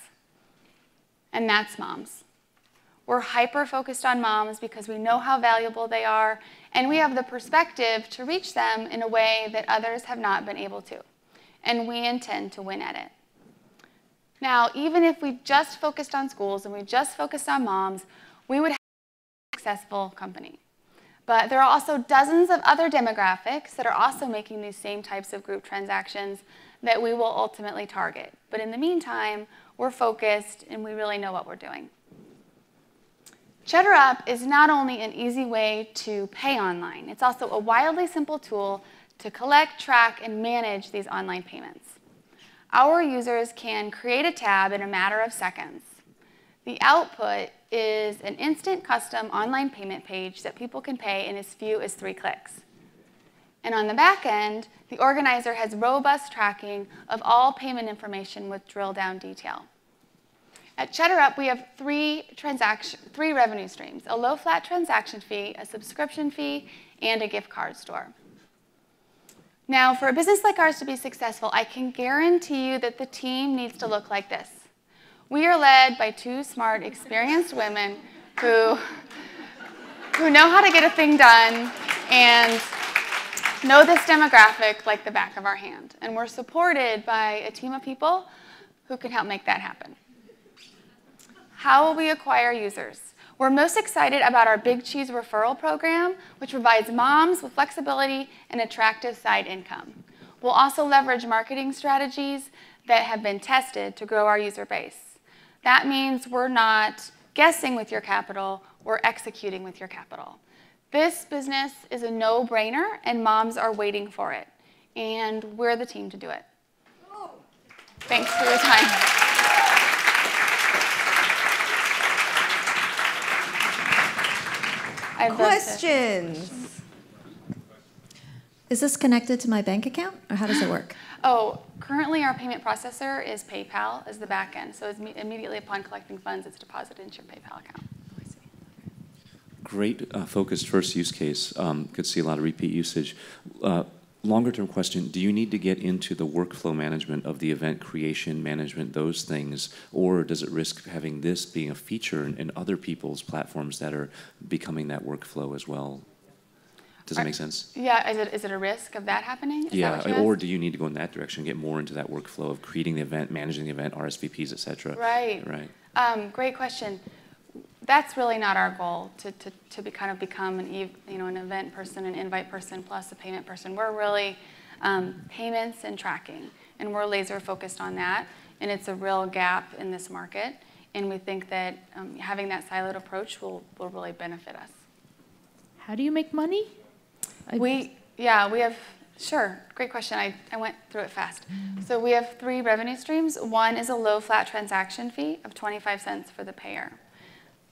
and that's moms. We're hyper-focused on moms because we know how valuable they are, and we have the perspective to reach them in a way that others have not been able to, and we intend to win at it. Now, even if we just focused on schools and we just focused on moms, we would have a successful company. But there are also dozens of other demographics that are also making these same types of group transactions that we will ultimately target. But in the meantime, we're focused and we really know what we're doing. CheddarUp is not only an easy way to pay online, it's also a wildly simple tool to collect, track, and manage these online payments. Our users can create a tab in a matter of seconds. The output is an instant custom online payment page that people can pay in as few as 3 clicks. And on the back end, the organizer has robust tracking of all payment information with drill-down detail. At CheddarUp, we have 3 revenue streams: a low-flat transaction fee, a subscription fee, and a gift card store. Now, for a business like ours to be successful, I can guarantee you that the team needs to look like this. We are led by 2 smart, experienced women who know how to get a thing done and know this demographic like the back of our hand. And we're supported by a team of people who can help make that happen. How will we acquire users? We're most excited about our Big Cheese referral program, which provides moms with flexibility and attractive side income. We'll also leverage marketing strategies that have been tested to grow our user base. That means we're not guessing with your capital, we're executing with your capital. This business is a no-brainer, and moms are waiting for it, and we're the team to do it. Thanks for your time. Questions? Is this connected to my bank account, or how does it work? Oh, currently our payment processor is PayPal as the back end. So immediately upon collecting funds, it's deposited into your PayPal account. Great focused first use case. Could see a lot of repeat usage. Longer term question, do you need to get into the workflow management of the event creation management, those things, or does it risk having this being a feature in other people's platforms that are becoming that workflow as well? Does that make sense? Yeah, is it a risk of that happening? Yeah, or do you need to go in that direction, get more into that workflow of creating the event, managing the event, RSVPs, et cetera? Right. Great question. That's really not our goal, to become an event person, an invite person, plus a payment person. We're really payments and tracking, and we're laser focused on that, and it's a real gap in this market, and we think that having that siloed approach will really benefit us. How do you make money? We have, sure, great question. I went through it fast. So we have 3 revenue streams. One is a low flat transaction fee of 25 cents for the payer.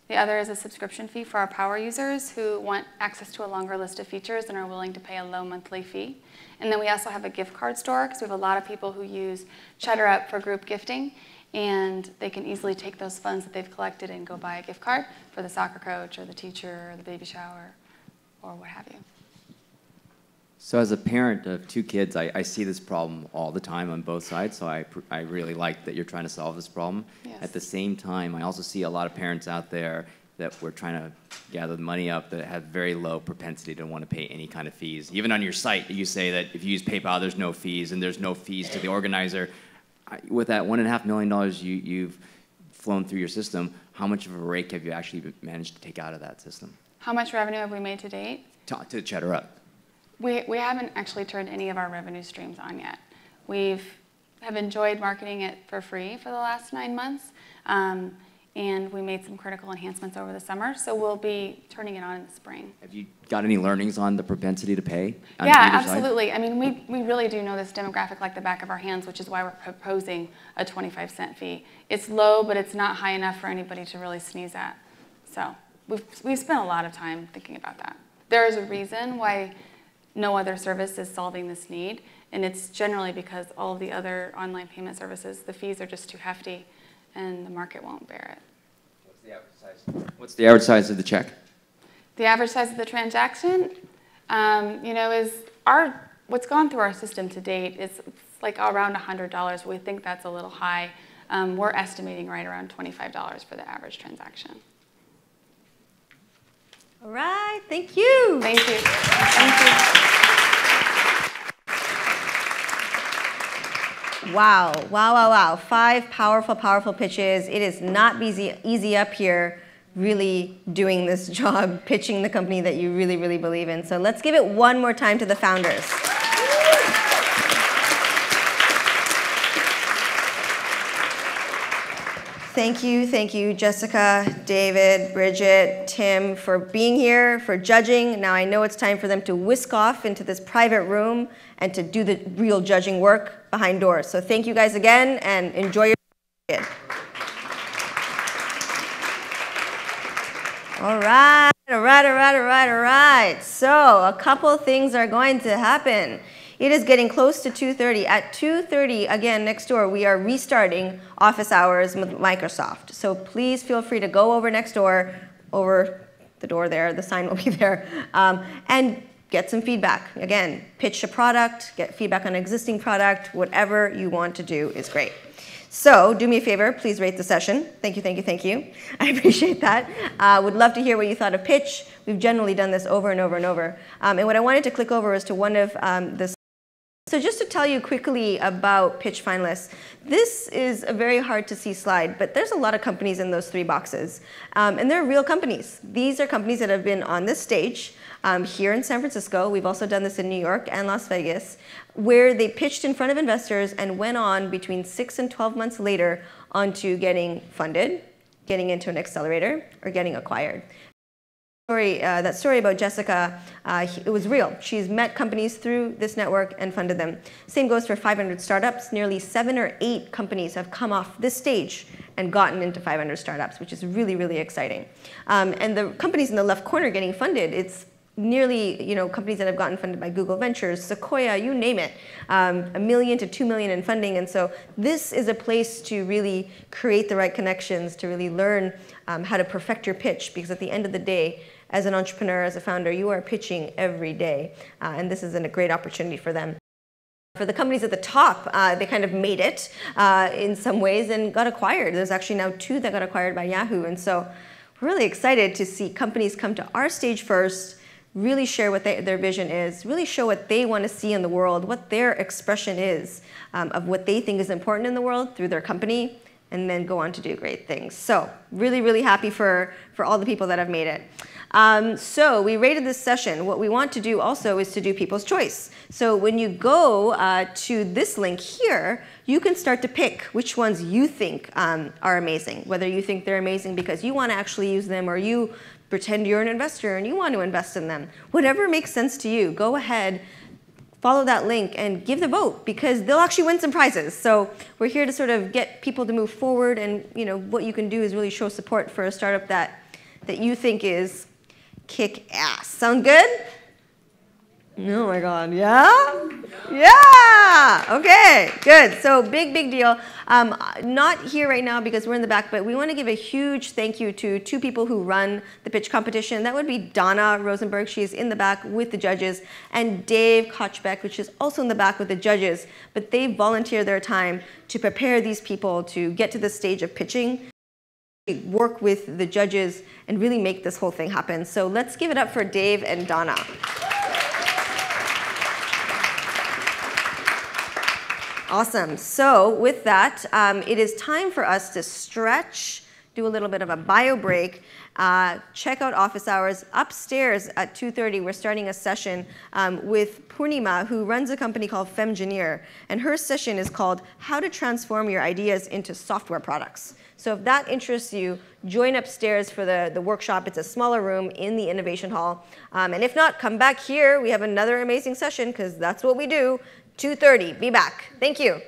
The other is a subscription fee for our power users who want access to a longer list of features and are willing to pay a low monthly fee. And then we also have a gift card store because we have a lot of people who use CheddarUp for group gifting, and they can easily take those funds that they've collected and go buy a gift card for the soccer coach or the teacher or the baby shower or what have you. So as a parent of 2 kids, I see this problem all the time on both sides, so I really like that you're trying to solve this problem. Yes. At the same time, I also see a lot of parents out there that we're trying to gather the money up that have very low propensity to want to pay any kind of fees. Even on your site, you say that if you use PayPal, there's no fees, and there's no fees to the organizer. With that $1.5 million you've flown through your system, how much of a rake have you actually managed to take out of that system? How much revenue have we made to date? To chatter up. We haven't actually turned any of our revenue streams on yet. We have enjoyed marketing it for free for the last 9 months, and we made some critical enhancements over the summer, so we'll be turning it on in the spring. Have you got any learnings on the propensity to pay? On Yeah, either side? absolutely. I mean, we really do know this demographic like the back of our hands, which is why we're proposing a 25-cent fee. It's low, but it's not high enough for anybody to really sneeze at. So we've spent a lot of time thinking about that. There is a reason why no other service is solving this need, and it's generally because all of the other online payment services, the fees are just too hefty, and the market won't bear it. What's the average size of the check? The average size of the transaction, is what's gone through our system to date is like around $100. We think that's a little high. We're estimating right around $25 for the average transaction. All right, thank you. Thank you. Thank you. Wow, wow, wow, wow. 5 powerful, powerful pitches. It is not easy up here really doing this job, pitching the company that you really, really believe in. So let's give it one more time to the founders. Thank you, Jessica, David, Bridget, Tim, for being here, for judging. Now I know it's time for them to whisk off into this private room and to do the real judging work behind doors. So thank you guys again, and enjoy your period. All right. So a couple things are going to happen. It is getting close to 2:30. At 2:30, again, next door, we are restarting office hours with Microsoft. So please feel free to go over next door, over the door there, the sign will be there, and get some feedback. Again, pitch a product, get feedback on an existing product, whatever you want to do is great. So do me a favor, please rate the session. Thank you. I appreciate that. Would love to hear what you thought of pitch. We've generally done this over and over and over. And what I wanted to click over is to one of the. So just to tell you quickly about pitch finalists, this is a very hard to see slide, but there's a lot of companies in those 3 boxes. And they're real companies. These are companies that have been on this stage here in San Francisco. We've also done this in New York and Las Vegas, where they pitched in front of investors and went on between 6 and 12 months later onto getting funded, getting into an accelerator, or getting acquired. That story about Jessica, it was real. She's met companies through this network and funded them. Same goes for 500 startups. Nearly 7 or 8 companies have come off this stage and gotten into 500 startups, which is really, really exciting. And the companies in the left corner getting funded, it's nearly, companies that have gotten funded by Google Ventures, Sequoia, you name it, $1 million to $2 million in funding. And so this is a place to really create the right connections, to really learn how to perfect your pitch, because at the end of the day, as an entrepreneur, as a founder, you are pitching every day. And this is a great opportunity for them. For the companies at the top, they kind of made it in some ways and got acquired. There's actually now 2 that got acquired by Yahoo. And so we're really excited to see companies come to our stage first, really share what their vision is, really show what they want to see in the world, what their expression is of what they think is important in the world through their company, and then go on to do great things. So really, really happy for all the people that have made it. So we rated this session. What we want to do also is to do people's choice. So when you go to this link here, you can start to pick which ones you think are amazing, whether you think they're amazing because you want to actually use them, or you pretend you're an investor and you want to invest in them. Whatever makes sense to you, go ahead, follow that link and give the vote, because they'll actually win some prizes. So we're here to sort of get people to move forward, and what you can do is really show support for a startup that you think is kick ass. Sound good? Oh my God, yeah? Yeah, okay, good. So big deal. Not here right now because we're in the back, but we want to give a huge thank you to two people who run the pitch competition. That would be Donna Rosenberg, she's in the back with the judges, and Dave Kochbeck, which is also in the back with the judges. But they volunteer their time to prepare these people to get to the stage of pitching, work with the judges, and really make this whole thing happen. So let's give it up for Dave and Donna. Awesome. So with that, it is time for us to stretch, do a little bit of a bio break, check out office hours. Upstairs at 2:30, we're starting a session with Purnima, who runs a company called Femgineer. And her session is called How to Transform Your Ideas into Software Products. So if that interests you, join upstairs for the workshop. It's a smaller room in the Innovation Hall. And if not, come back here. We have another amazing session because that's what we do. 2:30, be back. Thank you.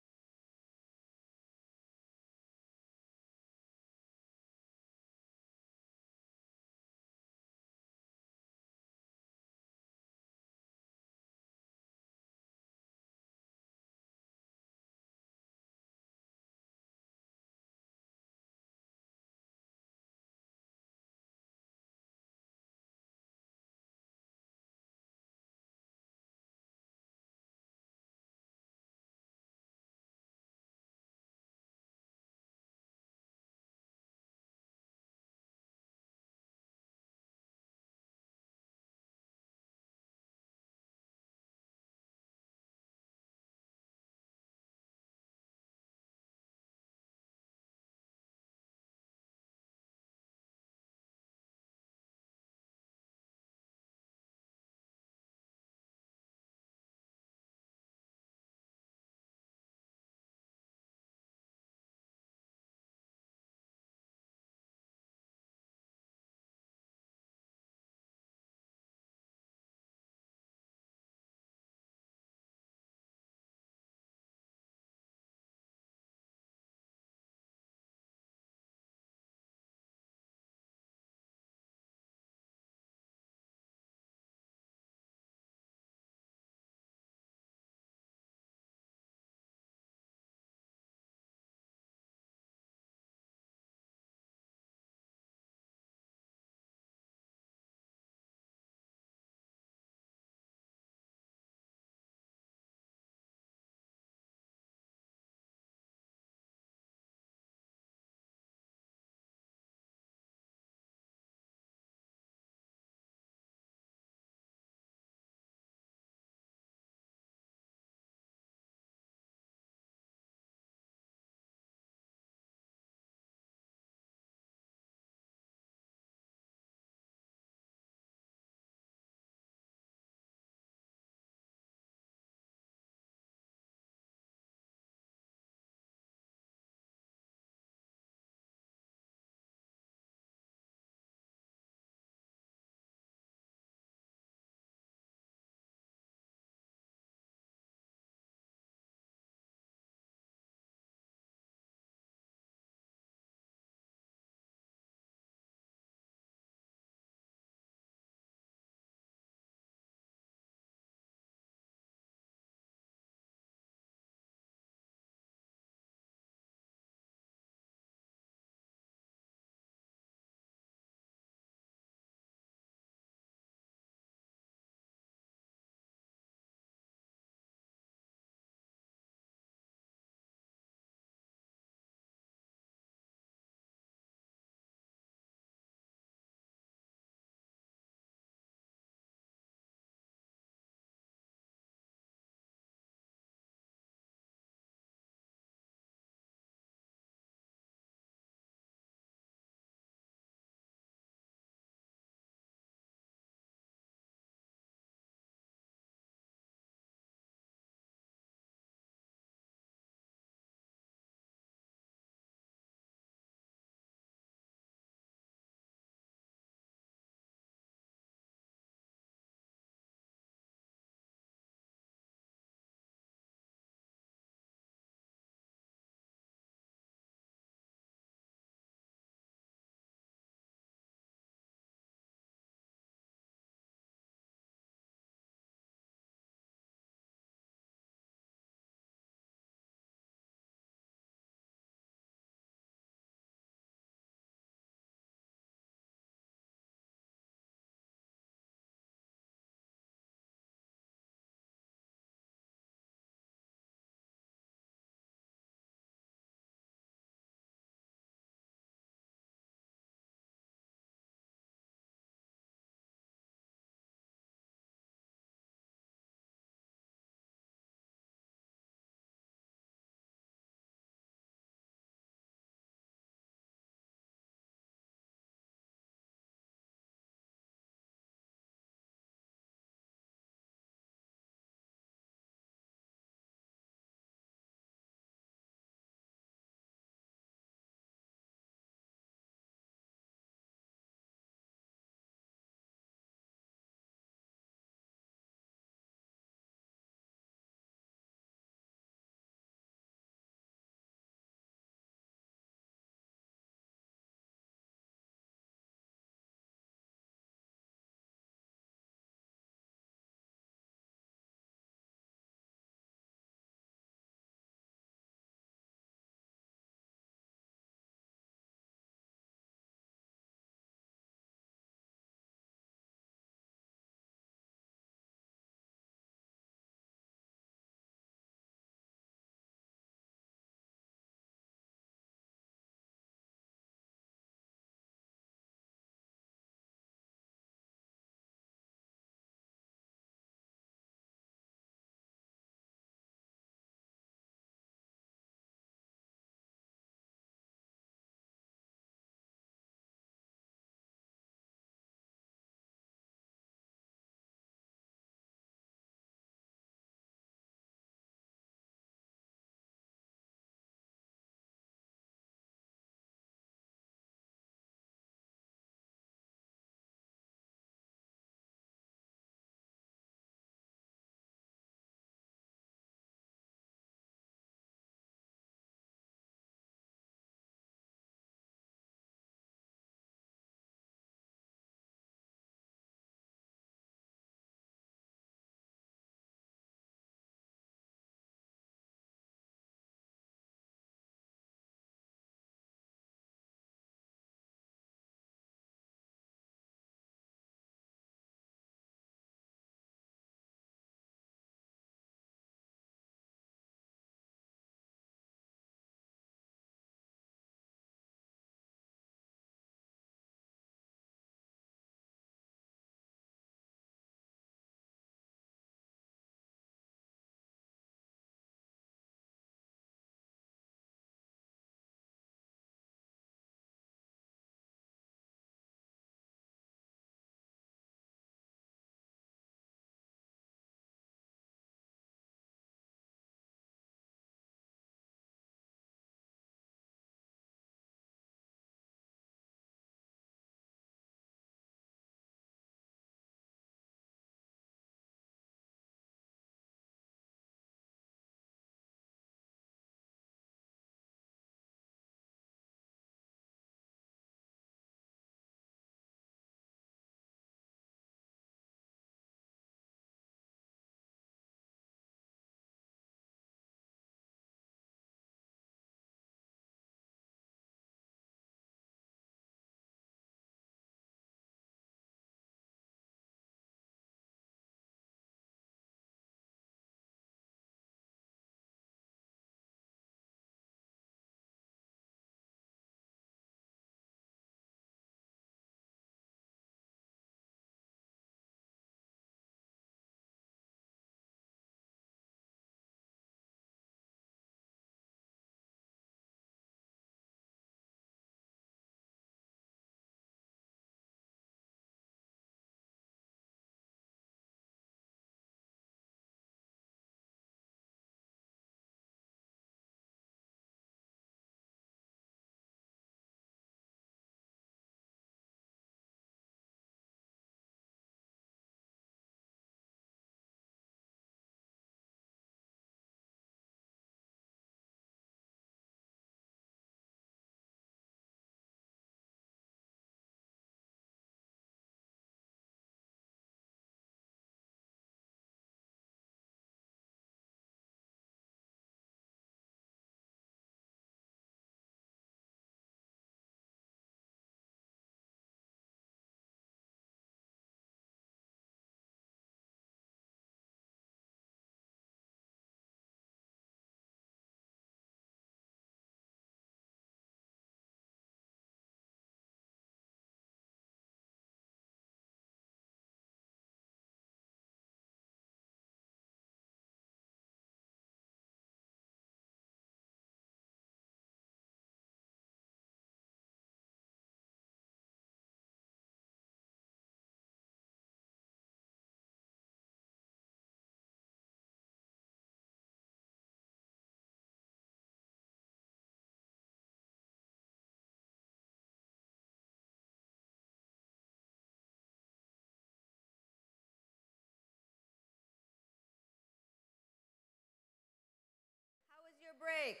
break.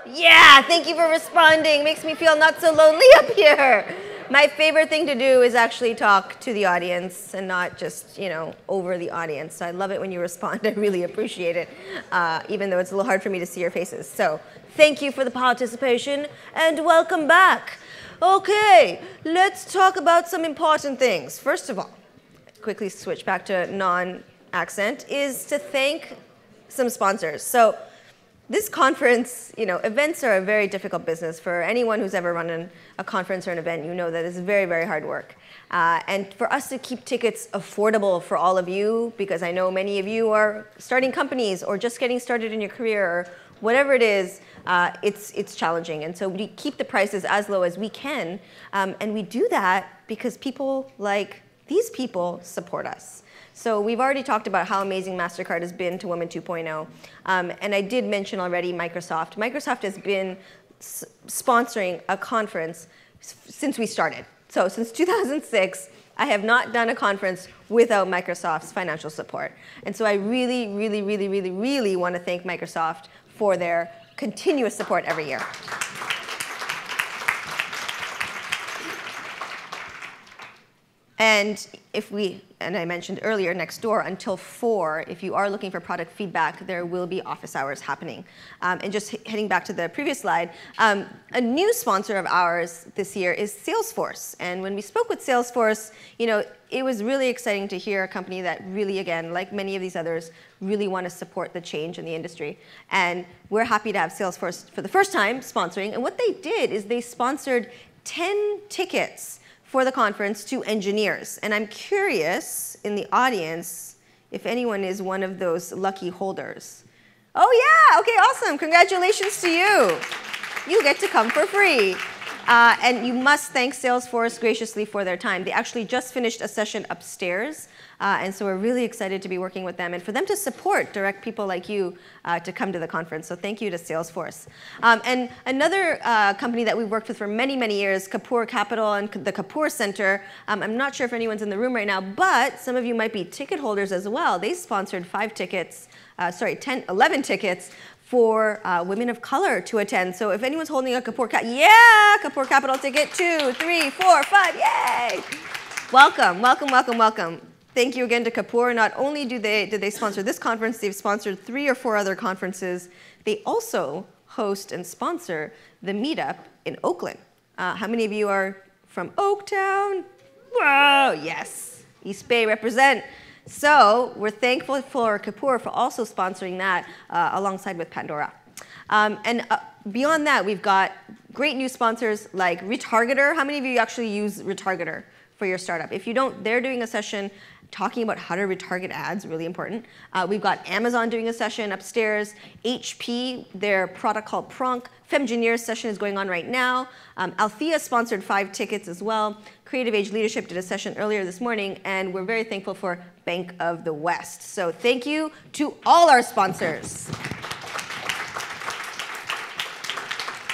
Yeah, thank you for responding. Makes me feel not so lonely up here. My favorite thing to do is actually talk to the audience and not just, over the audience. So I love it when you respond. I really appreciate it, even though it's a little hard for me to see your faces. So thank you for the participation and welcome back. Okay, let's talk about some important things. First of all, quickly switch back to non-accent, is to thank some sponsors. So this conference, events are a very difficult business. For anyone who's ever run a conference or an event, you know that it's very, very hard work. And for us to keep tickets affordable for all of you, because I know many of you are starting companies or just getting started in your career or whatever it is, it's challenging. And so we keep the prices as low as we can. And we do that because people like these people support us. So we've already talked about how amazing MasterCard has been to Women 2.0. And I did mention already Microsoft. Microsoft has been sponsoring a conference since we started. So since 2006, I have not done a conference without Microsoft's financial support. And so I really, really, really, really, really want to thank Microsoft for their continuous support every year. And and I mentioned earlier, next door until 4, if you are looking for product feedback, there will be office hours happening. And just heading back to the previous slide, a new sponsor of ours this year is Salesforce. And when we spoke with Salesforce, it was really exciting to hear a company that really, again, like many of these others, really want to support the change in the industry. And we're happy to have Salesforce for the first time sponsoring. And what they did is they sponsored 10 tickets for the conference to engineers. And I'm curious in the audience if anyone is one of those lucky holders. Oh yeah, okay, awesome, congratulations to you. You get to come for free. And you must thank Salesforce graciously for their time. They actually just finished a session upstairs, and so we're really excited to be working with them and for them to support direct people like you to come to the conference. So thank you to Salesforce. And another company that we've worked with for many, many years, Kapoor Capital and the Kapoor Center. I'm not sure if anyone's in the room right now, but some of you might be ticket holders as well. They sponsored 11 tickets for women of color to attend. So if anyone's holding a Kapoor Capital ticket, 2, 3, 4, 5, yay! Welcome, welcome, welcome, welcome. Thank you again to Kapoor. Not only did they sponsor this conference, they've sponsored 3 or 4 other conferences. They also host and sponsor the meetup in Oakland. How many of you are from Oaktown? Whoa, yes, East Bay represent. So we're thankful for Kapoor for also sponsoring that alongside with Pandora. And beyond that, we've got great new sponsors like Retargeter. How many of you actually use Retargeter for your startup? If you don't, they're doing a session talking about how to retarget ads, really important. We've got Amazon doing a session upstairs. HP, their product called Pronk. Femgineer's session is going on right now. Althea sponsored 5 tickets as well. Creative Age Leadership did a session earlier this morning, and we're very thankful for Bank of the West. So thank you to all our sponsors.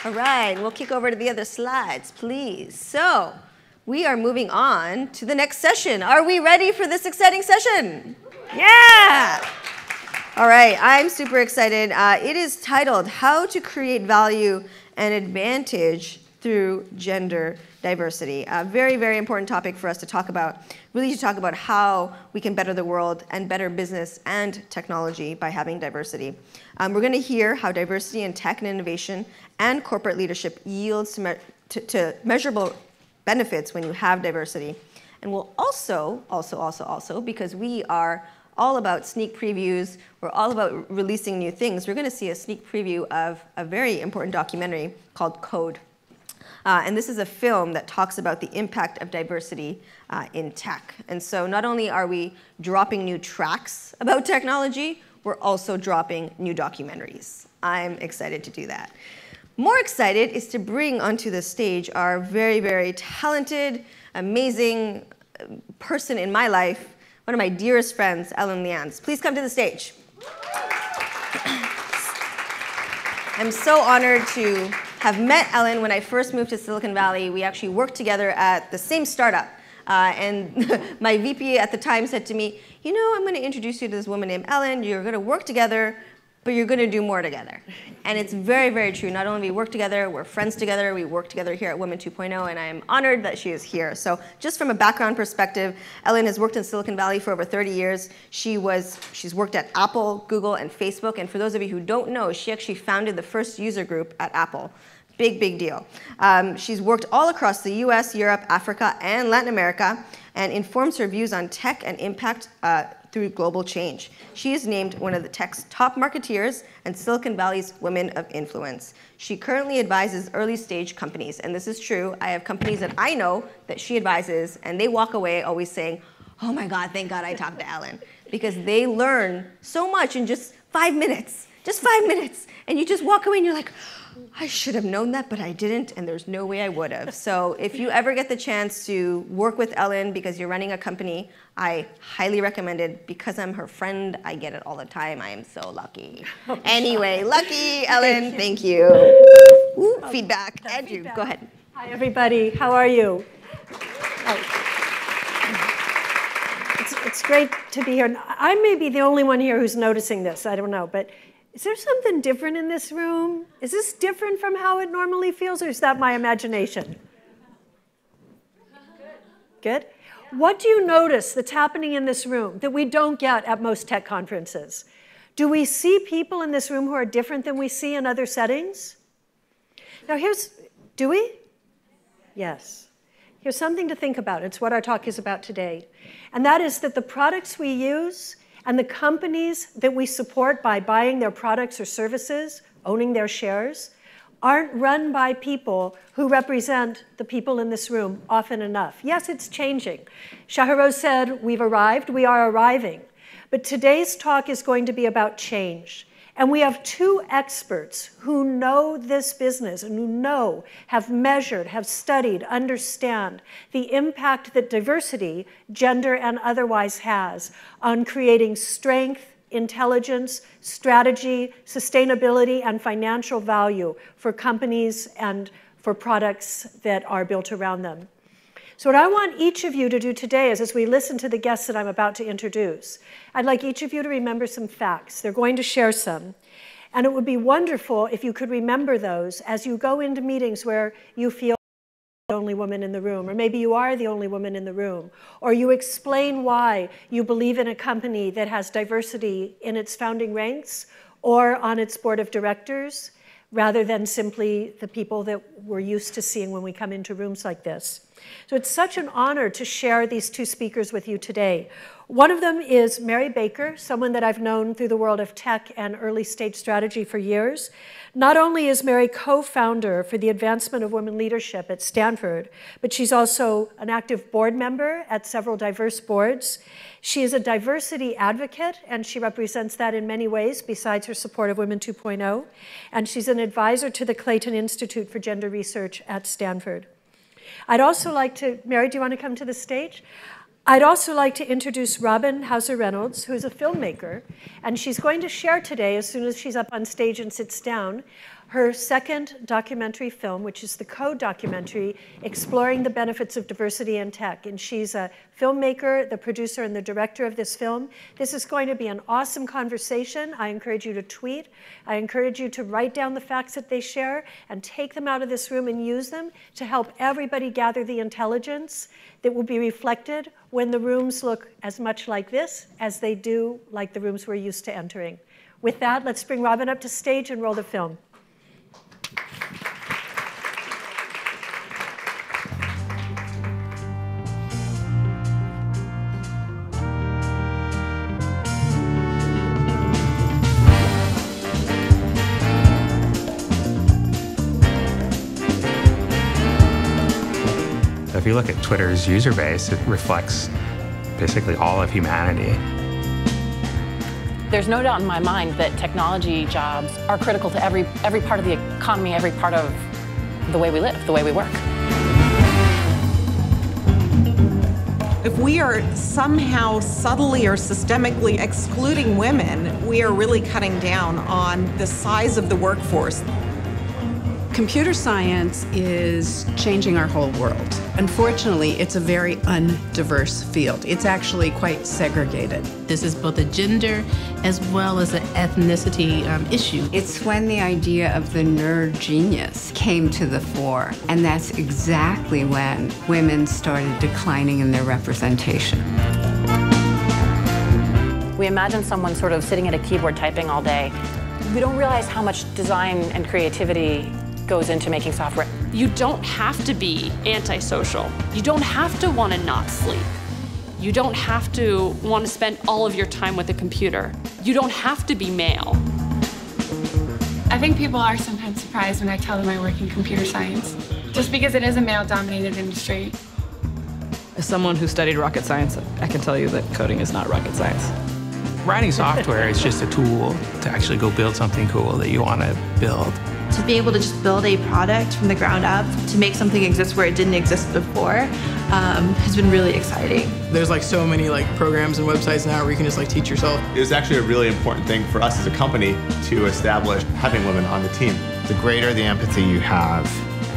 All right, we'll kick over to the other slides, please. So we are moving on to the next session. Are we ready for this exciting session? Yeah! All right, I'm super excited. It is titled, How to Create Value and Advantage Through Gender Diversity. A very, very important topic for us to talk about, really to talk about how we can better the world and better business and technology by having diversity. We're going to hear how diversity in tech and innovation and corporate leadership yields to measurable benefits when you have diversity. And we'll also, because we are all about sneak previews, we're all about releasing new things, we're going to see a sneak preview of a very important documentary called Code. And this is a film that talks about the impact of diversity in tech. And so not only are we dropping new tracks about technology, we're also dropping new documentaries. I'm excited to do that. More excited is to bring onto the stage our very, very talented, amazing person in my life, one of my dearest friends, Ellen Lians. Please come to the stage. I'm so honored to have met Ellen when I first moved to Silicon Valley. We actually worked together at the same startup. And my VP at the time said to me, I'm going to introduce you to this woman named Ellen. You're going to work together, but you're going to do more together. And it's very, very true. Not only do we work together, we're friends together, we work together here at Women 2.0, and I am honored that she is here. So just from a background perspective, Ellen has worked in Silicon Valley for over 30 years. She's worked at Apple, Google, and Facebook. And for those of you who don't know, she actually founded the first user group at Apple. Big, big deal. She's worked all across the US, Europe, Africa, and Latin America, and informs her views on tech and impact through global change. She is named one of the tech's top marketeers and Silicon Valley's Women of Influence. She currently advises early stage companies, and this is true. I have companies that I know that she advises, and they walk away always saying, oh my God, thank God I talked to Ellen, because they learn so much in just 5 minutes, and you just walk away and you're like, I should have known that, but I didn't, and there's no way I would have. So if you ever get the chance to work with Ellen because you're running a company, I highly recommend it. Because I'm her friend, I get it all the time. I am so lucky. Anyway, lucky, Ellen, thank you. Ooh, feedback. Andrew, go ahead. Hi, everybody. How are you? It's great to be here. I may be the only one here who's noticing this. I don't know, but is there something different in this room? Is this different from how it normally feels, or is that my imagination? Good? What do you notice that's happening in this room that we don't get at most tech conferences? Do we see people in this room who are different than we see in other settings? Now do we? Yes. Here's something to think about. It's what our talk is about today. And that is that the products we use and the companies that we support by buying their products or services, owning their shares, aren't run by people who represent the people in this room often enough. Yes, it's changing. Shahroz said, we've arrived, we are arriving. But today's talk is going to be about change. And we have two experts who know this business and who have measured, have studied, understand the impact that diversity, gender and otherwise, has on creating strength, intelligence, strategy, sustainability, and financial value for companies and for products that are built around them. So what I want each of you to do today is, as we listen to the guests that I'm about to introduce, I'd like each of you to remember some facts. They're going to share some. And it would be wonderful if you could remember those as you go into meetings where you feel the only woman in the room, or maybe you are the only woman in the room, or you explain why you believe in a company that has diversity in its founding ranks or on its board of directors, rather than simply the people that we're used to seeing when we come into rooms like this. So it's such an honor to share these two speakers with you today. One of them is Mary Baker, someone that I've known through the world of tech and early stage strategy for years. Not only is Mary co-founder for the advancement of women leadership at Stanford, but she's also an active board member at several diverse boards. She is a diversity advocate, and she represents that in many ways besides her support of Women 2.0. And she's an advisor to the Clayton Institute for Gender Research at Stanford. I'd also like to, Mary, do you want to come to the stage? I'd also like to introduce Robin Hauser-Reynolds, who is a filmmaker, and she's going to share today, as soon as she's up on stage and sits down, her second documentary film, which is the Code documentary, exploring the benefits of diversity in tech. And she's a filmmaker, the producer, and the director of this film. This is going to be an awesome conversation. I encourage you to tweet. I encourage you to write down the facts that they share and take them out of this room and use them to help everybody gather the intelligence that will be reflected when the rooms look as much like this as they do like the rooms we're used to entering. With that, let's bring Robin up to stage and roll the film. If you look at Twitter's user base, it reflects basically all of humanity. There's no doubt in my mind that technology jobs are critical to every part of the economy, every part of the way we live, the way we work. If we are somehow subtly or systemically excluding women, we are really cutting down on the size of the workforce. Computer science is changing our whole world. Unfortunately, it's a very undiverse field. It's actually quite segregated. This is both a gender as well as an ethnicity issue. It's when the idea of the nerd genius came to the fore, and that's exactly when women started declining in their representation. We imagine someone sort of sitting at a keyboard typing all day. We don't realize how much design and creativity goes into making software. You don't have to be antisocial. You don't have to want to not sleep. You don't have to want to spend all of your time with a computer. You don't have to be male. I think people are sometimes surprised when I tell them I work in computer science, just because it is a male-dominated industry. As someone who studied rocket science, I can tell you that coding is not rocket science. Writing software is just a tool to actually go build something cool that you want to build. To be able to just build a product from the ground up, to make something exist where it didn't exist before, has been really exciting. There's like so many like programs and websites now where you can just like teach yourself. It was actually a really important thing for us as a company to establish having women on the team. The greater the empathy you have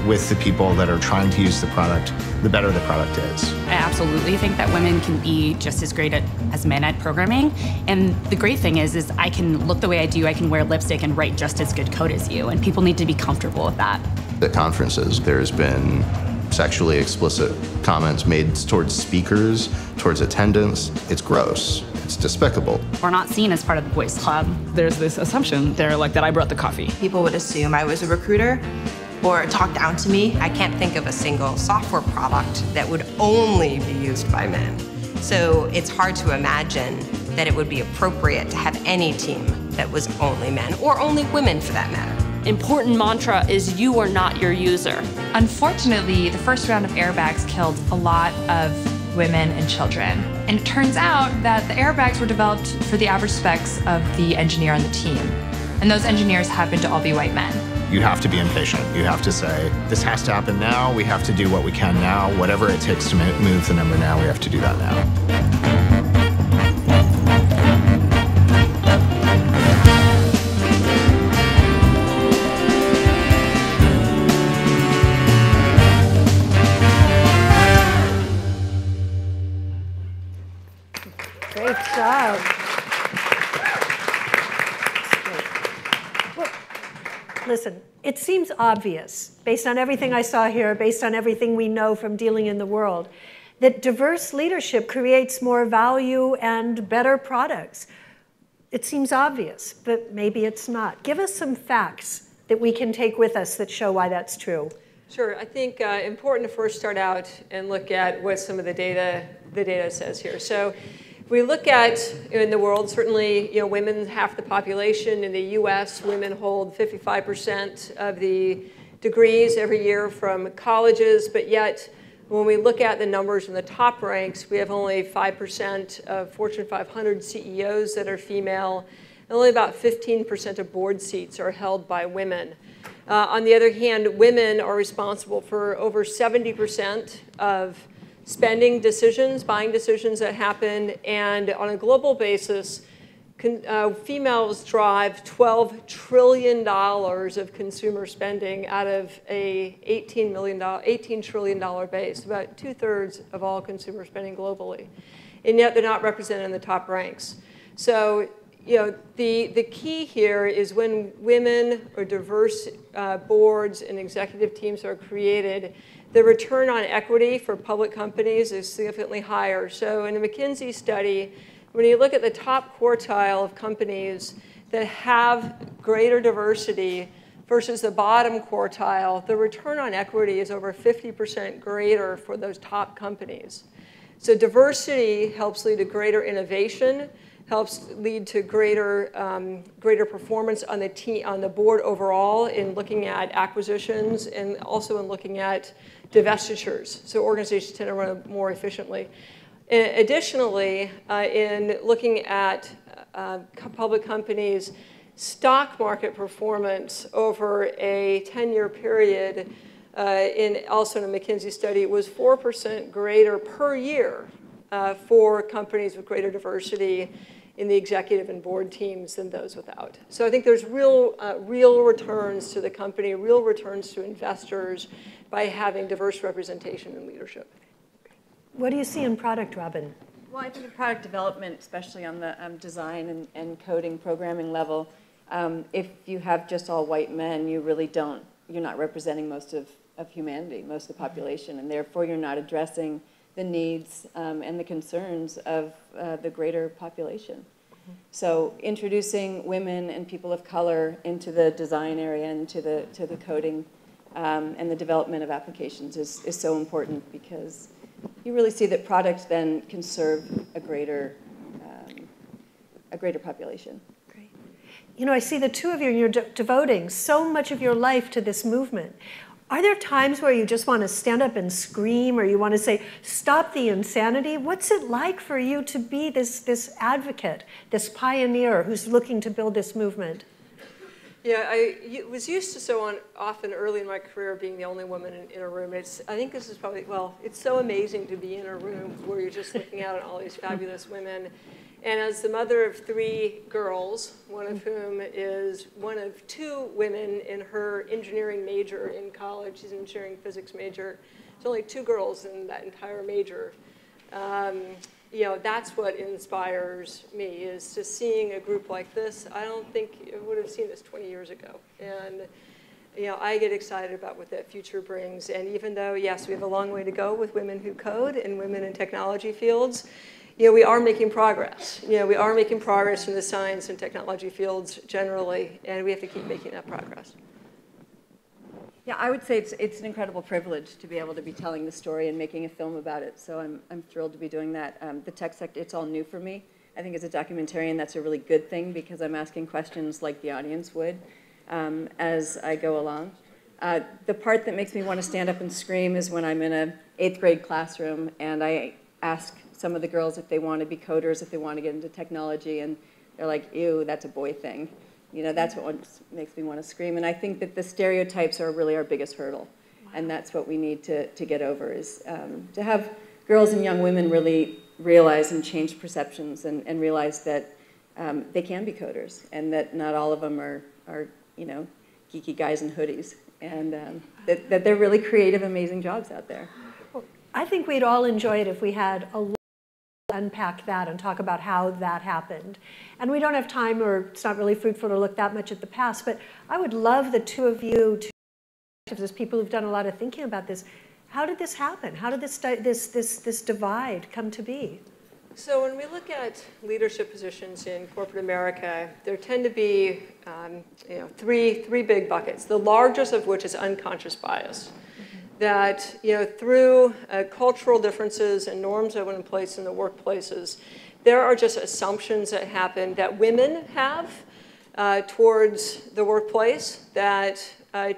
with the people that are trying to use the product, the better the product is. I absolutely think that women can be just as great as men at programming. And the great thing is I can look the way I do, I can wear lipstick and write just as good code as you, and people need to be comfortable with that. At conferences, there's been sexually explicit comments made towards speakers, towards attendance. It's gross. It's despicable. We're not seen as part of the boys club. There's this assumption there like that I brought the coffee. People would assume I was a recruiter or talk down to me. I can't think of a single software product that would only be used by men. So it's hard to imagine that it would be appropriate to have any team that was only men, or only women for that matter. Important mantra is you are not your user. Unfortunately, the first round of airbags killed a lot of women and children. And it turns out that the airbags were developed for the average specs of the engineer on the team. And those engineers happen to all be white men. You have to be impatient. You have to say, this has to happen now. We have to do what we can now. Whatever it takes to move the number now, we have to do that now. Great job. Listen, it seems obvious, based on everything I saw here, based on everything we know from dealing in the world, that diverse leadership creates more value and better products. It seems obvious, but maybe it's not. Give us some facts that we can take with us that show why that's true. Sure. I think important to first start out and look at what some of the data says here. So we look at in the world, certainly, women half the population. In the U.S., women hold 55% of the degrees every year from colleges, but yet when we look at the numbers in the top ranks, we have only 5% of Fortune 500 CEOs that are female, and only about 15% of board seats are held by women. On the other hand, women are responsible for over 70% of spending decisions, buying decisions that happen, and on a global basis, females drive $12 trillion of consumer spending out of a $18 trillion base, about 2/3 of all consumer spending globally. And yet they're not represented in the top ranks. So the key here is when women or diverse boards and executive teams are created, the return on equity for public companies is significantly higher. So in a McKinsey study, when you look at the top quartile of companies that have greater diversity versus the bottom quartile, the return on equity is over 50% greater for those top companies. So diversity helps lead to greater innovation, helps lead to greater performance on the board overall in looking at acquisitions and also in looking at divestitures. So organizations tend to run more efficiently. Additionally, in looking at public companies' stock market performance over a 10-year period, also in a McKinsey study, it was 4% greater per year for companies with greater diversity in the executive and board teams than those without. So I think there's real returns to the company, real returns to investors by having diverse representation in leadership. What do you see in product, Robin? Well, I think in product development, especially on the design and coding programming level, if you have just all white men, you really don't, you're not representing most of humanity, most of the population, and therefore you're not addressing the needs and the concerns of the greater population. So introducing women and people of color into the design area and to the coding and the development of applications is so important, because you really see that product then can serve a greater population. Great. You know, I see the two of you, you're devoting so much of your life to this movement. Are there times where you just want to stand up and scream, or you want to say, stop the insanity? What's it like for you to be this advocate, this pioneer who's looking to build this movement? Yeah, I was used to so often early in my career being the only woman in a room. I think this is probably, well, it's so amazing to be in a room where you're just looking out at all these fabulous women. And as the mother of 3 girls, one of whom is one of 2 women in her engineering major in college, she's an engineering physics major. There's only 2 girls in that entire major. You know, that's what inspires me, is just seeing a group like this. I don't think I would have seen this 20 years ago. And you know, I get excited about what that future brings. And even though, yes, we have a long way to go with women who code and women in technology fields, you know, we are making progress. You know, we are making progress in the science and technology fields generally, and we have to keep making that progress. Yeah, I would say it's an incredible privilege to be able to be telling the story and making a film about it. So I'm thrilled to be doing that. The tech sector, it's all new for me. I think as a documentarian, that's a really good thing, because I'm asking questions like the audience would as I go along. The part that makes me want to stand up and scream is when I'm in an 8th grade classroom and I ask some of the girls if they want to be coders, if they want to get into technology, and they're like, ew, that's a boy thing. You know, that's what makes me want to scream. And I think that the stereotypes are really our biggest hurdle. Wow. And that's what we need to get over, is to have girls and young women really realize and change perceptions and realize that they can be coders, and that not all of them are you know, geeky guys in hoodies, and that they're really creative, amazing jobs out there. Well, I think we'd all enjoy it if we had a unpack that and talk about how that happened. And we don't have time, or it's not really fruitful to look that much at the past, but I would love the two of you to, as people who've done a lot of thinking about this, how did this happen? How did this divide come to be? So when we look at leadership positions in corporate America, there tend to be you know, three big buckets, the largest of which is unconscious bias. That, you know, through cultural differences and norms that were in place in the workplaces, there are just assumptions that happen that women have towards the workplace, that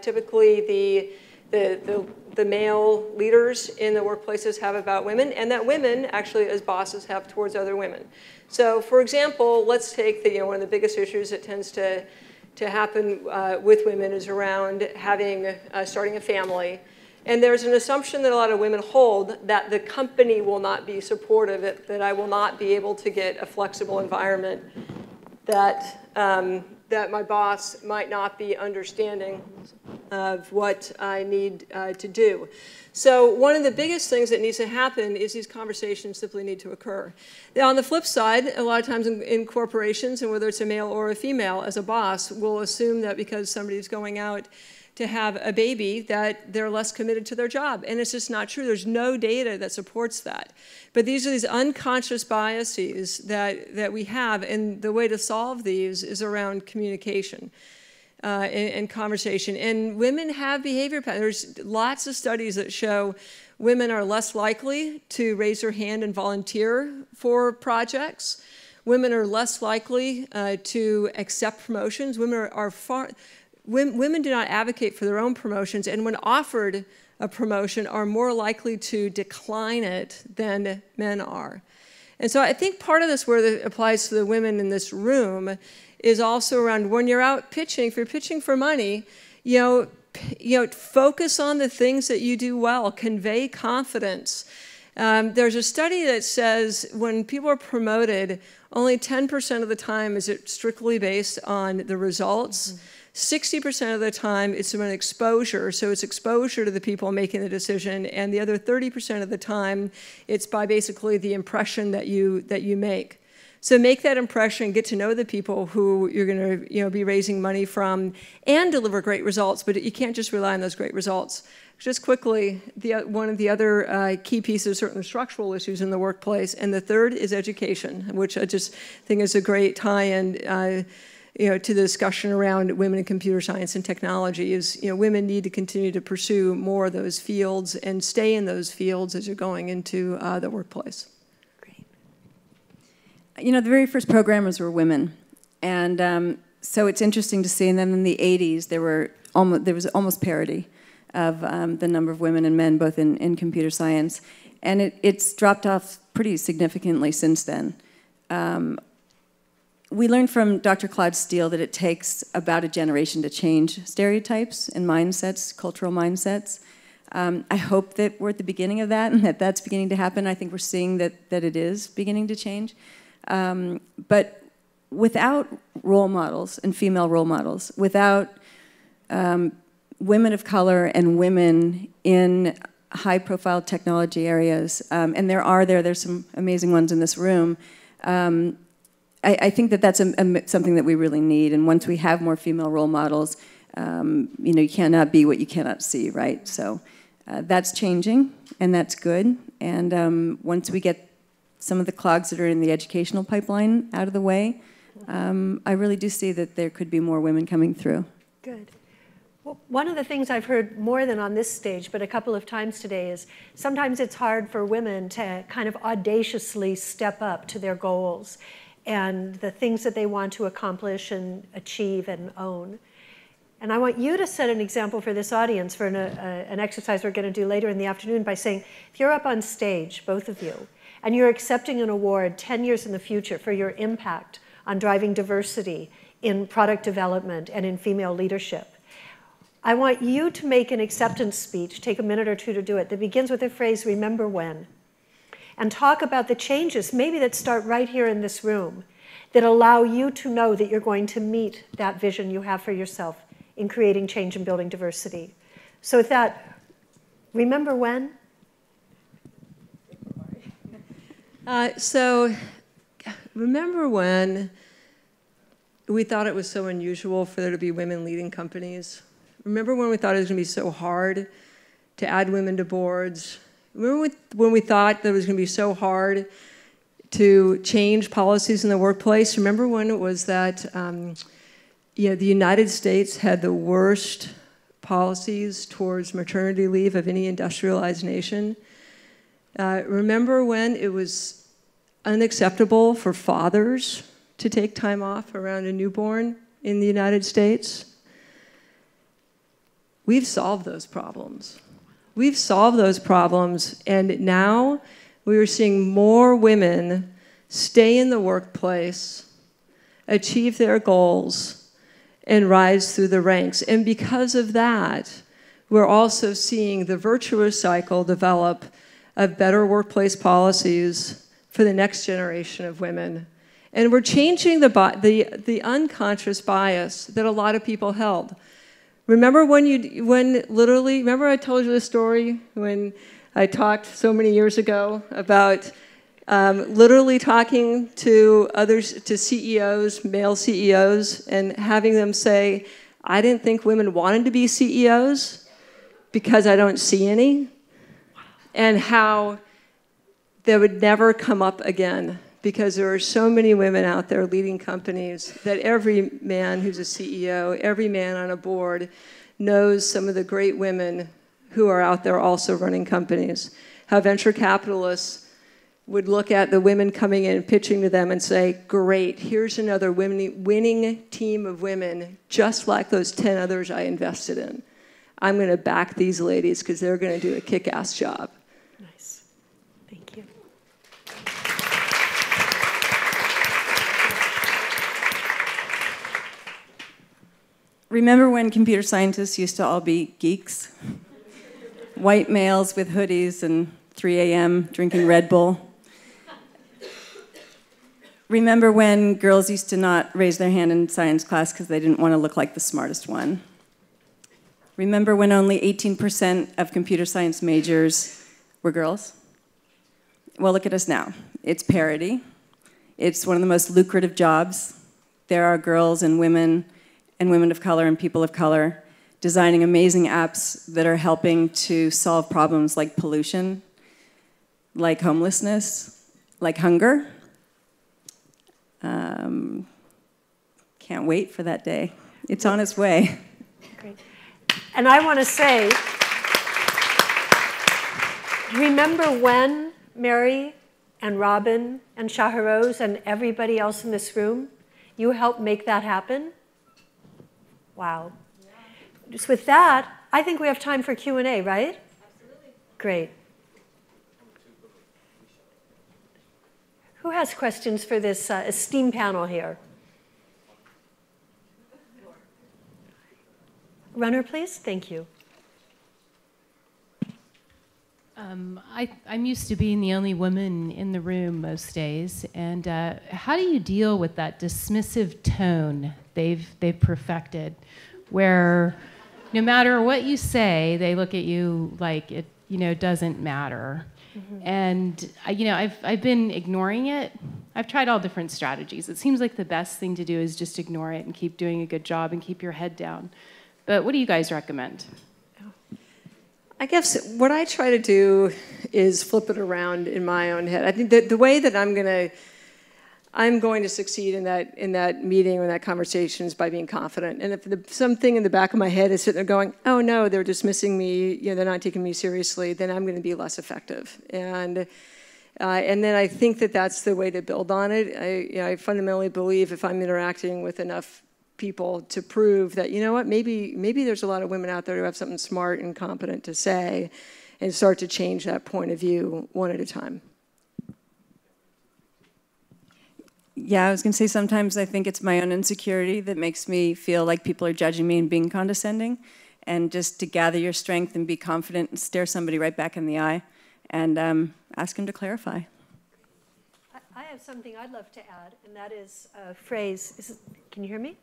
typically the male leaders in the workplaces have about women, and that women actually as bosses have towards other women. So for example, let's take the, you know, one of the biggest issues that tends to happen with women is around having starting a family. And there's an assumption that a lot of women hold that the company will not be supportive, that I will not be able to get a flexible environment, that my boss might not be understanding of what I need to do. So one of the biggest things that needs to happen is these conversations simply need to occur. Now, on the flip side, a lot of times in corporations, and whether it's a male or a female, as a boss, we'll assume that because somebody's going out to have a baby, that they're less committed to their job. And it's just not true. There's no data that supports that. But these are these unconscious biases that we have, and the way to solve these is around communication and conversation. And women have behavior patterns. There's lots of studies that show women are less likely to raise their hand and volunteer for projects. Women are less likely to accept promotions. Women do not advocate for their own promotions, and when offered a promotion are more likely to decline it than men are. And so I think part of this, where it applies to the women in this room, is also around when you're out pitching, if you're pitching for money, you know, focus on the things that you do well, convey confidence. There's a study that says when people are promoted, only 10% of the time is it strictly based on the results. 60% of the time it's an exposure, so it's exposure to the people making the decision, and the other 30% of the time it's by basically the impression that you make. So make that impression, get to know the people who you're going to be raising money from, and deliver great results, but you can't just rely on those great results. Just quickly, one of the other key pieces are certain structural issues in the workplace, and the third is education, which I just think is a great tie-in to the discussion around women in computer science and technology. Is women need to continue to pursue more of those fields and stay in those fields as you're going into the workplace. The very first programmers were women, and so it's interesting to see. And then in the 80s, there was almost parity of the number of women and men, both in computer science, and it's dropped off pretty significantly since then. We learned from Dr. Claude Steele that it takes about a generation to change stereotypes and mindsets, cultural mindsets. I hope that we're at the beginning of that and that's beginning to happen. I think we're seeing that it is beginning to change. But without role models and female role models, without women of color and women in high-profile technology areas, and there's some amazing ones in this room, I think that's something that we really need. And once we have more female role models, you cannot be what you cannot see, right? So that's changing, and that's good. And once we get some of the clogs that are in the educational pipeline out of the way, I really do see that there could be more women coming through. Good. Well, one of the things I've heard more than on this stage, but a couple of times today, is sometimes it's hard for women to kind of audaciously step up to their goals and the things that they want to accomplish and achieve and own. And I want you to set an example for this audience for an exercise we're going to do later in the afternoon by saying, if you're up on stage, both of you, and you're accepting an award 10 years in the future for your impact on driving diversity in product development and in female leadership, I want you to make an acceptance speech, take a minute or two to do it, that begins with the phrase, remember when, and talk about the changes, maybe that start right here in this room, that allow you to know that you're going to meet that vision you have for yourself in creating change and building diversity. So with that, remember when? So remember when we thought it was so unusual for there to be women leading companies? Remember when we thought it was going to be so hard to add women to boards? Remember when we thought that it was going to be so hard to change policies in the workplace? Remember when it was that the United States had the worst policies towards maternity leave of any industrialized nation? Remember when it was unacceptable for fathers to take time off around a newborn in the United States? We've solved those problems. We've solved those problems, and now we are seeing more women stay in the workplace, achieve their goals, and rise through the ranks. And because of that, we're also seeing the virtuous cycle develop of better workplace policies for the next generation of women. And we're changing the unconscious bias that a lot of people held. Remember remember I told you the story when I talked so many years ago about literally talking to CEOs, male CEOs, and having them say, I didn't think women wanted to be CEOs because I don't see any, and how they would never come up again because there are so many women out there leading companies that every man who's a CEO, every man on a board knows some of the great women who are out there also running companies. How venture capitalists would look at the women coming in and pitching to them and say, great, here's another winning team of women just like those 10 others I invested in. I'm going to back these ladies because they're going to do a kick-ass job. Nice. Thank you. Remember when computer scientists used to all be geeks? White males with hoodies and 3 a.m. drinking Red Bull. Remember when girls used to not raise their hand in science class because they didn't want to look like the smartest one? Remember when only 18% of computer science majors were girls? Well, look at us now. It's parity. It's one of the most lucrative jobs. There are girls and women of color and people of color designing amazing apps that are helping to solve problems like pollution, like homelessness, like hunger. Can't wait for that day. It's on its way. Great. And I want to say, remember when Mary and Robin and Shahroz and everybody else in this room, you helped make that happen? Wow. Just with that, I think we have time for Q&A, right? Absolutely. Great. Who has questions for this esteemed panel here? Runner, please. Thank you. I'm used to being the only woman in the room most days, and how do you deal with that dismissive tone they've perfected, where no matter what you say, they look at you like it doesn't matter. Mm-hmm. And I've been ignoring it. I've tried all different strategies. It seems like the best thing to do is just ignore it and keep doing a good job and keep your head down. But what do you guys recommend? I guess what I try to do is flip it around in my own head. I think that the way that I'm going to succeed in that meeting or in that conversation is by being confident. And if something in the back of my head is sitting there going, oh no, they're dismissing me, they're not taking me seriously, then I'm going to be less effective. And then I think that that's the way to build on it. I fundamentally believe if I'm interacting with enough people to prove that, maybe there's a lot of women out there who have something smart and competent to say, and start to change that point of view one at a time. Yeah, I was going to say sometimes I think it's my own insecurity that makes me feel like people are judging me and being condescending. And just to gather your strength and be confident and stare somebody right back in the eye and ask them to clarify. I have something I'd love to add, and that is a phrase. Can you hear me?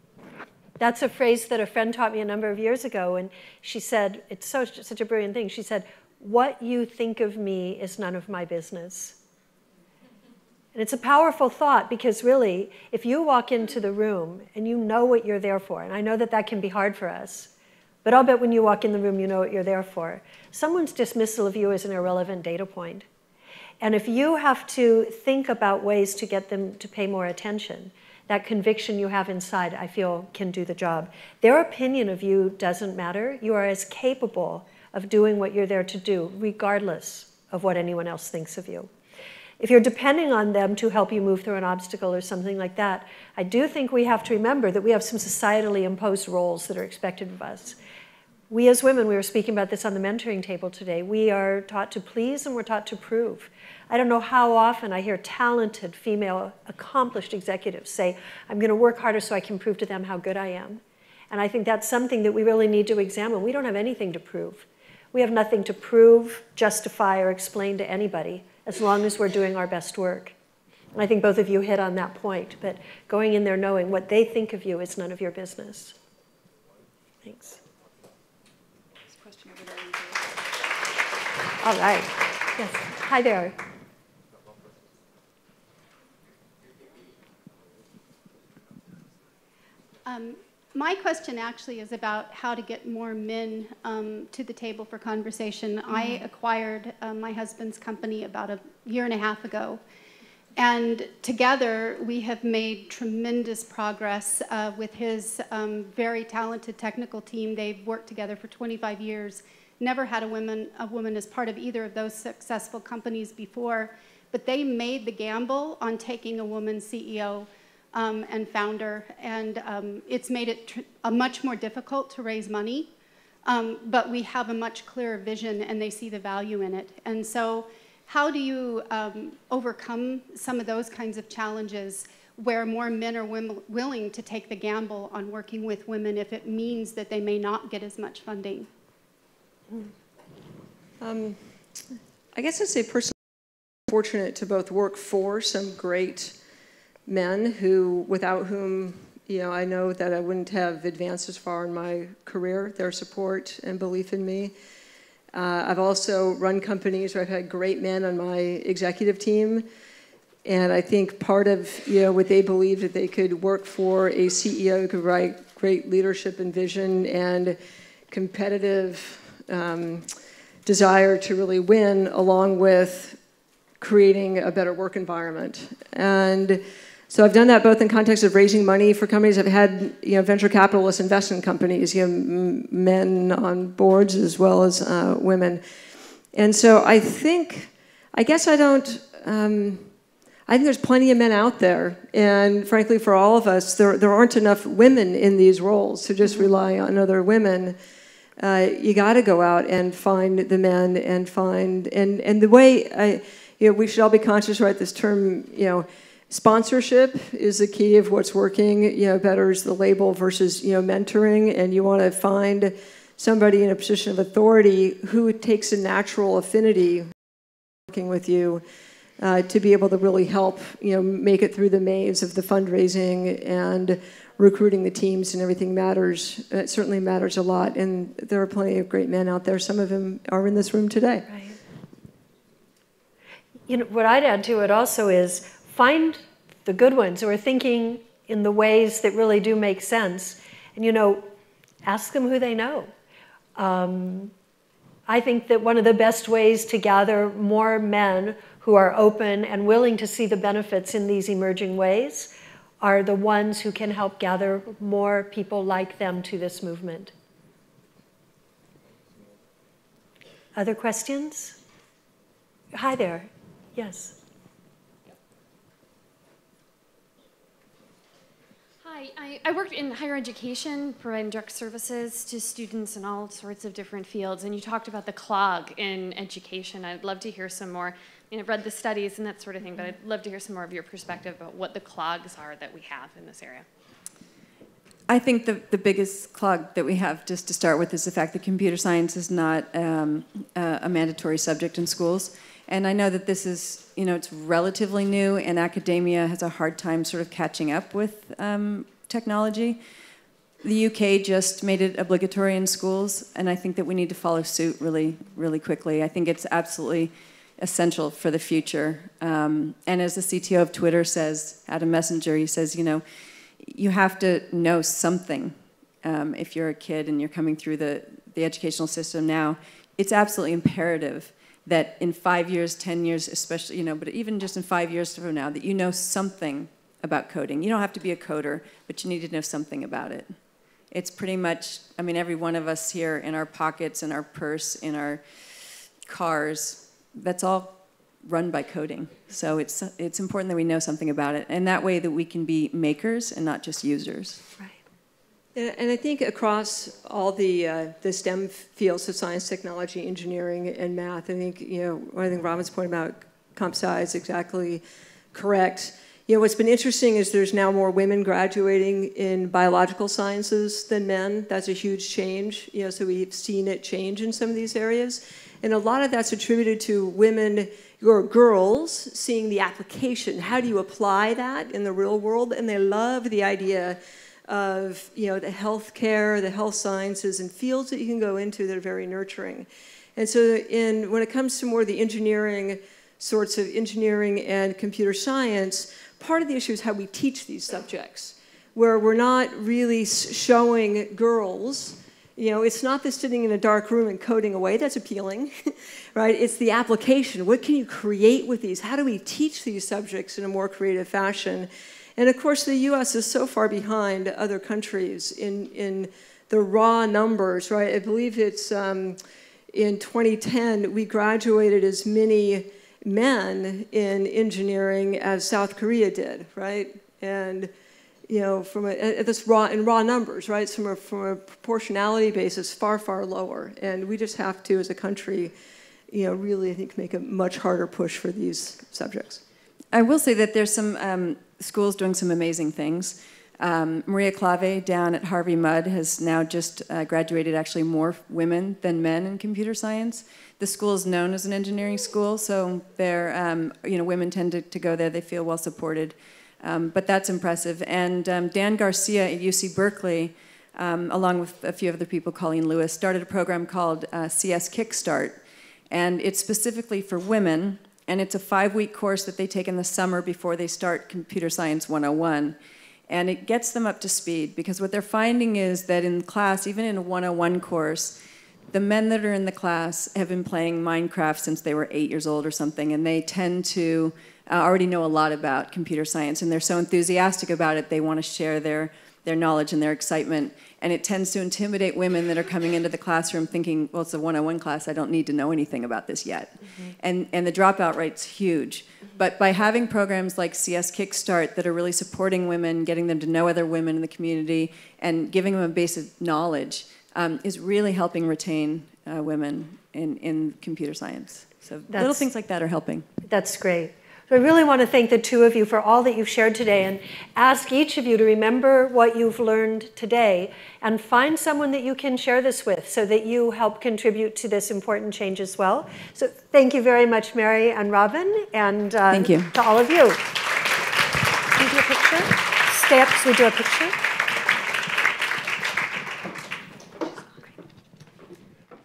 That's a phrase that a friend taught me a number of years ago, and she said, it's such a brilliant thing. She said, what you think of me is none of my business. And it's a powerful thought, because really, if you walk into the room and you know what you're there for, and I know that that can be hard for us, but I'll bet when you walk in the room, you know what you're there for. Someone's dismissal of you is an irrelevant data point. And if you have to think about ways to get them to pay more attention, that conviction you have inside, I feel, can do the job. Their opinion of you doesn't matter. You are as capable of doing what you're there to do, regardless of what anyone else thinks of you. If you're depending on them to help you move through an obstacle or something like that, I do think we have to remember that we have some societally imposed roles that are expected of us. We as women, we were speaking about this on the mentoring table today, we are taught to please and we're taught to prove. I don't know how often I hear talented female accomplished executives say, I'm going to work harder so I can prove to them how good I am. And I think that's something that we really need to examine. We don't have anything to prove. We have nothing to prove, justify, or explain to anybody as long as we're doing our best work. And I think both of you hit on that point, but going in there knowing what they think of you is none of your business. Thanks. All right. Yes. Hi there. My question actually is about how to get more men to the table for conversation. Mm-hmm. I acquired my husband's company about a year and a half ago. And together, we have made tremendous progress with his very talented technical team. They've worked together for 25 years. Never had a woman as part of either of those successful companies before. But they made the gamble on taking a woman CEO and founder. And it's made it much more difficult to raise money. But we have a much clearer vision, and they see the value in it. And so how do you overcome some of those kinds of challenges where more men are willing to take the gamble on working with women if it means that they may not get as much funding? I guess I'd say personally fortunate to both work for some great men without whom, I know that I wouldn't have advanced as far in my career, their support and belief in me. I've also run companies where I've had great men on my executive team. And I think part of what they believed that they could work for a CEO who could write great leadership and vision and competitive desire to really win, along with creating a better work environment. And so I've done that both in context of raising money for companies. I've had venture capitalists invest in companies, men on boards as well as women. And so I think there's plenty of men out there, and frankly, for all of us, there aren't enough women in these roles to just rely on other women. You got to go out and find the men and the way we should all be conscious, right? This term, sponsorship is the key of what's working. Better is the label versus mentoring, and you want to find somebody in a position of authority who takes a natural affinity working with you. To be able to really help, make it through the maze of the fundraising and recruiting the teams and everything matters. It certainly matters a lot, and there are plenty of great men out there. Some of them are in this room today. Right. What I'd add to it also is find the good ones who are thinking in the ways that really do make sense, and ask them who they know. I think that one of the best ways to gather more men who are open and willing to see the benefits in these emerging ways are the ones who can help gather more people like them to this movement. Other questions? Hi there. Yes. Hi, I worked in higher education, providing direct services to students in all sorts of different fields, and you talked about the clog in education. I'd love to hear some more. I've read the studies and that sort of thing, but I'd love to hear some more of your perspective about what the clogs are that we have in this area. I think the biggest clog that we have, just to start with, is the fact that computer science is not a mandatory subject in schools. And I know that this is, it's relatively new, and academia has a hard time sort of catching up with technology. The UK just made it obligatory in schools, and I think that we need to follow suit really, really quickly. I think it's absolutely essential for the future. And as the CTO of Twitter says, Adam Messenger, he says, you have to know something if you're a kid and you're coming through the educational system now. It's absolutely imperative that in 5 years, 10 years, especially, but even just in 5 years from now, that you know something about coding. You don't have to be a coder, but you need to know something about it. It's pretty much, every one of us here in our pockets, in our purse, in our cars, that's all run by coding. So it's important that we know something about it, and that way that we can be makers and not just users. Right. And I think across all the STEM fields of science, technology, engineering, and math, I think Robin's point about comp sci is exactly correct. What's been interesting is there's now more women graduating in biological sciences than men. That's a huge change. So we've seen it change in some of these areas. And a lot of that's attributed to women or girls seeing the application. How do you apply that in the real world? And they love the idea of the healthcare, the health sciences, and fields that you can go into that are very nurturing. And so when it comes to more of the engineering, sorts of engineering and computer science, part of the issue is how we teach these subjects, where we're not really showing girls. It's not the sitting in a dark room and coding away. That's appealing, right? It's the application. What can you create with these? How do we teach these subjects in a more creative fashion? And of course, the U.S. is so far behind other countries in the raw numbers, right? I believe it's in 2010, we graduated as many men in engineering as South Korea did, right? And from raw numbers, right? From a proportionality basis, far, far lower. And we just have to, as a country, really, I think, make a much harder push for these subjects. I will say that there's some schools doing some amazing things. Maria Clave down at Harvey Mudd has now just graduated actually more women than men in computer science. The school is known as an engineering school, so women tend to go there. They feel well supported, but that's impressive. And Dan Garcia at UC Berkeley, along with a few other people, Colleen Lewis, started a program called CS Kickstart, and it's specifically for women, and it's a 5-week course that they take in the summer before they start Computer Science 101. And it gets them up to speed, because what they're finding is that in class, even in a 101 course, the men that are in the class have been playing Minecraft since they were 8 years old or something, and they tend to already know a lot about computer science, and they're so enthusiastic about it, they want to share their knowledge and their excitement. And it tends to intimidate women that are coming into the classroom thinking, well, it's a 101 class, I don't need to know anything about this yet. And the dropout rate's huge. But by having programs like CS Kickstart that are really supporting women, getting them to know other women in the community, and giving them a base of knowledge, is really helping retain women in computer science. So little things like that are helping. That's great. So I really want to thank the two of you for all that you've shared today, and ask each of you to remember what you've learned today and find someone that you can share this with so that you help contribute to this important change as well. So thank you very much, Mary and Robin, and thank you. To all of you. Can we do a picture? Stay up so we do a picture.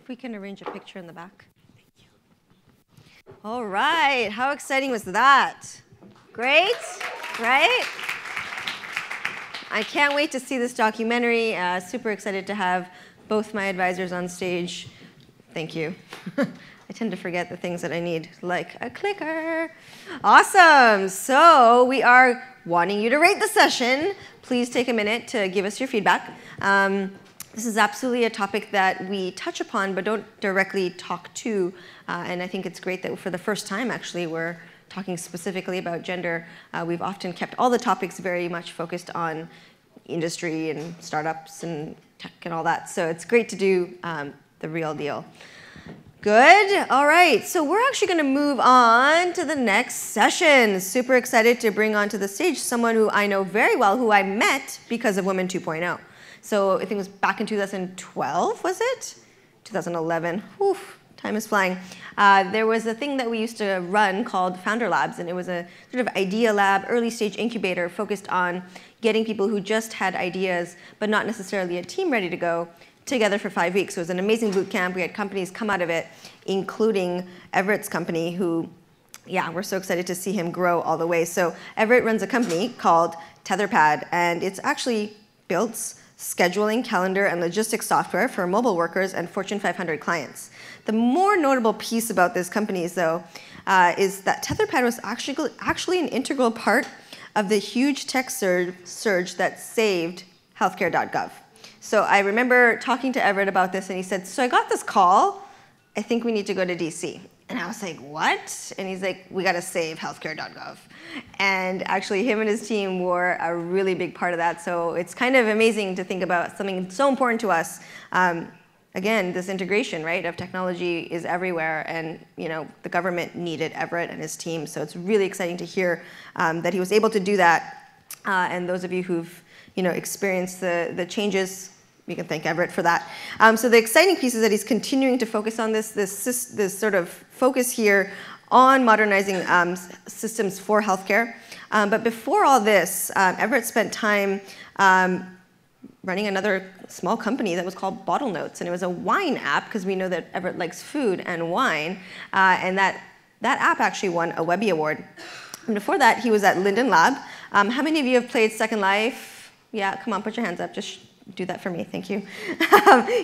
If we can arrange a picture in the back. All right, how exciting was that? Great, right? I can't wait to see this documentary. Super excited to have both my advisors on stage. Thank you. I tend to forget the things that I need, like a clicker. Awesome, so we are wanting you to rate the session. Please take a minute to give us your feedback. This is absolutely a topic that we touch upon but don't directly talk to, and I think it's great that for the first time, actually, we're talking specifically about gender. We've often kept all the topics very much focused on industry and startups and tech and all that, so it's great to do the real deal. Good, all right, so we're actually gonna move on to the next session. Super excited to bring onto the stage someone who I know very well, who I met because of Women 2.0. So I think it was back in 2012, was it? 2011, whew, time is flying. There was a thing that we used to run called Founder Labs, and it was a sort of idea lab, early stage incubator focused on getting people who just had ideas, but not necessarily a team ready to go, together for 5 weeks. So it was an amazing boot camp. We had companies come out of it, including Everett's company, who, yeah, we're so excited to see him grow all the way. So Everett runs a company called TetherPad, and it's actually built scheduling, calendar, and logistics software for mobile workers and Fortune 500 clients. The more notable piece about this company, though, is that TetherPad was actually an integral part of the huge tech surge that saved healthcare.gov. So I remember talking to Everett about this, and he said, so I got this call, I think we need to go to DC. And I was like, what? And he's like, we gotta save healthcare.gov. And actually, him and his team were a really big part of that. So it's kind of amazing to think about something so important to us. Again, this integration, right, of technology is everywhere. And the government needed Everett and his team. So it's really exciting to hear that he was able to do that. And those of you who've experienced the changes, we can thank Everett for that. So the exciting piece is that he's continuing to focus on this sort of focus here on modernizing systems for healthcare. But before all this, Everett spent time running another small company that was called Bottle Notes, and it was a wine app, because we know that Everett likes food and wine, and that app actually won a Webby Award. And before that, he was at Linden Lab. How many of you have played Second Life? Yeah, come on, put your hands up. Just do that for me, thank you.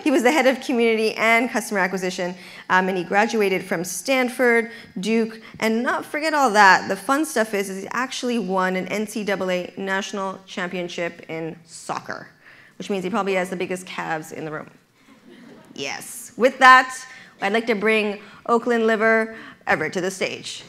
He was the head of community and customer acquisition, and he graduated from Stanford, Duke, and not forget all that. The fun stuff is he actually won an NCAA national championship in soccer, which means he probably has the biggest calves in the room. Yes. With that, I'd like to bring Oakland liver Everett to the stage.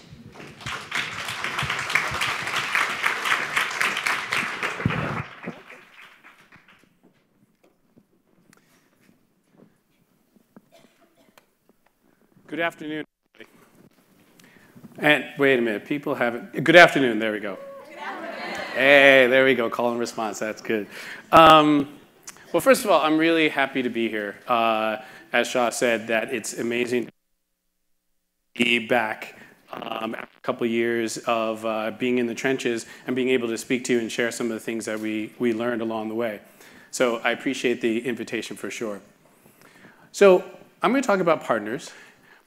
Good afternoon. And wait a minute, people haven't. Good afternoon, there we go. Good afternoon. Hey, there we go, call and response, that's good. Well, first of all, I'm really happy to be here. As Shah said, that it's amazing to be back after a couple of years of being in the trenches and being able to speak to you and share some of the things that we learned along the way. So I appreciate the invitation for sure. So I'm going to talk about partners.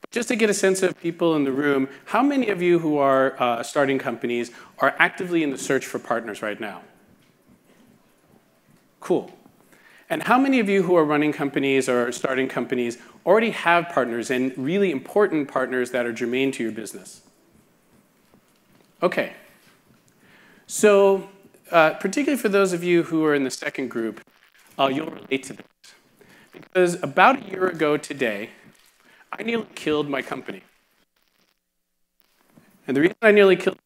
But just to get a sense of people in the room, how many of you who are starting companies are actively in the search for partners right now? Cool. And how many of you who are running companies or starting companies already have partners and really important partners that are germane to your business? Okay. So particularly for those of you who are in the second group, you'll relate to this. Because about a year ago today, I nearly killed my company. And the reason I nearly killed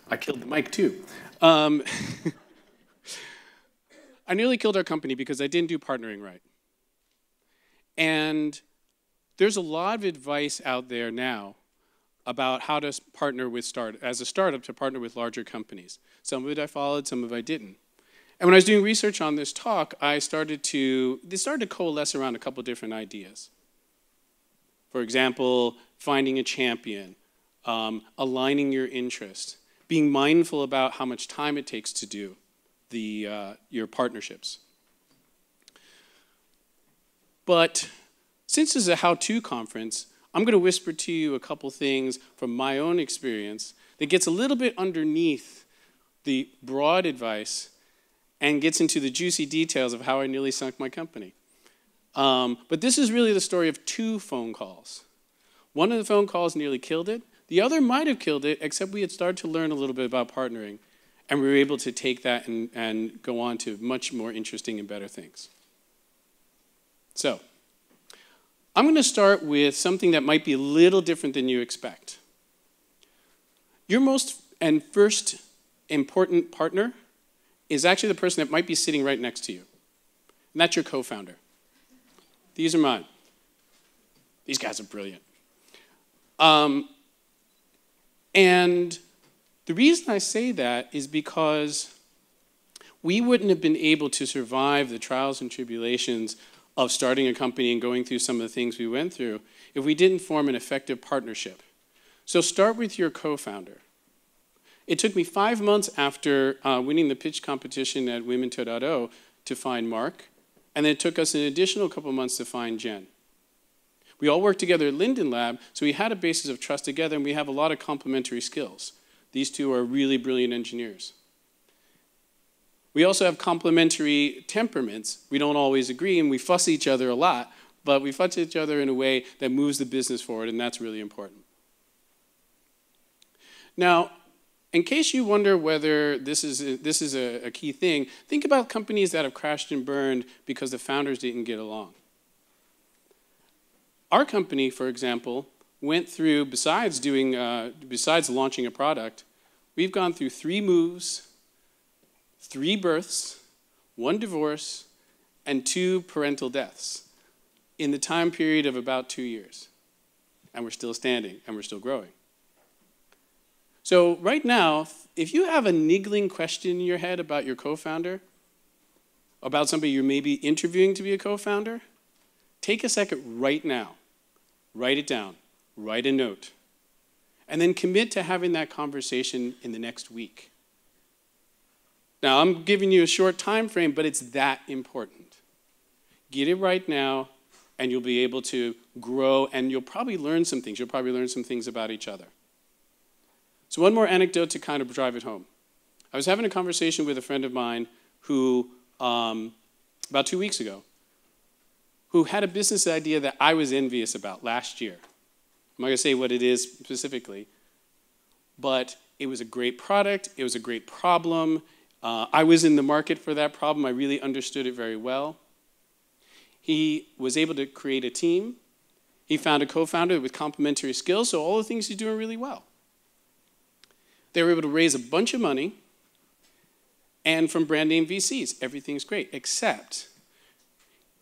I killed the mic too. I nearly killed our company because I didn't do partnering right. And there's a lot of advice out there now about how to partner with as a startup to partner with larger companies. Some of it I followed, some of it I didn't. And when I was doing research on this talk, they started to coalesce around a couple different ideas. For example, finding a champion, aligning your interest, being mindful about how much time it takes to do your partnerships. But since this is a how-to conference, I'm going to whisper to you a couple things from my own experience that gets a little bit underneath the broad advice and gets into the juicy details of how I nearly sunk my company. But this is really the story of two phone calls. One of the phone calls nearly killed it. The other might have killed it, except we had started to learn a little bit about partnering. And we were able to take that and go on to much more interesting and better things. So I'm going to start with something that might be a little different than you expect. Your most and first important partner is actually the person that might be sitting right next to you. And that's your co-founder. These are mine. These guys are brilliant. And the reason I say that is because we wouldn't have been able to survive the trials and tribulations of starting a company and going through some of the things we went through if we didn't form an effective partnership. So start with your co-founder. It took me 5 months after winning the pitch competition at Women 2.0 to find Mark, and then it took us an additional couple months to find Jen. We all worked together at Linden Lab, so we had a basis of trust together, and we have a lot of complementary skills. These two are really brilliant engineers. We also have complementary temperaments. We don't always agree, and we fuss each other a lot, but we fuss each other in a way that moves the business forward, and that's really important. Now, in case you wonder whether this is a key thing, think about companies that have crashed and burned because the founders didn't get along. Our company, for example, went through, besides launching a product, we've gone through 3 moves, 3 births, 1 divorce, and 2 parental deaths in the time period of about 2 years. And we're still standing, and we're still growing. So right now, if you have a niggling question in your head about your co-founder, about somebody you're maybe interviewing to be a co-founder, take a second right now, write it down, write a note, and then commit to having that conversation in the next week. Now, I'm giving you a short time frame, but it's that important. Get it right now, and you'll be able to grow, and you'll probably learn some things. You'll probably learn some things about each other. So one more anecdote to kind of drive it home. I was having a conversation with a friend of mine who, about 2 weeks ago, who had a business idea that I was envious about last year. I'm not going to say what it is specifically, but it was a great product. It was a great problem. I was in the market for that problem. I really understood it very well. He was able to create a team. He found a co-founder with complementary skills, so all the things he's doing really well. They were able to raise a bunch of money, and from brand name VCs, everything's great, except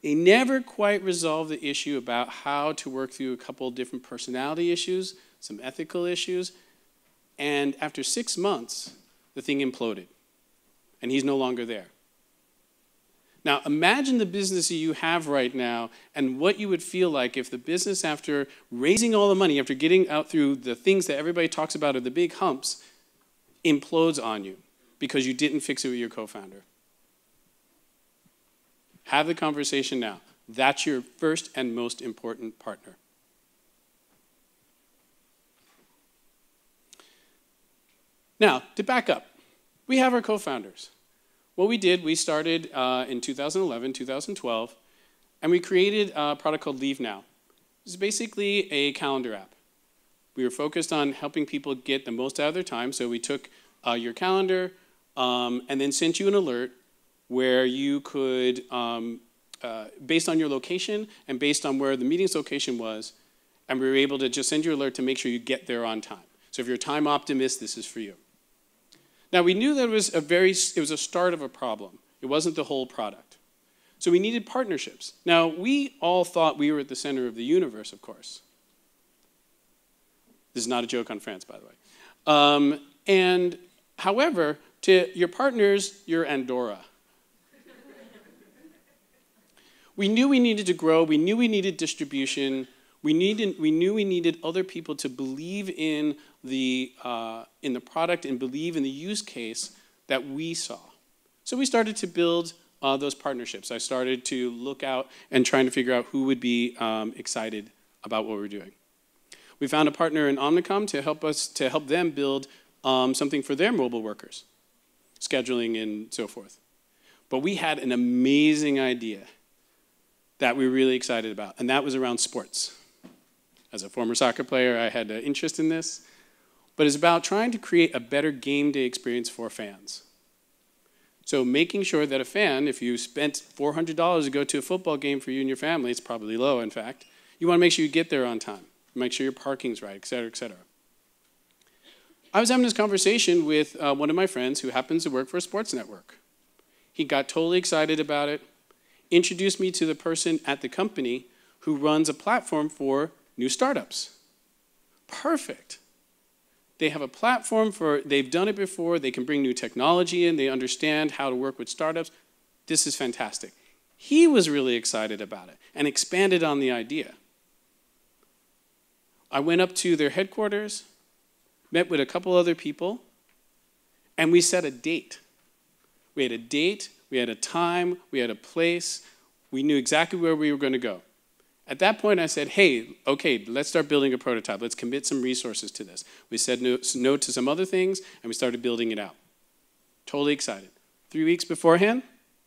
They never quite resolved the issue about how to work through a couple of different personality issues, some ethical issues, and after 6 months, the thing imploded, and he's no longer there. Now, imagine the business that you have right now and what you would feel like if the business, after raising all the money, after getting out through the things that everybody talks about are the big humps, implodes on you because you didn't fix it with your co-founder. Have the conversation now. That's your first and most important partner. Now, to back up, we have our co-founders. What we did, we started in 2011, 2012, and we created a product called Leave Now. It's basically a calendar app. We were focused on helping people get the most out of their time, so we took your calendar and then sent you an alert where you could, based on your location and based on where the meeting's location was, and we were able to just send you an alert to make sure you get there on time. So if you're a time optimist, this is for you. Now, we knew that it was a start of a problem. It wasn't the whole product. So we needed partnerships. Now, we all thought we were at the center of the universe, of course. This is not a joke on France, by the way. And however, to your partners, you're Andorra. We knew we needed to grow. We knew we needed distribution. We knew we needed other people to believe in the product and believe in the use case that we saw. So we started to build those partnerships. I started to look out and trying to figure out who would be excited about what we're doing. We found a partner in Omnicom to help them build something for their mobile workers, scheduling and so forth. But we had an amazing idea that we were really excited about, and that was around sports. As a former soccer player, I had an interest in this, but it's about trying to create a better game day experience for fans. So making sure that a fan, if you spent $400 to go to a football game for you and your family, it's probably low, in fact, you want to make sure you get there on time, make sure your parking's right, et cetera, et cetera. I was having this conversation with one of my friends who happens to work for a sports network. He got totally excited about it, introduced me to the person at the company who runs a platform for new startups. Perfect. They have a platform they've done it before, they can bring new technology in, they understand how to work with startups. This is fantastic. He was really excited about it and expanded on the idea. I went up to their headquarters, met with a couple other people, and we set a date. We had a date, we had a time, we had a place, we knew exactly where we were going to go. At that point, I said, hey, okay, let's start building a prototype. Let's commit some resources to this. We said no to some other things, and we started building it out. Totally excited. 3 weeks beforehand,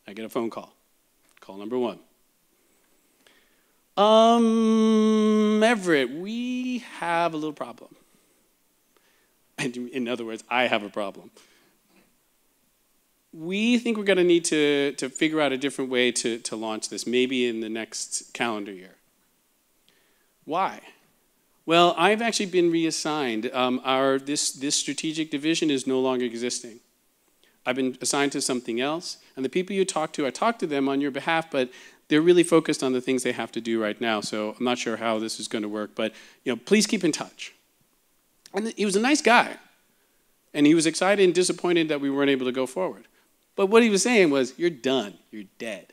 I get a phone call. Call number 1. Everett, we have a little problem. In other words, I have a problem. We think we're going to need to figure out a different way to launch this, maybe in the next calendar year. Why? Well, I've actually been reassigned. This strategic division is no longer existing. I've been assigned to something else, and the people you talk to, I talk to them on your behalf, but they're really focused on the things they have to do right now, so I'm not sure how this is going to work, but please keep in touch. And he was a nice guy, and he was excited and disappointed that we weren't able to go forward. But what he was saying was, you're done, you're dead.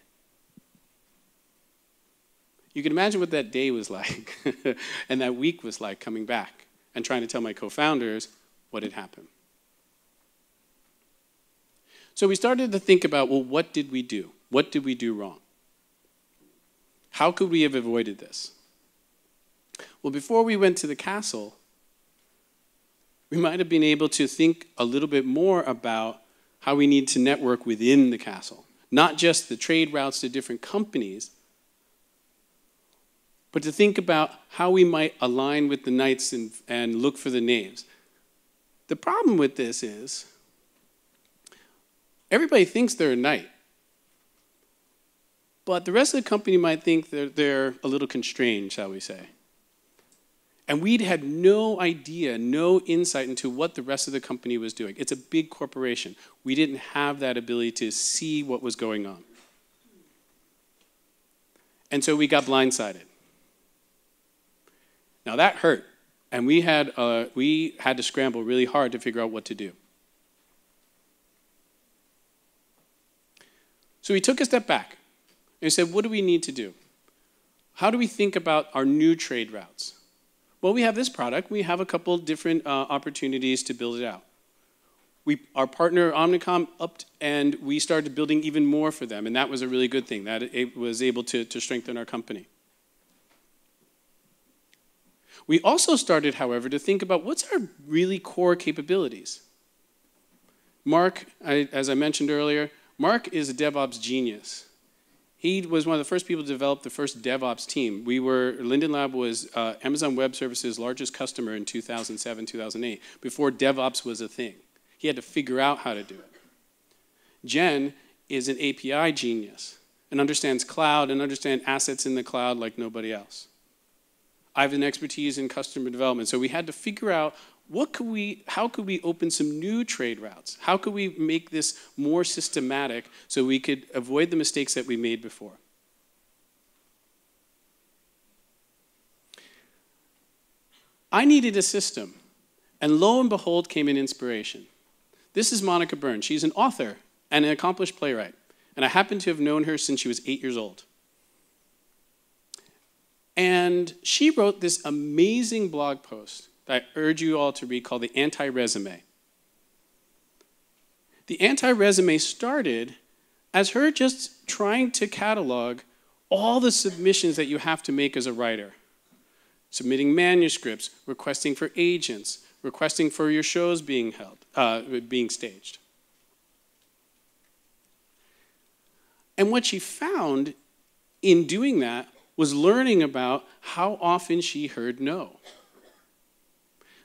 You can imagine what that day was like and that week was like coming back and trying to tell my co-founders what had happened. So we started to think about, well, what did we do? What did we do wrong? How could we have avoided this? Well, before we went to the castle, we might have been able to think a little bit more about how we need to network within the castle. Not just the trade routes to different companies, but to think about how we might align with the knights and look for the names. The problem with this is, everybody thinks they're a knight, but the rest of the company might think they're a little constrained, shall we say. And we'd had no idea, no insight into what the rest of the company was doing. It's a big corporation. We didn't have that ability to see what was going on. And so we got blindsided. Now that hurt, and we had to scramble really hard to figure out what to do. So we took a step back, and we said, what do we need to do? How do we think about our new trade routes? Well, we have this product. We have a couple different opportunities to build it out. Our partner Omnicom upped, and we started building even more for them, and that was a really good thing. That it was able to strengthen our company. We also started, however, to think about what's our really core capabilities. Mark, as I mentioned earlier, Mark is a DevOps genius. He was one of the first people to develop the first DevOps team. Linden Lab was Amazon Web Services' largest customer in 2007, 2008, before DevOps was a thing. He had to figure out how to do it. Jen is an API genius and understands cloud and understands assets in the cloud like nobody else. I have an expertise in customer development, so we had to figure out how could we open some new trade routes? How could we make this more systematic so we could avoid the mistakes that we made before? I needed a system, and lo and behold came an inspiration. This is Monica Byrne. She's an author and an accomplished playwright, and I happen to have known her since she was 8 years old. And she wrote this amazing blog post that I urge you all to read called The Anti-Resume. The Anti-Resume started as her just trying to catalog all the submissions that you have to make as a writer. Submitting manuscripts, requesting for agents, requesting for your shows being staged. And what she found in doing that was learning about how often she heard no.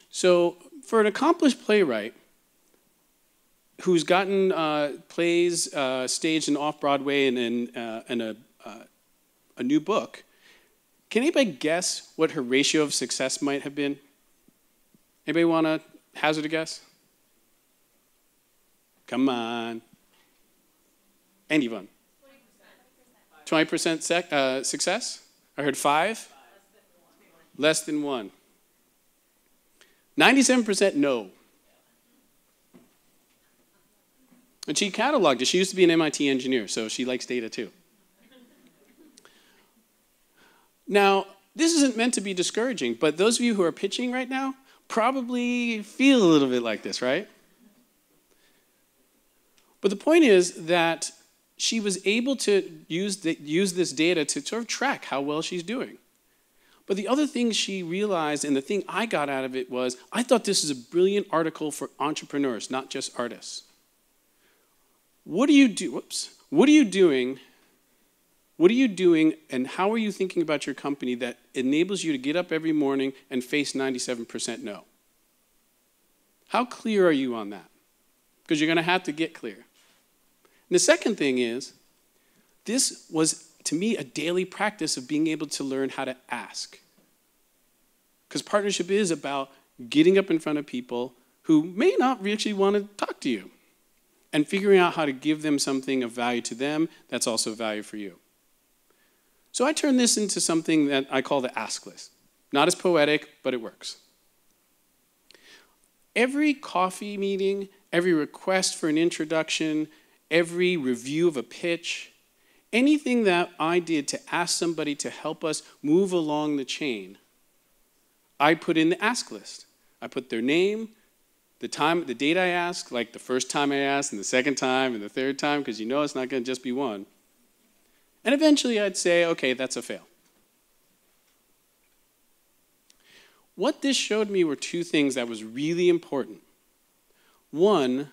So for an accomplished playwright who's gotten plays staged and off-Broadway and a new book, can anybody guess what her ratio of success might have been? Anybody want to hazard a guess? Come on. Anyone? 20% success? I heard 5? Less than 1. 97% no. And she cataloged it. She used to be an MIT engineer, so she likes data too. Now, this isn't meant to be discouraging, but those of you who are pitching right now probably feel a little bit like this, right? But the point is that she was able to use this data to sort of track how well she's doing. But the other thing she realized, and the thing I got out of it was, I thought this is a brilliant article for entrepreneurs, not just artists. What do you do? Whoops. What are you doing? What are you doing, and how are you thinking about your company that enables you to get up every morning and face 97% no? How clear are you on that? Because you're going to have to get clear. And the second thing is, this was, to me, a daily practice of being able to learn how to ask. Because partnership is about getting up in front of people who may not actually want to talk to you and figuring out how to give them something of value to them that's also value for you. So I turned this into something that I call the ask list. Not as poetic, but it works. Every coffee meeting, every request for an introduction, every review of a pitch, anything that I did to ask somebody to help us move along the chain, I put in the ask list. I put their name, the time, the date I asked, like the first time I asked, and the second time, and the third time, because you know it's not going to just be one. And eventually I'd say, okay, that's a fail. What this showed me were two things that was really important. One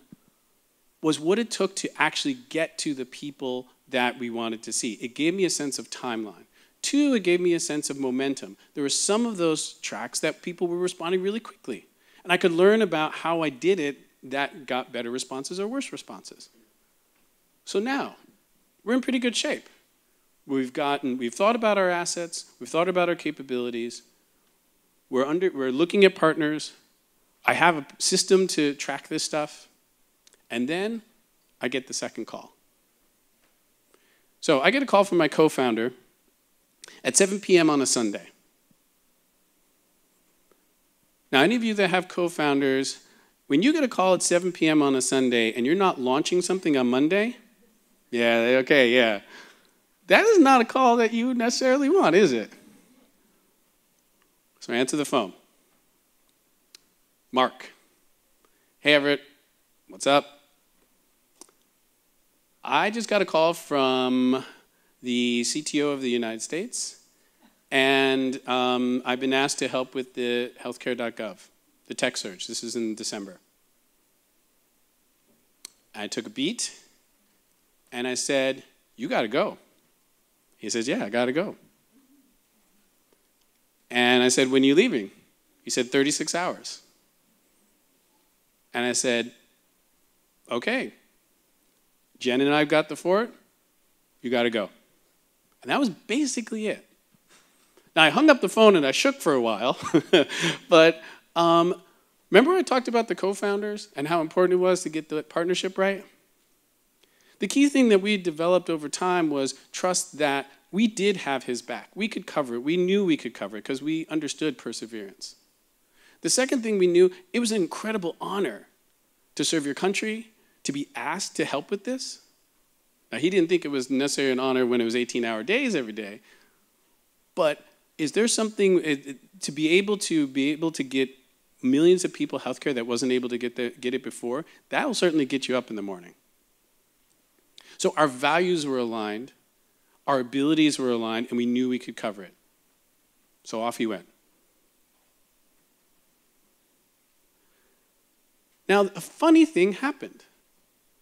was what it took to actually get to the people that we wanted to see. It gave me a sense of timeline. Two, it gave me a sense of momentum. There were some of those tracks that people were responding really quickly. And I could learn about how I did it that got better responses or worse responses. So now, we're in pretty good shape. We've thought about our assets, we've thought about our capabilities, we're looking at partners, I have a system to track this stuff, and then I get the second call. So I get a call from my co-founder, at 7 p.m. on a Sunday. Now, any of you that have co-founders, when you get a call at 7 p.m. on a Sunday and you're not launching something on Monday, yeah, okay, yeah. That is not a call that you necessarily want, is it? So answer the phone. Mark. Hey, Everett. What's up? I just got a call from the CTO of the United States, and I've been asked to help with the healthcare.gov, the tech surge. This is in December. I took a beat, and I said, you got to go. He says, yeah, I got to go. And I said, when are you leaving? He said, 36 hours. And I said, okay. Jen and I got the fort. You got to go. And that was basically it. Now, I hung up the phone and I shook for a while. But remember I talked about the co-founders and how important it was to get the partnership right? The key thing that we developed over time was trust that we did have his back. We could cover it. We knew we could cover it because we understood perseverance. The second thing we knew, it was an incredible honor to serve your country, to be asked to help with this. Now, he didn't think it was necessarily an honor when it was 18-hour days every day, but is there something to be able to get millions of people healthcare that wasn't able to get it before? That will certainly get you up in the morning. So our values were aligned, our abilities were aligned, and we knew we could cover it. So off he went. Now, a funny thing happened.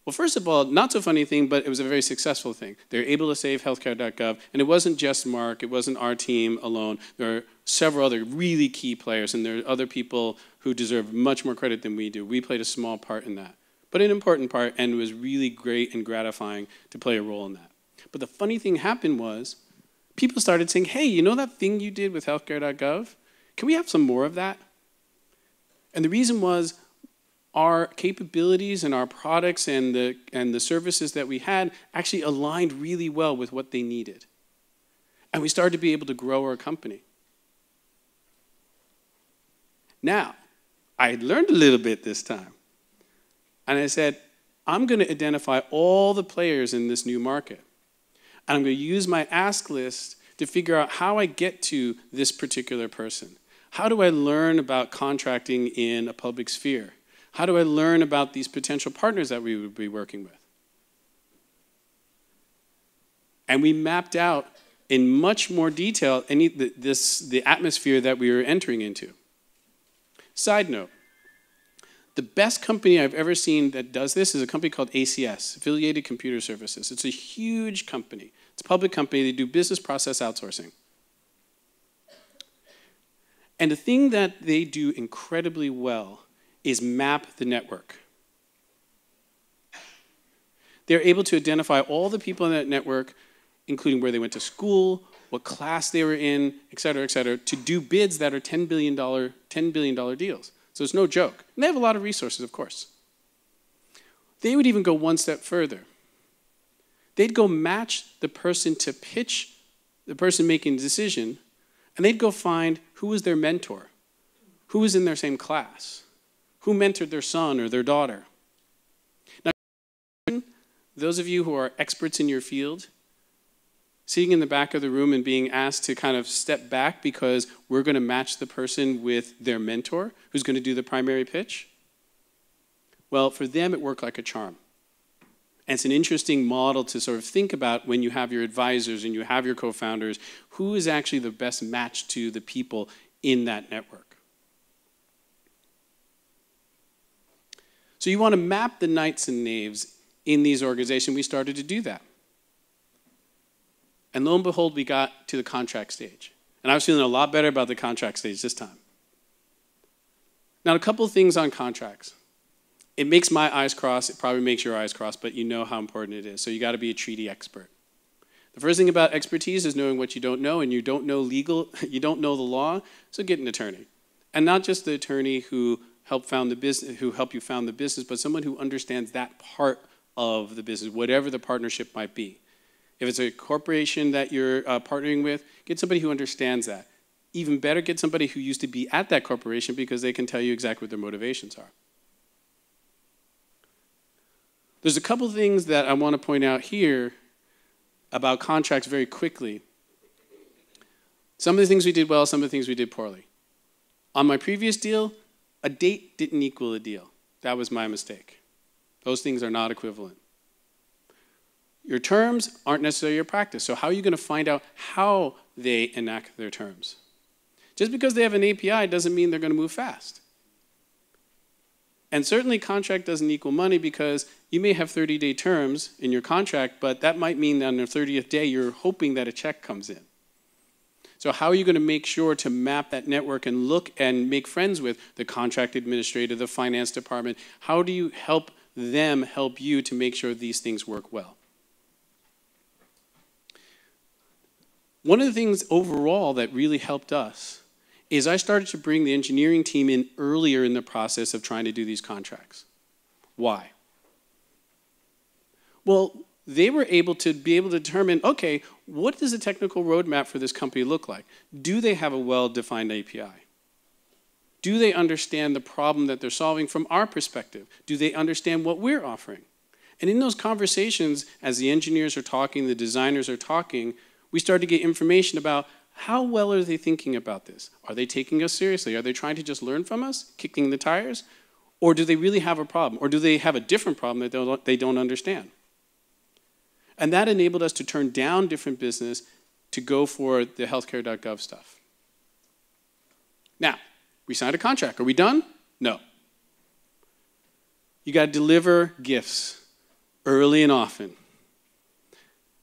Well, first of all, not so funny thing, but it was a very successful thing. They were able to save healthcare.gov, and it wasn't just Mark, it wasn't our team alone. There are several other really key players, and there are other people who deserve much more credit than we do. We played a small part in that, but an important part, and it was really great and gratifying to play a role in that. But the funny thing happened was, people started saying, hey, you know that thing you did with healthcare.gov? Can we have some more of that? And the reason was, our capabilities and our products and the services that we had actually aligned really well with what they needed. And we started to be able to grow our company. Now, I had learned a little bit this time. And I said, I'm going to identify all the players in this new market. And I'm going to use my ask list to figure out how I get to this particular person. How do I learn about contracting in a public sphere? How do I learn about these potential partners that we would be working with? And we mapped out in much more detail the atmosphere that we were entering into. Side note, the best company I've ever seen that does this is a company called ACS, Affiliated Computer Services. It's a huge company. It's a public company. They do business process outsourcing. And the thing that they do incredibly well is map the network. They're able to identify all the people in that network, including where they went to school, what class they were in, et cetera, to do bids that are $10 billion deals. So it's no joke. And they have a lot of resources, of course. They would even go one step further. They'd go match the person to pitch the person making the decision, and they'd go find who was their mentor, who was in their same class, who mentored their son or their daughter. Now, those of you who are experts in your field, sitting in the back of the room and being asked to kind of step back because we're going to match the person with their mentor who's going to do the primary pitch, well, for them, it worked like a charm. And it's an interesting model to sort of think about when you have your advisors and you have your co-founders, who is actually the best match to the people in that network. So you want to map the knights and knaves in these organizations. We started to do that. And lo and behold, we got to the contract stage. And I was feeling a lot better about the contract stage this time. Now, a couple of things on contracts. It makes my eyes cross. It probably makes your eyes cross, but you know how important it is. So you got to be a treaty expert. The first thing about expertise is knowing what you don't know, and you don't know you don't know the law, so get an attorney. And not just the attorney who helped you found the business, but someone who understands that part of the business, whatever the partnership might be. If it's a corporation that you're partnering with, get somebody who understands that. Even better, get somebody who used to be at that corporation because they can tell you exactly what their motivations are. There's a couple things that I want to point out here about contracts very quickly. Some of the things we did well, some of the things we did poorly. On my previous deal, a date didn't equal a deal. That was my mistake. Those things are not equivalent. Your terms aren't necessarily your practice, so how are you going to find out how they enact their terms? Just because they have an API doesn't mean they're going to move fast. And certainly contract doesn't equal money because you may have 30-day terms in your contract, but that might mean that on the 30th day you're hoping that a check comes in. So how are you going to make sure to map that network and look and make friends with the contract administrator, the finance department? How do you help them help you to make sure these things work well? One of the things overall that really helped us is I started to bring the engineering team in earlier in the process of trying to do these contracts. Why? Well, they were able to determine, okay, what does the technical roadmap for this company look like? Do they have a well-defined API? Do they understand the problem that they're solving from our perspective? Do they understand what we're offering? And in those conversations, as the engineers are talking, the designers are talking, we start to get information about how well are they thinking about this? Are they taking us seriously? Are they trying to just learn from us, kicking the tires? Or do they really have a problem? Or do they have a different problem that they don't understand? And that enabled us to turn down different business to go for the healthcare.gov stuff. Now, we signed a contract. Are we done? No. You got to deliver gifts early and often.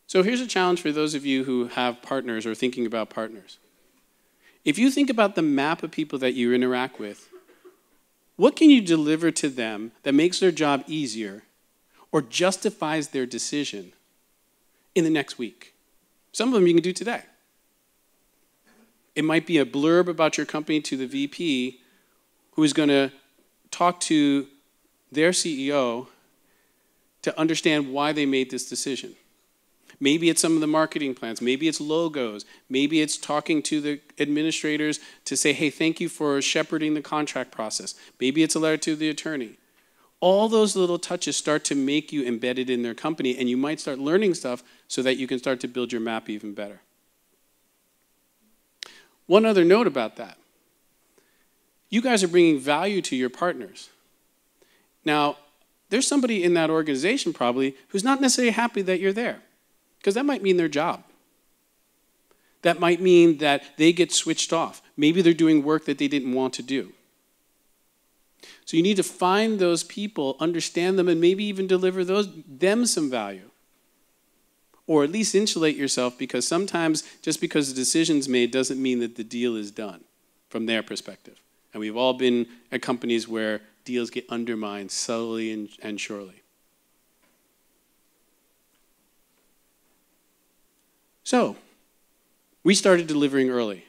So here's a challenge for those of you who have partners or thinking about partners. If you think about the map of people that you interact with, what can you deliver to them that makes their job easier or justifies their decision in the next week? Some of them you can do today. It might be a blurb about your company to the VP who is going to talk to their CEO to understand why they made this decision. Maybe it's some of the marketing plans. Maybe it's logos. Maybe it's talking to the administrators to say, hey, thank you for shepherding the contract process. Maybe it's a letter to the attorney. All those little touches start to make you embedded in their company, and you might start learning stuff so that you can start to build your map even better. One other note about that. You guys are bringing value to your partners. Now, there's somebody in that organization probably who's not necessarily happy that you're there, because that might mean their job. That might mean that they get switched off. Maybe they're doing work that they didn't want to do. So you need to find those people, understand them, and maybe even deliver them some value. Or at least insulate yourself, because sometimes just because the decision's made doesn't mean that the deal is done from their perspective. And we've all been at companies where deals get undermined slowly and surely. So, we started delivering early.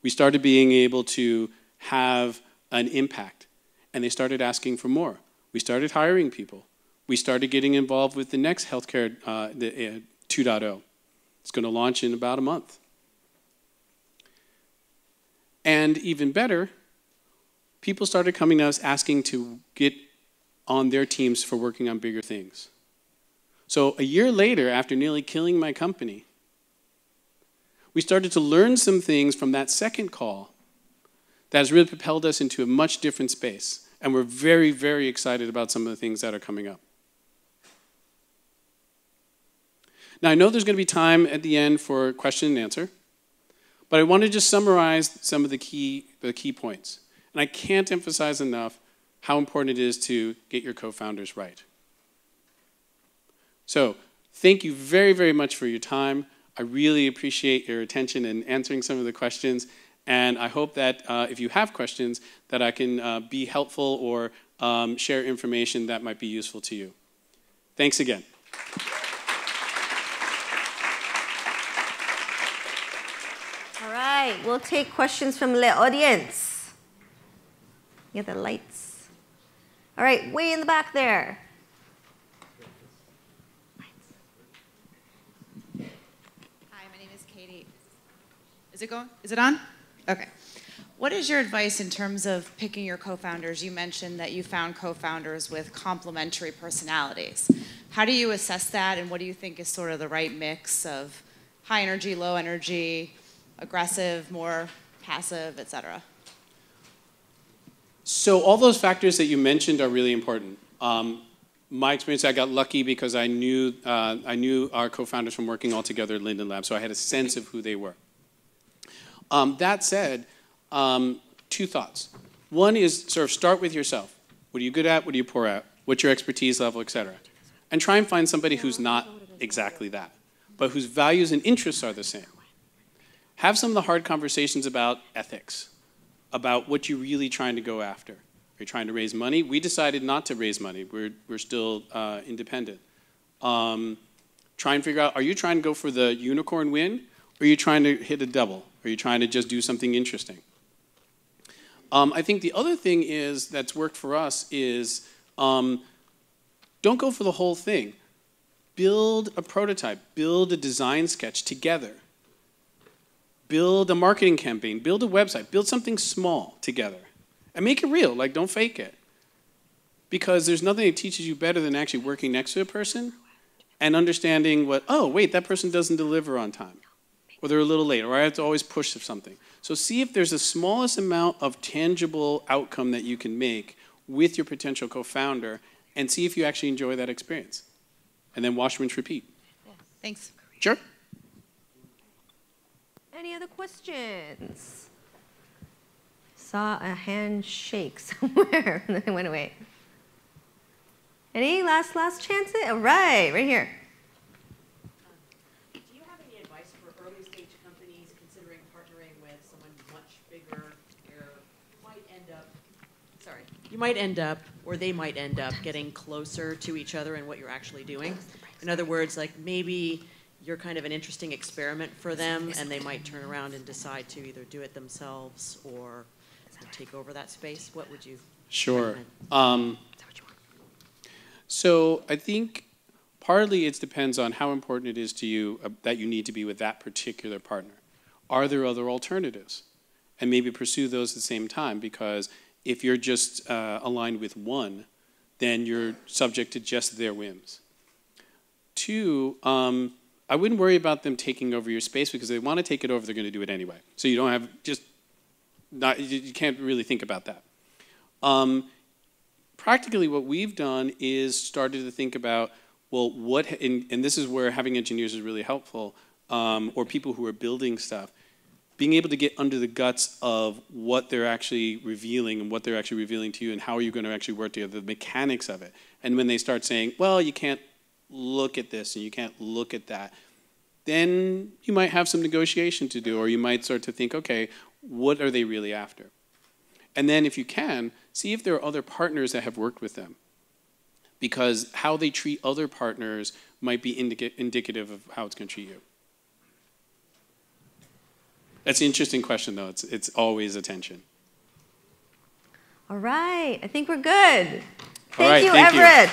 We started being able to have an impact, and they started asking for more. We started hiring people. We started getting involved with the next healthcare 2.0. It's going to launch in about a month. And even better, people started coming to us asking to get on their teams for working on bigger things. So a year later, after nearly killing my company, we started to learn some things from that second call that has really propelled us into a much different space. And we're very, very excited about some of the things that are coming up. Now, I know there's going to be time at the end for question and answer, but I want to just summarize some of the key points. And I can't emphasize enough how important it is to get your co-founders right. So, thank you very, very much for your time. I really appreciate your attention and answering some of the questions. And I hope that if you have questions, that I can be helpful or share information that might be useful to you. Thanks again. All right, we'll take questions from the audience. You got the lights. All right, way in the back there. Is it going? Is it on? Okay. What is your advice in terms of picking your co-founders? You mentioned that you found co-founders with complementary personalities. How do you assess that, and what do you think is sort of the right mix of high energy, low energy, aggressive, more passive, et cetera? So all those factors that you mentioned are really important. My experience, I got lucky because I knew our co-founders from working all together at Linden Lab, so I had a sense of who they were. That said, two thoughts. One is sort of start with yourself. What are you good at? What are you poor at? What's your expertise level, et cetera? And try and find somebody who's not exactly that, but whose values and interests are the same. Have some of the hard conversations about ethics, about what you're really trying to go after. Are you trying to raise money? We decided not to raise money. We're still independent. Try and figure out, are you trying to go for the unicorn win, or are you trying to hit a double? Are you trying to just do something interesting? I think the other thing is that's worked for us is don't go for the whole thing. Build a prototype. Build a design sketch together. Build a marketing campaign. Build a website. Build something small together. And make it real. Like, don't fake it. Because there's nothing that teaches you better than actually working next to a person and understanding what, oh, wait, that person doesn't deliver on time. Or they're a little late, or I have to always push something. So see if there's the smallest amount of tangible outcome that you can make with your potential co-founder, and see if you actually enjoy that experience. And then wash, rinse, repeat. Yeah. Thanks. Sure. Any other questions? Saw a hand shake somewhere, and then it went away. Any last chances? All right here. Do you have any advice for early stage companies considering partnering with someone much bigger? You might end up, or they might end up, getting closer to each other in what you're actually doing. In other words, like maybe you're kind of an interesting experiment for them, and they might turn around and decide to either do it themselves or take over that space. What would you Sure. So I think partly it depends on how important it is to you that you need to be with that particular partner. Are there other alternatives? And maybe pursue those at the same time, because if you're just aligned with one, then you're subject to just their whims. Two, I wouldn't worry about them taking over your space, because if they want to take it over, they're going to do it anyway. So you don't have you can't really think about that. Practically what we've done is started to think about, well, and this is where having engineers is really helpful, or people who are building stuff, being able to get under the guts of what they're actually revealing and what they're actually revealing to you, and how are you going to actually work together, the mechanics of it. And when they start saying, well, you can't look at this and you can't look at that, then you might have some negotiation to do, or you might start to think, okay, what are they really after? And then if you can, see if there are other partners that have worked with them, because how they treat other partners might be indicative of how it's going to treat you. That's an interesting question, though. It's always a tension. All right, I think we're good. Thank you, Everett.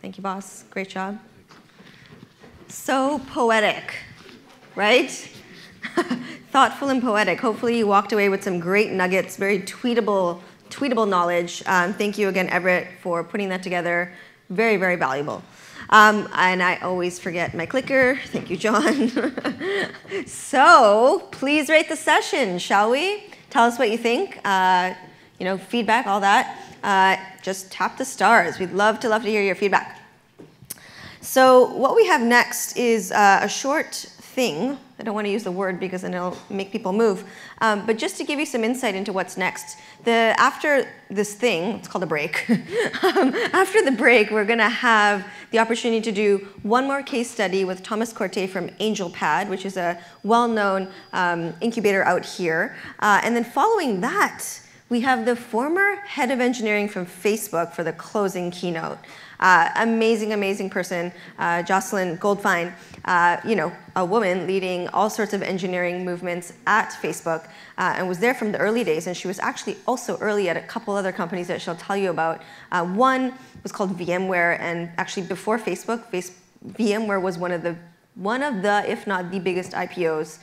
Thank you, boss. Great job. So poetic, right? Thoughtful and poetic. Hopefully you walked away with some great nuggets, very tweetable knowledge. Thank you again, Everett, for putting that together. Very, very valuable. And I always forget my clicker. Thank you, John. So please rate the session, shall we? Tell us what you think. Feedback, all that. Just tap the stars. We'd love to hear your feedback. So what we have next is a short thing. I don't want to use the word because then it'll make people move. But just to give you some insight into what's next, after this thing, it's called a break. After the break, we're going to have the opportunity to do one more case study with Thomas Corte from AngelPad, which is a well-known incubator out here. And then following that, we have the former head of engineering from Facebook for the closing keynote. Amazing, amazing person, Jocelyn Goldfein, a woman leading all sorts of engineering movements at Facebook, and was there from the early days. And she was actually also early at a couple other companies that she'll tell you about. One was called VMware, and actually before Facebook, VMware was one of the, if not the biggest IPOs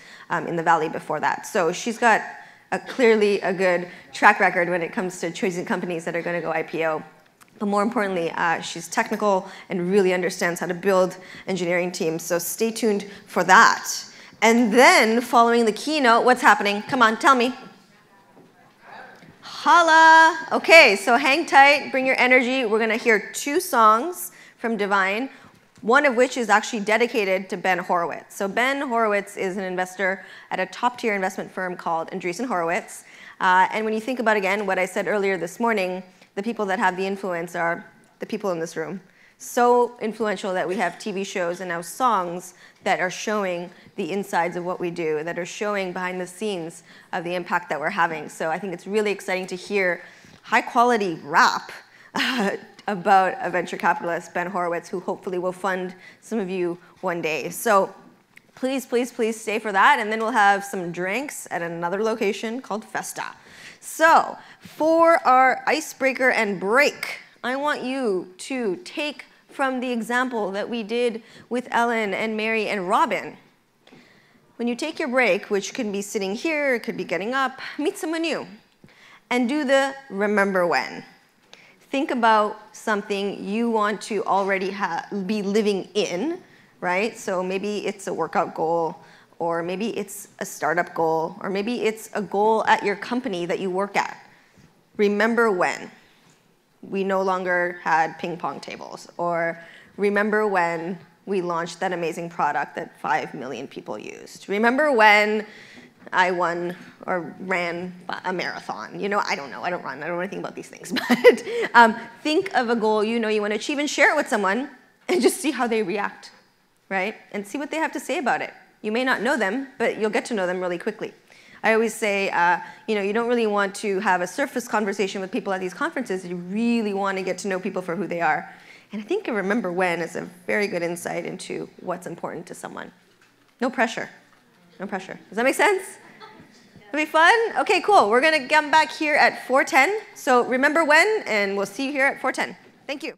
in the Valley before that. So she's got clearly a good track record when it comes to choosing companies that are going to go IPO. But more importantly, she's technical and really understands how to build engineering teams. So stay tuned for that. And then following the keynote, what's happening? Come on, tell me. Holla. Okay, so hang tight, bring your energy. We're going to hear 2 songs from Divine, one of which is actually dedicated to Ben Horowitz. So Ben Horowitz is an investor at a top-tier investment firm called Andreessen Horowitz. And when you think about, again, what I said earlier this morning, the people that have the influence are the people in this room. So influential that we have TV shows and now songs that are showing the insides of what we do, that are showing behind the scenes of the impact that we're having. So I think it's really exciting to hear high-quality rap about a venture capitalist, Ben Horowitz, who hopefully will fund some of you one day. So please, please, please stay for that. And then we'll have some drinks at another location called Festa. So for our icebreaker and break, I want you to take from the example that we did with Ellen and Mary and Robin. When you take your break, which can be sitting here, it could be getting up, meet someone new, and do the remember when. Think about something you want to already be living in, right? So maybe it's a workout goal, or maybe it's a startup goal, or maybe it's a goal at your company that you work at. Remember when we no longer had ping pong tables, or remember when we launched that amazing product that 5 million people used. Remember when I won or ran a marathon. I don't know, I don't run, I don't know anything about these things, but think of a goal you want to achieve and share it with someone and just see how they react, right? And see what they have to say about it. You may not know them, but you'll get to know them really quickly. I always say, you don't really want to have a surface conversation with people at these conferences. You really want to get to know people for who they are. And I think a remember when is a very good insight into what's important to someone. No pressure. No pressure. Does that make sense? It'll be fun? Okay, cool. We're going to come back here at 4:10. So remember when, and we'll see you here at 4:10. Thank you.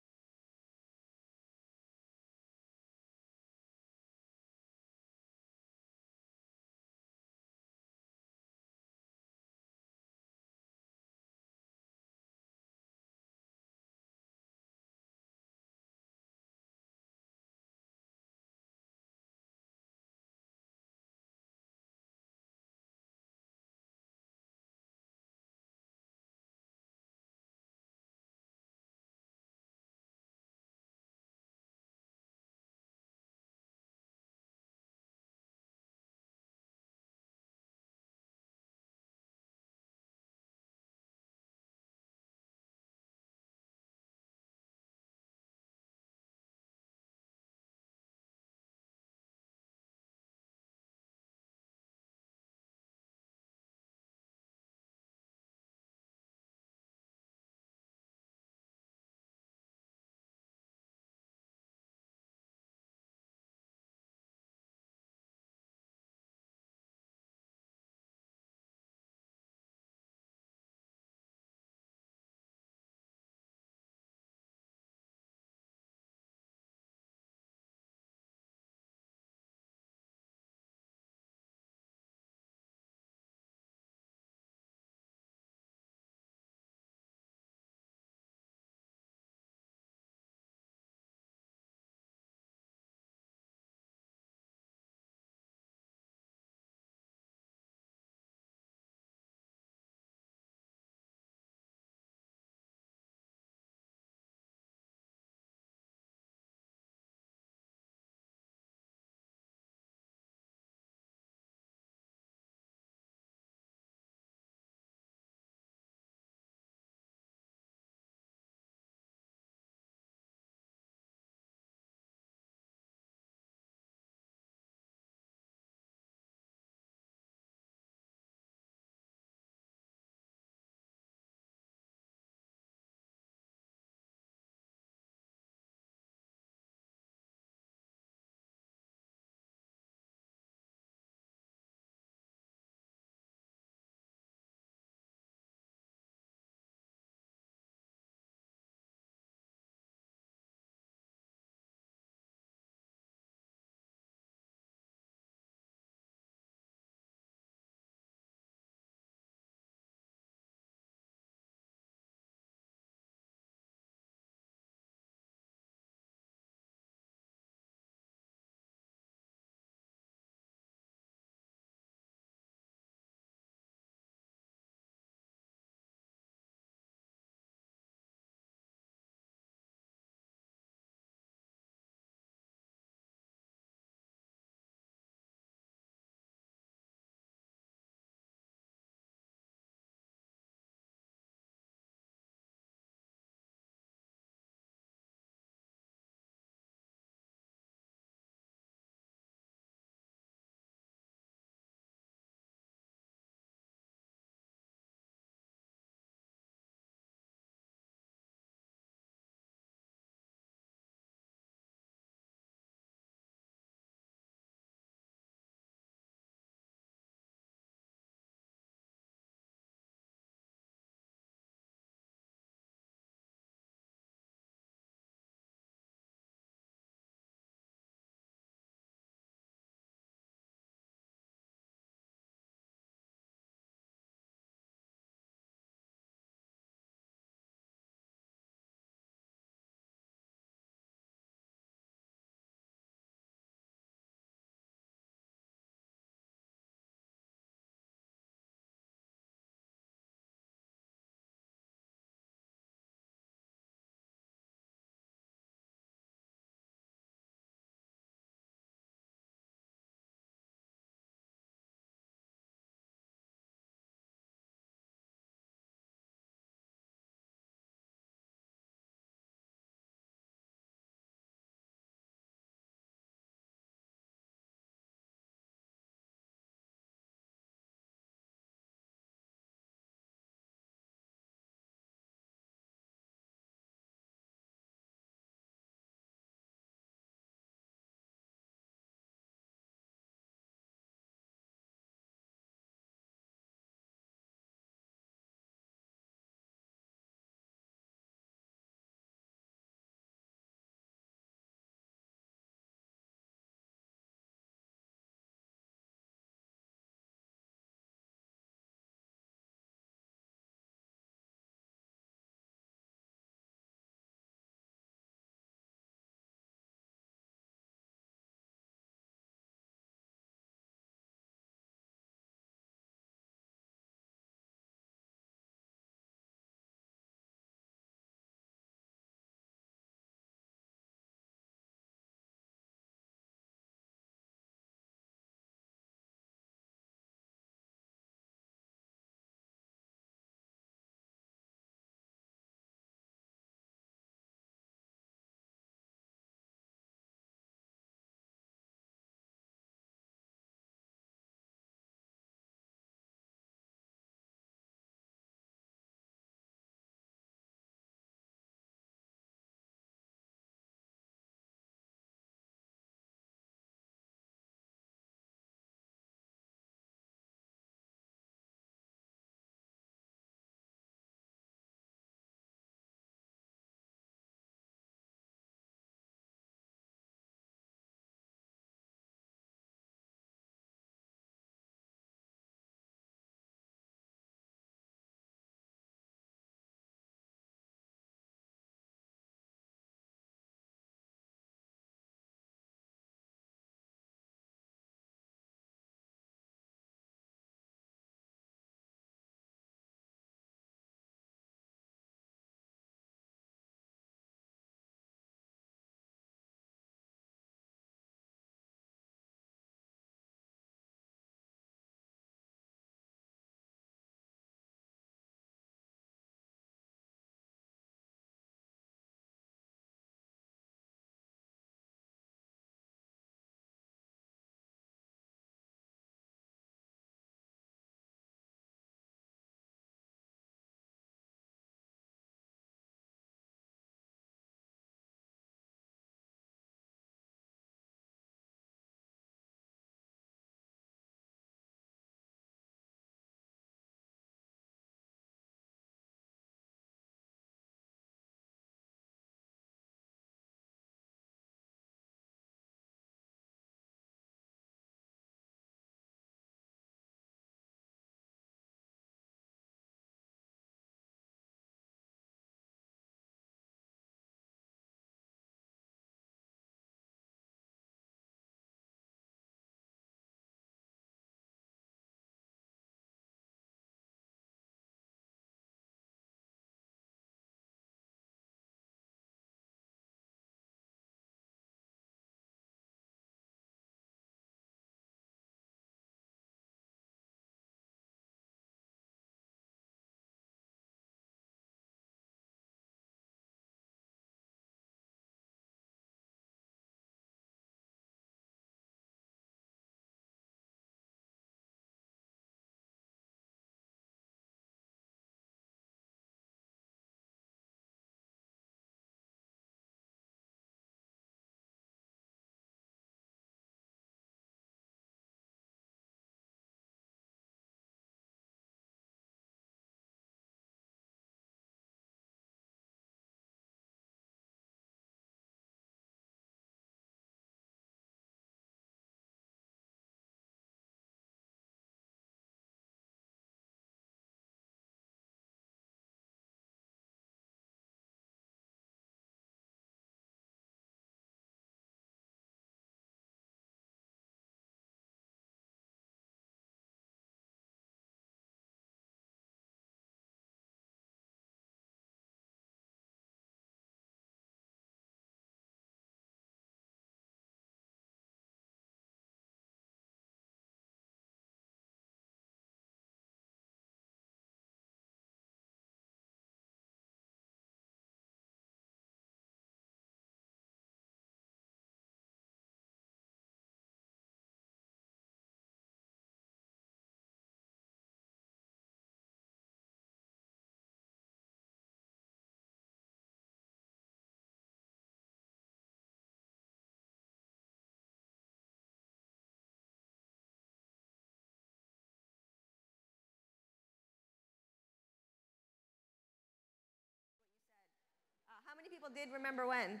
people did remember when?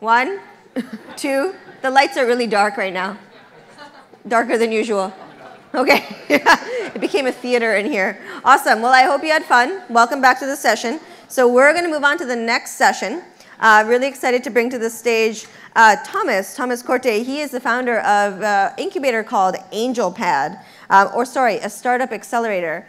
1, 2. The lights are really dark right now. Darker than usual. Okay. It became a theater in here. Awesome. Well, I hope you had fun. Welcome back to the session. So we're going to move on to the next session. Really excited to bring to the stage Thomas Corte. He is the founder of an incubator called AngelPad. A startup accelerator.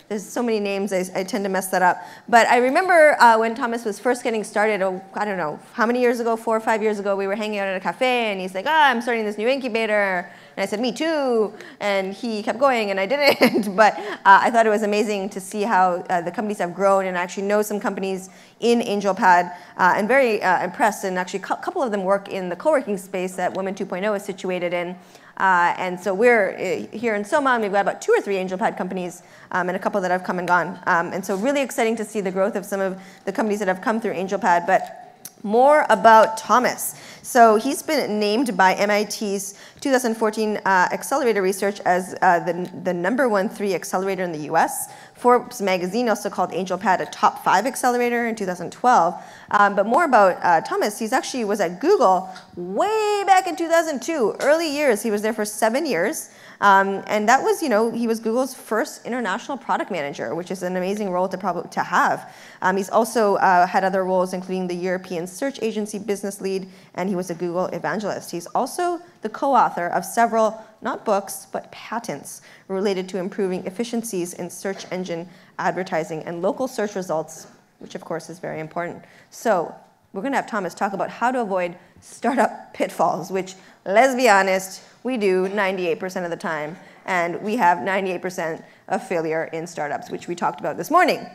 There's so many names, I tend to mess that up. But I remember when Thomas was first getting started, I don't know, how many years ago, 4 or 5 years ago, we were hanging out at a cafe, and he's like, I'm starting this new incubator. And I said, me too. And he kept going, and I didn't. But I thought it was amazing to see how the companies have grown, and I actually know some companies in AngelPad, and very impressed. And actually, a couple of them work in the co-working space that Women 2.0 is situated in. And so we're here in Soma, and we've got about 2 or 3 AngelPad companies and a couple that have come and gone. And so really exciting to see the growth of some of the companies that have come through AngelPad. But more about Thomas. So he's been named by MIT's 2014 Accelerator Research as the #1 3 accelerator in the US. Forbes magazine also called AngelPad a top 5 accelerator in 2012. But more about Thomas, he's actually was at Google way back in 2002, early years. He was there for 7 years. And that was, he was Google's first international product manager, which is an amazing role to have. He's also had other roles, including the European Search Agency business lead, and he was a Google evangelist. He's also the co-author of several, not books, but patents related to improving efficiencies in search engine advertising and local search results, which of course is very important. So we're going to have Thomas talk about how to avoid startup pitfalls, which, let's be honest, we do 98% of the time, and we have 98% of failure in startups, which we talked about this morning.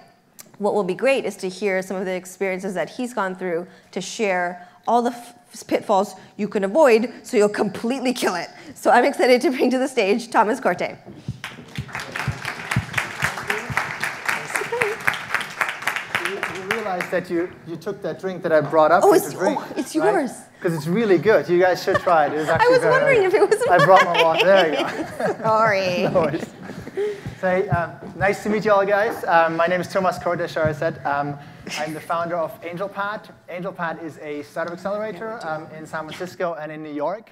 What will be great is to hear some of the experiences that he's gone through to share all the pitfalls you can avoid so you'll completely kill it. So I'm excited to bring to the stage Thomas Corte. That you took that drink that I brought up. Oh, it's yours. Because it's really good. You guys should try it. It was actually I was wondering if it was I brought my water. There you go. Sorry. No worries. So, nice to meet you all, guys. My name is Thomas Corte, as I said. I'm the founder of AngelPad. AngelPad is a startup accelerator in San Francisco and in New York.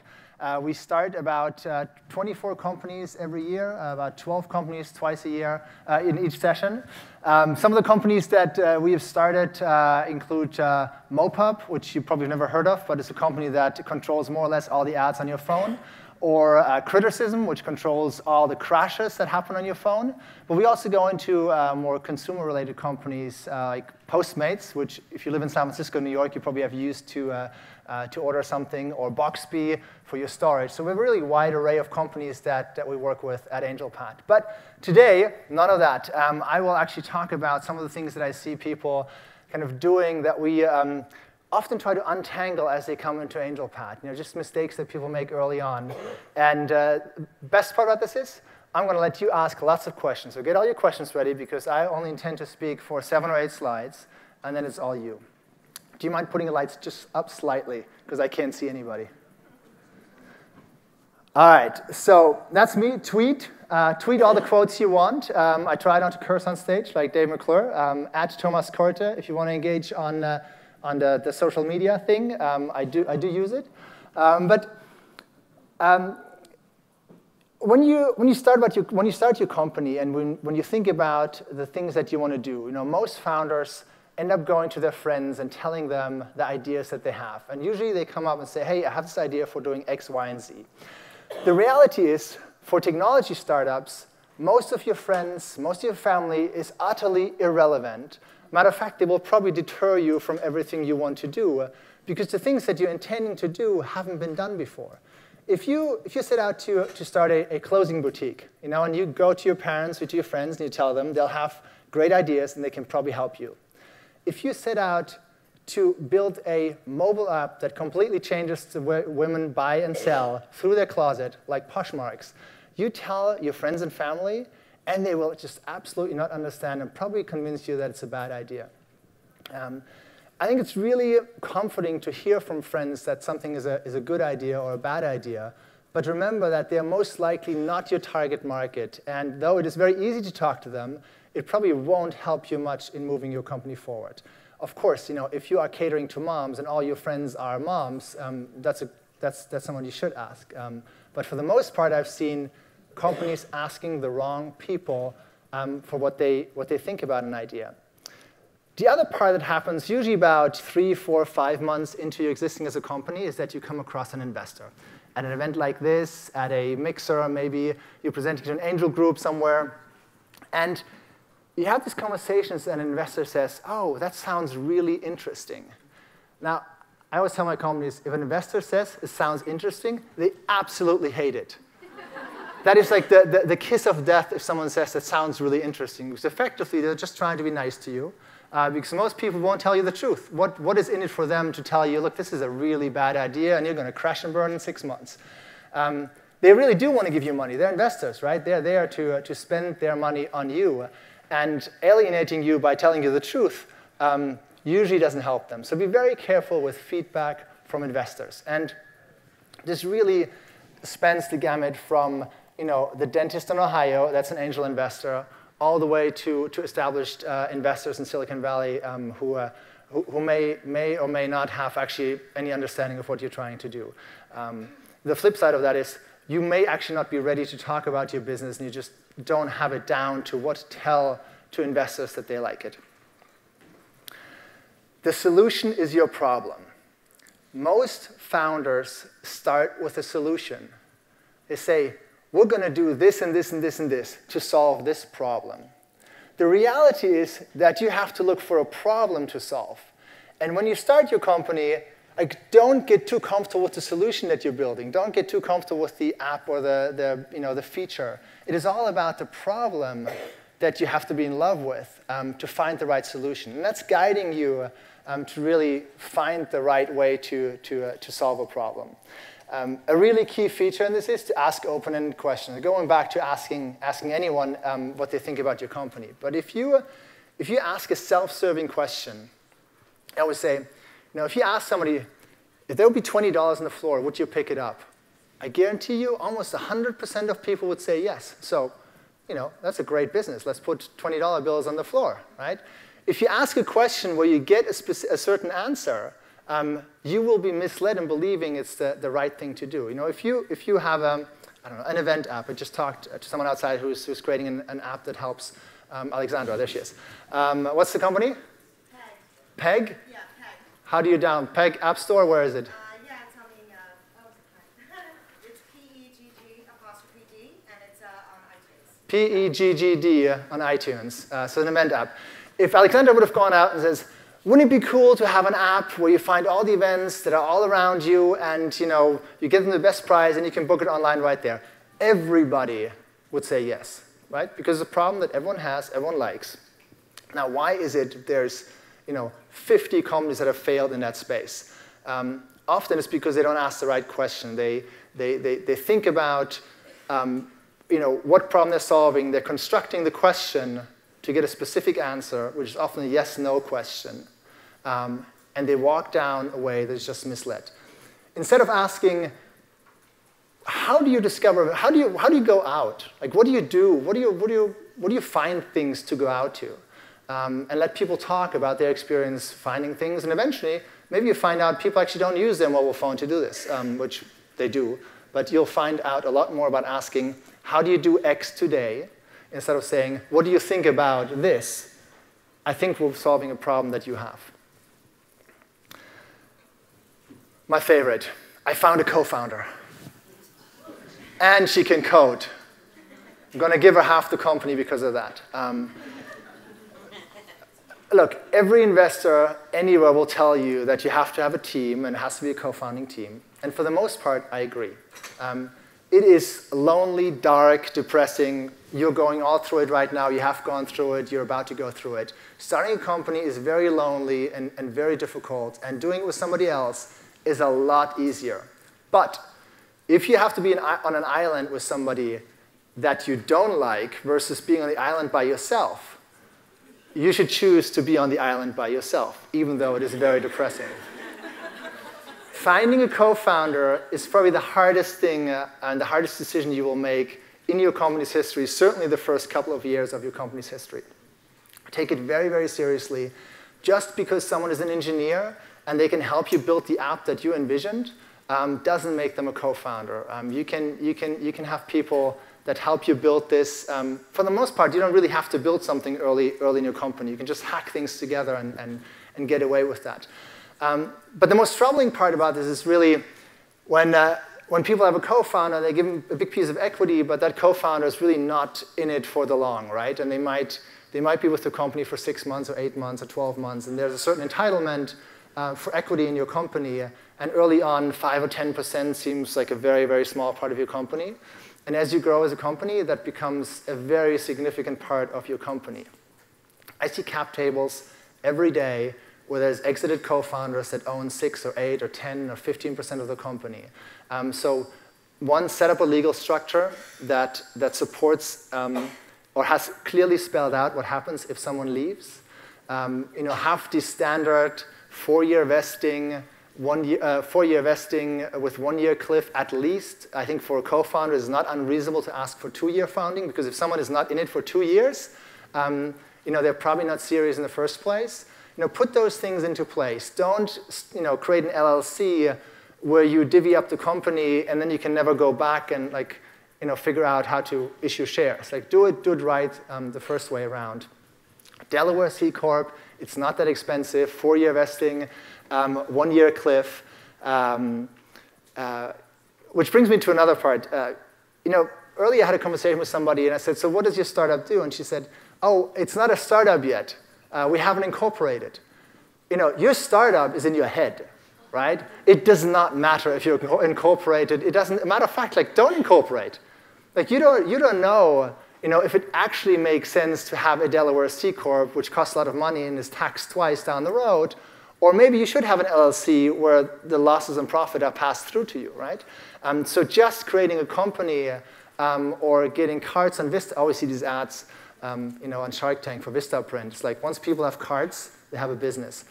We start about 24 companies every year, about 12 companies twice a year in each session. Some of the companies that we have started include Mopub, which you probably never heard of, but it's a company that controls more or less all the ads on your phone. Or Criticism, which controls all the crashes that happen on your phone. But we also go into more consumer-related companies like Postmates, which if you live in San Francisco, New York, you probably have used to order something, or Boxbee for your storage. So we have a really wide array of companies that we work with at AngelPad. But today, none of that. I will actually talk about some of the things that I see people kind of doing that we often try to untangle as they come into AngelPad. Just mistakes that people make early on. And best part about this is, I'm going to let you ask lots of questions. So get all your questions ready, because I only intend to speak for 7 or 8 slides, and then it's all you. Do you mind putting the lights just up slightly, because I can't see anybody? All right, so that's me. Tweet all the quotes you want. I try not to curse on stage like Dave McClure. At Thomas Corte if you want to engage on the social media thing. I do use it. When you start your company, and when you think about the things that you want to do, most founders end up going to their friends and telling them the ideas that they have. And usually they come up and say, hey, I have this idea for doing X, Y, and Z. The reality is, for technology startups, most of your friends, most of your family is utterly irrelevant. Matter of fact, they will probably deter you from everything you want to do, because the things that you're intending to do haven't been done before. If you set out to start a clothing boutique, and you go to your parents or to your friends and you tell them, they'll have great ideas and they can probably help you. If you set out to build a mobile app that completely changes the way women buy and sell through their closet, like Poshmarks, you tell your friends and family, and they will just absolutely not understand and probably convince you that it's a bad idea. I think it's really comforting to hear from friends that something is a good idea or a bad idea, but remember that they're most likely not your target market, and though it is very easy to talk to them, it probably won't help you much in moving your company forward. Of course, if you are catering to moms and all your friends are moms, that's someone you should ask. But for the most part, I've seen companies asking the wrong people for what they think about an idea. The other part that happens usually about 3, 4, 5 months into your existing as a company is that you come across an investor. At an event like this, at a mixer, maybe you're presenting to an angel group somewhere, and you have these conversations and an investor says, oh, that sounds really interesting. Now, I always tell my companies, if an investor says it sounds interesting, they absolutely hate it. That is like the kiss of death if someone says that sounds really interesting, because effectively they're just trying to be nice to you. Because most people won't tell you the truth. What is in it for them to tell you, look, this is a really bad idea, and you're going to crash and burn in 6 months? They really do want to give you money. They're investors, right? They're there to spend their money on you. And alienating you by telling you the truth usually doesn't help them. So be very careful with feedback from investors. And this really spans the gamut from the dentist in Ohio, that's an angel investor, all the way to established investors in Silicon Valley who may or may not have actually any understanding of what you're trying to do. The flip side of that is you may actually not be ready to talk about your business and you just don't have it down to what to tell to investors that they like it. The solution is your problem. Most founders start with a solution. They say, we're going to do this and this and this and this to solve this problem. The reality is that you have to look for a problem to solve. And when you start your company, don't get too comfortable with the solution that you're building. Don't get too comfortable with the app or the feature. It is all about the problem that you have to be in love with to find the right solution. And that's guiding you to really find the right way to solve a problem. A really key feature in this is to ask open-ended questions, going back to asking anyone what they think about your company. But if you ask a self-serving question, I would say, if you ask somebody, if there would be $20 on the floor, would you pick it up? I guarantee you almost 100% of people would say yes. So, that's a great business. Let's put $20 bills on the floor, right? If you ask a question where you get a certain answer, you will be misled in believing it's the right thing to do. If you have an event app, I just talked to someone outside who's creating an app that helps Alexandra. There she is. What's the company? Peg. Peg? Yeah, Peg. How do you down? Peg App Store, where is it? Yeah, it's on the, it's P-E-G-G'-D, and it's on iTunes. P-E-G-G-D on iTunes, so an event app. If Alexandra would have gone out and says, wouldn't it be cool to have an app where you find all the events that are all around you and you give them the best price and you can book it online right there? Everybody would say yes, right? Because it's a problem that everyone has, everyone likes. Now, why is it there's 50 companies that have failed in that space? Often it's because they don't ask the right question. They think about what problem they're solving. They're constructing the question to get a specific answer, which is often a yes/no question. And they walk down a way that's just misled. Instead of asking, how do you discover, how do you go out? Like, what do you do? What do you find things to go out to? And let people talk about their experience finding things. And eventually, maybe you find out people actually don't use their mobile phone to do this, which they do. But you'll find out a lot more about asking, how do you do X today? Instead of saying, what do you think about this? I think we're solving a problem that you have. My favorite, I found a co-founder. And she can code. I'm going to give her half the company because of that. Look, every investor anywhere will tell you that you have to have a team and it has to be a co-founding team. And for the most part, I agree. It is lonely, dark, depressing. You're going all through it right now. You have gone through it. You're about to go through it. Starting a company is very lonely and very difficult. And doing it with somebody else is a lot easier. But if you have to be on an island with somebody that you don't like versus being on the island by yourself, you should choose to be on the island by yourself, even though it is very depressing. Finding a co-founder is probably the hardest thing and the hardest decision you will make in your company's history, certainly the first couple of years of your company's history. Take it very, very seriously. just because someone is an engineer and they can help you build the app that you envisioned doesn't make them a co-founder. You can have people that help you build this. For the most part, you don't really have to build something early in your company. You can just hack things together and get away with that. But the most troubling part about this is really when people have a co-founder, they give them a big piece of equity, but that co-founder is really not in it for the long, right? And they might be with the company for 6 months or 8 months or 12 months, and there's a certain entitlement for equity in your company. And early on, 5 or 10% seems like a very, very small part of your company. And as you grow as a company, that becomes a very significant part of your company. I see cap tables every day where there's exited co-founders that own 6 or 8 or 10 or 15% of the company. So one, set up a legal structure that supports or has clearly spelled out what happens if someone leaves. Have the standard 4-year vesting, 4-year vesting with 1-year cliff at least. I think for a co-founder, it's not unreasonable to ask for 2-year founding, because if someone is not in it for 2 years, they're probably not serious in the first place. Put those things into place. Don't create an LLC where you divvy up the company and then you can never go back and figure out how to issue shares. Do it right the first way around. Delaware C Corp, it's not that expensive. 4-year vesting, 1-year cliff. Which brings me to another part. Earlier I had a conversation with somebody and I said, so what does your startup do? And she said, oh, it's not a startup yet. We haven't incorporated. Your startup is in your head, right? It does not matter if you're incorporated. It doesn't. Matter of fact, don't incorporate. You don't know, if it actually makes sense to have a Delaware C Corp, which costs a lot of money and is taxed twice down the road, or maybe you should have an LLC where the losses and profit are passed through to you, right? So just creating a company or getting cards on Vista. I always see these ads. On Shark Tank for Vistaprint. It's like once people have cards, they have a business.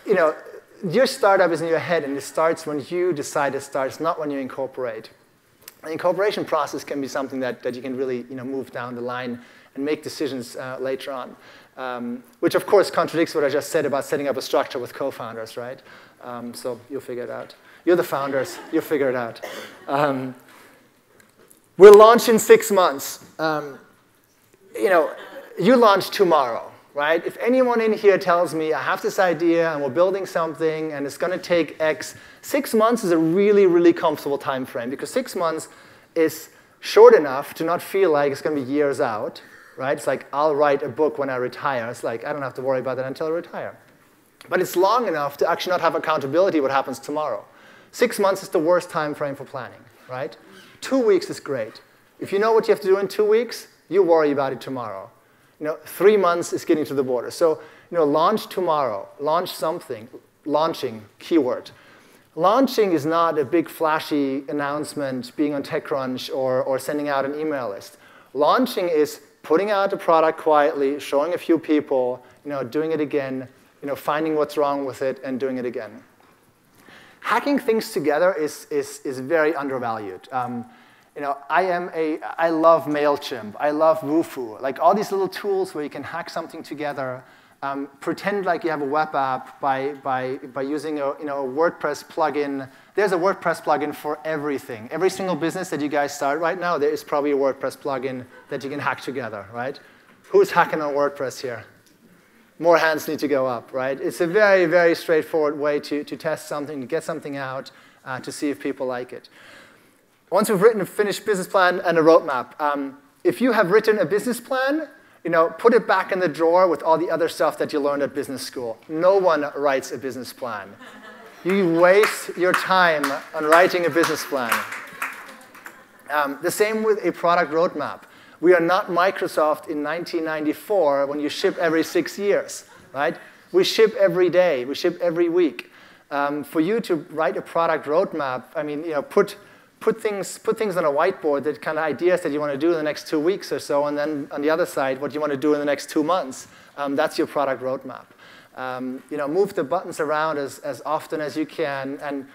Your startup is in your head, and it starts when you decide it starts, not when you incorporate. The incorporation process can be something that you can really move down the line and make decisions later on, which of course contradicts what I just said about setting up a structure with co-founders, right? So you'll figure it out. You're the founders. You'll figure it out. We'll launch in 6 months. You launch tomorrow, right? If anyone in here tells me I have this idea and we're building something and it's going to take X, 6 months is a really, really comfortable time frame, because 6 months is short enough to not feel like it's going to be years out, right? It's like I'll write a book when I retire. It's like I don't have to worry about that until I retire. But it's long enough to actually not have accountability what happens tomorrow. 6 months is the worst time frame for planning, right? 2 weeks is great. If you know what you have to do in 2 weeks, you worry about it tomorrow. 3 months is getting to the border. So, launch tomorrow. Launch something. Launching, keyword. Launching is not a big flashy announcement, being on TechCrunch or sending out an email list. Launching is putting out a product quietly, showing a few people, doing it again, finding what's wrong with it and doing it again. Hacking things together is very undervalued. I love MailChimp. I love Wufoo. All these little tools where you can hack something together. Pretend like you have a web app by using a WordPress plugin. There's a WordPress plugin for everything. Every single business that you guys start right now, there is probably a WordPress plugin that you can hack together, right? Who's hacking on WordPress here? More hands need to go up, right? It's a very, very straightforward way to test something, to get something out, to see if people like it. Once we've written a finished business plan and a roadmap, if you have written a business plan, put it back in the drawer with all the other stuff that you learned at business school. No one writes a business plan. You waste your time on writing a business plan. The same with a product roadmap. We are not Microsoft in 1994 when you ship every 6 years, right? We ship every day. We ship every week. For you to write a product roadmap, put things on a whiteboard, that kind of ideas that you want to do in the next 2 weeks or so, and then on the other side, what you want to do in the next 2 months. That's your product roadmap. Move the buttons around as often as you can, and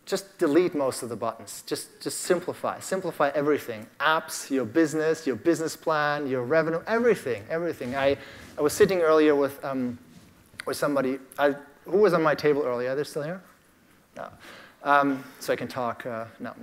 just delete most of the buttons. Just simplify. Simplify everything. Apps, your business plan, your revenue, everything. I was sitting earlier with somebody. Who was on my table earlier? Are they still here? No. So I can talk. No.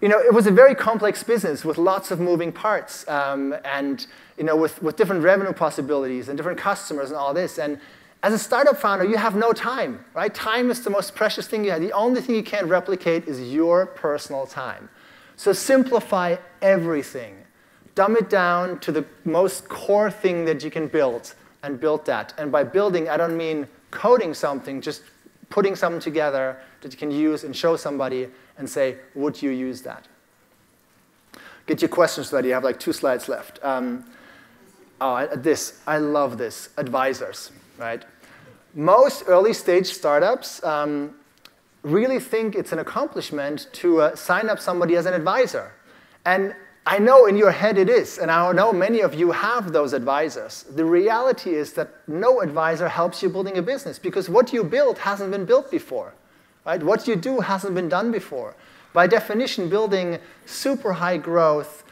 It was a very complex business with lots of moving parts, and with different revenue possibilities and different customers and all this. And as a startup founder, you have no time, right? Time is the most precious thing you have. The only thing you can't replicate is your personal time. So simplify everything. Dumb it down to the most core thing that you can build, and build that. And by building, I don't mean coding something, just putting something together that you can use and show somebody and say, would you use that? Get your questions ready. I have like 2 slides left. I love this, advisors. Right? Most early stage startups really think it's an accomplishment to sign up somebody as an advisor. And I know in your head it is, and I know many of you have those advisors. The reality is that no advisor helps you building a business because what you build hasn't been built before. Right? What you do hasn't been done before. By definition, building super high growth,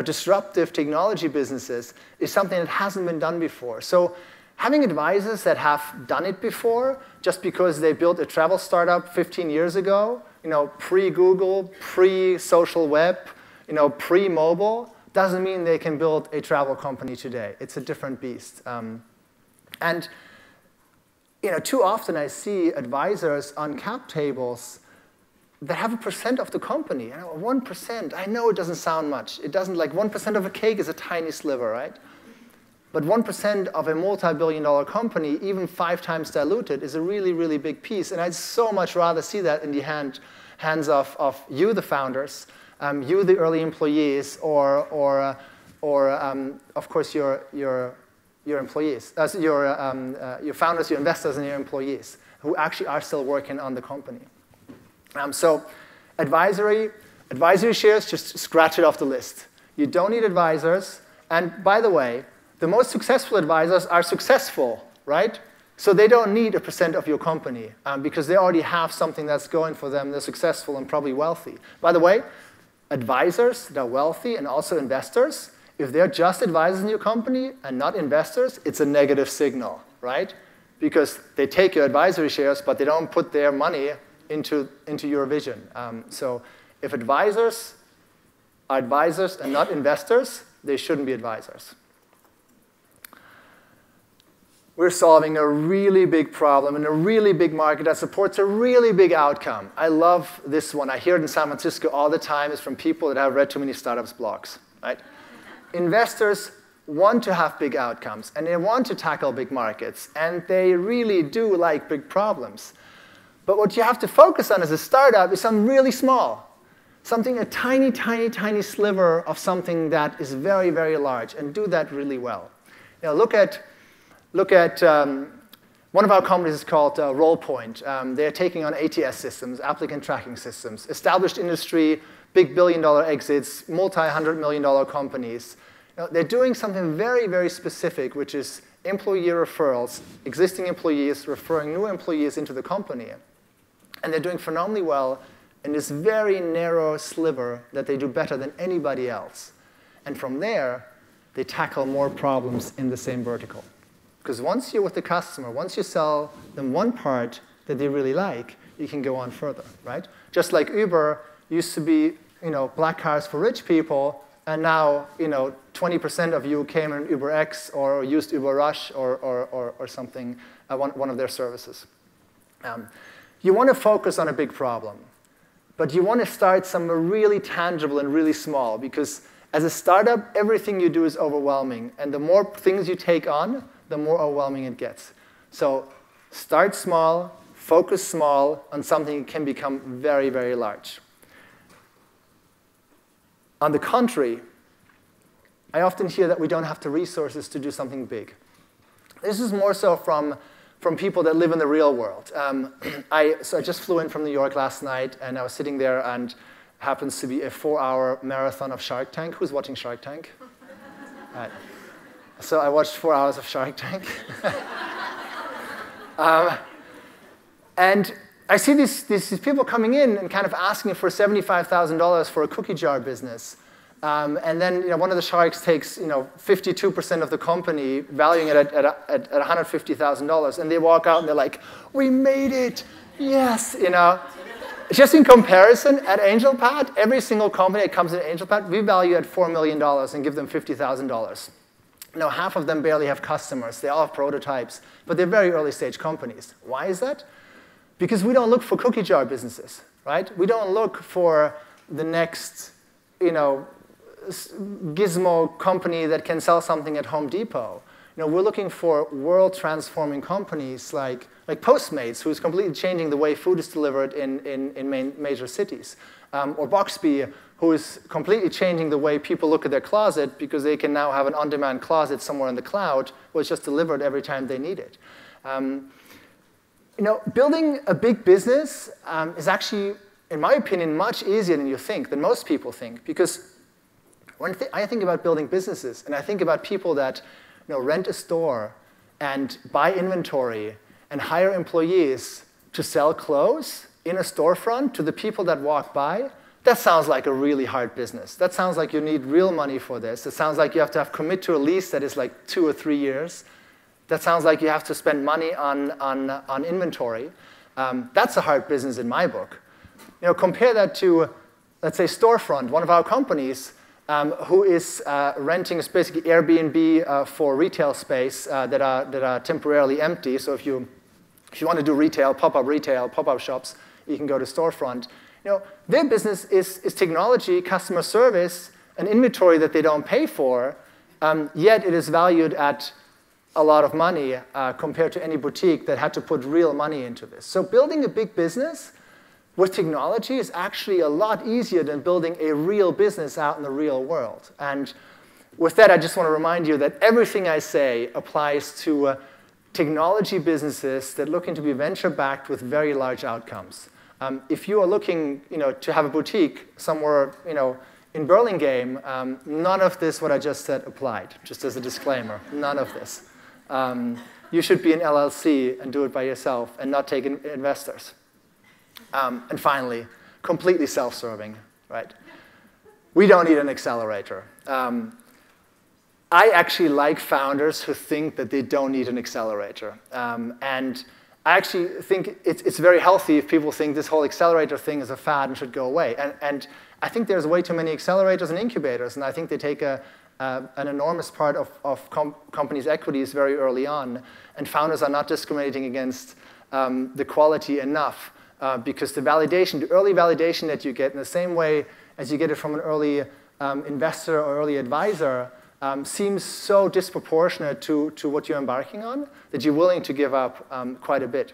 disruptive technology businesses is something that hasn't been done before. So having advisors that have done it before, just because they built a travel startup 15 years ago, pre-Google, pre-social web, pre-mobile, doesn't mean they can build a travel company today. It's a different beast. Too often I see advisors on cap tables that have 1% of the company. 1%, I know it doesn't sound much. It doesn't, like 1% of a cake is a tiny sliver, right? But 1% of a multi-billion-dollar company, even 5 times diluted, is a really, really big piece. And I'd so much rather see that in the hands of you, the founders, you, the early employees, or of course, your employees, your founders, your investors, and your employees, who actually are still working on the company. So advisory shares, just scratch it off the list. You don't need advisors. And by the way, the most successful advisors are successful, right? So they don't need 1% of your company because they already have something that's going for them. They're successful and probably wealthy. By the way, advisors that are wealthy and also investors, if they're just advisors in your company and not investors, it's a negative signal, right? Because they take your advisory shares, but they don't put their money into your vision. So if advisors are advisors and not investors, they shouldn't be advisors. We're solving a really big problem in a really big market that supports a really big outcome. I love this one. I hear it in San Francisco all the time. It's from people that have read too many startups blogs, right? Investors want to have big outcomes, and they want to tackle big markets, and they really do like big problems. But what you have to focus on as a startup is something really small, a tiny, tiny, tiny sliver of something that is very, very large, and do that really well. Look at one of our companies is called RollPoint. They're taking on ATS systems, applicant tracking systems, established industry, big billion-dollar exits, multi-hundred-million-dollar companies. They're doing something very, very specific, which is employee referrals, existing employees referring new employees into the company. And they're doing phenomenally well in this very narrow sliver that they do better than anybody else. And from there, they tackle more problems in the same vertical. Because once you're with the customer, once you sell them one part that they really like, you can go on further, right? Just like Uber used to be, black cars for rich people, and now, 20% of you came in Uber X or used Uber Rush or something, one of their services. You want to focus on a big problem, but you want to start somewhere really tangible and really small, because as a startup, everything you do is overwhelming, and the more things you take on, the more overwhelming it gets. So start small, focus small on something that can become very, very large. On the contrary, I often hear that we don't have the resources to do something big. This is more so from people that live in the real world. So I just flew in from New York last night, and I was sitting there, and happens to be a 4-hour marathon of Shark Tank. Who's watching Shark Tank? Right. So I watched 4 hours of Shark Tank. And I see these people coming in and kind of asking for $75,000 for a cookie jar business. And then one of the sharks takes 52% of the company, valuing it at $150,000, and they walk out and they're like, "We made it, yes!" Just in comparison, at AngelPad, every single company that comes in AngelPad, we value at $4 million and give them $50,000. Now, half of them barely have customers. They all have prototypes, but they're very early stage companies. Why is that? Because we don't look for cookie jar businesses, right? We don't look for the next, gizmo company that can sell something at Home Depot. We're looking for world-transforming companies like Postmates, who's completely changing the way food is delivered in major cities, or Boxby, who is completely changing the way people look at their closet because they can now have an on-demand closet somewhere in the cloud where it's just delivered every time they need it. Building a big business is actually, in my opinion, much easier than you think, than most people think, because when I think about building businesses, and I think about people that rent a store and buy inventory and hire employees to sell clothes in a storefront to the people that walk by, that sounds like a really hard business. That sounds like you need real money for this. It sounds like you have to commit to a lease that is like 2 or 3 years. That sounds like you have to spend money on inventory. That's a hard business in my book. Compare that to, let's say, Storefront, one of our companies, who is renting basically Airbnb for retail space that are temporarily empty. So if you want to do retail, pop-up shops, you can go to Storefront. Their business is technology, customer service, an inventory that they don't pay for, yet it is valued at a lot of money compared to any boutique that had to put real money into this. So building a big business with technology is actually a lot easier than building a real business out in the real world. And with that, I just want to remind you that everything I say applies to technology businesses that look to be venture-backed with very large outcomes. If you are looking to have a boutique somewhere in Burlingame, none of this, what I just said, applied, just as a disclaimer, none of this. You should be an LLC and do it by yourself and not take investors. And finally, completely self-serving, right? We don't need an accelerator. I actually like founders who think that they don't need an accelerator. And I actually think it's very healthy if people think this whole accelerator thing is a fad and should go away. And I think there's way too many accelerators and incubators, and I think they take an enormous part of companies' equities very early on. And founders are not discriminating against the quality enough because the early validation that you get in the same way as you get it from an early investor or early advisor seems so disproportionate to what you're embarking on that you're willing to give up quite a bit.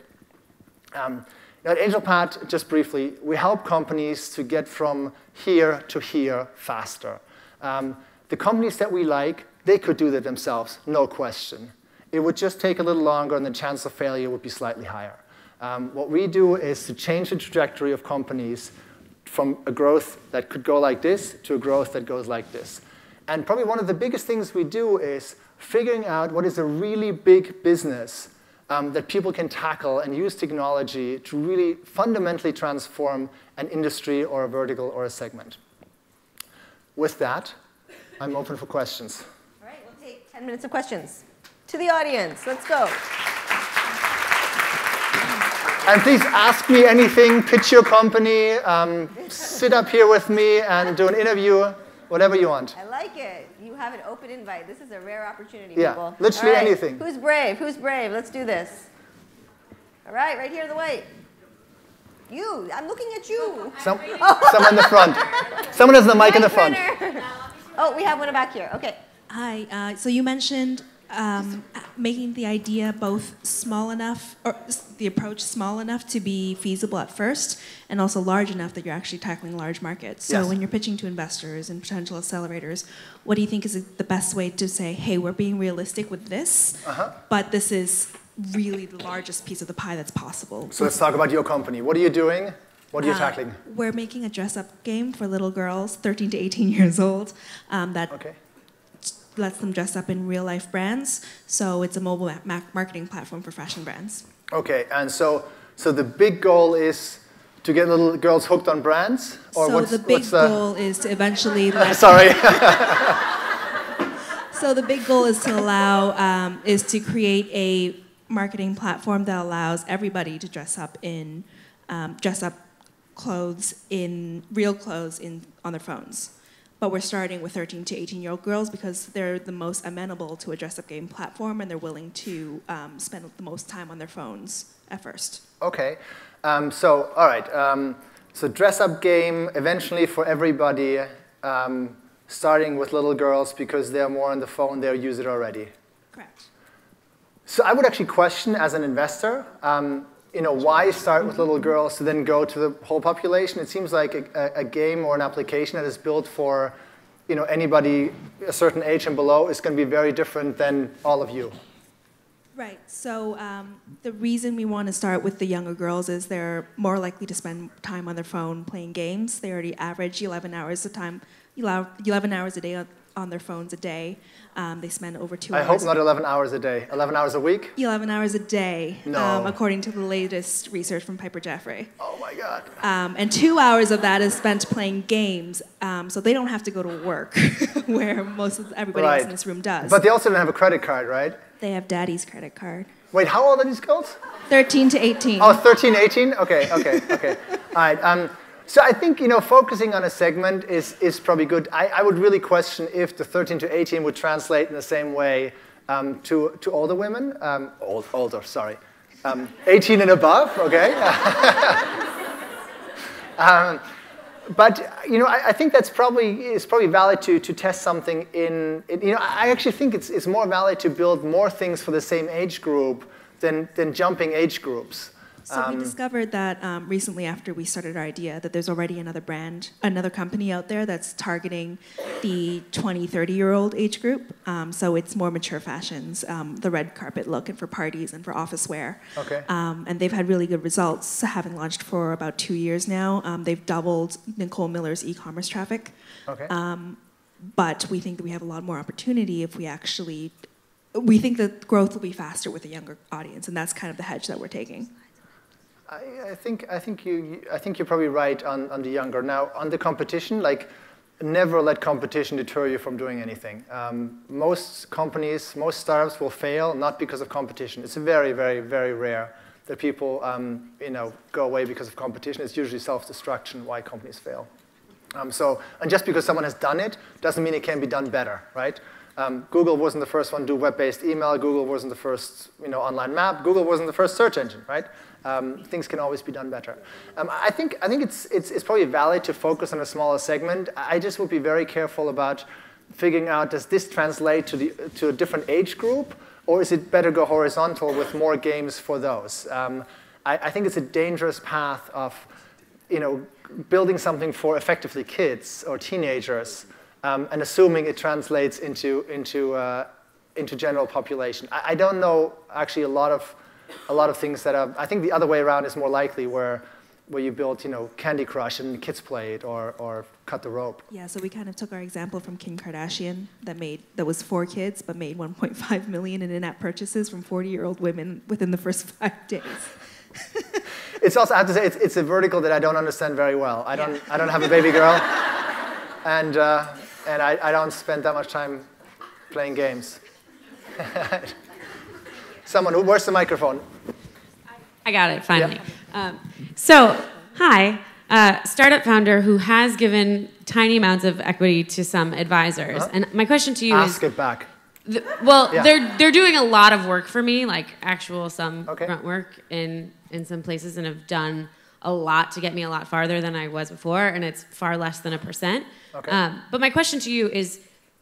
At AngelPad, just briefly, we help companies to get from here to here faster. The companies that we like, they could do that themselves, no question. It would just take a little longer and the chance of failure would be slightly higher. What we do is to change the trajectory of companies from a growth that could go like this to a growth that goes like this. And probably one of the biggest things we do is figuring out what is a really big business that people can tackle and use technology to really fundamentally transform an industry or a vertical or a segment. With that, I'm open for questions. All right, we'll take 10 minutes of questions. To the audience, let's go. And please ask me anything, pitch your company, sit up here with me and do an interview, whatever you want. I like it. You have an open invite. This is a rare opportunity, yeah, people. Literally anything. Who's brave? Who's brave? Let's do this. All right here to the white. You. I'm looking at you. Someone in the front. Someone has the mic in the front. Oh, we have one back here. OK. Hi. So you mentioned making the idea both small enough, or the approach small enough to be feasible at first, and also large enough that you're actually tackling large markets. So when you're pitching to investors and potential accelerators, what do you think is the best way to say, hey, we're being realistic with this, but this is really the largest piece of the pie that's possible? So let's talk about your company. What are you doing? What are you tackling? We're making a dress-up game for little girls, 13 to 18 years old, that lets them dress up in real-life brands. So it's a mobile marketing platform for fashion brands. OK, and so So the big goal is to get little girls hooked on brands? Or So the big goal is to eventually let Sorry. So the big goal is to allow, is to create a marketing platform that allows everybody to dress up in, dress up clothes in, real clothes on their phones. But we're starting with 13 to 18-year-old girls because they're the most amenable to a dress-up game platform and they're willing to spend the most time on their phones at first. Okay. So, all right. So dress-up game eventually for everybody, starting with little girls because they're more on the phone, they'll use it already. Correct. So I would actually question as an investor, why start with little girls to then go to the whole population? It seems like a game or an application that is built for anybody a certain age and below is going to be very different than all of you. Right. So the reason we want to start with the younger girls is they're more likely to spend time on their phone playing games. They already average 11 hours a day on their phones a day. They spend over 2 hours. I hope not 11 hours a day. 11 hours a week? 11 hours a day, No. according to the latest research from Piper Jaffray. Oh my God. And 2 hours of that is spent playing games, so they don't have to go to work, where everybody else in this room does. But they also don't have a credit card, right? They have daddy's credit card. Wait, how old are these girls? 13 to 18. Oh, 13, 18? Okay. All right. So I think, focusing on a segment is probably good. I would really question if the 13 to 18 would translate in the same way to older women. Older, sorry. 18 and above, okay? But I think that's probably valid to test something in. I actually think it's more valid to build more things for the same age group than jumping age groups. So we discovered that recently after we started our idea that there's already another company out there that's targeting the 20, 30-year-old age group. So it's more mature fashions, the red carpet look and for parties and for office wear. Okay. And they've had really good results, having launched for about 2 years now. They've doubled Nicole Miller's e-commerce traffic. Okay. But we think that we have a lot more opportunity if we think that growth will be faster with a younger audience, and that's kind of the hedge that we're taking. I think you're probably right on the younger. Now, on the competition, never let competition deter you from doing anything. Most companies, most startups will fail not because of competition. It's very, very, very rare that people go away because of competition. It's usually self-destruction why companies fail. And just because someone has done it doesn't mean it can be done better, right? Google wasn't the first one to do web-based email. Google wasn't the first online map. Google wasn't the first search engine, right? Things can always be done better. I think it's probably valid to focus on a smaller segment. I just would be very careful about figuring out, does this translate to a different age group, or is it better go horizontal with more games for those? I think it's a dangerous path of building something for effectively kids or teenagers and assuming it translates into general population. I don't know actually a lot of things that are. I think the other way around is more likely, where you build Candy Crush and kids play it or cut the rope. Yeah, so we kind of took our example from Kim Kardashian that was 4 kids but made 1.5 million in in-app purchases from 40-year-old women within the first 5 days. It's also, I have to say, it's a vertical that I don't understand very well. I don't have a baby girl, and I don't spend that much time playing games. Where's the microphone? I got it, finally. Yeah. Hi, startup founder who has given tiny amounts of equity to some advisors. And my question to you is... Ask it back. They're doing a lot of work for me, like grunt work in some places, and have done a lot to get me a lot farther than I was before, and it's far less than 1%. Okay. But my question to you is,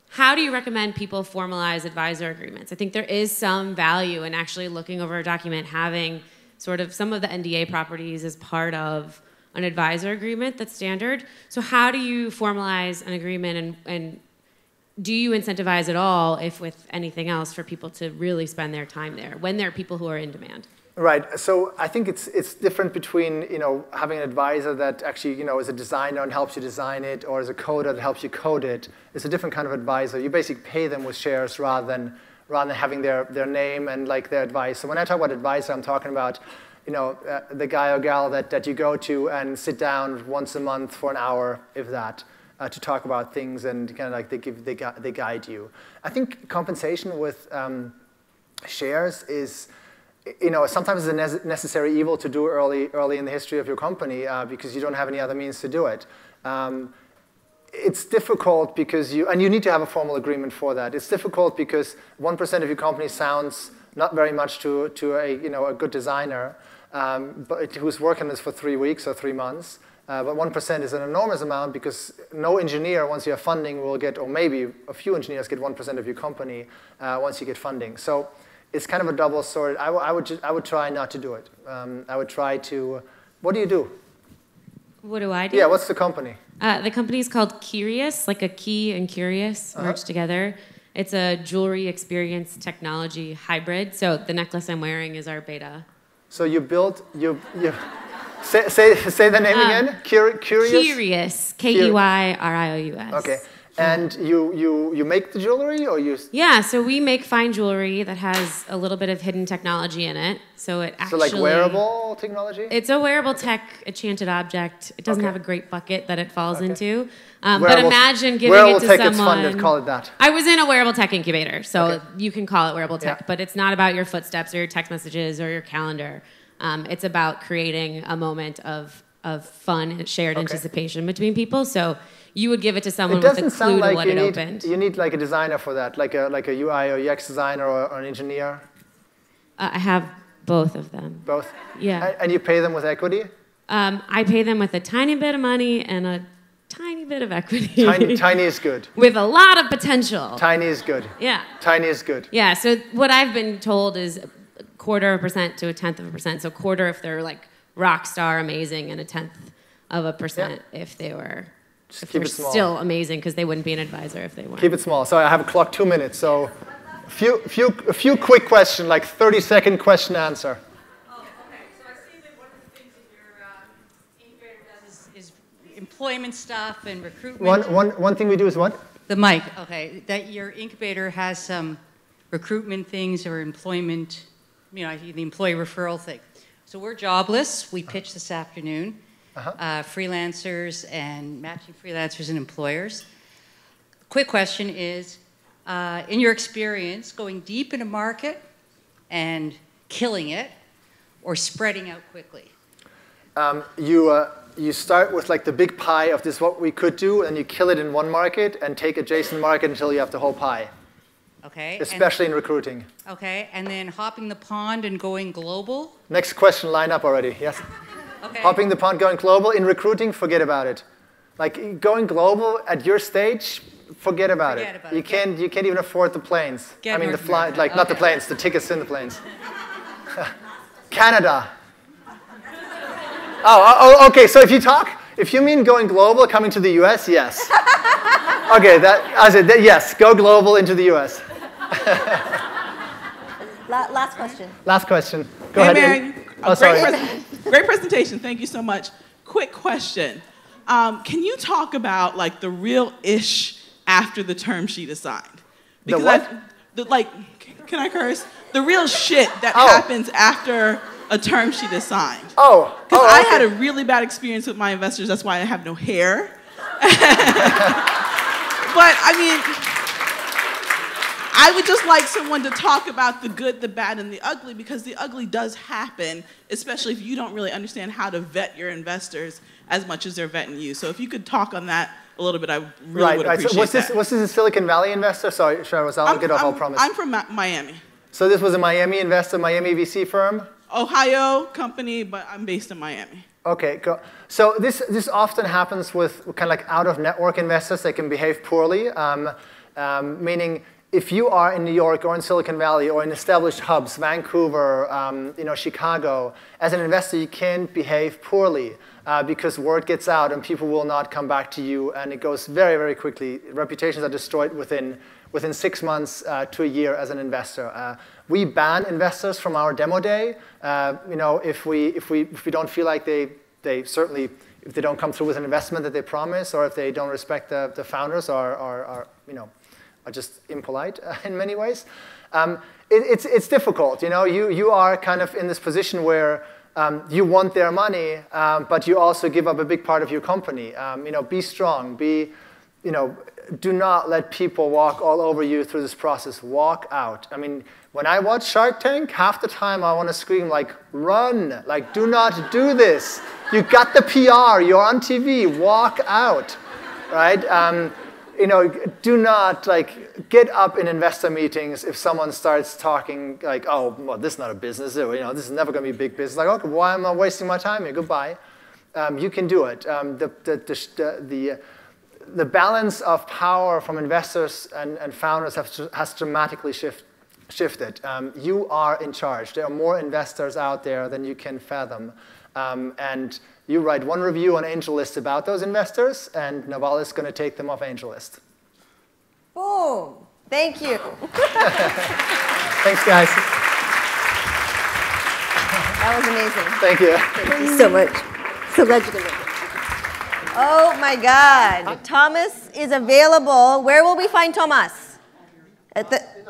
how do you recommend people formalize advisor agreements? I think there is some value in actually looking over a document, having sort of some of the NDA properties as part of an advisor agreement that's standard. So how do you formalize an agreement, and do you incentivize at all, if with anything else, for people to really spend their time there when there are people who are in demand? Right. So I think it's different between having an advisor that actually is a designer and helps you design it, or is a coder that helps you code it. It's a different kind of advisor. You basically pay them with shares rather than having their name and their advice. So when I talk about advisor, I'm talking about the guy or gal that you go to and sit down once a month for an hour, if that, to talk about things, and kind of like they guide you. I think compensation with shares is, sometimes it's a necessary evil to do early in the history of your company because you don't have any other means to do it. It's difficult because you need to have a formal agreement for that. It's difficult because 1% of your company sounds not very much to a good designer, but who's working this for 3 weeks or 3 months. But 1% is an enormous amount because no engineer, once you have funding, will get, or maybe a few engineers get 1% of your company once you get funding. So it's kind of a double sword. I would try not to do it. I would try to. What do you do? What do I do? Yeah. What's the company? The company is called Curious, like a key and curious merged together. It's a jewelry experience technology hybrid. So the necklace I'm wearing is our beta. So you built say the name again. Curious. Curious. Keyrrious. Okay. And you make the jewelry, or you? Yeah, so we make fine jewelry that has a little bit of hidden technology in it. So it actually. So like wearable technology? It's a wearable tech enchanted object. It doesn't have a great bucket that it falls into. But imagine giving it to someone. Wearable tech, it's funded. Call it that. I was in a wearable tech incubator, so you can call it wearable tech. But it's not about your footsteps or your text messages or your calendar. It's about creating a moment of fun and shared anticipation between people. So you would give it to someone with a clue to what it opened. You need like a designer for that, like a UI or UX designer or an engineer? I have both of them. Both? Yeah. And you pay them with equity? I pay them with a tiny bit of money and a tiny bit of equity. Tiny is good. With a lot of potential. Tiny is good. Yeah. Tiny is good. Yeah, so what I've been told is 0.25% to 0.1%. So quarter if they're like rock star amazing, and 0.1% if they were they're still amazing, because they wouldn't be an advisor if they weren't. Keep it small. So I have a clock 2 minutes. So a few quick questions, like 30-second question answer. Oh, okay. So I see that one of the things that your incubator does is employment stuff and recruitment. One thing we do is what? The mic. Okay. That your incubator has some recruitment things or employment, the employee referral thing. So we're jobless. We pitched this afternoon. Freelancers and matching freelancers and employers. Quick question is, in your experience, going deep in a market and killing it, or spreading out quickly? You start with like the big pie of this, what we could do, and you kill it in one market and take adjacent market until you have the whole pie. Okay. Especially in recruiting. Okay, and then hopping the pond and going global? Next question, line up already, yes? Okay. Hopping the pond, going global. In recruiting, forget about it. Like going global at your stage, forget about it. You can't even afford the planes. The flight, like not the planes, the tickets in the planes. Canada. Oh, okay. So if you mean going global, coming to the US, yes. Okay, yes, go global into the US. Last question. Last question. Go ahead. Mary. Oh, sorry. Great presentation. Thank you so much. Quick question. Can you talk about like the real ish after the term sheet is signed? Because the what? Can I curse? The real shit that happens after a term sheet is signed. Because I had a really bad experience with my investors. That's why I have no hair. But I would just like someone to talk about the good, the bad, and the ugly, because the ugly does happen, especially if you don't really understand how to vet your investors as much as they're vetting you. So if you could talk on that a little bit, I really would appreciate that. So was this a Silicon Valley investor? Sorry, I'll get off, I'll promise. I'm from Miami. So this was a Miami investor, Miami VC firm? Ohio company, but I'm based in Miami. Okay, cool. So this often happens with kind of like out-of-network investors. They can behave poorly, meaning if you are in New York or in Silicon Valley or in established hubs, Vancouver, Chicago, as an investor, you can't behave poorly because word gets out and people will not come back to you, and it goes very, very quickly. Reputations are destroyed within 6 months to a year as an investor. We ban investors from our demo day. If we don't feel like they certainly, if they don't come through with an investment that they promise, or if they don't respect the founders or are just impolite in many ways. It's difficult. You are kind of in this position where You want their money, but you also give up a big part of your company. Be strong. Do not let people walk all over you through this process. Walk out. I mean, when I watch Shark Tank, half the time I want to scream, like, run. Like, do not do this. You got the PR. You're on TV. Walk out, right? Do not, get up in investor meetings if someone starts talking like, oh, well, this is not a business. This is never going to be a big business. Like, okay, why am I wasting my time here? Goodbye. You can do it. The balance of power from investors and founders has dramatically shifted. You are in charge. There are more investors out there than you can fathom. And you write one review on AngelList about those investors, and Naval is going to take them off AngelList. Boom. Thank you. Thanks, guys. That was amazing. Thank you. Thank you so much. So glad you did it. Oh, my God. Thomas is available. Where will we find Thomas?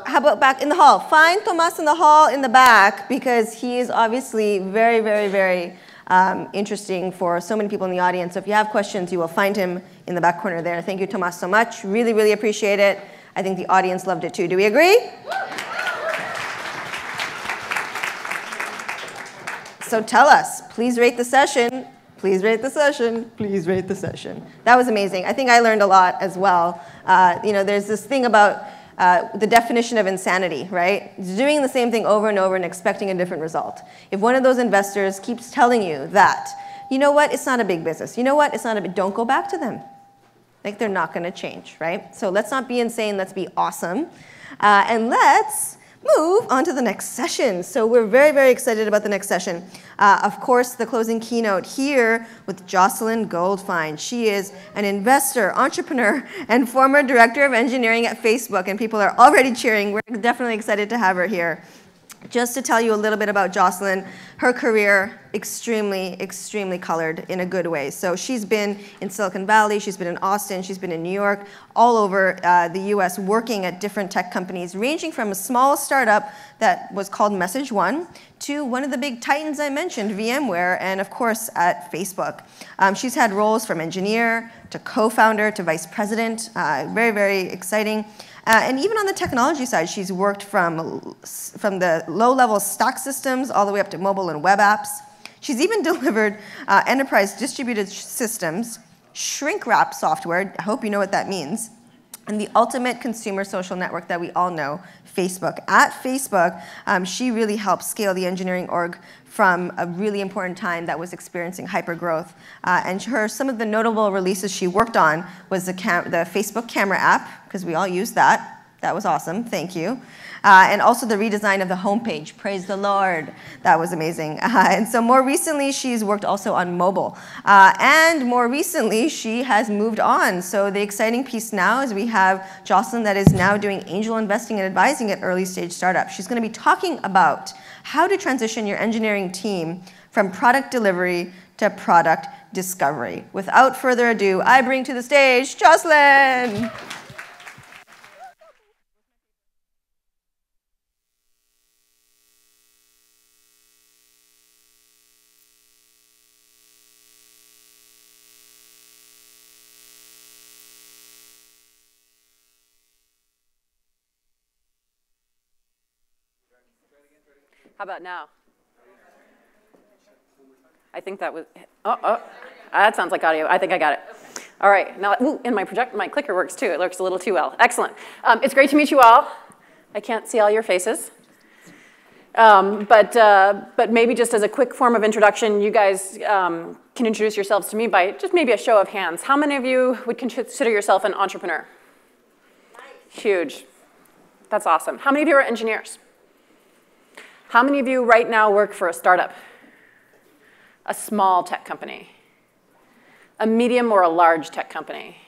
How about back in the hall? Find Thomas in the hall in the back, because he is obviously very, very, very interesting for so many people in the audience. So if you have questions, you will find him in the back corner there. Thank you, Thomas, so much. Really, really appreciate it. I think the audience loved it too. Do we agree? So tell us. Please rate the session. Please rate the session. Please rate the session. That was amazing. I think I learned a lot as well. There's this thing about the definition of insanity, right? It's doing the same thing over and over and expecting a different result. If one of those investors keeps telling you that, you know what, it's not a big business. You know what, it's not a big, don't go back to them. Like, they're not going to change, right? So let's not be insane. Let's be awesome. And let's move on to the next session. So we're very, very excited about the next session. Of course, the closing keynote here with Jocelyn Goldfein. She is an investor, entrepreneur, and former director of engineering at Facebook, and people are already cheering. We're definitely excited to have her here. Just to tell you a little bit about Jocelyn, her career extremely, extremely colored in a good way. So she's been in Silicon Valley, she's been in Austin, she's been in New York, all over the US working at different tech companies, ranging from a small startup that was called Message One to one of the big titans I mentioned, VMware, and of course at Facebook. She's had roles from engineer to co-founder to vice president, very, very exciting. And even on the technology side, she's worked from the low-level stock systems all the way up to mobile and web apps. She's even delivered enterprise distributed systems, shrink-wrap software, I hope you know what that means, and the ultimate consumer social network that we all know, Facebook. At Facebook, she really helped scale the engineering org from a really important time that was experiencing hypergrowth. And some of the notable releases she worked on was the Facebook camera app, because we all use that. That was awesome, thank you. And also the redesign of the homepage, praise the Lord. That was amazing. And so more recently, she's worked also on mobile. And more recently, she has moved on. So the exciting piece now is we have Jocelyn that is now doing angel investing and advising at early stage startups. She's gonna be talking about how to transition your engineering team from product delivery to product discovery. Without further ado, I bring to the stage Jocelyn. How about now? I think that was, that sounds like audio. I think I got it. All right, now, and my clicker works too. It works a little too well. Excellent. It's great to meet you all. I can't see all your faces. But maybe just as a quick form of introduction, you guys can introduce yourselves to me by just maybe a show of hands. How many of you would consider yourself an entrepreneur? Huge. That's awesome. How many of you are engineers? How many of you right now work for a startup? A small tech company? A medium or a large tech company?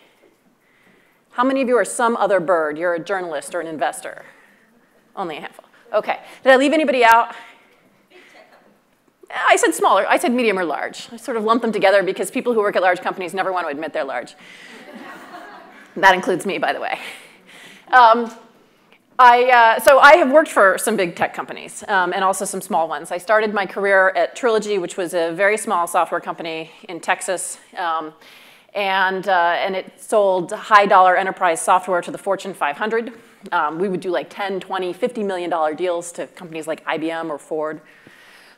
How many of you are some other bird? You're a journalist or an investor? Only a handful. Okay. Did I leave anybody out? I said smaller. I said medium or large. I sort of lump them together because people who work at large companies never want to admit they're large. That includes me, by the way. So I have worked for some big tech companies and also some small ones. I started my career at Trilogy, which was a very small software company in Texas. And it sold high-dollar enterprise software to the Fortune 500. We would do like 10, 20, $50 million deals to companies like IBM or Ford.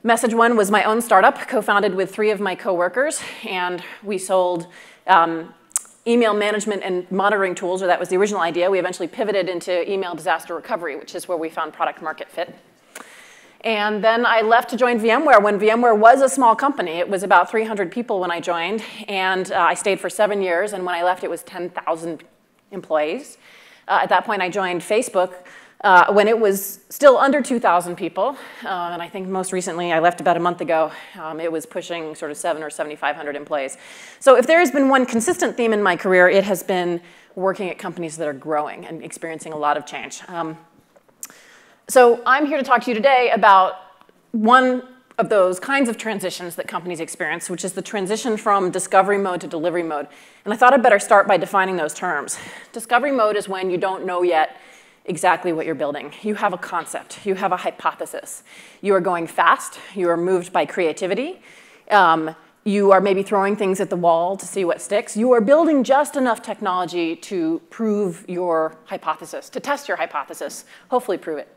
Message One was my own startup, co-founded with 3 of my coworkers, and we sold email management and monitoring tools, or that was the original idea. We eventually pivoted into email disaster recovery, which is where we found product market fit. And then I left to join VMware when VMware was a small company. It was about 300 people when I joined, and I stayed for 7 years, and when I left, it was 10,000 employees. At that point, I joined Facebook when it was still under 2,000 people, and I think most recently, I left about a month ago, it was pushing sort of 700 or 7,500 employees. So if there has been one consistent theme in my career, it has been working at companies that are growing and experiencing a lot of change. So I'm here to talk to you today about one of those kinds of transitions that companies experience, which is the transition from discovery mode to delivery mode. And I thought I'd better start by defining those terms. Discovery mode is when you don't know yet exactly what you're building. You have a concept. You have a hypothesis. You are going fast. You are moved by creativity. You are maybe throwing things at the wall to see what sticks. You are building just enough technology to prove your hypothesis, to test your hypothesis, hopefully prove it.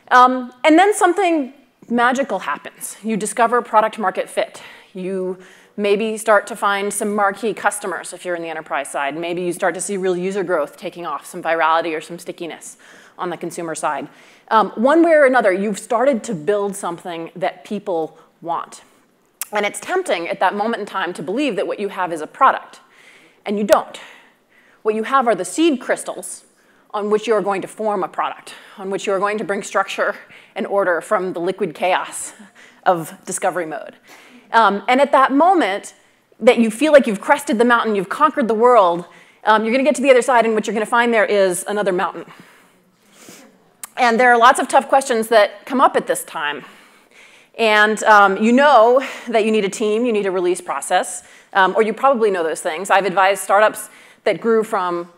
And then something magical happens. You discover product market fit. You maybe start to find some marquee customers if you're in the enterprise side. Maybe you start to see real user growth taking off, some virality or some stickiness on the consumer side. One way or another, you've started to build something that people want. And it's tempting at that moment in time to believe that what you have is a product. And you don't. What you have are the seed crystals on which you are going to form a product, on which you are going to bring structure and order from the liquid chaos of discovery mode. And at that moment that you feel like you've crested the mountain, you've conquered the world, you're going to get to the other side, and what you're going to find there is another mountain. And there are lots of tough questions that come up at this time. And you know that you need a team, you need a release process, or you probably know those things. I've advised startups that grew from,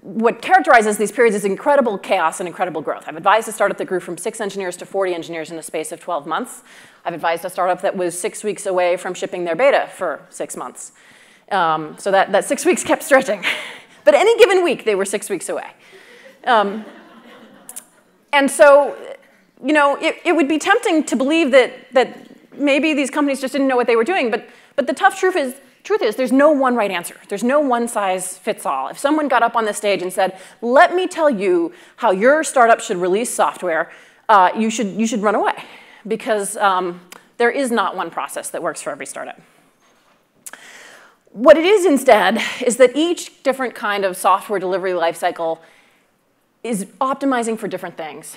what characterizes these periods is incredible chaos and incredible growth. I've advised a startup that grew from 6 engineers to 40 engineers in the space of 12 months. I've advised a startup that was 6 weeks away from shipping their beta for 6 months. So that 6 weeks kept stretching. But any given week, they were 6 weeks away. And so, it would be tempting to believe that maybe these companies just didn't know what they were doing. But the tough truth is there's no one right answer. There's no one size fits all. If someone got up on the stage and said, let me tell you how your startup should release software, you should run away. Because there is not one process that works for every startup. What it is instead is that each different kind of software delivery lifecycle is optimizing for different things.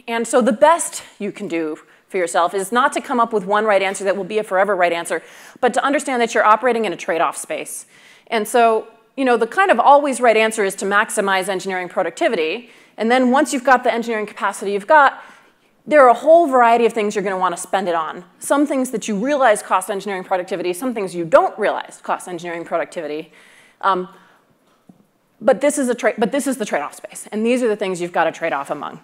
And so the best you can do for yourself is not to come up with one right answer that will be a forever right answer, but to understand that you're operating in a trade-off space. And so, the kind of always right answer is to maximize engineering productivity. And then once you've got the engineering capacity you've got, there are a whole variety of things you're going to want to spend it on. Some things that you realize cost engineering productivity, some things you don't realize cost engineering productivity. But this is the trade-off space. And these are the things you've got to trade off among.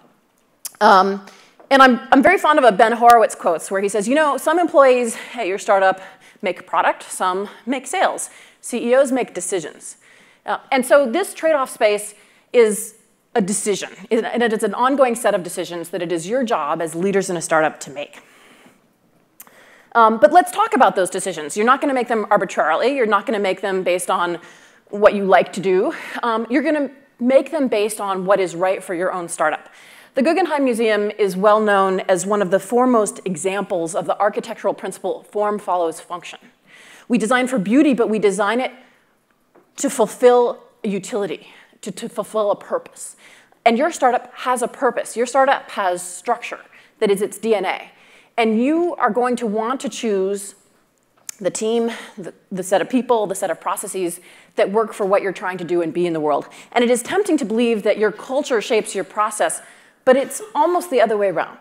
And I'm very fond of a Ben Horowitz quotes where he says, some employees at your startup make a product, some make sales. CEOs make decisions. And so this trade-off space is a decision. And it is an ongoing set of decisions that it is your job as leaders in a startup to make. But let's talk about those decisions. You're not going to make them arbitrarily. You're not going to make them based on what you like to do. You're going to make them based on what is right for your own startup. The Guggenheim Museum is well known as one of the foremost examples of the architectural principle form follows function. We design for beauty, but we design it to fulfill a utility, to fulfill a purpose. And your startup has a purpose. Your startup has structure that is its DNA. And you are going to want to choose the team, the set of people, the set of processes that work for what you're trying to do and be in the world. And it is tempting to believe that your culture shapes your process, but it's almost the other way around.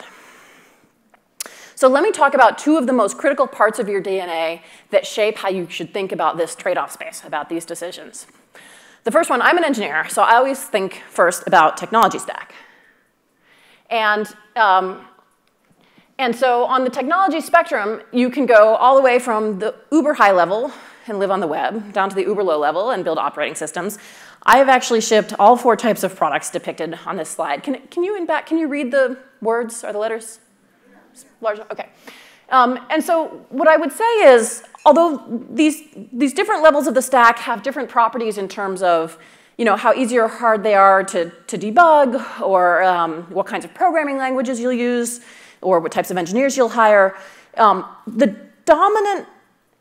So let me talk about 2 of the most critical parts of your DNA that shape how you should think about this trade-off space, about these decisions. The first one, I'm an engineer, so I always think first about technology stack. And so on the technology spectrum, you can go all the way from the uber high level and live on the web, down to the uber low level and build operating systems. I have actually shipped all 4 types of products depicted on this slide. Can you read the words or the letters? Large, okay. And so what I would say is, although these different levels of the stack have different properties in terms of how easy or hard they are to debug, or what kinds of programming languages you'll use, or what types of engineers you'll hire, the dominant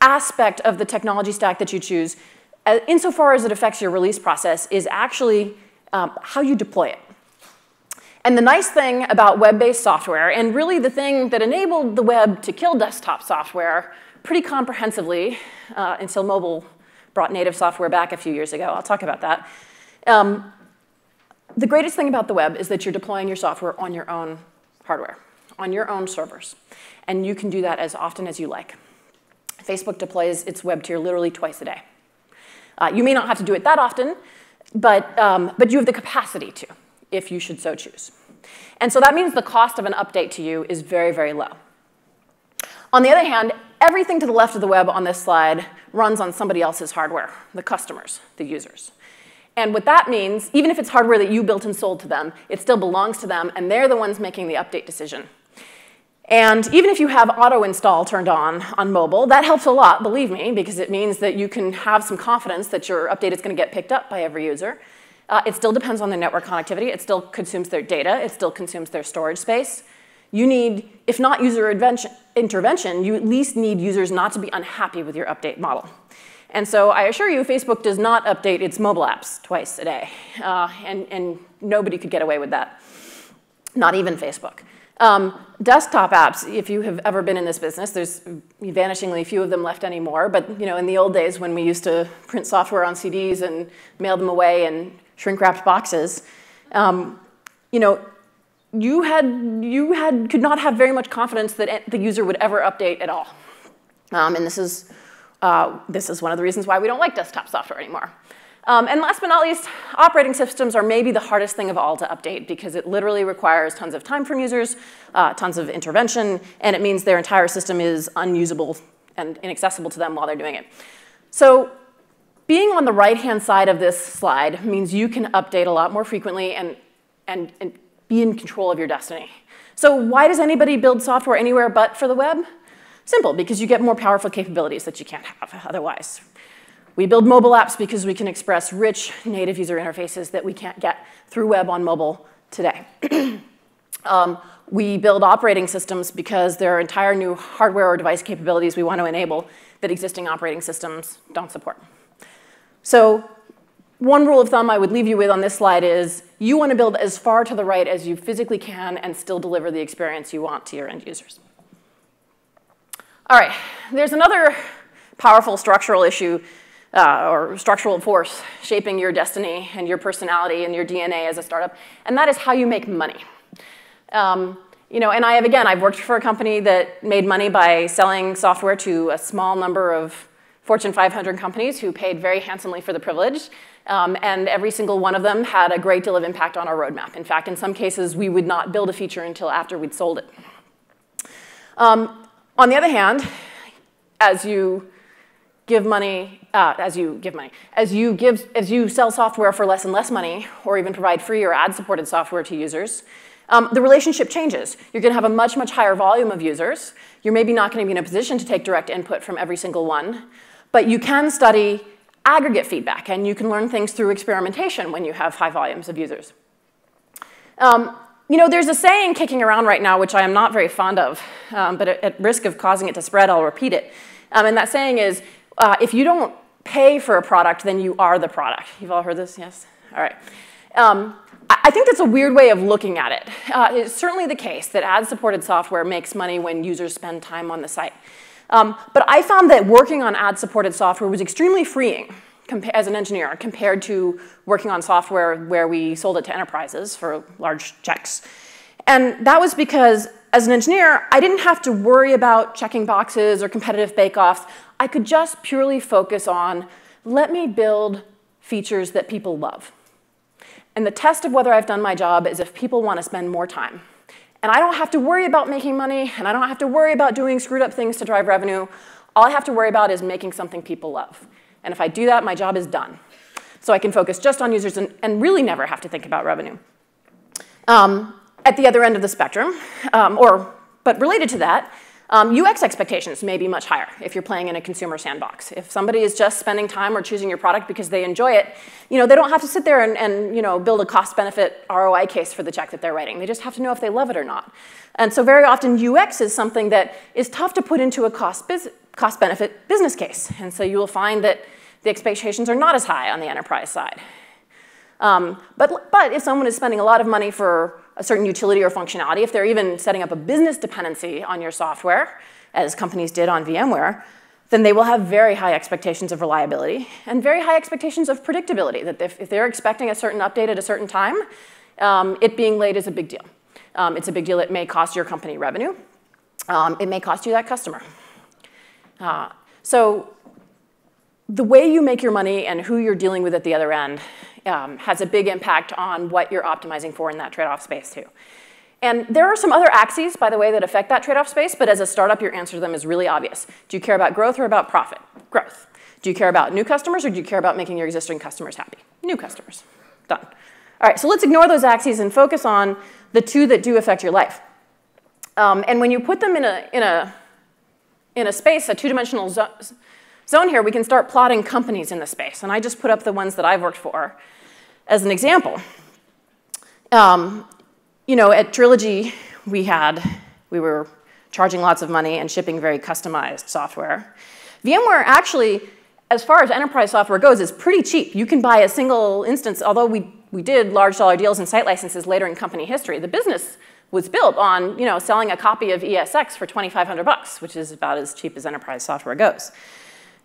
aspect of the technology stack that you choose, insofar as it affects your release process, is actually how you deploy it. And the nice thing about web-based software, and really the thing that enabled the web to kill desktop software pretty comprehensively until mobile brought native software back a few years ago. I'll talk about that. The greatest thing about the web is that you're deploying your software on your own hardware, on your own servers. And you can do that as often as you like. Facebook deploys its web tier literally twice a day. You may not have to do it that often, but you have the capacity to, if you should so choose. And so that means the cost of an update to you is very, very low. On the other hand, everything to the left of the web on this slide runs on somebody else's hardware, the customers, the users. And what that means, even if it's hardware that you built and sold to them, it still belongs to them, and they're the ones making the update decision. And even if you have auto install turned on mobile, that helps a lot, believe me, because it means that you can have some confidence that your update is going to get picked up by every user. It still depends on their network connectivity. It still consumes their data. It still consumes their storage space. You need, if not user intervention, you at least need users not to be unhappy with your update model. And so I assure you, Facebook does not update its mobile apps twice a day. And nobody could get away with that, not even Facebook. Desktop apps, if you have ever been in this business, there's vanishingly few of them left anymore. But in the old days when we used to print software on CDs and mail them away in shrink-wrapped boxes, you could not have very much confidence that the user would ever update at all. And this is one of the reasons why we don't like desktop software anymore. And last but not least, operating systems are maybe the hardest thing of all to update because it literally requires tons of time from users, tons of intervention, and it means their entire system is unusable and inaccessible to them while they're doing it. So being on the right-hand side of this slide means you can update a lot more frequently and be in control of your destiny. So why does anybody build software anywhere but for the web? Simple, because you get more powerful capabilities that you can't have otherwise. We build mobile apps because we can express rich native user interfaces that we can't get through web on mobile today. We build operating systems because there are entire new hardware or device capabilities we want to enable that existing operating systems don't support. So one rule of thumb I would leave you with on this slide is you want to build as far to the right as you physically can and still deliver the experience you want to your end users. All right, there's another powerful structural issue or structural force shaping your destiny and your personality and your DNA as a startup, and that is how you make money. And I've worked for a company that made money by selling software to a small number of Fortune 500 companies who paid very handsomely for the privilege, and every single one of them had a great deal of impact on our roadmap. In fact, in some cases, we would not build a feature until after we'd sold it. On the other hand, as you sell software for less and less money, or even provide free or ad-supported software to users, the relationship changes. You're going to have a much, much higher volume of users. You're maybe not going to be in a position to take direct input from every single one, but you can study aggregate feedback, and you can learn things through experimentation when you have high volumes of users. There's a saying kicking around right now, which I am not very fond of, but at risk of causing it to spread, I'll repeat it. And that saying is, if you don't pay for a product, then you are the product. You've all heard this? Yes? All right. I think that's a weird way of looking at it. It's certainly the case that ad-supported software makes money when users spend time on the site. But I found that working on ad-supported software was extremely freeing as an engineer compared to working on software where we sold it to enterprises for large checks. And that was because, as an engineer, I didn't have to worry about checking boxes or competitive bake-offs. I could just purely focus on, let me build features that people love. And the test of whether I've done my job is if people want to spend more time. And I don't have to worry about making money, and I don't have to worry about doing screwed up things to drive revenue. All I have to worry about is making something people love. And if I do that, my job is done. So I can focus just on users and really never have to think about revenue. At the other end of the spectrum, but related to that, UX expectations may be much higher if you're playing in a consumer sandbox. If somebody is just spending time or choosing your product because they enjoy it, they don't have to sit there and build a cost-benefit ROI case for the check that they're writing. They just have to know if they love it or not. And so very often UX is something that is tough to put into a cost-benefit business case. And so you will find that the expectations are not as high on the enterprise side. But if someone is spending a lot of money for a certain utility or functionality, if they're even setting up a business dependency on your software, as companies did on VMware, then they will have very high expectations of reliability and very high expectations of predictability, that if they're expecting a certain update at a certain time, it being late is a big deal. It's a big deal. It may cost your company revenue. It may cost you that customer. So the way you make your money and who you're dealing with at the other end has a big impact on what you're optimizing for in that trade-off space too. And there are some other axes, by the way, that affect that trade-off space, but as a startup, your answer to them is really obvious. Do you care about growth or about profit? Growth. Do you care about new customers or do you care about making your existing customers happy? New customers. Done. All right, so let's ignore those axes and focus on the two that do affect your life. And when you put them in a space, a two-dimensional zone here, we can start plotting companies in the space. And I just put up the ones that I've worked for as an example. At Trilogy, we were charging lots of money and shipping very customized software. VMware actually, as far as enterprise software goes, is pretty cheap. You can buy a single instance, although we did large dollar deals and site licenses later in company history. The business was built on selling a copy of ESX for $2,500, which is about as cheap as enterprise software goes.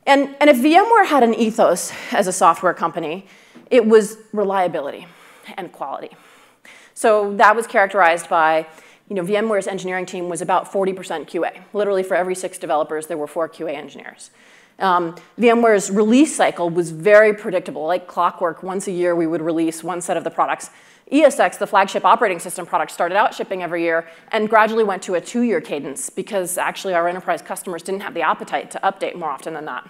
And if VMware had an ethos as a software company, it was reliability and quality. So that was characterized by, VMware's engineering team was about 40% QA. Literally for every 6 developers, there were 4 QA engineers. VMware's release cycle was very predictable, like clockwork. Once a year, we would release one set of the products. ESX, the flagship operating system product, started out shipping every year and gradually went to a 2-year cadence because actually our enterprise customers didn't have the appetite to update more often than that.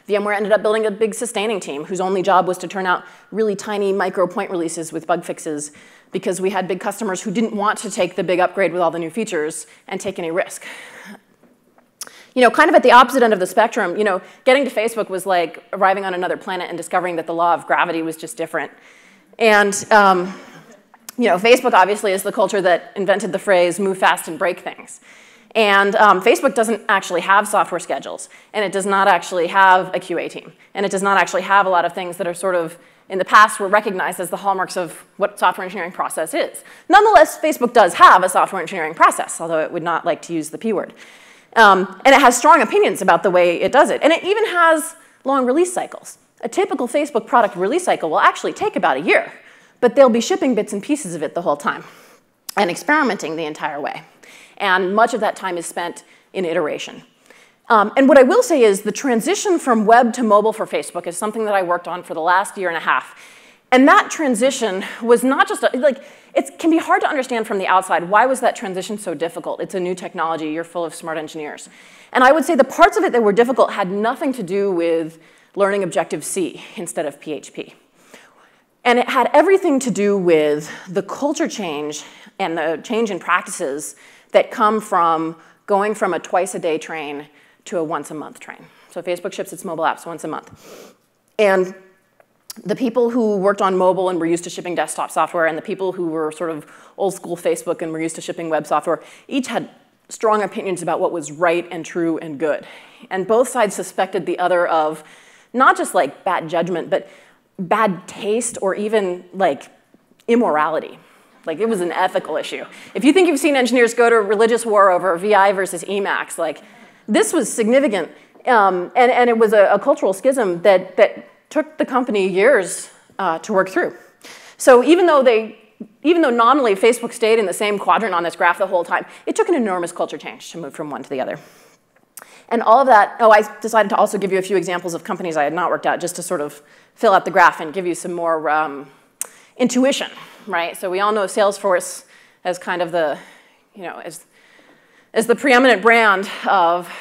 VMware ended up building a big sustaining team whose only job was to turn out really tiny micro point releases with bug fixes because we had big customers who didn't want to take the big upgrade with all the new features and take any risk. Kind of at the opposite end of the spectrum, getting to Facebook was like arriving on another planet and discovering that the law of gravity was just different. And Facebook obviously is the culture that invented the phrase move fast and break things. And Facebook doesn't actually have software schedules, and it does not actually have a QA team, and it does not actually have a lot of things that are sort of, in the past, were recognized as the hallmarks of what software engineering process is. Nonetheless, Facebook does have a software engineering process, although it would not like to use the P word. And it has strong opinions about the way it does it, and it even has long release cycles. A typical Facebook product release cycle will actually take about a year, but they'll be shipping bits and pieces of it the whole time and experimenting the entire way. And much of that time is spent in iteration. And what I will say is the transition from web to mobile for Facebook is something that I worked on for the last year and a half. And that transition was not just, it can be hard to understand from the outside. Why was that transition so difficult? It's a new technology. You're full of smart engineers. And I would say the parts of it that were difficult had nothing to do with learning Objective-C instead of PHP. And it had everything to do with the culture change and the change in practices that come from going from a twice-a-day train to a once-a-month train. So Facebook ships its mobile apps once a month. And the people who worked on mobile and were used to shipping desktop software and the people who were sort of old-school Facebook and were used to shipping web software each had strong opinions about what was right and true and good. And both sides suspected the other of not just like bad judgment, but bad taste or even like immorality. Like it was an ethical issue. If you think you've seen engineers go to religious war over VI versus Emacs, like this was significant. And it was a cultural schism that took the company years to work through. So even though nominally Facebook stayed in the same quadrant on this graph the whole time, it took an enormous culture change to move from one to the other. And all of that, oh, I decided to also give you a few examples of companies I had not worked at just to sort of fill out the graph and give you some more intuition, right? So we all know Salesforce as kind of the, as the preeminent brand of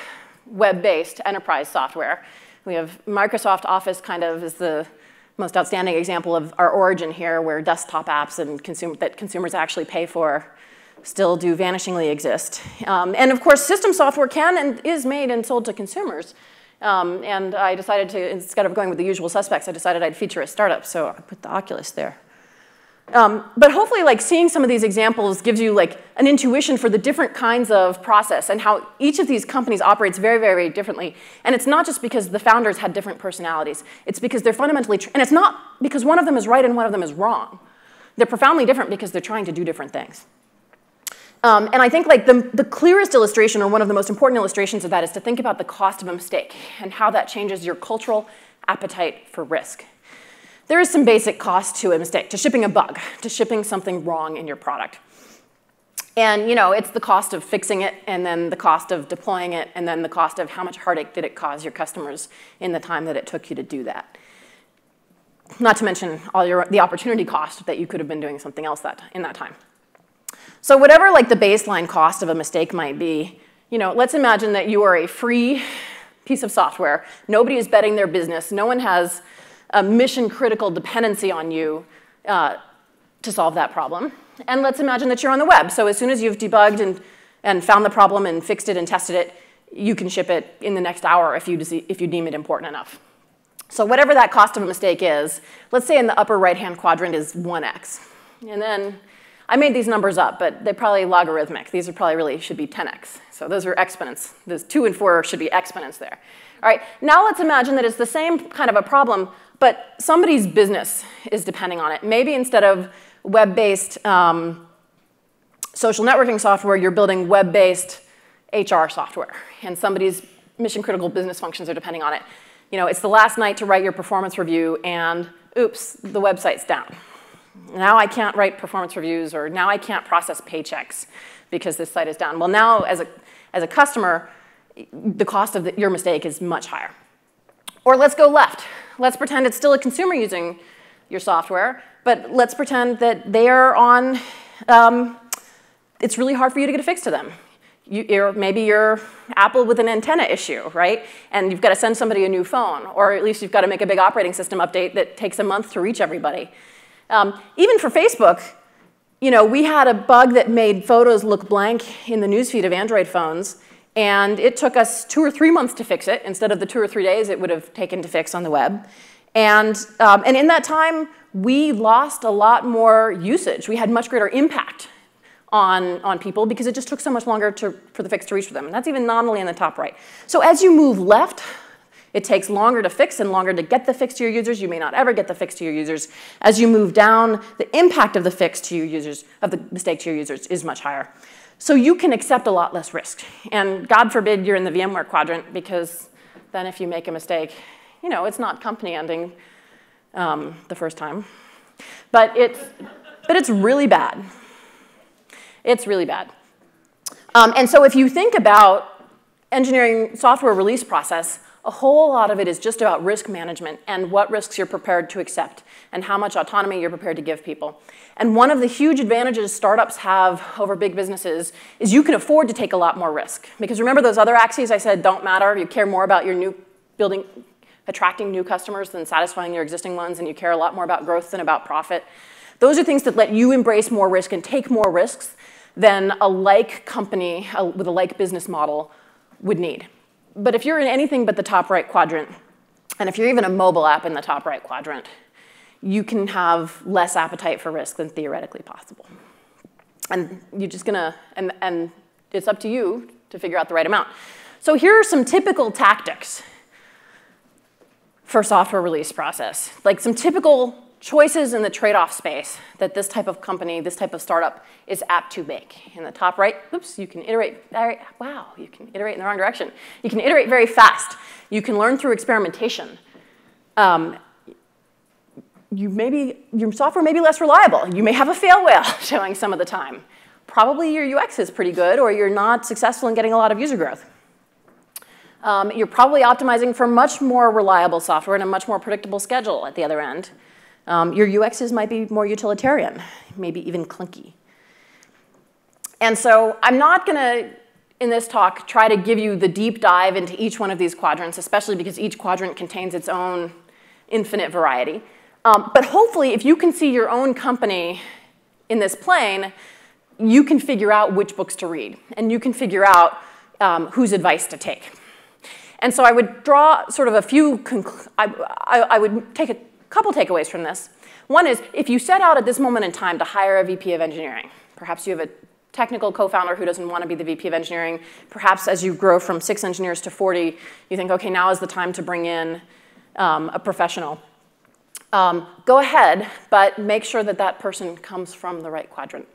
web-based enterprise software. We have Microsoft Office kind of is the most outstanding example of our origin here, where desktop apps and that consumers actually pay for still do vanishingly exist. And of course, system software can and is made and sold to consumers. And I decided to, instead of going with the usual suspects, I decided I'd feature a startup, so I put the Oculus there. But hopefully, like, seeing some of these examples gives you like an intuition for the different kinds of process and how each of these companies operates very, very differently. And it's not just because the founders had different personalities. It's because they're fundamentally, and it's not because one of them is right and one of them is wrong. They're profoundly different because they're trying to do different things. And I think like the clearest illustration, or one of the most important illustrations of that, is to think about the cost of a mistake and how that changes your cultural appetite for risk. There is some basic cost to a mistake, to shipping a bug, to shipping something wrong in your product. And it's the cost of fixing it, and then the cost of deploying it, and then the cost of how much heartache did it cause your customers in the time that it took you to do that. Not to mention the opportunity cost that you could have been doing something else in that time. So whatever like the baseline cost of a mistake might be, let's imagine that you are a free piece of software. Nobody is betting their business. No one has a mission-critical dependency on you to solve that problem. And let's imagine that you're on the web. So as soon as you've debugged and found the problem and fixed it and tested it, you can ship it in the next hour if you deem it important enough. So whatever that cost of a mistake is, let's say in the upper right-hand quadrant is 1x. And then I made these numbers up, but they're probably logarithmic. These are probably really should be 10x. So those are exponents. Those 2 and 4 should be exponents there. All right, now let's imagine that it's the same kind of a problem, but somebody's business is depending on it. Maybe instead of web-based social networking software, you're building web-based HR software, and somebody's mission-critical business functions are depending on it. It's the last night to write your performance review, and oops, the website's down. Now I can't write performance reviews, or now I can't process paychecks because this site is down. Well, now as a customer, the cost of your mistake is much higher. Or let's go left. Let's pretend it's still a consumer using your software, but let's pretend that they are on, it's really hard for you to get a fix to them. Maybe you're Apple with an antenna issue, right? And you've got to send somebody a new phone, or at least you've got to make a big operating system update that takes a month to reach everybody. Even for Facebook, we had a bug that made photos look blank in the newsfeed of Android phones, and it took us 2 or 3 months to fix it instead of the 2 or 3 days it would have taken to fix on the web. And in that time, we lost a lot more usage. We had much greater impact on people because it just took so much longer for the fix to reach them. And that's even nominally in the top right. So as you move left, it takes longer to fix and longer to get the fix to your users. You may not ever get the fix to your users. As you move down, the impact of the fix to your users, of the mistake to your users, is much higher. So you can accept a lot less risk. And God forbid you're in the VMware quadrant, because then if you make a mistake, it's not company ending the first time. But it's really bad. It's really bad. And so if you think about engineering software release process, a whole lot of it is just about risk management and what risks you're prepared to accept and how much autonomy you're prepared to give people. And one of the huge advantages startups have over big businesses is you can afford to take a lot more risk. Because remember those other axes I said don't matter? You care more about your attracting new customers than satisfying your existing ones, and you care a lot more about growth than about profit. Those are things that let you embrace more risk and take more risks than a like company with a like business model would need. But if you're in anything but the top right quadrant, and if you're even a mobile app in the top right quadrant, you can have less appetite for risk than theoretically possible. And you're just gonna, and it's up to you to figure out the right amount. So here are some typical tactics for software release process, like some typical choices in the trade-off space that this type of company, this type of startup is apt to make. In the top right, oops, you can iterate, wow, you can iterate in the wrong direction. You can iterate very fast. You can learn through experimentation. Your software may be less reliable. You may have a fail whale showing some of the time. Probably your UX is pretty good, or you're not successful in getting a lot of user growth. You're probably optimizing for much more reliable software and a much more predictable schedule at the other end. Your UXs might be more utilitarian, maybe even clunky. And so I'm not going to, in this talk, try to give you the deep dive into each one of these quadrants, especially because each quadrant contains its own infinite variety. But hopefully, if you can see your own company in this plane, you can figure out which books to read, and you can figure out whose advice to take. And so I would draw sort of a few, I would take a couple takeaways from this. One is, if you set out at this moment in time to hire a VP of engineering, perhaps you have a technical co-founder who doesn't want to be the VP of engineering, perhaps as you grow from 6 engineers to 40, you think, okay, now is the time to bring in a professional. Go ahead, but make sure that that person comes from the right quadrant,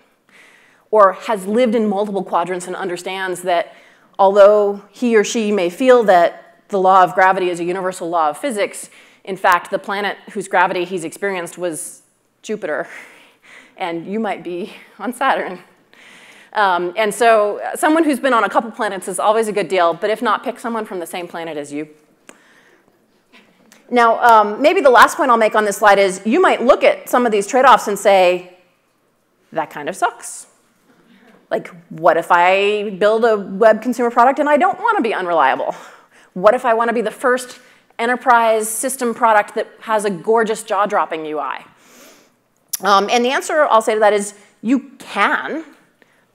or has lived in multiple quadrants and understands that although he or she may feel that the law of gravity is a universal law of physics, in fact, the planet whose gravity he's experienced was Jupiter, and you might be on Saturn. And so someone who's been on a couple planets is always a good deal, but if not, pick someone from the same planet as you. Now, maybe the last point I'll make on this slide is you might look at some of these trade-offs and say, that kind of sucks. Like, what if I build a web consumer product and I don't want to be unreliable? What if I want to be the first enterprise system product that has a gorgeous jaw-dropping UI? And the answer I'll say to that is you can,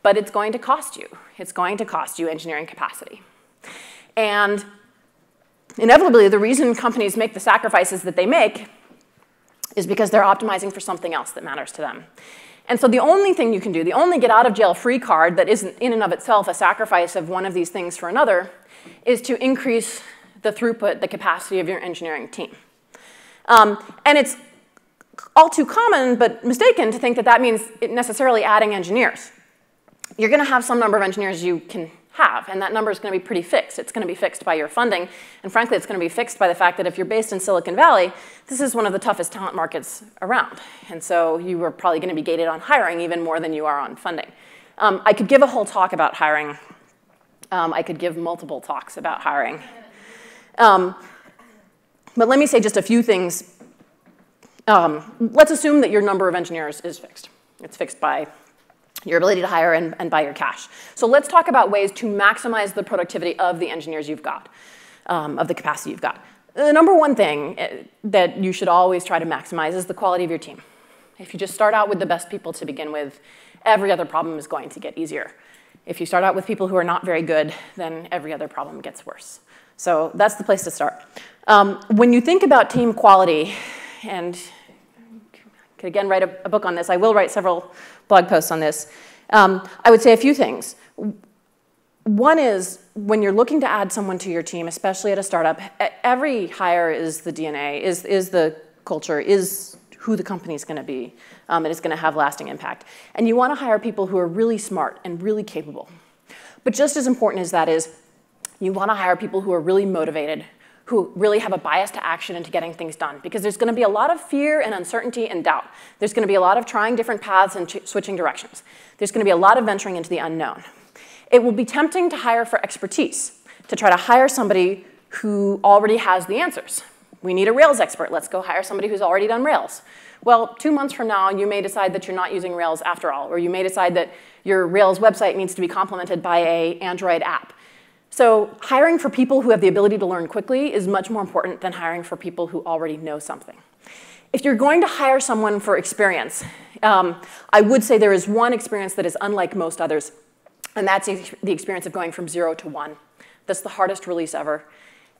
but it's going to cost you. It's going to cost you engineering capacity. And inevitably, the reason companies make the sacrifices that they make is because they're optimizing for something else that matters to them. And so the only thing you can do, the only get out of jail free card that isn't in and of itself a sacrifice of one of these things for another, is to increase the throughput, the capacity of your engineering team. And it's all too common, but mistaken, to think that that means necessarily adding engineers. You're going to have some number of engineers you can have, and that number is going to be pretty fixed. It's going to be fixed by your funding, and frankly, it's going to be fixed by the fact that if you're based in Silicon Valley, this is one of the toughest talent markets around. And so you are probably going to be gated on hiring even more than you are on funding. I could give a whole talk about hiring. I could give multiple talks about hiring. But let me say just a few things. Let's assume that your number of engineers is fixed. It's fixed by your ability to hire and by your cash. So let's talk about ways to maximize the productivity of the engineers you've got, of the capacity you've got. The number one thing that you should always try to maximize is the quality of your team. If you just start out with the best people to begin with, every other problem is going to get easier. If you start out with people who are not very good, then every other problem gets worse. So that's the place to start. When you think about team quality, and I could again write a book on this, I will write several blog posts on this, I would say a few things. One is, when you're looking to add someone to your team, especially at a startup, every hire is the DNA, is the culture, is who the company's going to be, and it's going to have lasting impact. And you want to hire people who are really smart and really capable. But just as important as that is, you want to hire people who are really motivated, who really have a bias to action and to getting things done. Because there's going to be a lot of fear and uncertainty and doubt. There's going to be a lot of trying different paths and switching directions. There's going to be a lot of venturing into the unknown. It will be tempting to hire for expertise, to try to hire somebody who already has the answers. We need a Rails expert. Let's go hire somebody who's already done Rails. Well, 2 months from now, you may decide that you're not using Rails after all, or you may decide that your Rails website needs to be complemented by an Android app. So hiring for people who have the ability to learn quickly is much more important than hiring for people who already know something. If you're going to hire someone for experience, I would say there is one experience that is unlike most others, and that's the experience of going from 0 to 1. That's the hardest release ever.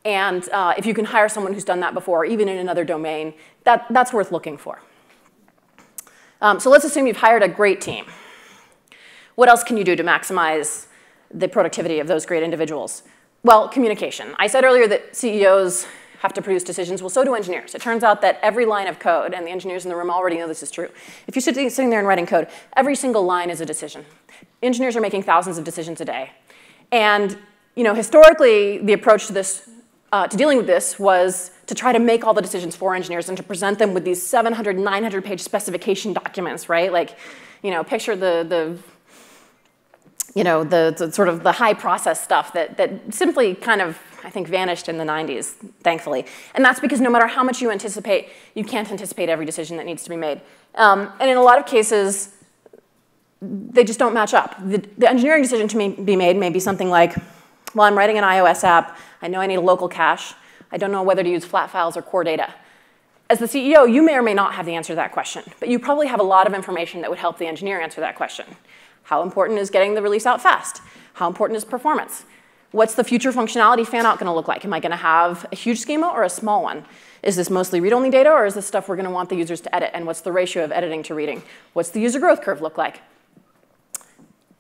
And if you can hire someone who's done that before, even in another domain, that's worth looking for. So let's assume you've hired a great team. What else can you do to maximize the productivity of those great individuals? Well, communication. I said earlier that CEOs have to produce decisions. Well, so do engineers. It turns out that every line of code, and the engineers in the room already know this is true, if you're sitting there and writing code, every single line is a decision. Engineers are making thousands of decisions a day. And historically, the approach to this, to dealing with this, was to try to make all the decisions for engineers and to present them with these 700, 900-page specification documents, right? Like, picture the sort of the high process stuff that simply kind of I think, vanished in the 90s, thankfully. And that's because no matter how much you anticipate, you can't anticipate every decision that needs to be made. And in a lot of cases, they just don't match up. The engineering decision to be made may be something like, well, I'm writing an iOS app. I know I need a local cache. I don't know whether to use flat files or core data. As the CEO, you may or may not have the answer to that question, but you probably have a lot of information that would help the engineer answer that question. How important is getting the release out fast? How important is performance? What's the future functionality fan-out going to look like? Am I going to have a huge schema or a small one? Is this mostly read-only data, or is this stuff we're going to want the users to edit? And what's the ratio of editing to reading? What's the user growth curve look like?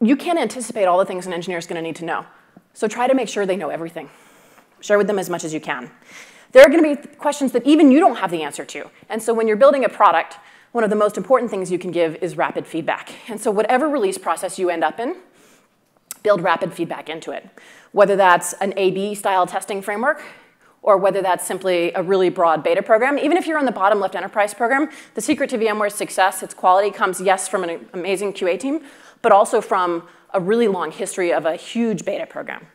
You can't anticipate all the things an engineer is going to need to know. So try to make sure they know everything. Share with them as much as you can. There are going to be questions that even you don't have the answer to. And so when you're building a product, one of the most important things you can give is rapid feedback. And so whatever release process you end up in, build rapid feedback into it. Whether that's an A/B style testing framework, or whether that's simply a really broad beta program. Even if you're on the bottom left enterprise program, the secret to VMware's success, its quality, comes, yes, from an amazing QA team, but also from a really long history of a huge beta program.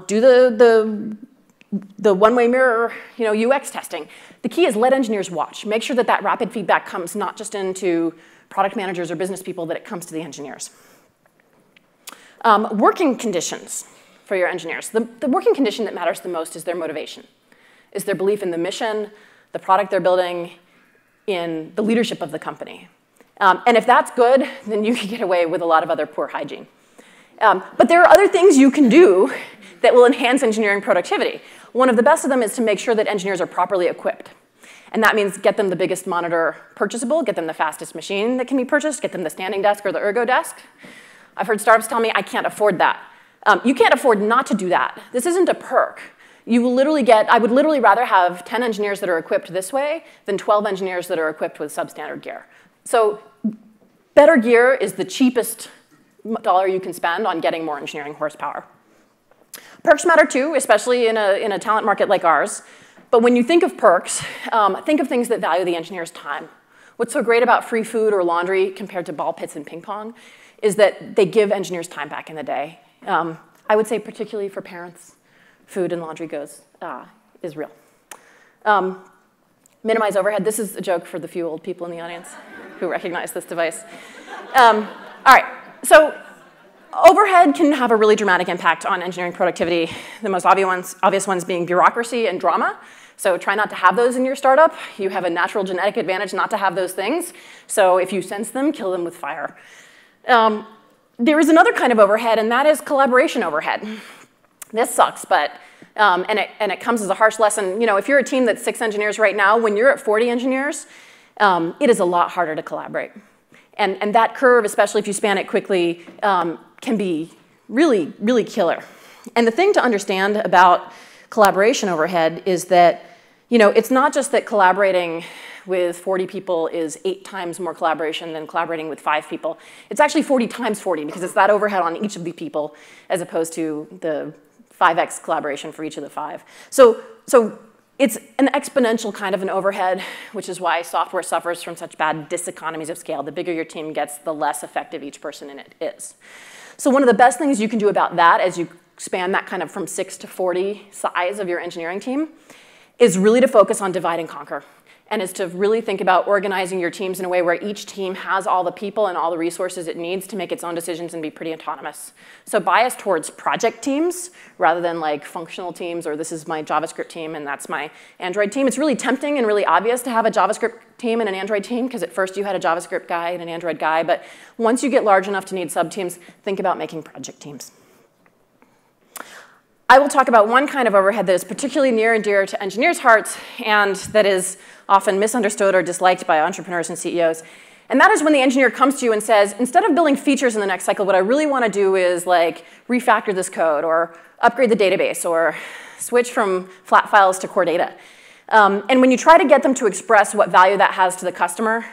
Do the one-way mirror, UX testing. The key is let engineers watch. Make sure that that rapid feedback comes not just into product managers or business people, that it comes to the engineers. Working conditions for your engineers. The working condition that matters the most is their motivation, is their belief in the mission, the product they're building, in the leadership of the company. And if that's good, then you can get away with a lot of other poor hygiene. But there are other things you can do that will enhance engineering productivity. One of the best of them is to make sure that engineers are properly equipped. And that means get them the biggest monitor purchasable, get them the fastest machine that can be purchased, get them the standing desk or the ergo desk. I've heard startups tell me, I can't afford that. You can't afford not to do that. This isn't a perk. You will literally get, I would literally rather have 10 engineers that are equipped this way than 12 engineers that are equipped with substandard gear. So better gear is the cheapest dollar you can spend on getting more engineering horsepower. Perks matter too, especially in a talent market like ours. But when you think of perks, think of things that value the engineer's time. What's so great about free food or laundry compared to ball pits and ping pong is that they give engineers time back in the day. I would say particularly for parents, food and laundry is real. Minimize overhead. This is a joke for the few old people in the audience who recognize this device. All right, so overhead can have a really dramatic impact on engineering productivity. The most obvious ones being bureaucracy and drama. So try not to have those in your startup. You have a natural genetic advantage not to have those things. So if you sense them, kill them with fire. There is another kind of overhead, and that is collaboration overhead. This sucks, but, and it comes as a harsh lesson. If you're a team that's 6 engineers right now, when you're at 40 engineers, it is a lot harder to collaborate. And that curve, especially if you span it quickly, can be really, really killer. And the thing to understand about collaboration overhead is that, it's not just that collaborating with 40 people is 8 times more collaboration than collaborating with 5 people. It's actually 40 times 40 because it's that overhead on each of the people as opposed to the 5x collaboration for each of the 5. So it's an exponential kind of an overhead, which is why software suffers from such bad diseconomies of scale. The bigger your team gets, the less effective each person in it is. So one of the best things you can do about that as you span that kind of from 6 to 40 size of your engineering team is really to focus on divide and conquer. And is to really think about organizing your teams in a way where each team has all the people and all the resources it needs to make its own decisions and be pretty autonomous. So bias towards project teams rather than like functional teams, or this is my JavaScript team and that's my Android team. It's really tempting and really obvious to have a JavaScript team and an Android team because at first you had a JavaScript guy and an Android guy. But once you get large enough to need sub-teams, think about making project teams. I will talk about one kind of overhead that is particularly near and dear to engineers' hearts and that is often misunderstood or disliked by entrepreneurs and CEOs. And that is when the engineer comes to you and says, instead of building features in the next cycle, what I really want to do is like refactor this code or upgrade the database or switch from flat files to core data. And when you try to get them to express what value that has to the customer,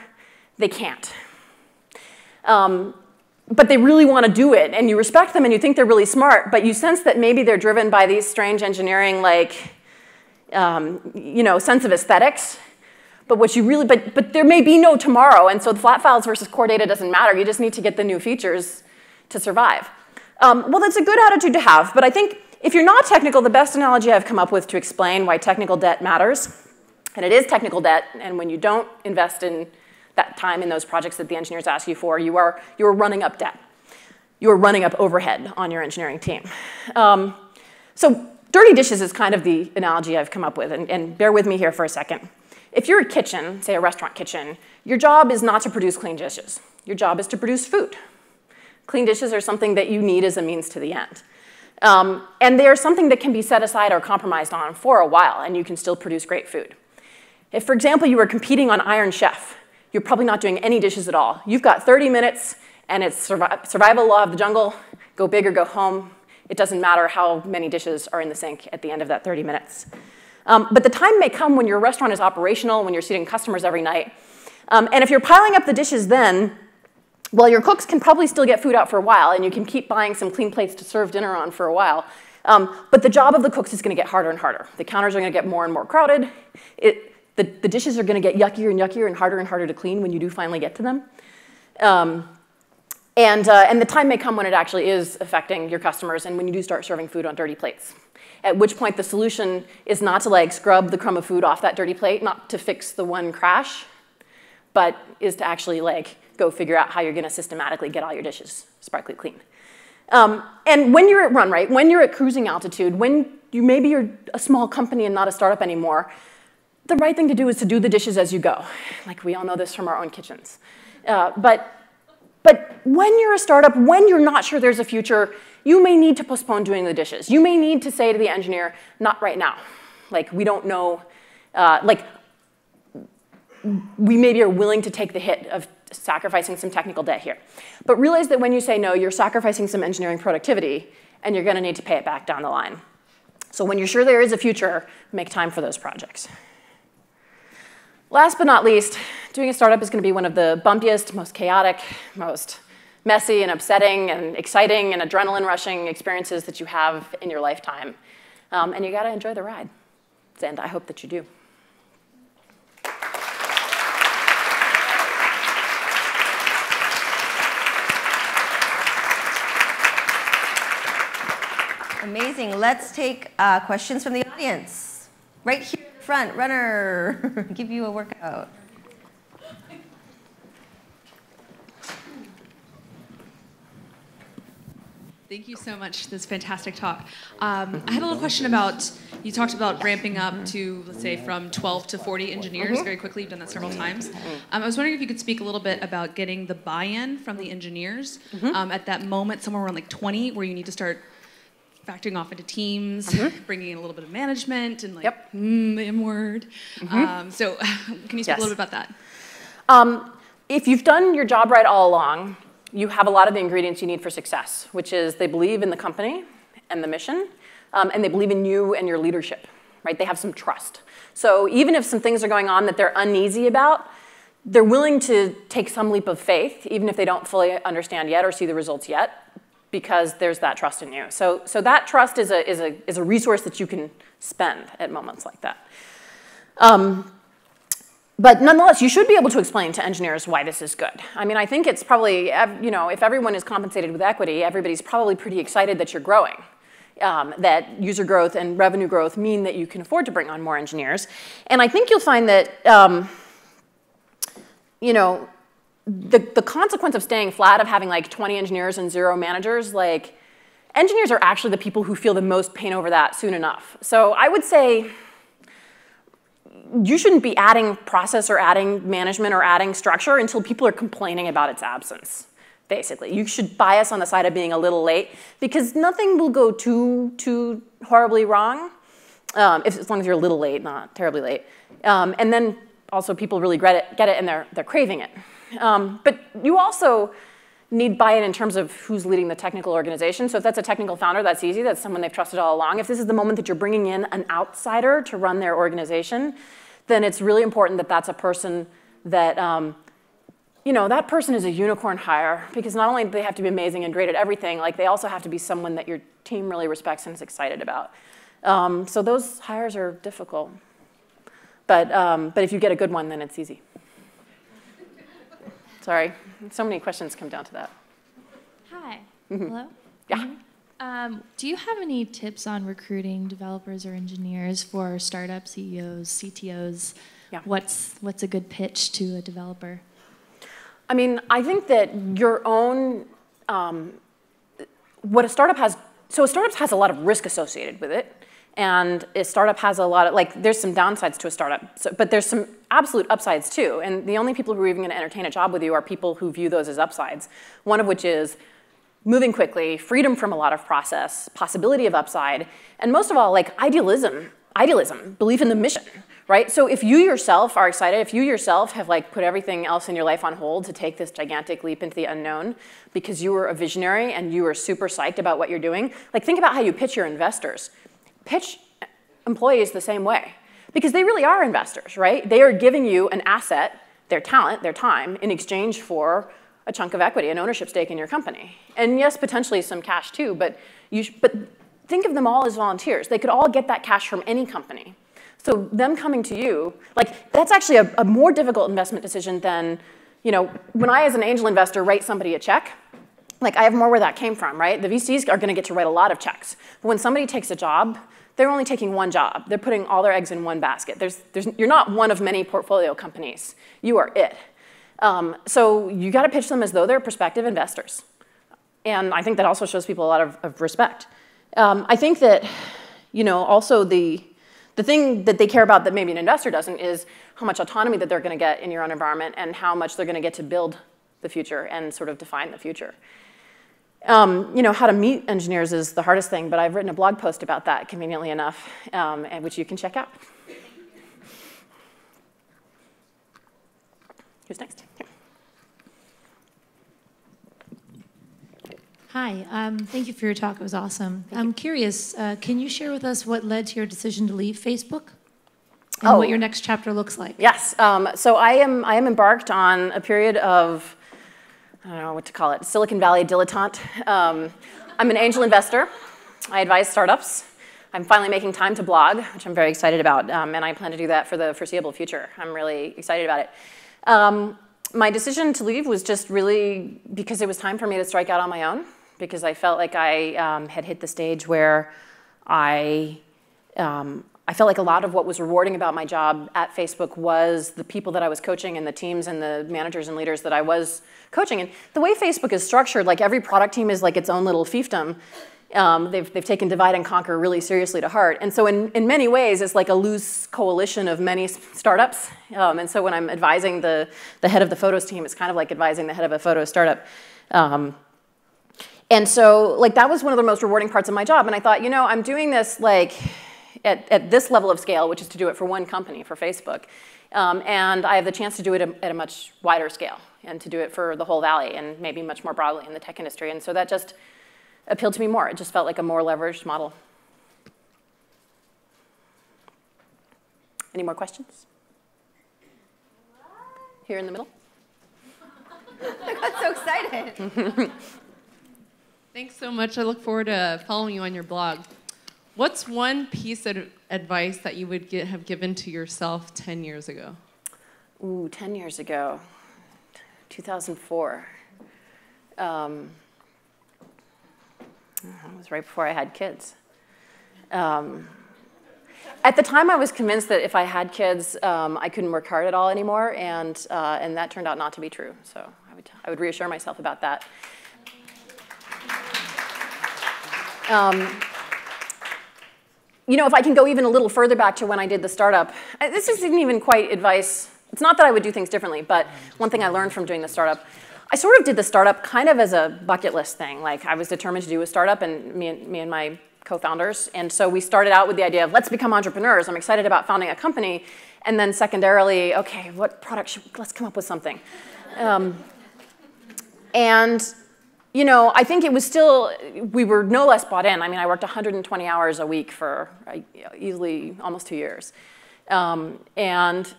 they can't. But they really want to do it, and you respect them and you think they're really smart, but you sense that maybe they're driven by these strange engineering sense of aesthetics. But what you really, but there may be no tomorrow, and so the flat files versus core data doesn't matter. You just need to get the new features to survive. Well, that's a good attitude to have, but I think If you're not technical, the best analogy I've come up with to explain why technical debt matters, and it is technical debt, and when you don't invest in that time in those projects that the engineers ask you for, you are running up debt. You are running up overhead on your engineering team. So dirty dishes is kind of the analogy I've come up with, and bear with me here for a second. If you're a kitchen, say a restaurant kitchen, your job is not to produce clean dishes. Your job is to produce food. Clean dishes are something that you need as a means to the end. And they are something that can be set aside or compromised on for a while, and you can still produce great food. If, for example, you were competing on Iron Chef, you're probably not doing any dishes at all. You've got 30 minutes, and it's survival law of the jungle. Go big or go home. It doesn't matter how many dishes are in the sink at the end of that 30 minutes. But the time may come when your restaurant is operational, when you're seating customers every night. And if you're piling up the dishes then, well, your cooks can probably still get food out for a while, and you can keep buying some clean plates to serve dinner on for a while. But the job of the cooks is going to get harder and harder. The counters are going to get more and more crowded. The dishes are going to get yuckier and harder to clean when you do finally get to them. And the time may come when it actually is affecting your customers and when you do start serving food on dirty plates. At which point the solution is not to like scrub the crumb of food off that dirty plate, not to fix the one crash, but is to actually like go figure out how you're going to systematically get all your dishes sparkly clean. And when you're at run rate, when you're at cruising altitude, when maybe you're a small company and not a startup anymore, the right thing to do is to do the dishes as you go. Like we all know this from our own kitchens. But when you're a startup, when you're not sure there's a future, you may need to postpone doing the dishes. You may need to say to the engineer, not right now. Like we don't know, we maybe are willing to take the hit of sacrificing some technical debt here. But realize that when you say no, you're sacrificing some engineering productivity, and you're going to need to pay it back down the line. So when you're sure there is a future, make time for those projects. Last but not least, doing a startup is going to be one of the bumpiest, most chaotic, most messy and upsetting and exciting and adrenaline-rushing experiences that you have in your lifetime. And you got to enjoy the ride. And I hope that you do. Amazing. Let's take questions from the audience. Right here in the front, runner. Give you a workout. Thank you so much. This fantastic talk. I had a little question about, you talked about ramping up to, let's say, from 12 to 40 engineers very quickly. You've done that several times. I was wondering if you could speak a little bit about getting the buy-in from the engineers at that moment, somewhere around like 20, where you need to start factoring off into teams, bringing in a little bit of management, and like, the M word. So can you speak a little bit about that? If you've done your job right all along, you have a lot of the ingredients you need for success, which is they believe in the company and the mission, and they believe in you and your leadership, right? They have some trust. So even if some things are going on that they're uneasy about, they're willing to take some leap of faith, even if they don't fully understand yet or see the results yet, because there's that trust in you. So that trust is a resource that you can spend at moments like that. But nonetheless, you should be able to explain to engineers why this is good. I mean, I think it's probably, if everyone is compensated with equity, everybody's probably pretty excited that you're growing. That user growth and revenue growth mean that you can afford to bring on more engineers. And I think you'll find that, the consequence of staying flat, of having like 20 engineers and 0 managers, like engineers are actually the people who feel the most pain over that soon enough. So I would say you shouldn't be adding process or adding management or adding structure until people are complaining about its absence, basically. You should bias on the side of being a little late, because nothing will go too horribly wrong, as long as you're a little late, not terribly late. And then also people really get it and they're craving it. But you also need buy-in in terms of who's leading the technical organization. So if that's a technical founder, that's easy. That's someone they've trusted all along. If this is the moment that you're bringing in an outsider to run their organization, then it's really important that that's a person that, that person is a unicorn hire, because not only do they have to be amazing and great at everything, like they also have to be someone that your team really respects and is excited about. So those hires are difficult. But if you get a good one, then it's easy. Sorry, so many questions come down to that. Hi. Hello? Yeah. Do you have any tips on recruiting developers or engineers for startup CEOs, CTOs? Yeah. What's a good pitch to a developer? I mean, I think that your own, what a startup has, so a startup has a lot of risk associated with it. And a startup has a lot of, like, there's some downsides to a startup, but there's some absolute upsides too. And the only people who are even gonna entertain a job with you are people who view those as upsides. One of which is moving quickly, freedom from a lot of process, possibility of upside, and most of all, like, idealism, belief in the mission, right? So if you yourself are excited, if you yourself have like put everything else in your life on hold to take this gigantic leap into the unknown because you were a visionary and you were super psyched about what you're doing, like think about how you pitch your investors. Pitch employees the same way because they really are investors, right? They are giving you an asset, their talent, their time, in exchange for a chunk of equity, an ownership stake in your company. And yes, potentially some cash too, but think of them all as volunteers. They could all get that cash from any company. So them coming to you, like that's actually a more difficult investment decision than, you know, when I as an angel investor write somebody a check, like I have more where that came from, right? The VCs are gonna get to write a lot of checks. But when somebody takes a job, they're only taking one job. They're putting all their eggs in one basket. You're not one of many portfolio companies. You are it. So you gotta pitch them as though they're prospective investors. And I think that also shows people a lot of respect. I think that, you know, also the thing that they care about that maybe an investor doesn't is how much autonomy that they're gonna get in your own environment and how much they're gonna get to build the future and sort of define the future. You know, how to meet engineers is the hardest thing, but I've written a blog post about that, conveniently enough, and which you can check out. Who's next? Here. Hi, thank you for your talk. It was awesome. I'm curious, can you share with us what led to your decision to leave Facebook? And what your next chapter looks like? Yes, so I am embarked on a period of, I don't know what to call it, Silicon Valley dilettante. I'm an angel investor. I advise startups. I'm finally making time to blog, which I'm very excited about, and I plan to do that for the foreseeable future. I'm really excited about it. My decision to leave was just really because it was time for me to strike out on my own, because I felt like I had hit the stage where I felt like a lot of what was rewarding about my job at Facebook was the people that I was coaching and the teams and the managers and leaders that I was coaching. And the way Facebook is structured, like every product team is like its own little fiefdom. They've taken divide and conquer really seriously to heart. And so in many ways, it's like a loose coalition of many startups. And so when I'm advising the head of the photos team, it's kind of like advising the head of a photo startup. And so like that was one of the most rewarding parts of my job. And I thought, you know, I'm doing this like at this level of scale, which is to do it for one company, for Facebook. And I have the chance to do it at a much wider scale and to do it for the whole valley and maybe much more broadly in the tech industry. And so that just appealed to me more. It just felt like a more leveraged model. Any more questions? Here in the middle. I got so excited. Thanks so much. I look forward to following you on your blog. What's one piece of advice that you would have given to yourself 10 years ago? Ooh, 10 years ago, 2004. It was right before I had kids. At the time, I was convinced that if I had kids, I couldn't work hard at all anymore, and that turned out not to be true. So I would reassure myself about that. You know, if I can go even a little further back to when I did the startup, this isn't even quite advice. It's not that I would do things differently, but one thing I learned from doing the startup, I sort of did the startup kind of as a bucket list thing. Like I was determined to do a startup, and me and my co-founders. And so we started out with the idea of let's become entrepreneurs. I'm excited about founding a company. And then secondarily, okay, what product let's come up with something. And you know, I think it was still, we were no less bought in. I mean, I worked 120 hours a week for easily almost 2 years. And,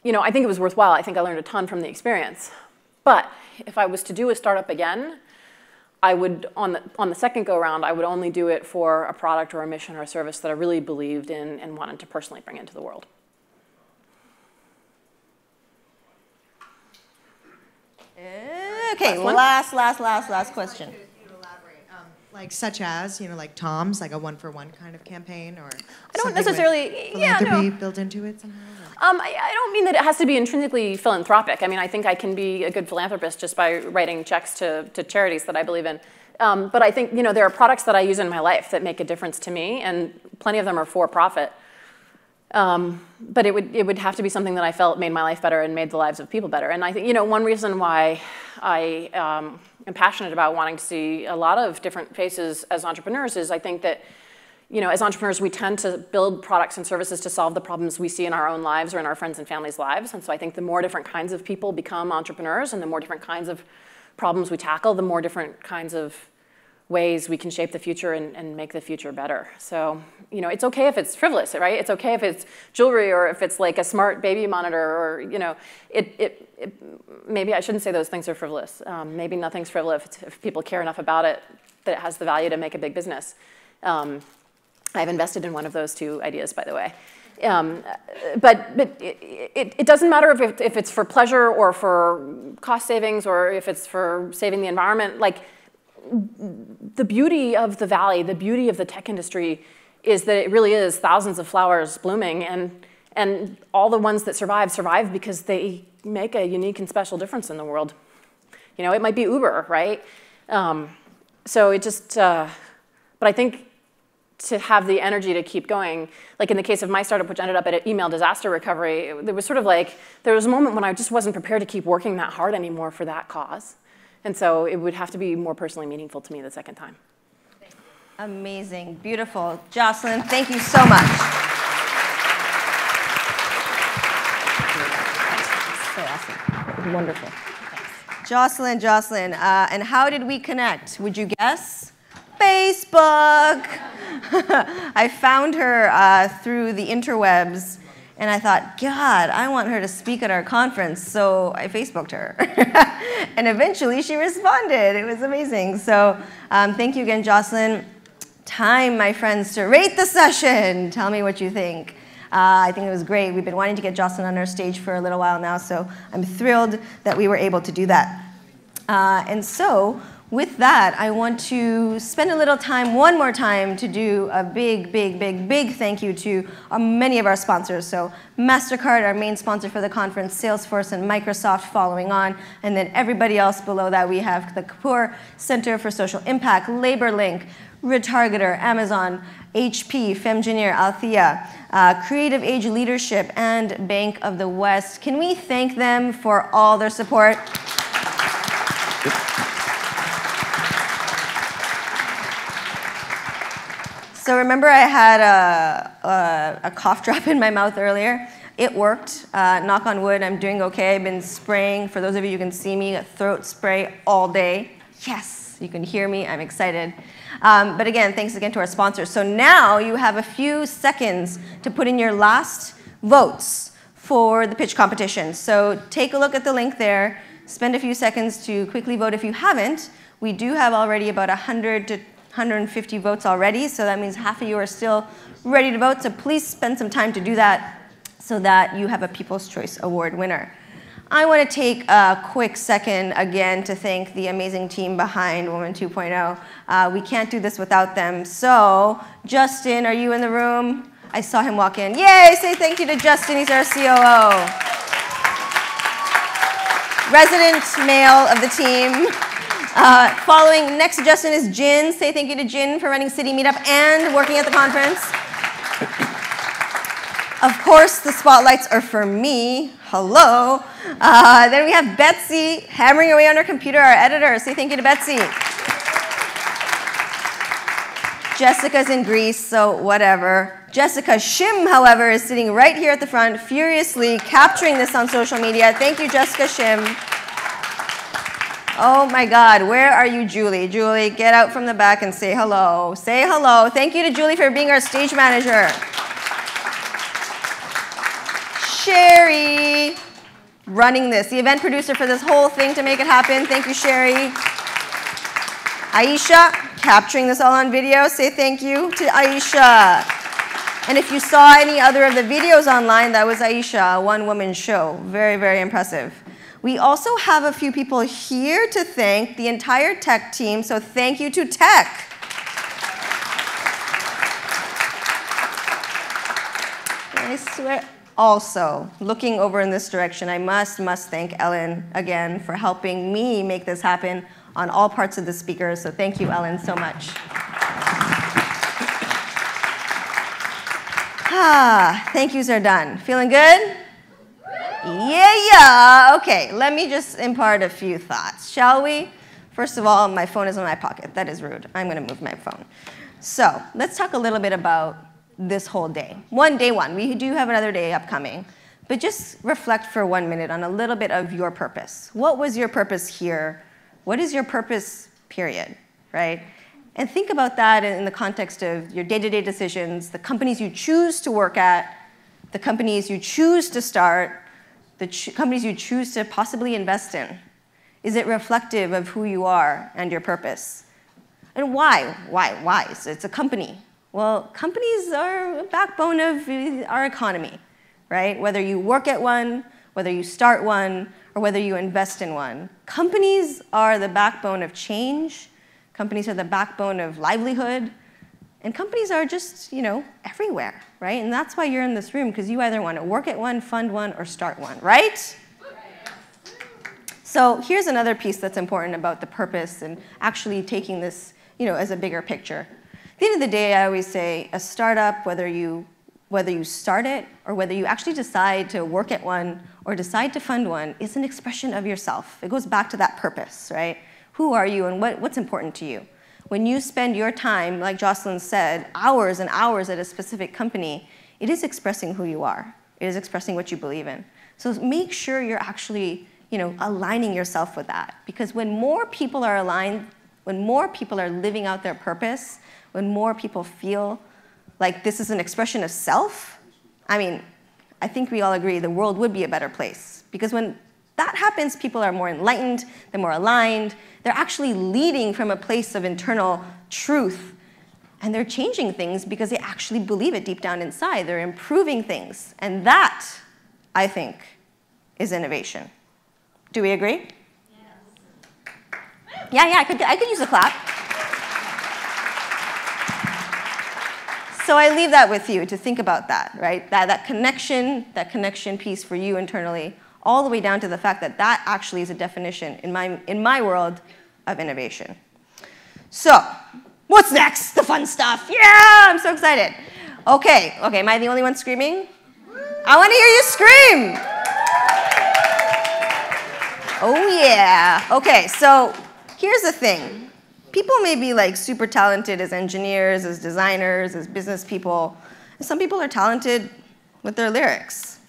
you know, I think it was worthwhile. I think I learned a ton from the experience. But if I was to do a startup again, I would, on the second go-around, I would only do it for a product or a mission or a service that I really believed in and wanted to personally bring into the world. Okay, last question. Like such as, like Tom's, like a one-for-one kind of campaign, or I don't necessarily, philanthropy built into it somehow? I don't mean that it has to be intrinsically philanthropic. I mean, I think I can be a good philanthropist just by writing checks to charities that I believe in. But I think, there are products that I use in my life that make a difference to me, and plenty of them are for profit. But it would have to be something that I felt made my life better and made the lives of people better. And I think, one reason why I am passionate about wanting to see a lot of different faces as entrepreneurs is I think that, as entrepreneurs, we tend to build products and services to solve the problems we see in our own lives or in our friends' and families' lives. And so I think the more different kinds of people become entrepreneurs and the more different kinds of problems we tackle, the more different kinds of ways we can shape the future and make the future better. So, it's okay if it's frivolous, right? It's okay if it's jewelry or if it's like a smart baby monitor or, maybe I shouldn't say those things are frivolous. Maybe nothing's frivolous if people care enough about it that it has the value to make a big business. I've invested in one of those two ideas, by the way. But it doesn't matter if it's for pleasure or for cost savings or if it's for saving the environment. Like, the beauty of the Valley, the beauty of the tech industry is that it really is thousands of flowers blooming, and all the ones that survive because they make a unique and special difference in the world. It might be Uber, right? So it just, but I think to have the energy to keep going, like in the case of my startup, which ended up at email disaster recovery, there was sort of like, there was a moment when I just wasn't prepared to keep working that hard anymore for that cause. And so it would have to be more personally meaningful to me the second time. Amazing, beautiful. Jocelyn, thank you so much. So awesome, wonderful. Jocelyn, and how did we connect? Would you guess? Facebook. I found her through the interwebs. And I thought, God, I want her to speak at our conference, so I Facebooked her. And eventually she responded. It was amazing. So thank you again, Jocelyn. Time, my friends, to rate the session. Tell me what you think. I think it was great. We've been wanting to get Jocelyn on our stage for a little while now, so I'm thrilled that we were able to do that. And so with that, I want to spend a little time, one more time, to do a big thank you to many of our sponsors. So MasterCard, our main sponsor for the conference, Salesforce and Microsoft following on, and then everybody else below that. We have the Kapoor Center for Social Impact, LaborLink, Retargeter, Amazon, HP, Femgineer, Althea, Creative Age Leadership, and Bank of the West. Can we thank them for all their support? So remember I had a cough drop in my mouth earlier? It worked. Knock on wood, I'm doing okay. I've been spraying, for those of you who can see me, a throat spray all day. Yes, you can hear me, I'm excited. But again, thanks again to our sponsors. So now you have a few seconds to put in your last votes for the pitch competition. So take a look at the link there. Spend a few seconds to quickly vote if you haven't. We do have already about 100 to 150 votes already, so that means half of you are still ready to vote. So please spend some time to do that so that you have a People's Choice Award winner. I want to take a quick second again to thank the amazing team behind Woman 2.0. We can't do this without them. So Justin, are you in the room? I saw him walk in. Yay, say thank you to Justin, he's our COO. Resident male of the team. Following next to Justin is Jin. Say thank you to Jin for running City Meetup and working at the conference. Of course, the spotlights are for me. Hello. Then we have Betsy hammering away on her computer, our editor. Say thank you to Betsy. Jessica's in Greece, so whatever. Jessica Shim, however, is sitting right here at the front, furiously capturing this on social media. Thank you, Jessica Shim. Oh my God, where are you, Julie? Julie, get out from the back and say hello. Say hello. Thank you to Julie for being our stage manager. Sherry, running this, the event producer for this whole thing to make it happen. Thank you, Sherry. Aisha, capturing this all on video. Say thank you to Aisha. And if you saw any other of the videos online, that was Aisha, a one-woman show. Very impressive. We also have a few people here to thank, the entire tech team, so thank you to tech. I swear. Also, looking over in this direction, I must thank Ellen again for helping me make this happen on all parts of the speakers. So thank you, Ellen, so much. Thank yous are done. Feeling good? Yeah. Okay, let me just impart a few thoughts, shall we? First of all, my phone is in my pocket. That is rude. I'm going to move my phone. So let's talk a little bit about this whole day. Day one. We do have another day upcoming. But just reflect for 1 minute on a little bit of your purpose. What was your purpose here? What is your purpose, period, right? And think about that in the context of your day-to-day decisions, the companies you choose to work at, the companies you choose to start, the companies you choose to possibly invest in. Is it reflective of who you are and your purpose? And why? Why? So it's a company. Well, companies are a backbone of our economy, right? Whether you work at one, whether you start one, or whether you invest in one. Companies are the backbone of change. Companies are the backbone of livelihood. And companies are just, everywhere, right? And that's why you're in this room, because you either want to work at one, fund one, or start one, right? So here's another piece that's important about the purpose and actually taking this, as a bigger picture. At the end of the day, I always say a startup, whether you start it or whether you actually decide to work at one or decide to fund one, is an expression of yourself. It goes back to that purpose, right? Who are you and what's important to you? When you spend your time, like Jocelyn said, hours and hours at a specific company, it is expressing who you are. It is expressing what you believe in. So make sure you're actually, aligning yourself with that. Because when more people are aligned, when more people are living out their purpose, when more people feel like this is an expression of self, I think we all agree the world would be a better place. Because when that happens, people are more enlightened, they're more aligned, they're actually leading from a place of internal truth, and they're changing things because they actually believe it deep down inside. They're improving things, and that, I think, is innovation. Do we agree? Yes. Yeah, I could use a clap. So I leave that with you to think about that, right? That connection piece for you internally, all the way down to the fact that that actually is a definition in my world of innovation. So, what's next? The fun stuff. Yeah, I'm so excited. Okay, am I the only one screaming? I want to hear you scream. Oh yeah. Okay, so here's the thing. People may be super talented as engineers, as designers, as business people. And some people are talented with their lyrics.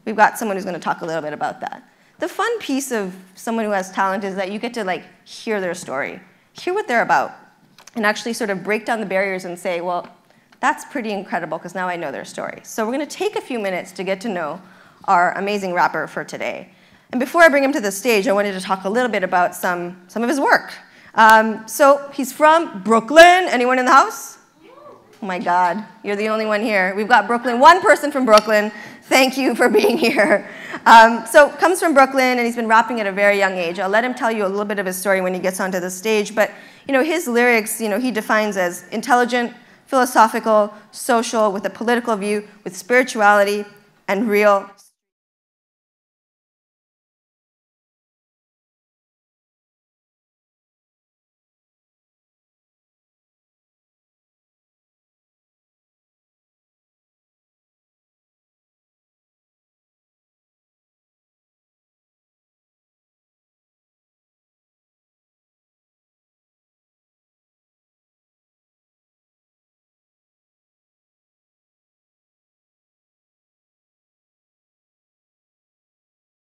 We've got someone who's going to talk a little bit about that. The fun piece of someone who has talent is that you get to hear their story, hear what they're about, and actually sort of break down the barriers and say, well, that's pretty incredible because now I know their story. So we're going to take a few minutes to get to know our amazing rapper for today. And before I bring him to the stage, I wanted to talk a little bit about some of his work. So he's from Brooklyn. Anyone in the house? Oh my God, you're the only one here. We've got Brooklyn, one person from Brooklyn. Thank you for being here. So comes from Brooklyn, and he's been rapping at a very young age. I'll let him tell you a little bit of his story when he gets onto the stage. But his lyrics, he defines as intelligent, philosophical, social, with a political view, with spirituality, and real